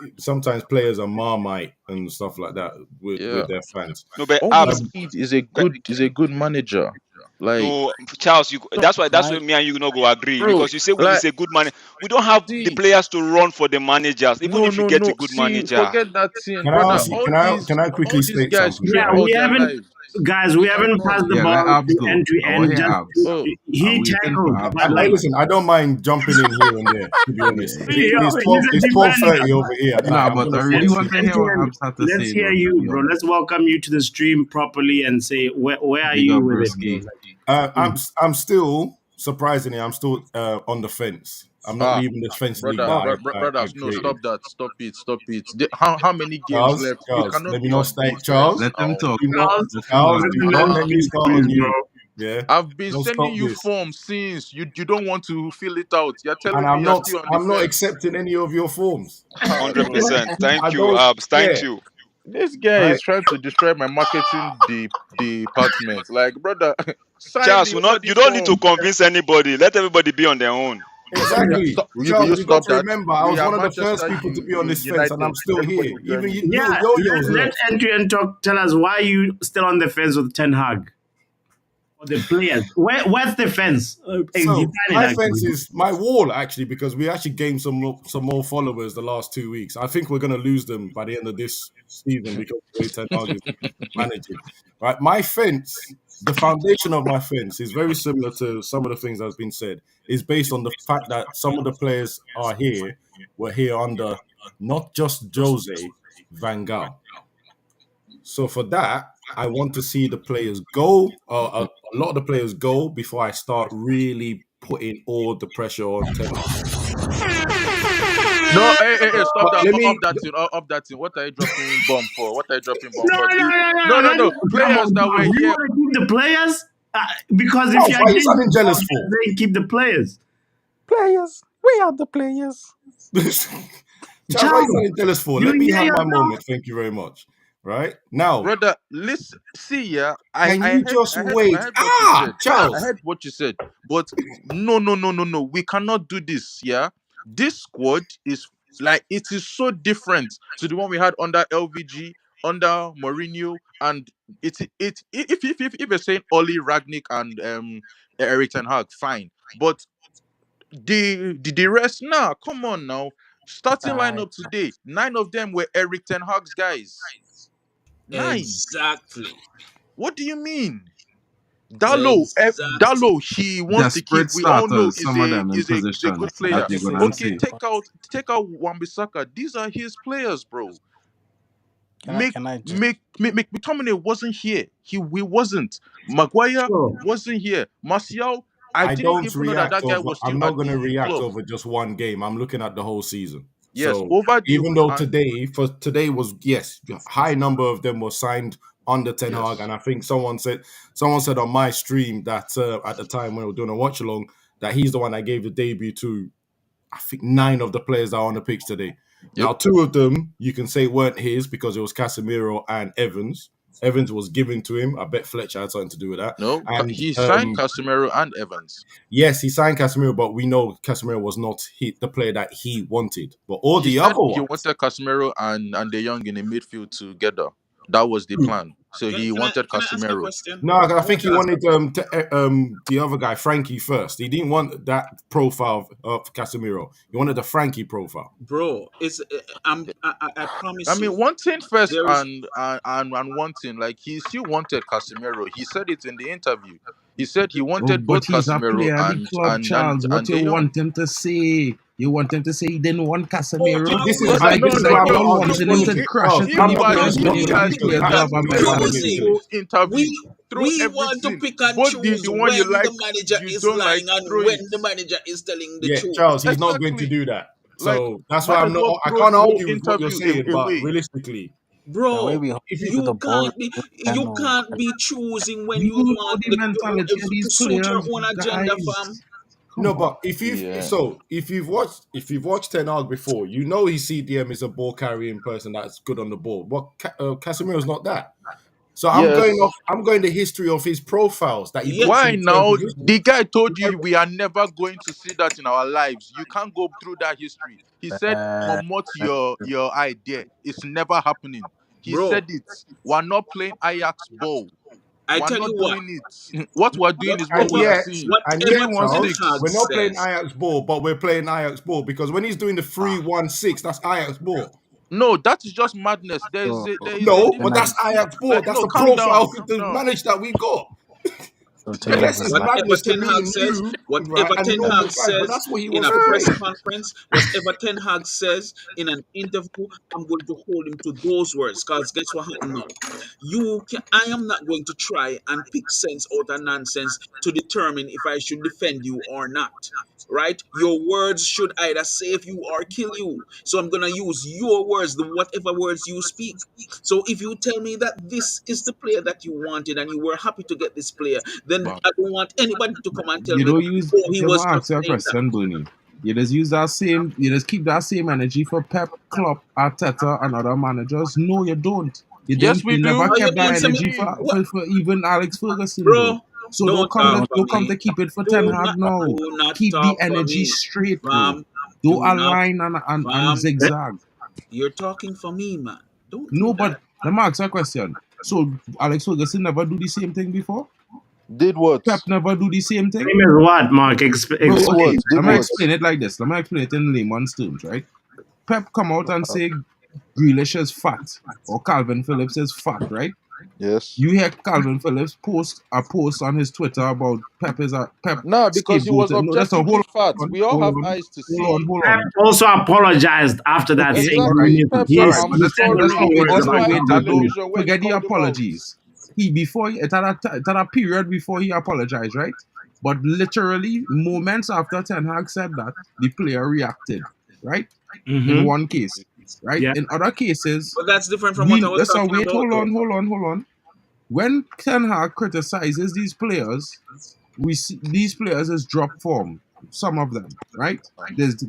players are Marmite and stuff like that with yeah. their fans. No, but All we Abs, Um, need is a good manager. Like, no, Charles, that's My why me and you not go agree bro, because you say like, it's a good man. We don't have the see, players to run for the managers, even no, if you no, get a no. good See, manager. forget that thing, can I brother. ask Okay. you? All Can these I all quickly these state guys something? train Yeah, all we their haven't, lives. guys. We They are haven't passed done. the Yeah, let ball Abs to go. end to I want end. to hear Just Abs. Oh, I'm he waiting for tackled, Abs but to Hey, like, go. listen, I don't mind jumping in here and there. To be honest, Yeah. it's he's a 12:30 defender. over here. Like Nah, I'm but gonna I fall really And want asleep. to hear what Etienne, Abs had to let's say, hear though, to you, be bro. honest. Let's welcome you to the stream properly and say where are Big you up, with it, bro? Brisky. Like, I'm still surprisingly, I'm still on the fence I'm not leaving the defensive league that I brothers, no, created. stop it. How many games Charles, left? We Charles, cannot let me be not on start. these terms Charles, Let them now. talk. do not, Let them Charles, talk. do not let me start on you. Yeah, I've been don't sending stop you this. forms since you don't want to fill it out. You're And telling me you're still on the I'm not fence. accepting any of your forms. Ah, bro. 100%. I Thank you, don't Abs. Thank care, you. This guy right? is trying to destroy my marketing department. Like, brother, sign Charles, the bloody you don't need to form. convince anybody. Let everybody be on their own. Exactly. Stop. Will Charles, you you got stop to that? remember, I We was are one of the first Manchester people to be on this fence, and I'm United. still here. Everybody Even join me. little Yeah, yo-yos let left. Adrian talk. Tell us why you still on the fence with Ten Hag or the players. Where's the fence? Define So it my fence actually. is my wall, actually, because we actually gained some more followers the last 2 weeks. I think we're going to lose them by the end of this season because the way Ten Hag is managing. Right, my fence, the foundation of my fence is very similar to some of the things that's been said. Is based on the fact that some of the players were here under not just Jose Van Gaal. So for that, I want to see the players go, a lot of the players go before I start really putting all the pressure on Ten Hag. No, hey, stop But that. let me, Off that thing. What are you dropping bomb for? What are you dropping bomb No, for? no, no, no, No, no. no, no. Come Players on, that were Bob. You here. want to keep the players? Because if Charles, you're why are you against sounding the jealous players, for? then keep the players. Players, we are the players. Charles, why are you Charles, sounding jealous for? you Let me hear have my yourself? moment. Thank you very much. Right now, Brother, listen, see, yeah, I, can I you heard, just I heard, I wait? heard what you said. I Charles. heard what you said, but no. We cannot do this. Yeah, this squad is like it is so different to the one we had under LVG, under Mourinho, and if you're saying Oli Ragnick and Erik ten Hag, fine, but the rest, nah, come on now. Starting Uh, lineup today, 9 of them were Erik ten Hag's guys. 9. Exactly. What do you mean? Exactly. Dalo, he wants to keep. Desperate We all know starters, some of them in is a good positions player. that you're this gonna is Okay, see. take out Wan-Bissaka. These are his players, bro. McTominay wasn't here. We wasn't. Maguire Sure. wasn't here. Martial, I I didn't don't even know that react that guy over. was still I'm not at going to the react club. over just one game. I'm looking at the whole season. Yes, So over the even though today was, yes, high number of them were signed under Ten Hag, yes. and I think someone said on my stream that at the time when we were doing a watch along that he's the one that gave the debut to, I think, 9 of the players that are on the pitch today. Yep. Now 2 of them you can say weren't his because it was Casemiro and Evans. Evans was given to him. I bet Fletcher had something to do with that. No, And he signed Casemiro and Evans. yes, he signed Casemiro, but we know Casemiro was not the player that he wanted. But all He the said other he ones, wanted Casemiro and De Jong in the midfield together. That was the plan. So he wanted Can I ask a Casemiro. question? no, I I think want he to ask. wanted the other guy, Frankie, first. He didn't want that profile of Casemiro. He wanted the Frankie profile. Bro, I I promise mean, you, one thing first, there is and one thing, like he still wanted Casemiro. He said it in the interview. He said he Oh, wanted but both he's a Casemiro player at the club, Charles. What and you De Jong. want him to say? You want him to say he didn't want okay. Casemiro? This is Brother, no, It's no, like I'm you not no, no. arguing. wanting Let him me, to If, crash Charles, into if I'm the not we're going to players when you looking interrupt know him the at because players it, I will like have haven't a been through better. talking this anything. whole interview, we through we want to everything, pick and both the choose one you when like, the manager you is don't like, lying and throw when it. the manager is telling the Yeah, truth. Charles, he's not going to Exactly. do that. Like, So that's why might as well I throw can't the whole argue with what you're interview saying. But away. realistically, the way Bro, we hold if you to the you ball, can't be choosing when You you know want the mentality of to these suit your players, own agenda, fam. guys. no, Come on. but Yeah. if you've watched Ten Hag before, you know his CDM is a ball carrying person that's good on the ball. But Casemiro's not that. So Yes. I'm going the history of his profiles that he Yeah, puts in Why certain now? positions. The guy told you we are never going to see that in our lives. You can't go through that history. He said, uh, "Momot your idea. It's never happening." He bro. said it. We're not playing Ajax ball. I We're tell you not what, doing it. What we're doing is what And we whatever are yet, seeing. whatever Ten Charles, Hag we're T1-6. not playing says, Ajax ball, but we're playing Ajax ball because when he's doing the 3-1-6, that's Ajax ball. No, that is just madness. so There is a No, but can I that's difference. Ajax ball. Like, That's no, the calm down, profile calm the down. manage that we got. So Ten But Hag this was is lying. Whatever madness to Ten me Hag and says, you, right, whatever and Ten normal Hag fans. But says that's what he in wants a to press play. conference, whatever Ten Hag says in an interview, I'm going to hold him to those words. Because guess what happened now? I am not going to try and pick sense out of nonsense to determine if I should defend you or not. Right? Your words should either save you or kill you. So I'm gonna use your words, the whatever words you speak. So if you tell me that this is the player that you wanted and you were happy to get this player, then But I don't want anybody to come and tell You me, don't use. oh, he You was ever just ask you a saying that. question, Bernie? You just use that same. You just keep that same energy for Pep, Klopp, Arteta, and other managers. No, you don't. You yes, didn't. we You never do. All you kept mean that What to you me? energy mean? What, for even Alex Ferguson, bro? though. So Don't talk for don't come me. to keep it for Ten Do Hag not, now. do not Keep the talk for energy me, straight, bro. fam. Don't Do not, align and fam. zigzag. You're talking for me, man. Don't do No, that. but let me ask you a question. So Alex Ferguson never do the same thing before. Did what? Pep never do the same thing. Same as what, Mark? Bro, Did okay, what? Explain. Did let me what? explain it like this. Let me explain it in layman's terms, right? Pep come out and say Grealish is fat or Calvin Phillips is fat, right? Yes. You hear Calvin Phillips post a post on his Twitter about Pep is a Pep Nah, because he scapegoat. was No, that's a objectively fat. We all hold have on, eyes to see. hold Pep on. also apologized after that, Okay, saying all he right, Exactly. knew Pep all said, right, yes, I'm but he said the that's wrong sorry. not words That's that's about not why I wait Calvin that didn't though. Phillips. use your word. He Forget the called him out. apologies. He before it had a period before he apologized, right? But literally moments after Ten Hag said that, the player reacted, right? In Mm-hmm. one case, right? Yeah. In other cases, But that's different from what I was talking wait, about, though. hold on. When Ten Hag criticizes these players, we see these players is drop form. Some of them, right?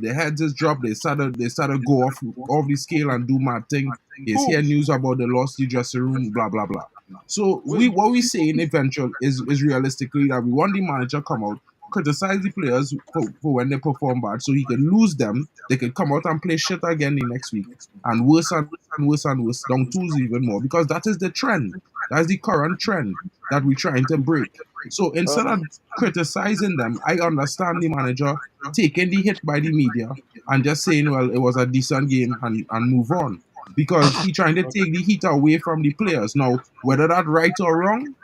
Their heads is dropped. They started go off the scale and do mad thing. Is Who? hear news about the lost the dressing room, blah blah blah. So Wait, what we saying eventually is realistically that we want the manager come out criticize the players for when they perform bad, so he can lose them. They can come out and play shit again the next week, and worse and worse and worse, down tools even more because that is the trend. That's the current trend that we're trying to break. So instead of criticizing them, I understand the manager taking the hit by the media and just saying, well, it was a decent game and move on. Because he trying to take the heat away from the players. Now, whether that's right or wrong,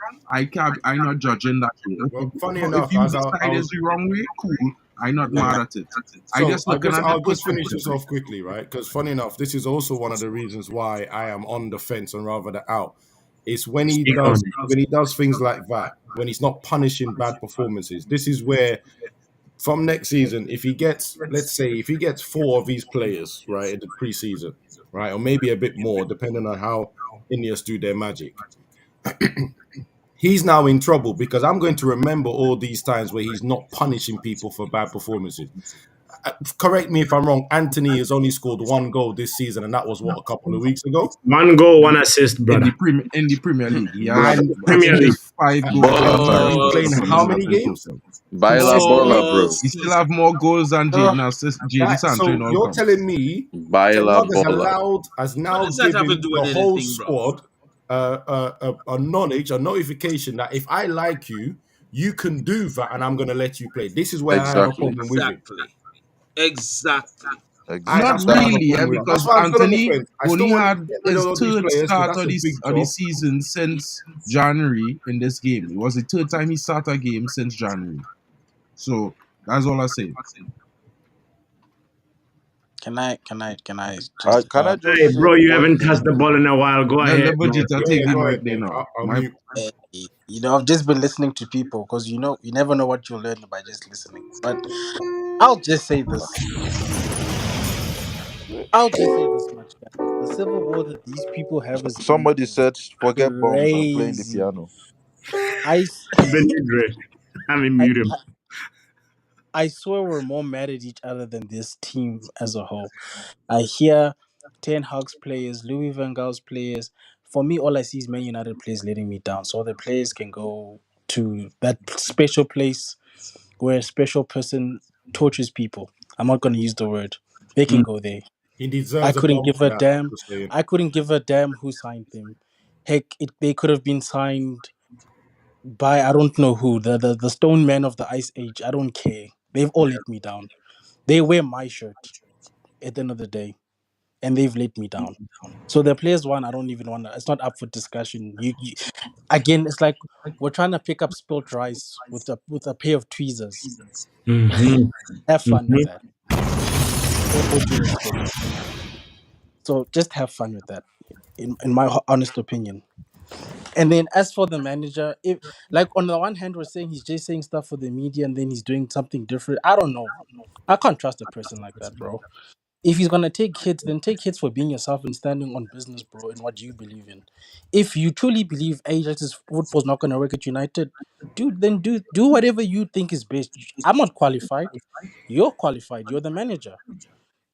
I'm not judging that way. Well, funny If enough, you as I decide it's was, the wrong way, cool. I'm not yeah. mad at it. I So just looking at I'll the just finish perspective. this off quickly, right? Because funny enough, this is also one of the reasons why I am on the fence and rather than out. It's Speak on. when he does things like that, when he's not punishing bad performances. This is where from next season, if he gets, let's say, if he gets four of these players, right, in the preseason, right, or maybe a bit more, depending on how Ineos do their magic, he's now in trouble because I'm going to remember all these times where he's not punishing people for bad performances. Correct me if I'm wrong. Antony has only scored one goal this season, and that was what, a couple of weeks ago. 1 goal, 1 assist, In brother. in the Premier League, he bro, has And I Premier think League. it's 5 goals and and he's baller, been playing 2 assists how coming many up in games? total. baller, Consistently. baller, bro, He Balls. still have more goals than Uh, Jaden Sancho in so all you're telling comps. me Ten baller, Hag baller. has What now does that have to given do the with whole anything, bro? squad a knowledge, a notification that if I like you, you can do that, and I'm going to let you play. This is where I have a Exactly, problem with it. Exactly. Exactly. Not That's why I have a really, exactly. yeah, problem with it. That's because why I'm still on the Anthony fence. I still only want him to had get rid of his all these third players because start that's a big of the job. season since January in this game. It was the third time he started a game since January. So that's all I say. Can I Can justify? I Hey, just say bro, you one haven't thing? touched the ball in a while. Go ahead, Let man. Vegeta Yeah, take yeah, the go mic ahead, there mate. now. I'll My mute. I've just been listening to people because you never know what you'll learn by just listening. But I'll just say this. I'll just say this much, guys. The civil war that these people have as English Somebody is said, "Forget bombs. I'm playing the crazy. piano." I, s- Benidre. I mean, I, mute him. I I swear we're more mad at each other than this team as a whole. I hear Ten Hag's players, Louis Van Gaal's players. For me, all I see is Man United players letting me down. So the players can go to that special place where a special person tortures people. I'm not going to use the word. They can Mm. go there. He I deserves a couldn't bomb give for a that. damn. Just saying. I couldn't give a damn who signed them. Heck, they could have been signed by I don't know who, the stone man of the ice age. I don't care. They've all let me down. They wear my shirt at the end of the day. and they've let me down. So the players one, I don't even want to. It's not up for discussion. You again, it's like we're trying to pick up spilt rice with a pair of tweezers. Mm-hmm. Have fun with Mm-hmm. that. All due respect. So just have fun with that, in my honest opinion. And then as for the manager, if like on the one hand we're saying he's just saying stuff for the media and then he's doing something different. I don't know. I can't trust a person like that, bro. If he's gonna take hits, then take hits for being yourself and standing on business, bro, and what you believe in. If you truly believe Ajax's football's not gonna work at United, dude, then do whatever you think is best. I'm not qualified. You're qualified. You're the manager.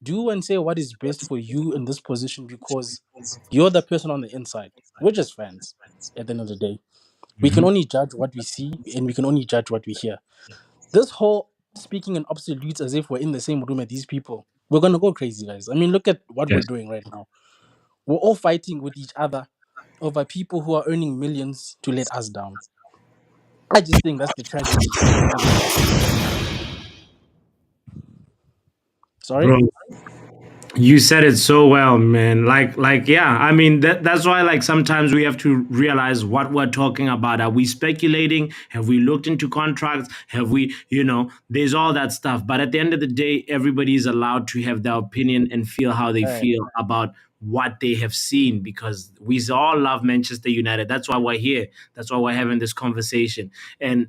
Do and say what is best for you in this position because you're the person on the inside. We're just fans at the end of the day. We can only judge what we see and we can only judge what we hear. This whole speaking in absolutes as if we're in the same room as these people, we're gonna go crazy, guys. I mean, look at what we're Yes. doing right now. We're all fighting with each other over people who are earning millions to let us down. I just think that's the tragedy of it all. Sorry? Bro, you said it so well, man. Yeah. I mean, that's why, like, sometimes we have to realize what we're talking about. Are we speculating? Have we looked into contracts? Have we, there's all that stuff. But at the end of the day, everybody is allowed to have their opinion and feel how they Hey, feel about what they have seen, because we all love Manchester United. That's why we're here. That's why we're having this conversation. And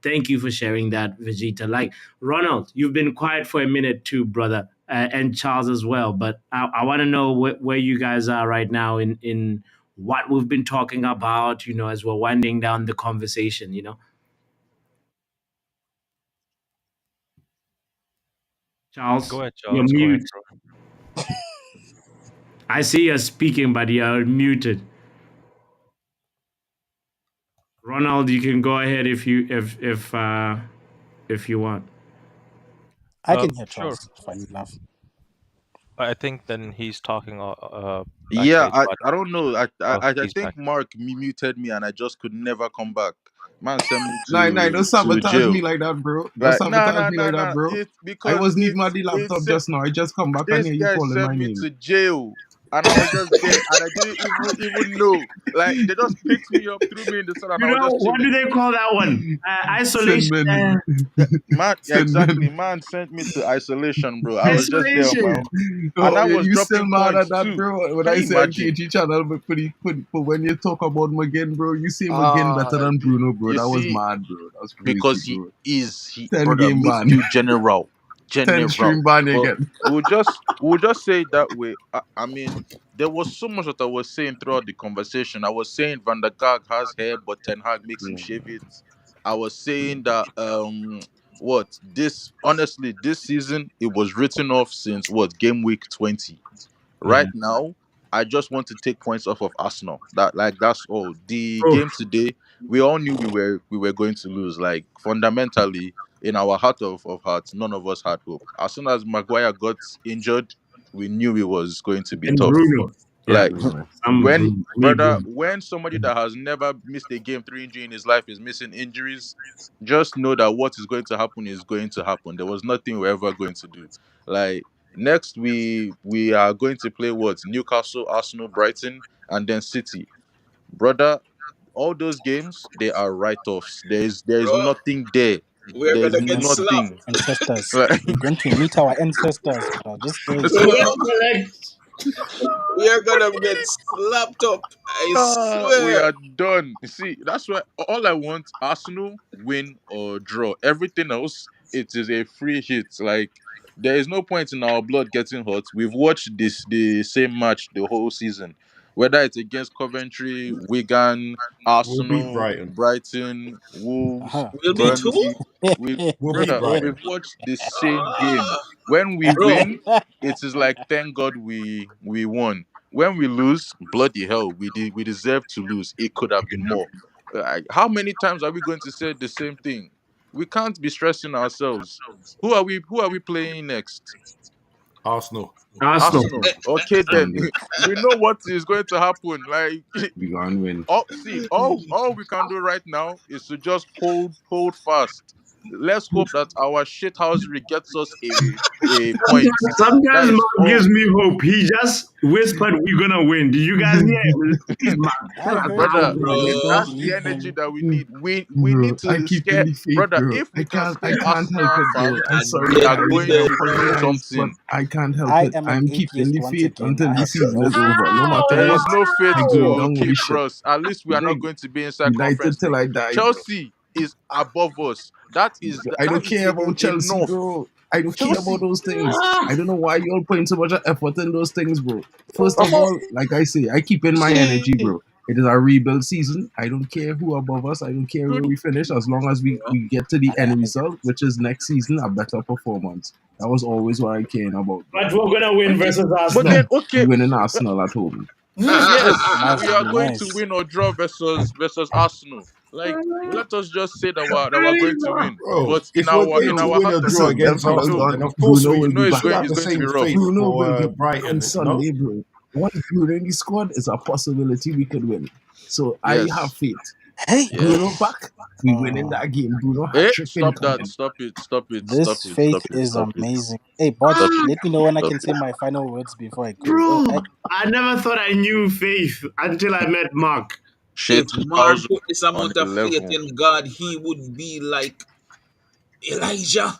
thank you for sharing that, Vegeta. Like, Ronald, you've been quiet for a minute too, brother, and Charles as well. But I want to know where you guys are right now in what we've been talking about, as we're winding down the conversation. Go Charles, ahead, you're Charles. Go ahead, mute. bro. I see you're speaking, but you're muted. Ronald, you can go ahead if you want. I can hear Sure. Charles, funny enough. I think then he's talking. Yeah, Actually, I don't know. I he's think back. Mark muted me and I just could never come back. Man sent me Nah, don't to sabotage me jail. like that, bro. Don't Like sabotage me like that, bro. It's I because wasn't even at the laptop it's just now. I just come back and this hear you guy calling sent my me name. to jail, and I was just there, and I didn't even know. Like they just picked me up, threw me in the sun, and I was just What do chilling. they call that one? Send Isolation. men. Man, Send exactly. men. Man sent me to isolation, bro. I was just there on my own, Isolation. and Oh, I yeah, was you still dropping mad at points that, too. bro? When Can I you say on imagine? KG channel, but when you talk about McGinn, bro, you say McGinn better Ah, than Bruno, bro. you That was see, mad, bro. That was crazy, because bro. he 10 brother game ban. midfield general, 10 general. stream ban But again. we'll just say it that way. I mean, there was so much that I was saying throughout the conversation. I was saying Van der Gaag has hair, but Ten Hag makes him shave it. I was saying that what this honestly this season it was written off since what game week 20. Right Mhm. now, I just want to take points off of Arsenal. That's all. The Oh, game today, we all knew we were going to lose. Like fundamentally, in our heart of hearts, none of us had hope. As soon as Maguire got injured, we knew it was going to be and tough. Bruno. Yeah, Like I'm when Bruno. Me brother, Bruno. when somebody that has never missed a game through injury in his life is missing injuries, just know that what is going to happen is going to happen. There was nothing we're ever going to do. Like next we are going to play what? Newcastle, Arsenal, Brighton, and then City. Brother, all those games they are write-offs. There is bro. nothing there. We're There's gonna get slapped. nothing. Ancestors. Like We're going to meet our ancestors, bro. Just wait. so We are gonna get slapped up. I we swear. are done. You see, that's why all I want Arsenal win or draw. Everything else, it is a free hit. Like there is no point in our blood getting hot. We've watched the same match the whole season, whether it's against Coventry, Wigan, We'll beat Arsenal, Brighton. Brighton, Wolves, Uh-huh. We'll be two. Burnley. We We'll beat brother, Brighton. we've watched the same game. When we Bro, win, it is like thank God we won. When we lose, bloody hell, we deserve to lose. It could have been more. How many times are we going to say the same thing? We can't be stressing ourselves. Who are we playing next? Arsenal. Arsenal. Arsenal. Okay then. And We know what is going to happen. Like we gonna win. all we can do right now is to just hold fast. let's hope that our shithousery gets us a point. That Sometimes is Mark gives all. me hope. He just whispered, "We're gonna win." Did you guys hear him? Please, Mark, chill I heard you, out, Brother, bro. bro. Just don't Bro, that's the believe energy him. that we need. We need Bro, I to keep scare, in the faith, brother. bro. If we can I scare can't help Arsenal it, bro. fans, I'm sorry, we are again, guys. with going I the to win apologize, but something. I can't help I it. am an I'm keeping atheist the once faith again. until I the have season is no faith. over. No matter There what, is no fate I to go down with keep, shit. bros. At least we are not Dig. going to be inside United Conference till League. I die, bro. Chelsea is above us. I That don't is care about Chelsea, enough. bro. I don't care about Chelsea, those things. I don't know why you all putting so much effort in those things, bro. First of Omo, all, like I say, I keep in my energy, see, bro. It is a rebuild season. I don't care who above us. I don't care where dude, we finish, as long as we get to the end result, which is next season a better performance. That was always what I cared about, bro. But we're gonna win okay. versus But then, Arsenal. We okay, win in Arsenal at home. yes, we Nice, are going to nice. win or draw versus Arsenal. Like, let us just say that we're going to win. Bro, But if we're going in to Bro, our win heart or of draw souls, against we hold know Arsenal, then on. of course Bruno will we be back. should it's have the going to be same rough. faith Bruno will for be on Brighton, no? Sunday, bro. Once Bruno in the squad is a possibility we could win. So I have Yes, faith. Hey, Bruno yes. back, we win in that game. Bruno hat Eh, trick stop that. incoming. Stop it. Stop it. Stop this it. faith Stop it. is Stop it. amazing. Hey, bots, Stop it. let me know when I Stop can it. say my final words before I go. Bro, I, I never thought I knew faith until I met Mark. if Shit man house put this on amount a of faith level. in God, he would be like Elijah.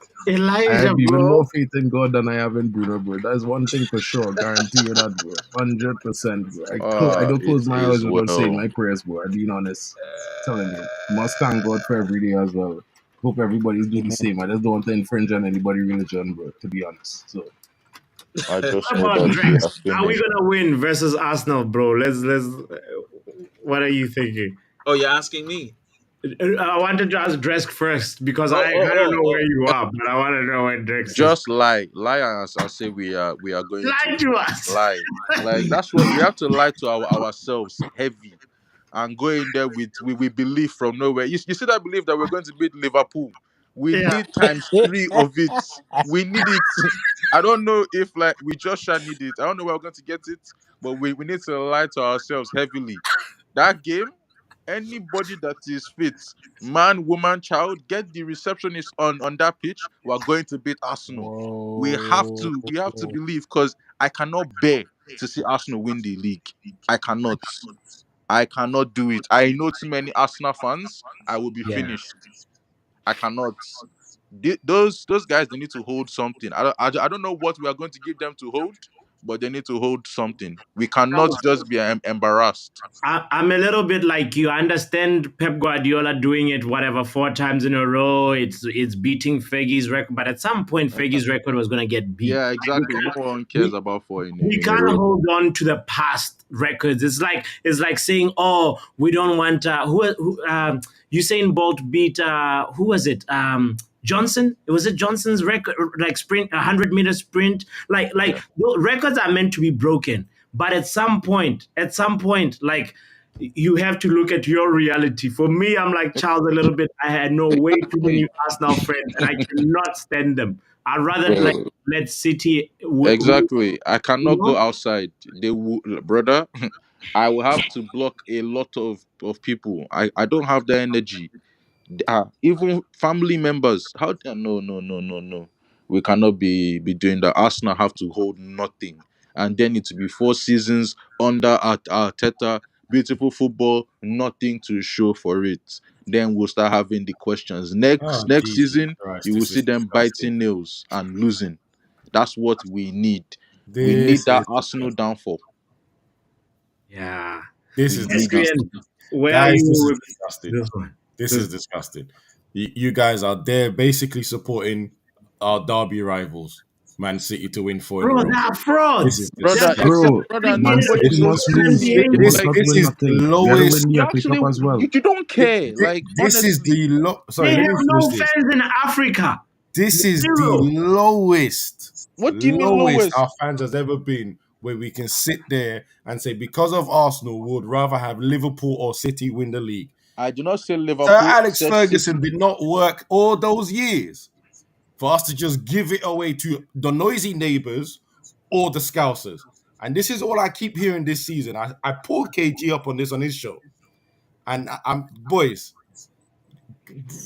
I Elijah, have even bro. more faith in God than I have in Bruno, bro. That's one thing for sure. Guarantee you that, bro. 100%, bro. I don't It close my eyes is without saying well. my prayers, bro. I'm being honest. Telling you. Must thank God for every day as well. Hope everybody's doing the amen. same. I just don't want to infringe on anybody's religion, bro, to be honest. So I just What know about that we Drex? are Are we finished. gonna win versus Arsenal, bro? Let's. What are you thinking? Oh, you're asking me? I wanted to ask Drex first because Oh, I don't know where oh. you are, but I want to know where Drex is. Just lie and say we are going to Lie win. to us. Lie. Like that's what we have to lie to ourselves heavy and go in there with we believe from nowhere. You see that belief that we're going to beat Liverpool. We Yeah. need times three of it. We need it. I don't know if like we just shall need it. I don't know where we're going to get it, but we need to lie to ourselves heavily. That game, anybody that is fit, man, woman, child, get the receptionist on that pitch. We're going to beat Arsenal. Whoa. We have to believe because I cannot bear to see Arsenal win the league. I cannot. I cannot do it. I know too many Arsenal fans. I will be Yeah. finished. I cannot. Those guys, they need to hold something. I don't know what we are going to give them to hold, but they need to hold something. We cannot just be embarrassed. I'm a little bit like you. I understand Pep Guardiola doing it, whatever, 4 times in a row. It's beating Fergie's record, but at some point, Fergie's record was going to get beat. Yeah, Like, exactly. No one cares we, about four we in a can't row. hold on to the past records. It's like saying, oh, we don't want Usain Bolt beat who was it? Johnson. Was it Johnson's record, like sprint, 100-meter sprint? Like Yeah. records are meant to be broken, but at some point, like you have to look at your reality. For me, I'm like Charles a little bit. I had no way too Exactly. many Arsenal friends, and I cannot stand them. I'd rather like Bro, let City, exactly. I you cannot go know? outside. They will, brother. I will have to block a lot of people. I don't have the energy. Even family members. No. We cannot be doing that. Arsenal have to hold nothing, and then it will be 4 seasons under Arteta. Beautiful football, nothing to show for it. Then we'll start having the questions. Oh, Next Jesus season, Christ, you will this see is them disgusting. biting nails and losing. That's what we need. We need This that is Arsenal disgusting. downfall. Yeah. This We is need it. disgusting. Adrian, where are Guys, this you is with disgusting. this one? This This is disgusting. You guys are there basically supporting our derby rivals, Man City, to win four in a bro, row. they're This is frauds. They're Brother, disgusting. except bro, brother, Man defeated nobody City knows must their lose. This, team. games. They this, must Like not this win is the nothing. We gotta win lowest. the you FA Cup actually as well. you don't care. Like This is honestly. the They sorry. Let have me finish no this. fans in Africa. This is the Zero. What do you mean lowest lowest? our fans has ever been. Where we can sit there and say, because of Arsenal, we would rather have Liverpool or City win the league. I do not say Sir Liverpool. I Alex said City. Ferguson did not work all those years for us to just give it away to the noisy neighbours or the Scousers. And this is all I keep hearing this season. I pulled KG up on this on his show. And I'm boys,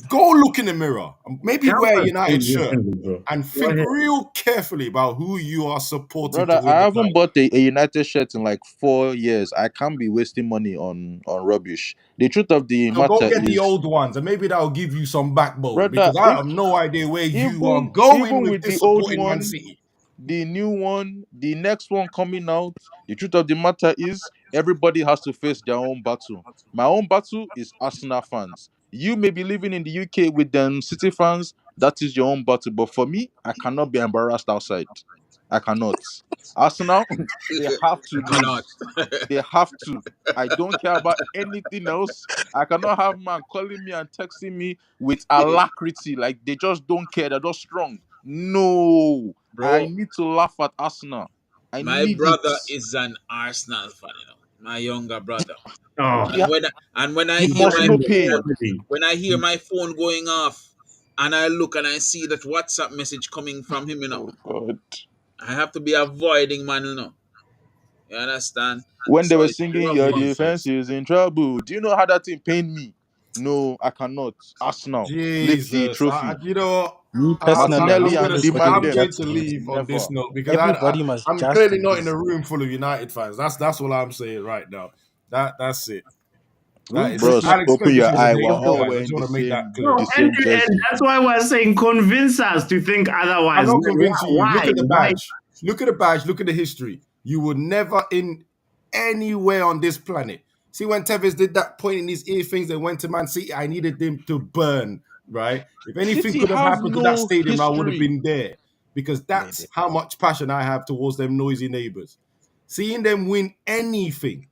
Go look in the mirror. Maybe Help wear a us, United please, shirt bro. and Go think ahead. real carefully about who you are supporting to Brother, win I the haven't title. bought a United shirt in like 4 years. I can't be wasting money on rubbish. The truth of the So go matter get the is, old ones, and maybe that'll give you some backbone. brother, Because I have no idea where you are going even with with this the old supporting Man one, City. the new one, the next one coming out, the truth of the matter is everybody has to face their own battle. My own battle is Arsenal fans. You may be living in the UK with them City fans, that is your own battle. But for me, I cannot be embarrassed outside. I cannot. Arsenal, they have to You cannot. lose. They have to. I don't care about anything else. I cannot have man calling me and texting me with alacrity. Like they just don't care. They're just strong. No. I Bro, need to laugh at Arsenal. I my need it. brother is an Arsenal fan, you know. My younger brother. Oh, Yeah, And when I he hear must my know phone, pain. family. when I hear my phone going off, and I look and I see that WhatsApp message coming from him, you know, Oh God. I have to be avoiding man, you know. You understand? When they So were it's singing rough Your going through. defense is in trouble. Do you know how that thing pained me? No, I cannot. Arsenal. Lift the Jesus, trophy. you know, Me personally, Martinelli I'm and gonna, the everybody man I'm will them. going just to lose. leave on this Never. note because Everybody must I'm just clearly not in a lose. room full of United fans. That's all I'm saying right now. That's it. That We is it. Bros, City, Alex open Ferguson your is a eye. day We're off the all guys. I wearing just the want to make that same clear. No, the and, same and jersey. that's why we're saying convince us to think I'm otherwise. not Why? convincing you. Look Why? at the Why? badge. Look at the badge. Look at the history. You would never in anywhere on this planet. See, when Tevez did that point in his ear things and went to Man City, I needed them to burn, right? If anything City could have have happened to that no stadium, I would have history. been there because Maybe. that's how much passion I have towards them noisy neighbors. Seeing them win anything,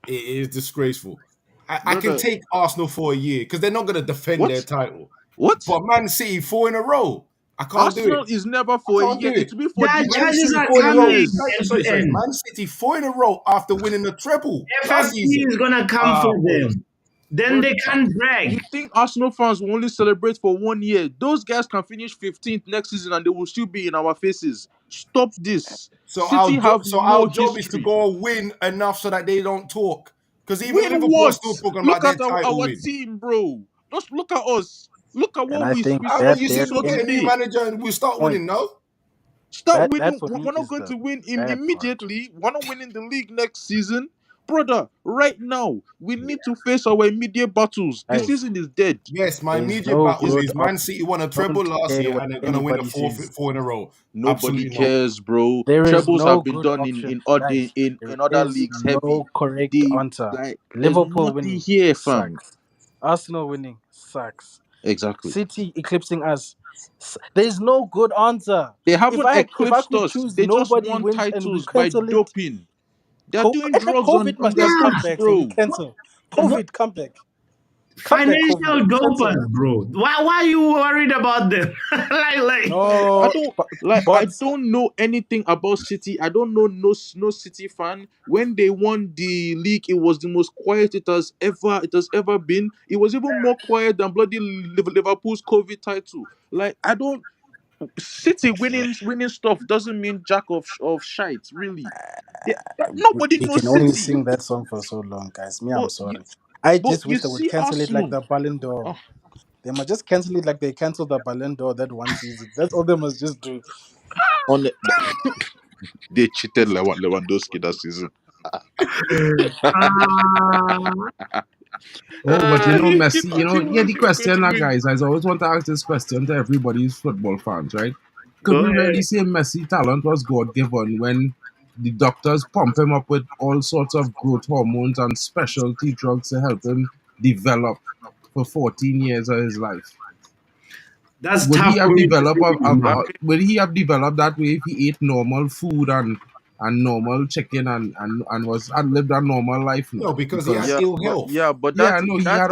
it is disgraceful. I can Brother, take Arsenal for a year because they're not going to defend their what? title. What? But Man City 4 in a row. I can't do it. Arsenal is never I for a can't year. do It it. will be for Their the Man next charges City are 4 in a coming row. 2 years. Sorry, end to sorry. end. Man City 4 in a row after winning the treble last FFP season. is gonna come Ah, for boys. them. Then Bro, they can't brag. you think Arsenal fans will only celebrate for 1 year? Those guys can finish 15th next season and they will still be in our faces. Stop this. City have So no our job is to history. go win enough so that they don't talk. Because even Win Liverpool are what? still talking about Look their at title our win. team, bro. Just look at us. Look at and what I think we After saw that you we there said we'll saw get a is new today. manager and we'll start point. winning, no? Start That winning. for me We're not is going the to win bad part. immediately. We're not winning the league next season. Brother, right now, we need to face our immediate battles. The Guys, season is dead. Yes, my there is immediate no battles Is good is option. Man City won a treble Don't last care year what and they're going to win a anybody says. four in a row. nobody Absolutely not. cares, bro. There is Trebles have no been good done option. in Guys, there in other is leagues heavy. no correct The answer. like there's Liverpool nothing winning here, fam. sucks. Arsenal winning sucks. Exactly. City eclipsing us. There is no good answer. They If haven't I eclipsed could us. choose They just nobody won wins and we titles by cancel it, doping. They're doing drugs COVID on must their just Yeah, come pitch, back, so we bro. cancel. what COVID, come back. Come back, COVID. financial Cancel. dopers, bro? Why are you worried about them? like I No, don't like. I but don't know anything about City. I don't know no City fan. When they won the league, it was the most quiet it has ever been. It was even more quiet than bloody Liverpool's COVID title. Like I don't City winning stuff doesn't mean jack of shite. Really, nobody we knows can only City. sing that song for so long, guys. Me, I'm But you sorry. I but just you wish they would see cancel it like Arsenal. the Ballon d'Or. Oh, They must just cancel it like they canceled the Ballon d'Or that one season. That's all they must just do. on the, they cheated Lewandowski that season. ah, Oh, but you know, You Messi, thought you yeah, were the going question to now, win. guys, I always want to ask this question to everybody's football fans, right? go Could we really ahead. say Messi talent was God given when the doctors pump him up with all sorts of growth hormones and specialty drugs to help him develop for 14 years of his life? That's Would tough he for have me to developed say, I Mark. would he have developed that way if he ate normal food and normal chicken and was and lived a normal life? No, No, because he had because ill health. but yeah, I know he had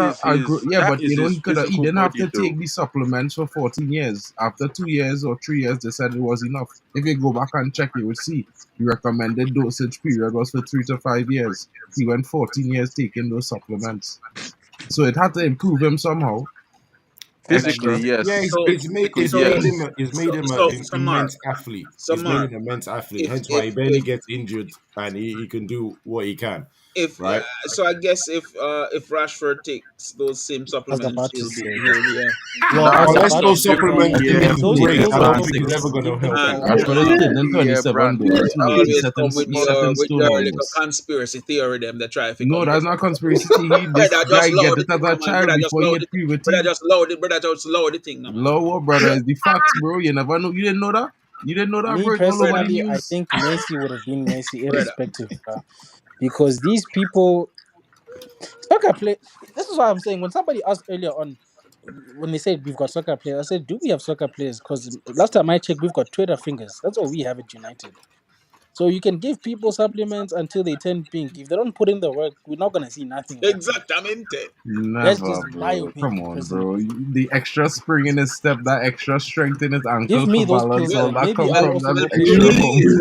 yeah, that but is his he physical didn't have body to take though. the supplements for 14 years. After 2 years or 3 years, they said it was enough. If you go back and check, you would see the recommended dosage period was for 3 to 5 years. He went 14 years taking those supplements, so it had to improve him somehow. Physically, Extra. Yeah, yes. So Physically, so yes. it's made him so an so Mark, immense athlete. so It's made Mark, him an immense athlete. if Hence why if he barely if gets injured and he can do what he can, If right? so, I guess if Rashford takes those same I was supplements, about to say. he'll be Well, I Nah, was unless about to those say that supplements like give Yeah, him those weight, those I don't think it's ever supplements gonna give him help him. and power. Rashford is still in yeah, 27 though. always He's always set come he's set in with stone your little almost. conspiracy theory them that try to No, come. that's not conspiracy theory. This Brother, guy just get load the it as thing, a man. child Brother, just before he load hit the thing. Brother, puberty. just load it. Brother, just load the thing, now, man. Lower, brother, is the facts, bro. You never know. You didn't know that. You didn't know that, Me bro. It's all over Brother, the personally, I news. think Messi would have been Messi brother. irrespective, because these people soccer play. This is why I'm saying when somebody asked earlier on when they said we've got soccer players, I said, do we have soccer players? Because last time I checked, we've got Twitter fingers. That's all we have at United. So you can give people supplements until they turn pink. If they don't put in the work, we're not gonna see nothing out of them. Exactamente. That's Never, just my bro. Come opinion on, bro. personally. The extra spring in his step, that extra strength in his Give ankle me for those balance, pills Well, all then. that Maybe come I'll from well, also that well, go play extra football. pump. please.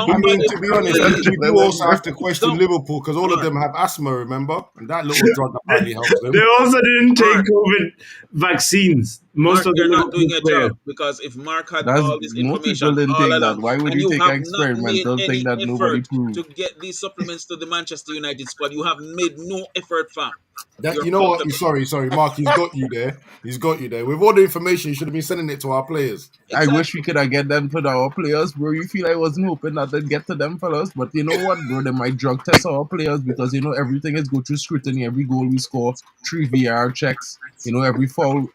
I mean, Somebody, to be honest, please. you do also have to question Some Liverpool because all of Mark, them have asthma, remember? And that little drug apparently helps They them. also didn't take Mark, COVID vaccines. Most Mark, of the you're not doing Liverpool your players. job because if Mark had That's all this most people information didn't all take that. along Why would and you you take an have not made experimental thing any that nobody effort proved? to get these supplements to the Manchester United squad, you have made no effort, fam. That You're you know what? comfortable. Sorry, Mark. He's got you there. He's got you there. With all the information, you should have been sending it to our players. I wish we Exactly. could have get them to our players, bro. You feel I wasn't hoping that they'd get to them fellas, but you know what, bro? They might drug test our players because you know everything is go through scrutiny. Every goal we score, 3 VR checks. You know every fall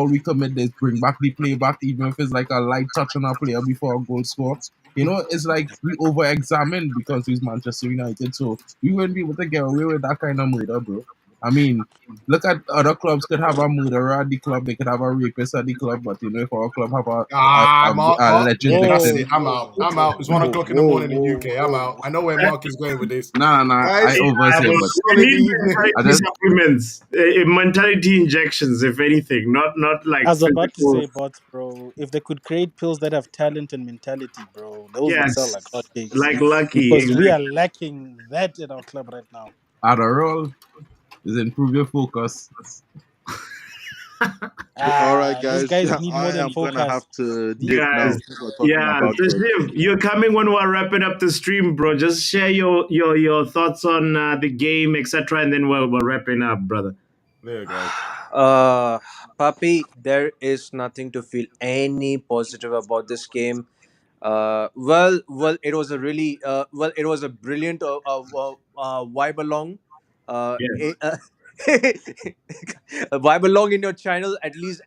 we commit, they bring back the playback, even if it's like a light touch on our player before a goal score. You know, it's like we over-examine because he's Manchester United, so we wouldn't be able to get away with that kind of murder, bro. I mean, look at other clubs could have a murderer at the club, they could have a rapist at the club, but you know, if our club have a Mark, alleged that's Whoa, it. victim, I'm out. whoa, I'm whoa, out. It's one whoa, o'clock in the whoa, morning in whoa, UK. I'm out. whoa. I know where Mark is going with this, nah, guys. I Yeah, Have oversay, a but we solid need evening. I mentality just supplements, mentality injections, if anything, not I like was about to say, physical. bots, bro. If they could create pills that have talent and mentality, bro, those would sell like Yes, hotcakes. like lucky, Because we are exactly. lacking that in our club right now. Adderall is improve your focus. All right, Those guys. guys need more I than am gonna focus. have to dip Guys. now since we're talking Yeah, about so drugs. Shiv, you're coming when we're wrapping up the stream, bro. Just share your thoughts on the game, etc., and then we're wrapping up, brother. There, guys. Uh, Papi, there is nothing to feel any positive about this game. It was a really it was a brilliant vibe along. Yes, A vibe along in your channel. At least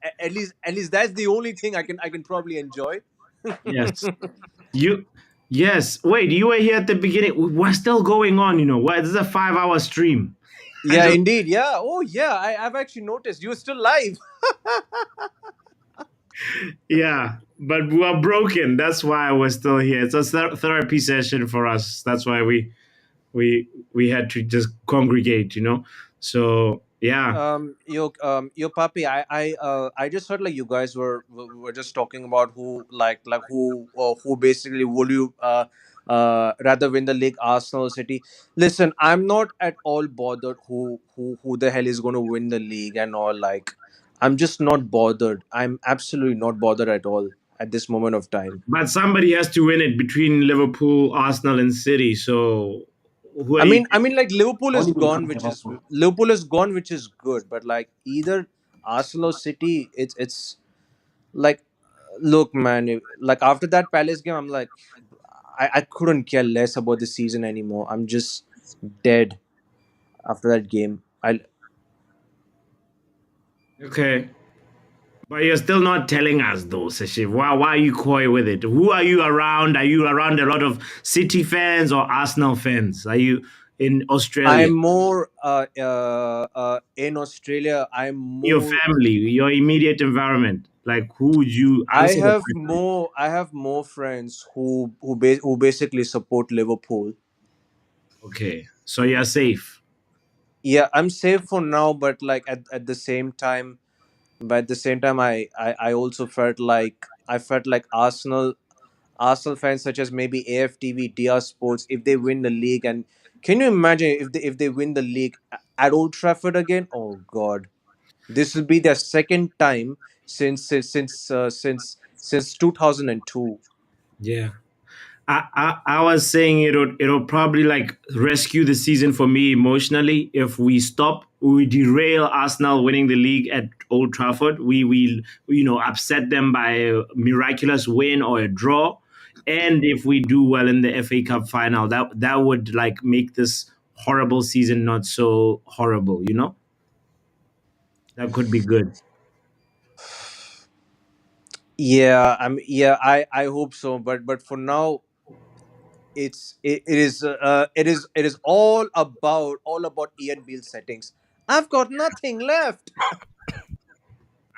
that's the only thing I can probably enjoy. yes. You, yes. Wait, you were here at the beginning. We're still going on. Why? This is a 5 hour stream. I Yeah, just, indeed. Yeah. Oh, yeah. I've actually noticed you're still live. yeah, but we are broken. That's why we're still here. It's a therapy session for us. That's why we had to just congregate. So yeah. Yo, Papi, I just heard like you guys were just talking about who basically would you rather win the league, Arsenal or City. Listen, I'm not at all bothered who the hell is going to win the league and all. Like, I'm just not bothered. I'm absolutely not bothered at all at this moment of time. But somebody has to win it between Liverpool, Arsenal, and City. So who are I you? mean, I mean, like Only will come Liverpool. Liverpool is gone, which is good. But like either Arsenal or City, it's like, look, man, like after that Palace game, I'm like, I couldn't care less about the season anymore. I'm just dead after that game. Okay. But you're still not telling us though, Sashiv. Why are you coy with it? Who are you around? Are you around a lot of City fans or Arsenal fans? Are you in Australia? I'm more in Australia. Your family, your immediate environment. Like who would you answer the question? I have more friends who basically support Liverpool. Okay. So you're safe. Yeah, I'm safe for now, but like at the same time, I also felt like Arsenal fans such as maybe AFTV, DR Sports, if they win the league, and can you imagine if they win the league at Old Trafford again? Oh God, this will be their second time since 2002. Yeah. I was saying it'll probably like rescue the season for me emotionally if we derail Arsenal winning the league at Old Trafford. We upset them by a miraculous win or a draw, and if we do well in the FA Cup final, that would like make this horrible season not so horrible. That could be good. Yeah, I hope so, but for now, it is all about Ian Beale settings. I've got nothing left.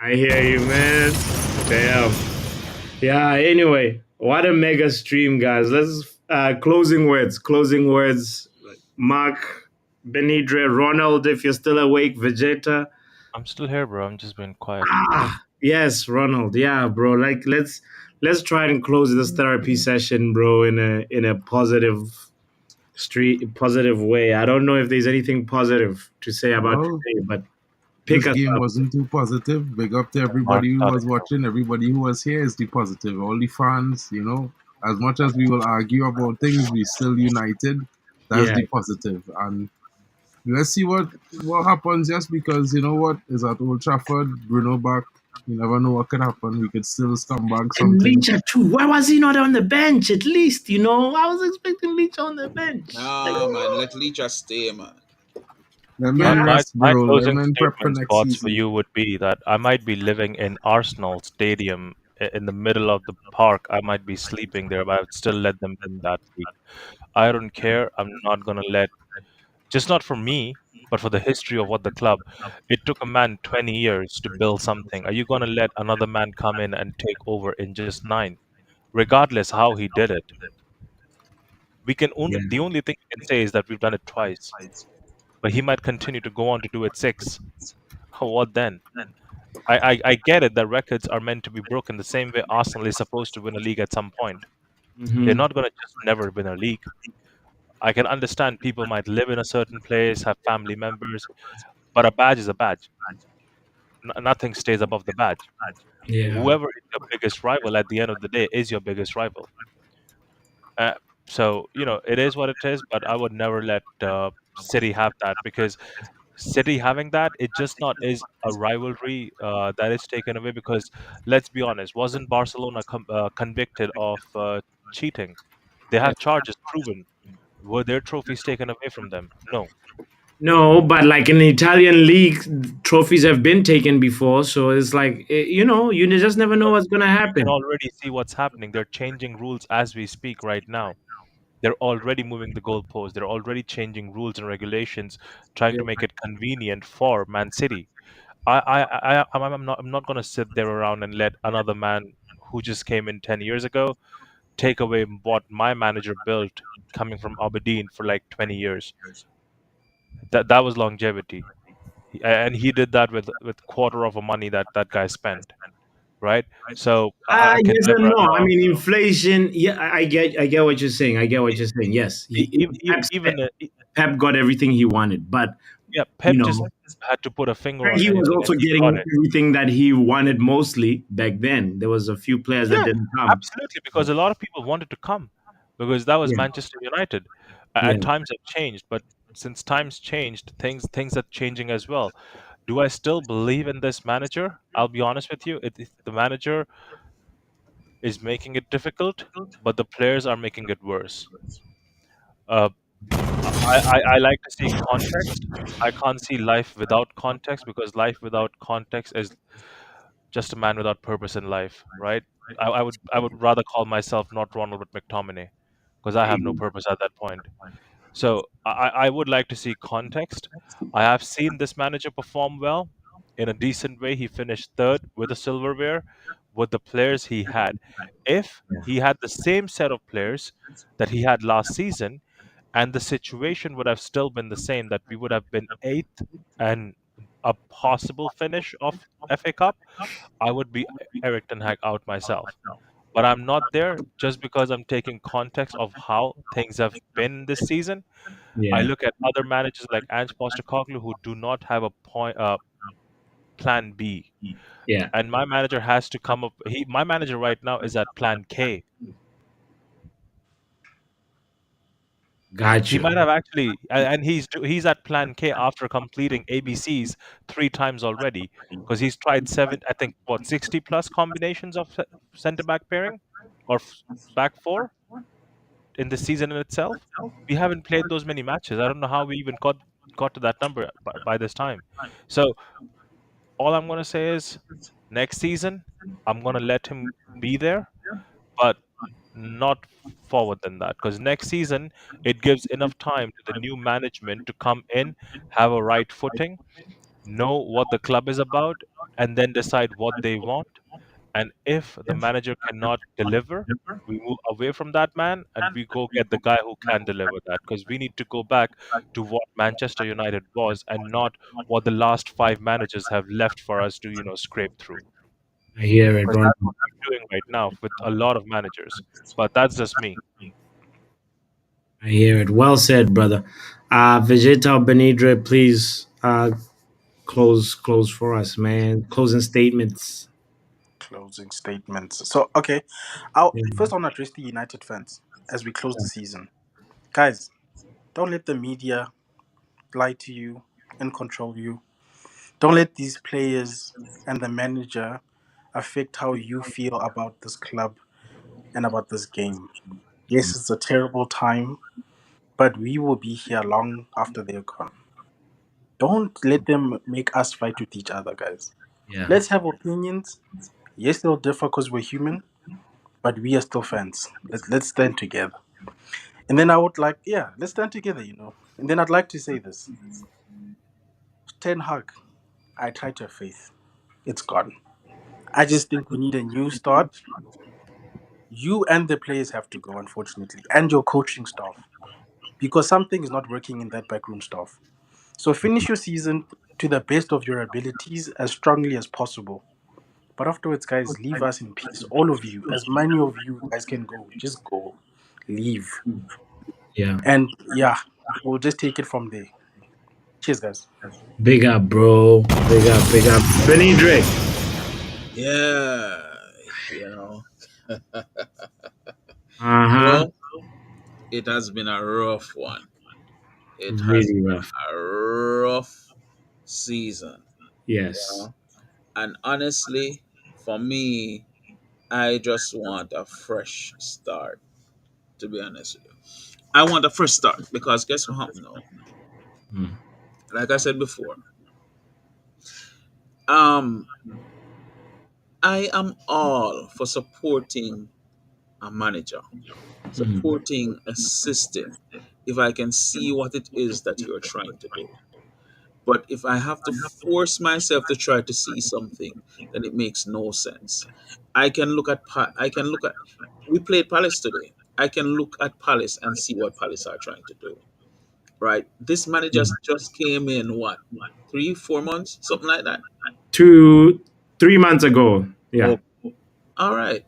I hear you, man. Damn. Yeah, anyway, what a mega stream, guys. Let's closing words. Closing words. Mark, Benidre, Ronald, if you're still awake, Vegeta. I'm still here, bro. I'm just being quiet. Yes, Ronald. Yeah, bro. Like let's try and close this therapy session, bro, in a positive way. I don't know if there's anything positive to say about Well, today, but pick this us game up. wasn't too positive. Big up to Mark everybody who started. was watching, everybody who was here is the positive. All the fans, as much as we will argue about things, we still united. That's Yeah. the positive. And let's see what happens. Just because you know what is at Old Trafford, Bruno back. You never know what could happen. We could still scumbag And something. Leach too. Why was he not on the bench at least? I was expecting Leach on the bench. Nah, man, let Lee just stay, man. Let Yeah. My, men my rest, my bro. Let closing men prep for statements, next thoughts for season. you would be that I might be living in Arsenal Stadium in the middle of the park. I might be sleeping there, but I would still let them win that league. I don't care. I'm not gonna let, just not for me, but for the history of what the club. It took a man 20 years to build something. Are you gonna let another man come in and take over in just 9? Regardless how he did it, Yeah. the only thing we can say is that we've done it twice. But he might continue to go on to do it 6. What then? I get it that records are meant to be broken the same way Arsenal is supposed to win a league at some point. They're Hmm. not going to just never win a league. I can understand people might live in a certain place, have family members, but a badge is a badge. Nothing stays above the badge. Yeah. Whoever is your biggest rival at the end of the day is your biggest rival. Uh, so, it is what it is, but I would never let City have that because City having that, it just not is a rivalry that is taken away because let's be honest, wasn't Barcelona convicted of cheating? They Yeah. have charges proven. Were their trophies taken away from them? No. No, but like in the Italian league, trophies have been taken before, so it's like you just never know But what's gonna you can happen. already see what's happening. They're changing rules as we speak right now. They're already moving the goalposts. They're already changing rules and regulations, trying Yeah. to make it convenient for Man City. I'm not going to sit there around and let another man who just came in 10 years ago take away what my manager built coming from Aberdeen for like 20 years. That was longevity. And he did that with quarter of the money that that guy spent, right? So I can Yes never and no. I allow mean, inflation. Yeah, I get what you're saying. I get what you're saying. Yes, even Pep got everything he wanted, but yeah, you Pep just know, had to put a finger on he was anything and also he got getting it. everything that he wanted mostly back then. There was a few players that Yeah, didn't come. absolutely. Because a lot of people wanted to come because that was Yeah, Manchester United. yeah. And times have changed, but since times changed, things are changing as well. Do I still believe in this manager? I'll be honest with you. The manager is making it difficult, but the players are making it worse. Uh, I like to see context. I can't see life without context because life without context is just a man without purpose in life, right? I would rather call myself not Ronald but McTominay because I There have no you go. purpose at that point. So I would like to see context. I have seen this manager perform well in a decent way. He finished third with the silverware with the players he had. If he had the same set of players that he had last season, and the situation would have still been the same, that we would have been eighth and a possible finish of FA Cup, I would be eriktenhag out myself. But I'm not there just because I'm taking context of how things have been this season. I Yeah, look at other managers like Ange Postecoglou who do not have a plan B, yeah. and my manager has to come up. My manager right now is at plan K. Got He you. might have actually, and he's at Plan K after completing ABCs 3 times already, because he's tried seven, I think, what 60 plus combinations of center back pairing or back four in the season in itself. We haven't played those many matches. I don't know how we even got to that number by this time. So all I'm gonna say is, next season I'm gonna let him be there, but not forward than that, because next season it gives enough time to the new management to come in, have a right footing, know what the club is about, and then decide what they want. And if the manager cannot deliver, we move away from that man and we go get the guy who can deliver that, because we need to go back to what Manchester United was and not what the last five managers have left for us to scrape through, I hear it, because Ron. that's what we're doing right now with a lot of managers. But that's just me. I hear it. Well said, brother. Vegeta Benidre, please close for us, man. Closing statements. Closing statements. So, okay, I'll Yeah. first I want to address the United fans as we close the season. Guys, don't let the media lie to you and control you. Don't let these players and the manager affect how you feel about this club and about this game. Yes, it's a terrible time, but we will be here long after they're gone. Don't let them make us fight with each other, guys. Yeah. Let's have opinions. Yes, they'll differ because we're human, but we are still fans. Let's stand together. And then I would like, yeah, let's stand together. And then I'd like to say this: Ten Hag, I try to have faith. It's gone. I just think we need a new start. You and the players have to go, unfortunately, and your coaching staff, because something is not working in that backroom staff. So finish your season to the best of your abilities as strongly as possible. But afterwards, guys, leave us in peace. All of you, as many of you guys can go, just go, leave, Yeah. and yeah, we'll just take it from there. Cheers, guys. Big up, bro. Big up, big up. Benidre. Yeah, you know, Uh-huh. bro, it has been a rough one. It has Really rough. been a rough season, you Yes. know. And honestly, for me, I just want a fresh start. To be honest with you, I want a fresh start because guess what happened now? Mm. Like I said before, um, I am all for supporting a manager, Mm. supporting a system, if I can see what it is that you're trying to do. But if I have to force myself to try to see something, then it makes no sense. I can look at we played Palace today. I can look at Palace and see what Palace are trying to do. Right? This manager Yeah. just came in what, 3, 4 months, something like that. 3 months ago. Yeah. Oh, all right.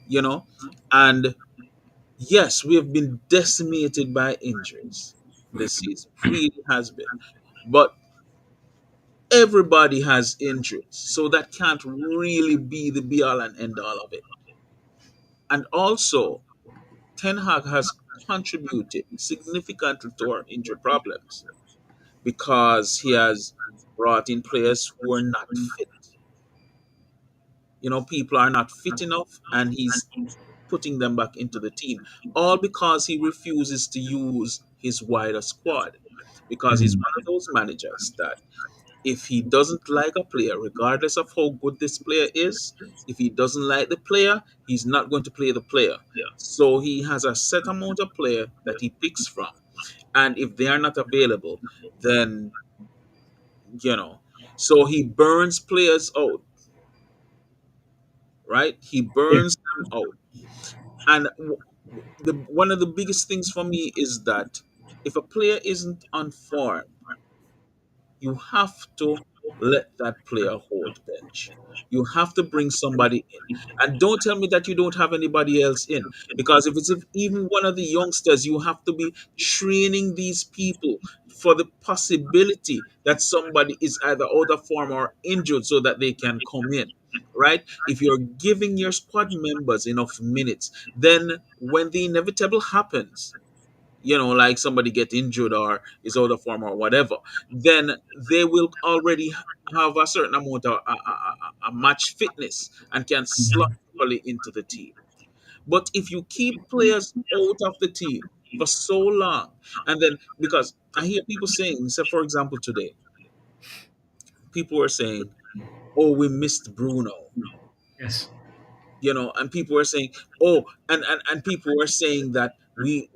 You know, and yes, we have been decimated by injuries this season. Really has been. But everybody has injuries. So that can't really be the be all and end all of it. And also, Ten Hag has contributed significantly to our injury problems because he has brought in players who are not fit. People are not fit enough, and he's putting them back into the team, all because he refuses to use his wider squad. Because he's Mm. one of those managers that if he doesn't like a player, regardless of how good this player is, if he doesn't like the player, he's not going to play the player. So he has a set amount of player that he picks from. And if they are not available, then, you know, so he burns players out, right? He Yeah. burns them out. And one of the biggest things for me is that if a player isn't on form, you have to let that player hold bench. You have to bring somebody in. And don't tell me that you don't have anybody else in. Because if even one of the youngsters, you have to be training these people for the possibility that somebody is either out of form or injured so that they can come in. Right? If you're giving your squad members enough minutes, then when the inevitable happens, like somebody get injured or is out of form or whatever, then they will already have a certain amount of a match fitness and can slot properly into the team. But if you keep players out of the team for so long, and then because I hear people saying, so for example, today, people were saying, "Oh, we missed Bruno," Yes. and people were saying, "Oh," and people were saying that we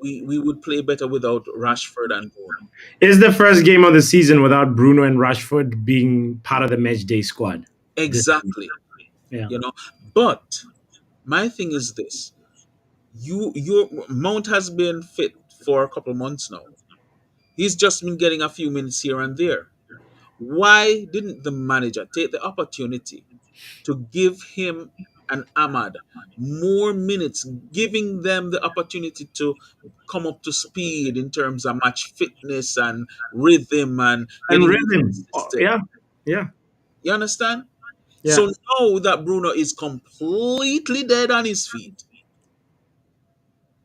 would play better without Rashford and Bruno. It's the first game of the season without Bruno and Rashford being part of the match day squad. This, Exactly, yeah. you know. But my thing is this: your Mount has been fit for a couple months now. He's just been getting a few minutes here and there. Why didn't the manager take the opportunity to give him and Ahmad more minutes, giving them the opportunity to come up to speed in terms of match fitness and rhythm and And getting used to the rhythm. Oh, system? yeah. Yeah. You understand? Yeah. So now that Bruno is completely dead on his feet,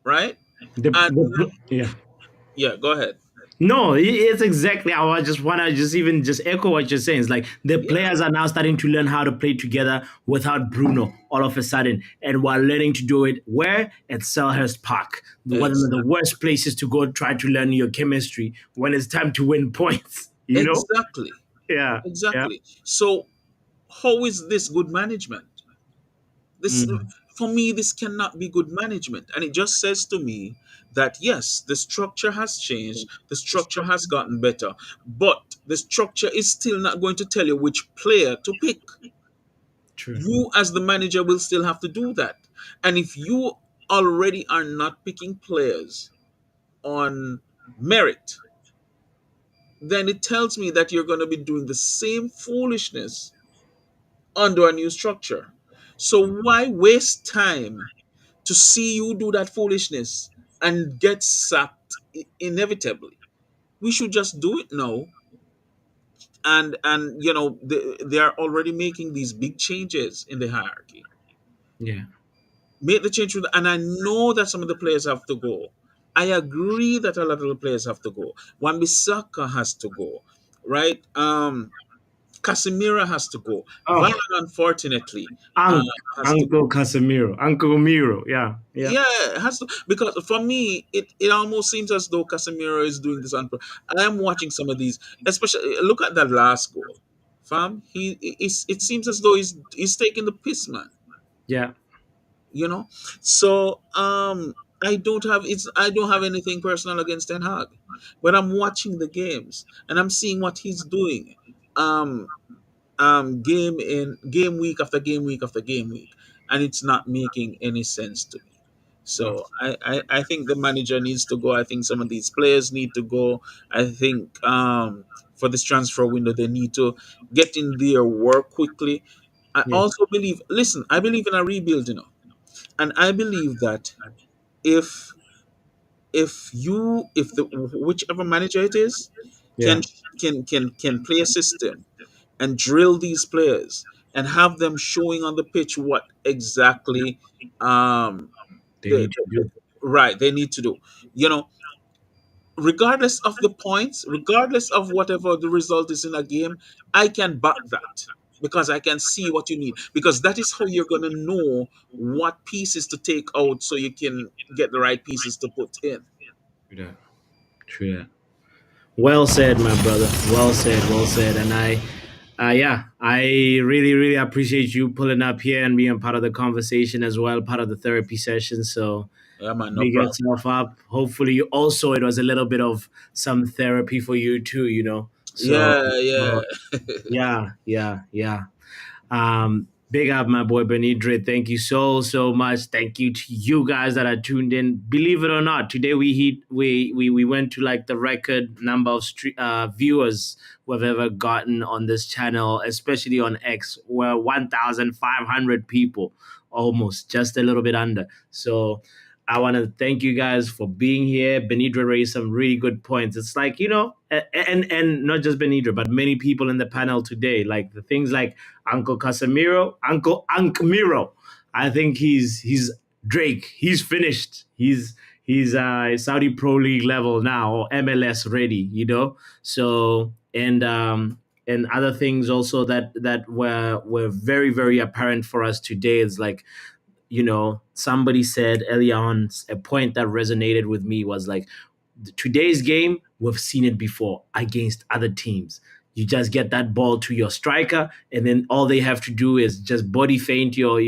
right? And Yeah. yeah, go ahead. No, it's exactly. I just want to just even just echo what you're saying. It's like the Yeah, players are now starting to learn how to play together without Bruno all of a sudden, and we're learning to do it where at Selhurst Park, one of the exactly. worst places to go try to learn your chemistry when it's time to win points. You know? Exactly. Yeah. Yeah. Exactly. So how is this good management? This, Mm. for me, this cannot be good management, and it just says to me that yes, the structure has changed, the structure has gotten better, but the structure is still not going to tell you which player to pick. True. You as the manager will still have to do that. And if you already are not picking players on merit, then it tells me that you're going to be doing the same foolishness under a new structure. So why waste time to see you do that foolishness and get sacked inevitably? We should just do it now. And they are already making these big changes in the hierarchy. Yeah. Make the change, and I know that some of the players have to go. I agree that a lot of the players have to go. Wan Bissaka has to go, right? Casemiro has to go. Oh, Varane, unfortunately, uh, Unc, has to Uncle go. Casemiro, Uncle Miro. Yeah. Yeah. Yeah, it has to, because for me, it almost seems as though Casemiro is doing this on. I am watching some of these, especially look at that last goal, fam. It seems as though he's taking the piss, man. Yeah. You know, so I don't have anything personal against Ten Hag, but I'm watching the games and I'm seeing what he's doing. Um, game week after game week after game week, and it's not making any sense to me. Oh, So I think the manager needs to go. I think some of these players need to go. I think for this transfer window they need to get in their work quickly. I yeah. also believe, listen, I believe in a rebuild, and I believe that if if the whichever manager it is can Yeah. can play a system and drill these players and have them showing on the pitch what exactly um They the, need to do. right they need to do, you know regardless of the points, regardless of whatever the result is in a game. I can back that because I can see what you need, because that is how you're going to know what pieces to take out so you can get the right pieces to put in. True that. True that. Well said, my brother. Well said. Well said. And yeah, I really, really appreciate you pulling up here and being part of the conversation as well, part of the therapy session. So Yeah, man, no big problem. yourself up. Hopefully, you also it was a little bit of some therapy for you too. So, Yeah, yeah. so yeah, yeah, yeah. Big up my boy Benidre. Thank you so much. Thank you to you guys that are tuned in. Believe it or not, today we went to like the record number of viewers we've ever gotten on this channel, especially on X. We're 1,500 people, almost just a little bit under. So I want to thank you guys for being here. Benidra raised some really good points. It's like, and not just Benidra, but many people in the panel today, like the things like Uncle Casemiro, Uncle Miro. I think he's Drake. He's finished. He's Saudi Pro League level now, or MLS ready, So and other things also that were very, very apparent for us today is like, somebody said earlier on, a point that resonated with me was like, today's game, we've seen it before against other teams. You just get that ball to your striker, and then all they have to do is just body feint your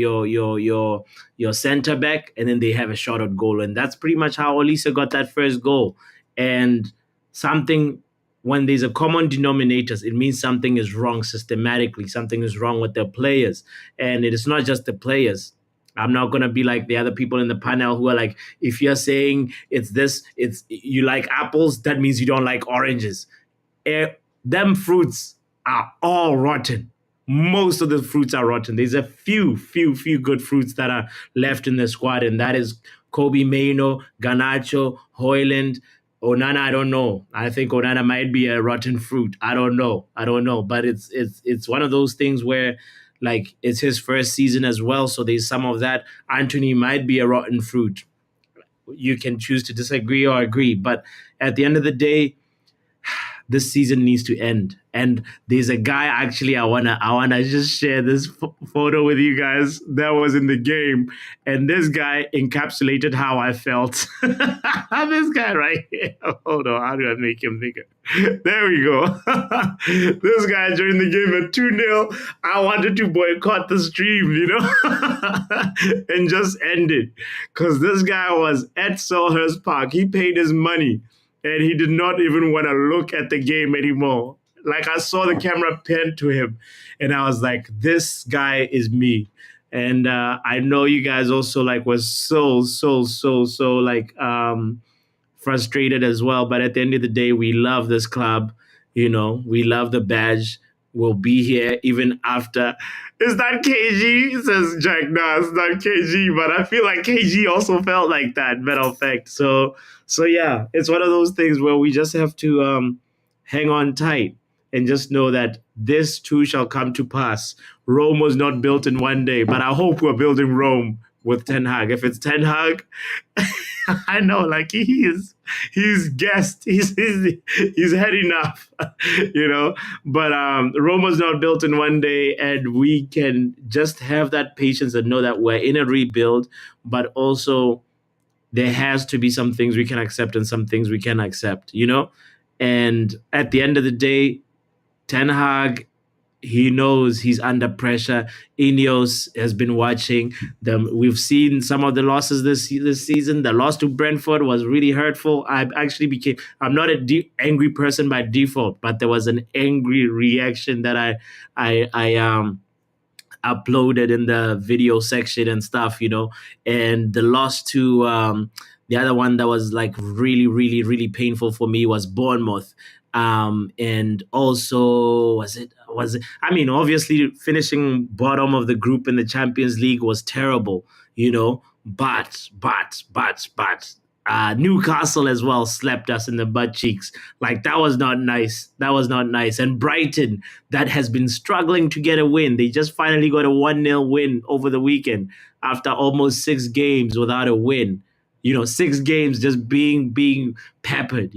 center back, and then they have a shot at goal. And that's pretty much how Olisa got that first goal. And something when there's a common denominators, it means something is wrong systematically, something is wrong with the players. And it is not just the players. I'm not gonna be like the other people in the panel who are like, if you're saying it's you like apples, that means you don't like oranges. Them fruits are all rotten. Most of the fruits are rotten. There's a few good fruits that are left in the squad, and that is Kobe Maino, Garnacho, Haaland, Onana. I don't know. I think Onana might be a rotten fruit. I don't know. But it's one of those things where, like, it's his first season as well, so there's some of that. Antony might be a rotten fruit. You can choose to disagree or agree, but at the end of the day, this season needs to end. And there's a guy, actually, I wanna just share this photo with you guys that was in the game, and this guy encapsulated how I felt. This guy right here. Hold on, how do I make him bigger? There we go. This guy during the game at 2-0, I wanted to boycott the stream, and just end it, because this guy was at Selhurst Park. He paid his money, and he did not even want to look at the game anymore. Like, I saw the camera pan to him, and I was like, this guy is me. And I know you guys also like was so like frustrated as well. But at the end of the day, we love this club. We love the badge. We'll be here even after. Is that KG? Says Jack. No, it's not KG, but I feel like KG also felt like that, matter of fact. So yeah, it's one of those things where we just have to hang on tight and just know that this too shall come to pass. Rome was not built in one day, but I hope we're building Rome with Ten Hag. If it's Ten Hag, I know, like, he's guessed, he's had enough, But Rome was not built in one day, and we can just have that patience and know that we're in a rebuild, but also there has to be some things we can accept and some things we can accept, And at the end of the day, Ten Hag, he knows he's under pressure. Ineos has been watching them. We've seen some of the losses this season. The loss to Brentford was really hurtful. I'm not an angry person by default, but there was an angry reaction that I uploaded in the video section and stuff, And the loss to the other one that was like really, really, really painful for me was Bournemouth. And also was it, I mean, obviously finishing bottom of the group in the Champions League was terrible, but Newcastle as well slapped us in the butt cheeks. Like, that was not nice. And Brighton, that has been struggling to get a win. They just finally got a 1-0 win over the weekend after almost 6 games without a win. 6 games just being peppered,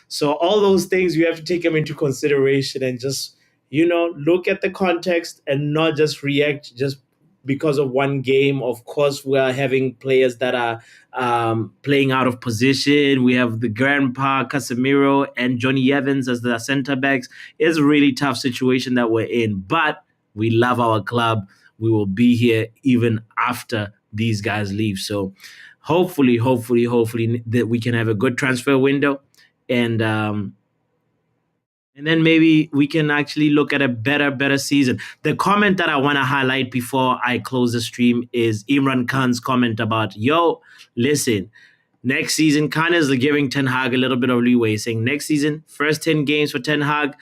So all those things, you have to take them into consideration and just, look at the context and not just react just because of one game. Of course, we are having players that are playing out of position. We have the grandpa Casemiro and Johnny Evans as the center backs. It's a really tough situation that we're in, but we love our club. We will be here even after these guys leave. So hopefully that we can have a good transfer window, and then maybe we can actually look at a better season. The comment that I want to highlight before I close the stream is Imran Khan's comment about, listen, next season, Khan is giving Ten Hag a little bit of leeway, saying next season, first 10 games for Ten Hag,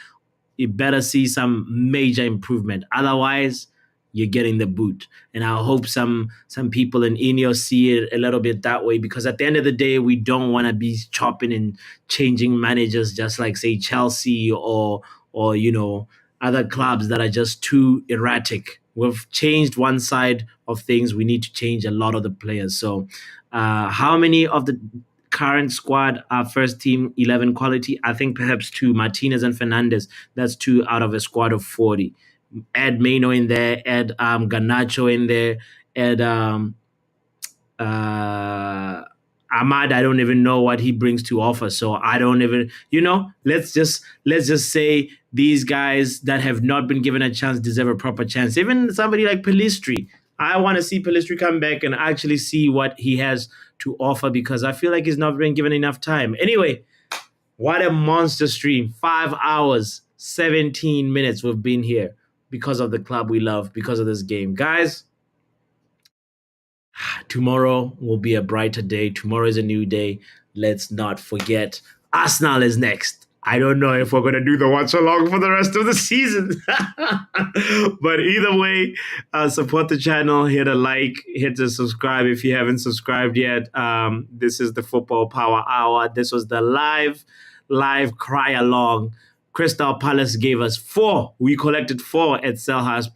you better see some major improvement. Otherwise, you're getting the boot. And I hope some people in Ineos see it a little bit that way, because at the end of the day, we don't want to be chopping and changing managers just like, say, Chelsea or other clubs that are just too erratic. We've changed one side of things. We need to change a lot of the players. So how many of the current squad, first team 11 quality, I think perhaps 2, Martinez and Fernandez. That's 2 out of a squad of 40. Add Mano in there, add Garnacho in there, add Ahmad. I don't even know what he brings to offer. So I don't even, let's just say these guys that have not been given a chance deserve a proper chance. Even somebody like Pelistri. I want to see Pelistri come back and actually see what he has to offer, because I feel like he's not been given enough time. Anyway, what a monster stream. 5 hours, 17 minutes we've been here because of the club we love, because of this game. Guys, tomorrow will be a brighter day. Tomorrow is a new day. Let's not forget, Arsenal is next. I don't know if we're going to do the watch along for the rest of the season. But either way, support the channel. Hit a like, hit a subscribe if you haven't subscribed yet. This is the Football Power Hour. This was the live cry along. Crystal Palace gave us 4. We collected 4 at Selhurst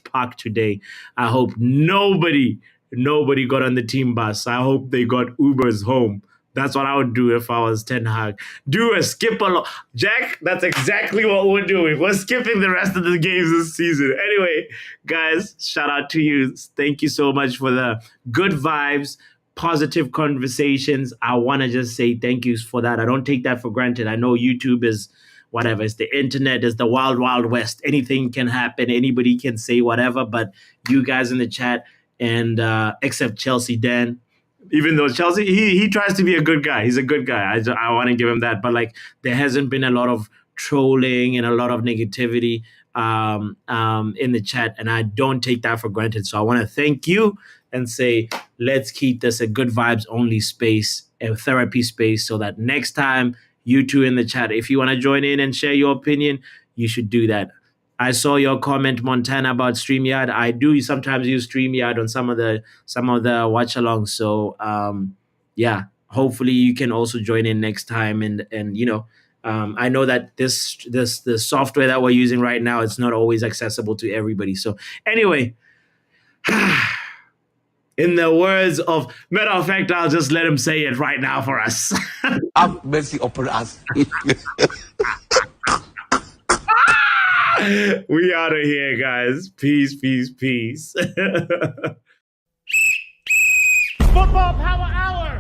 Park today. I hope nobody got on the team bus. I hope they got Ubers home. That's what I would do if I was Ten Hag. Do a skip along. Jack, that's exactly what we're doing. We're skipping the rest of the games this season. Anyway, guys, shout out to you. Thank you so much for the good vibes, positive conversations. I want to just say thank you for that. I don't take that for granted. I know YouTube is whatever. It's the internet. It's the wild, wild west. Anything can happen. Anybody can say whatever. But you guys in the chat, and except Chelsea Dan, even though Chelsea, he tries to be a good guy. He's a good guy. I want to give him that. But like, there hasn't been a lot of trolling and a lot of negativity in the chat, and I don't take that for granted. So I want to thank you and say, let's keep this a good vibes only space, a therapy space, so that next time you two in the chat, if you want to join in and share your opinion, you should do that. I saw your comment, Montana, about StreamYard. I do sometimes use StreamYard on some of the watch alongs. So yeah, hopefully you can also join in next time. And I know that the software that we're using right now, it's not always accessible to everybody. So anyway, in the words of, matter of fact, I'll just let him say it right now for us. Have mercy upon us. We out of here, guys. Peace, peace, peace. Football Power Hour.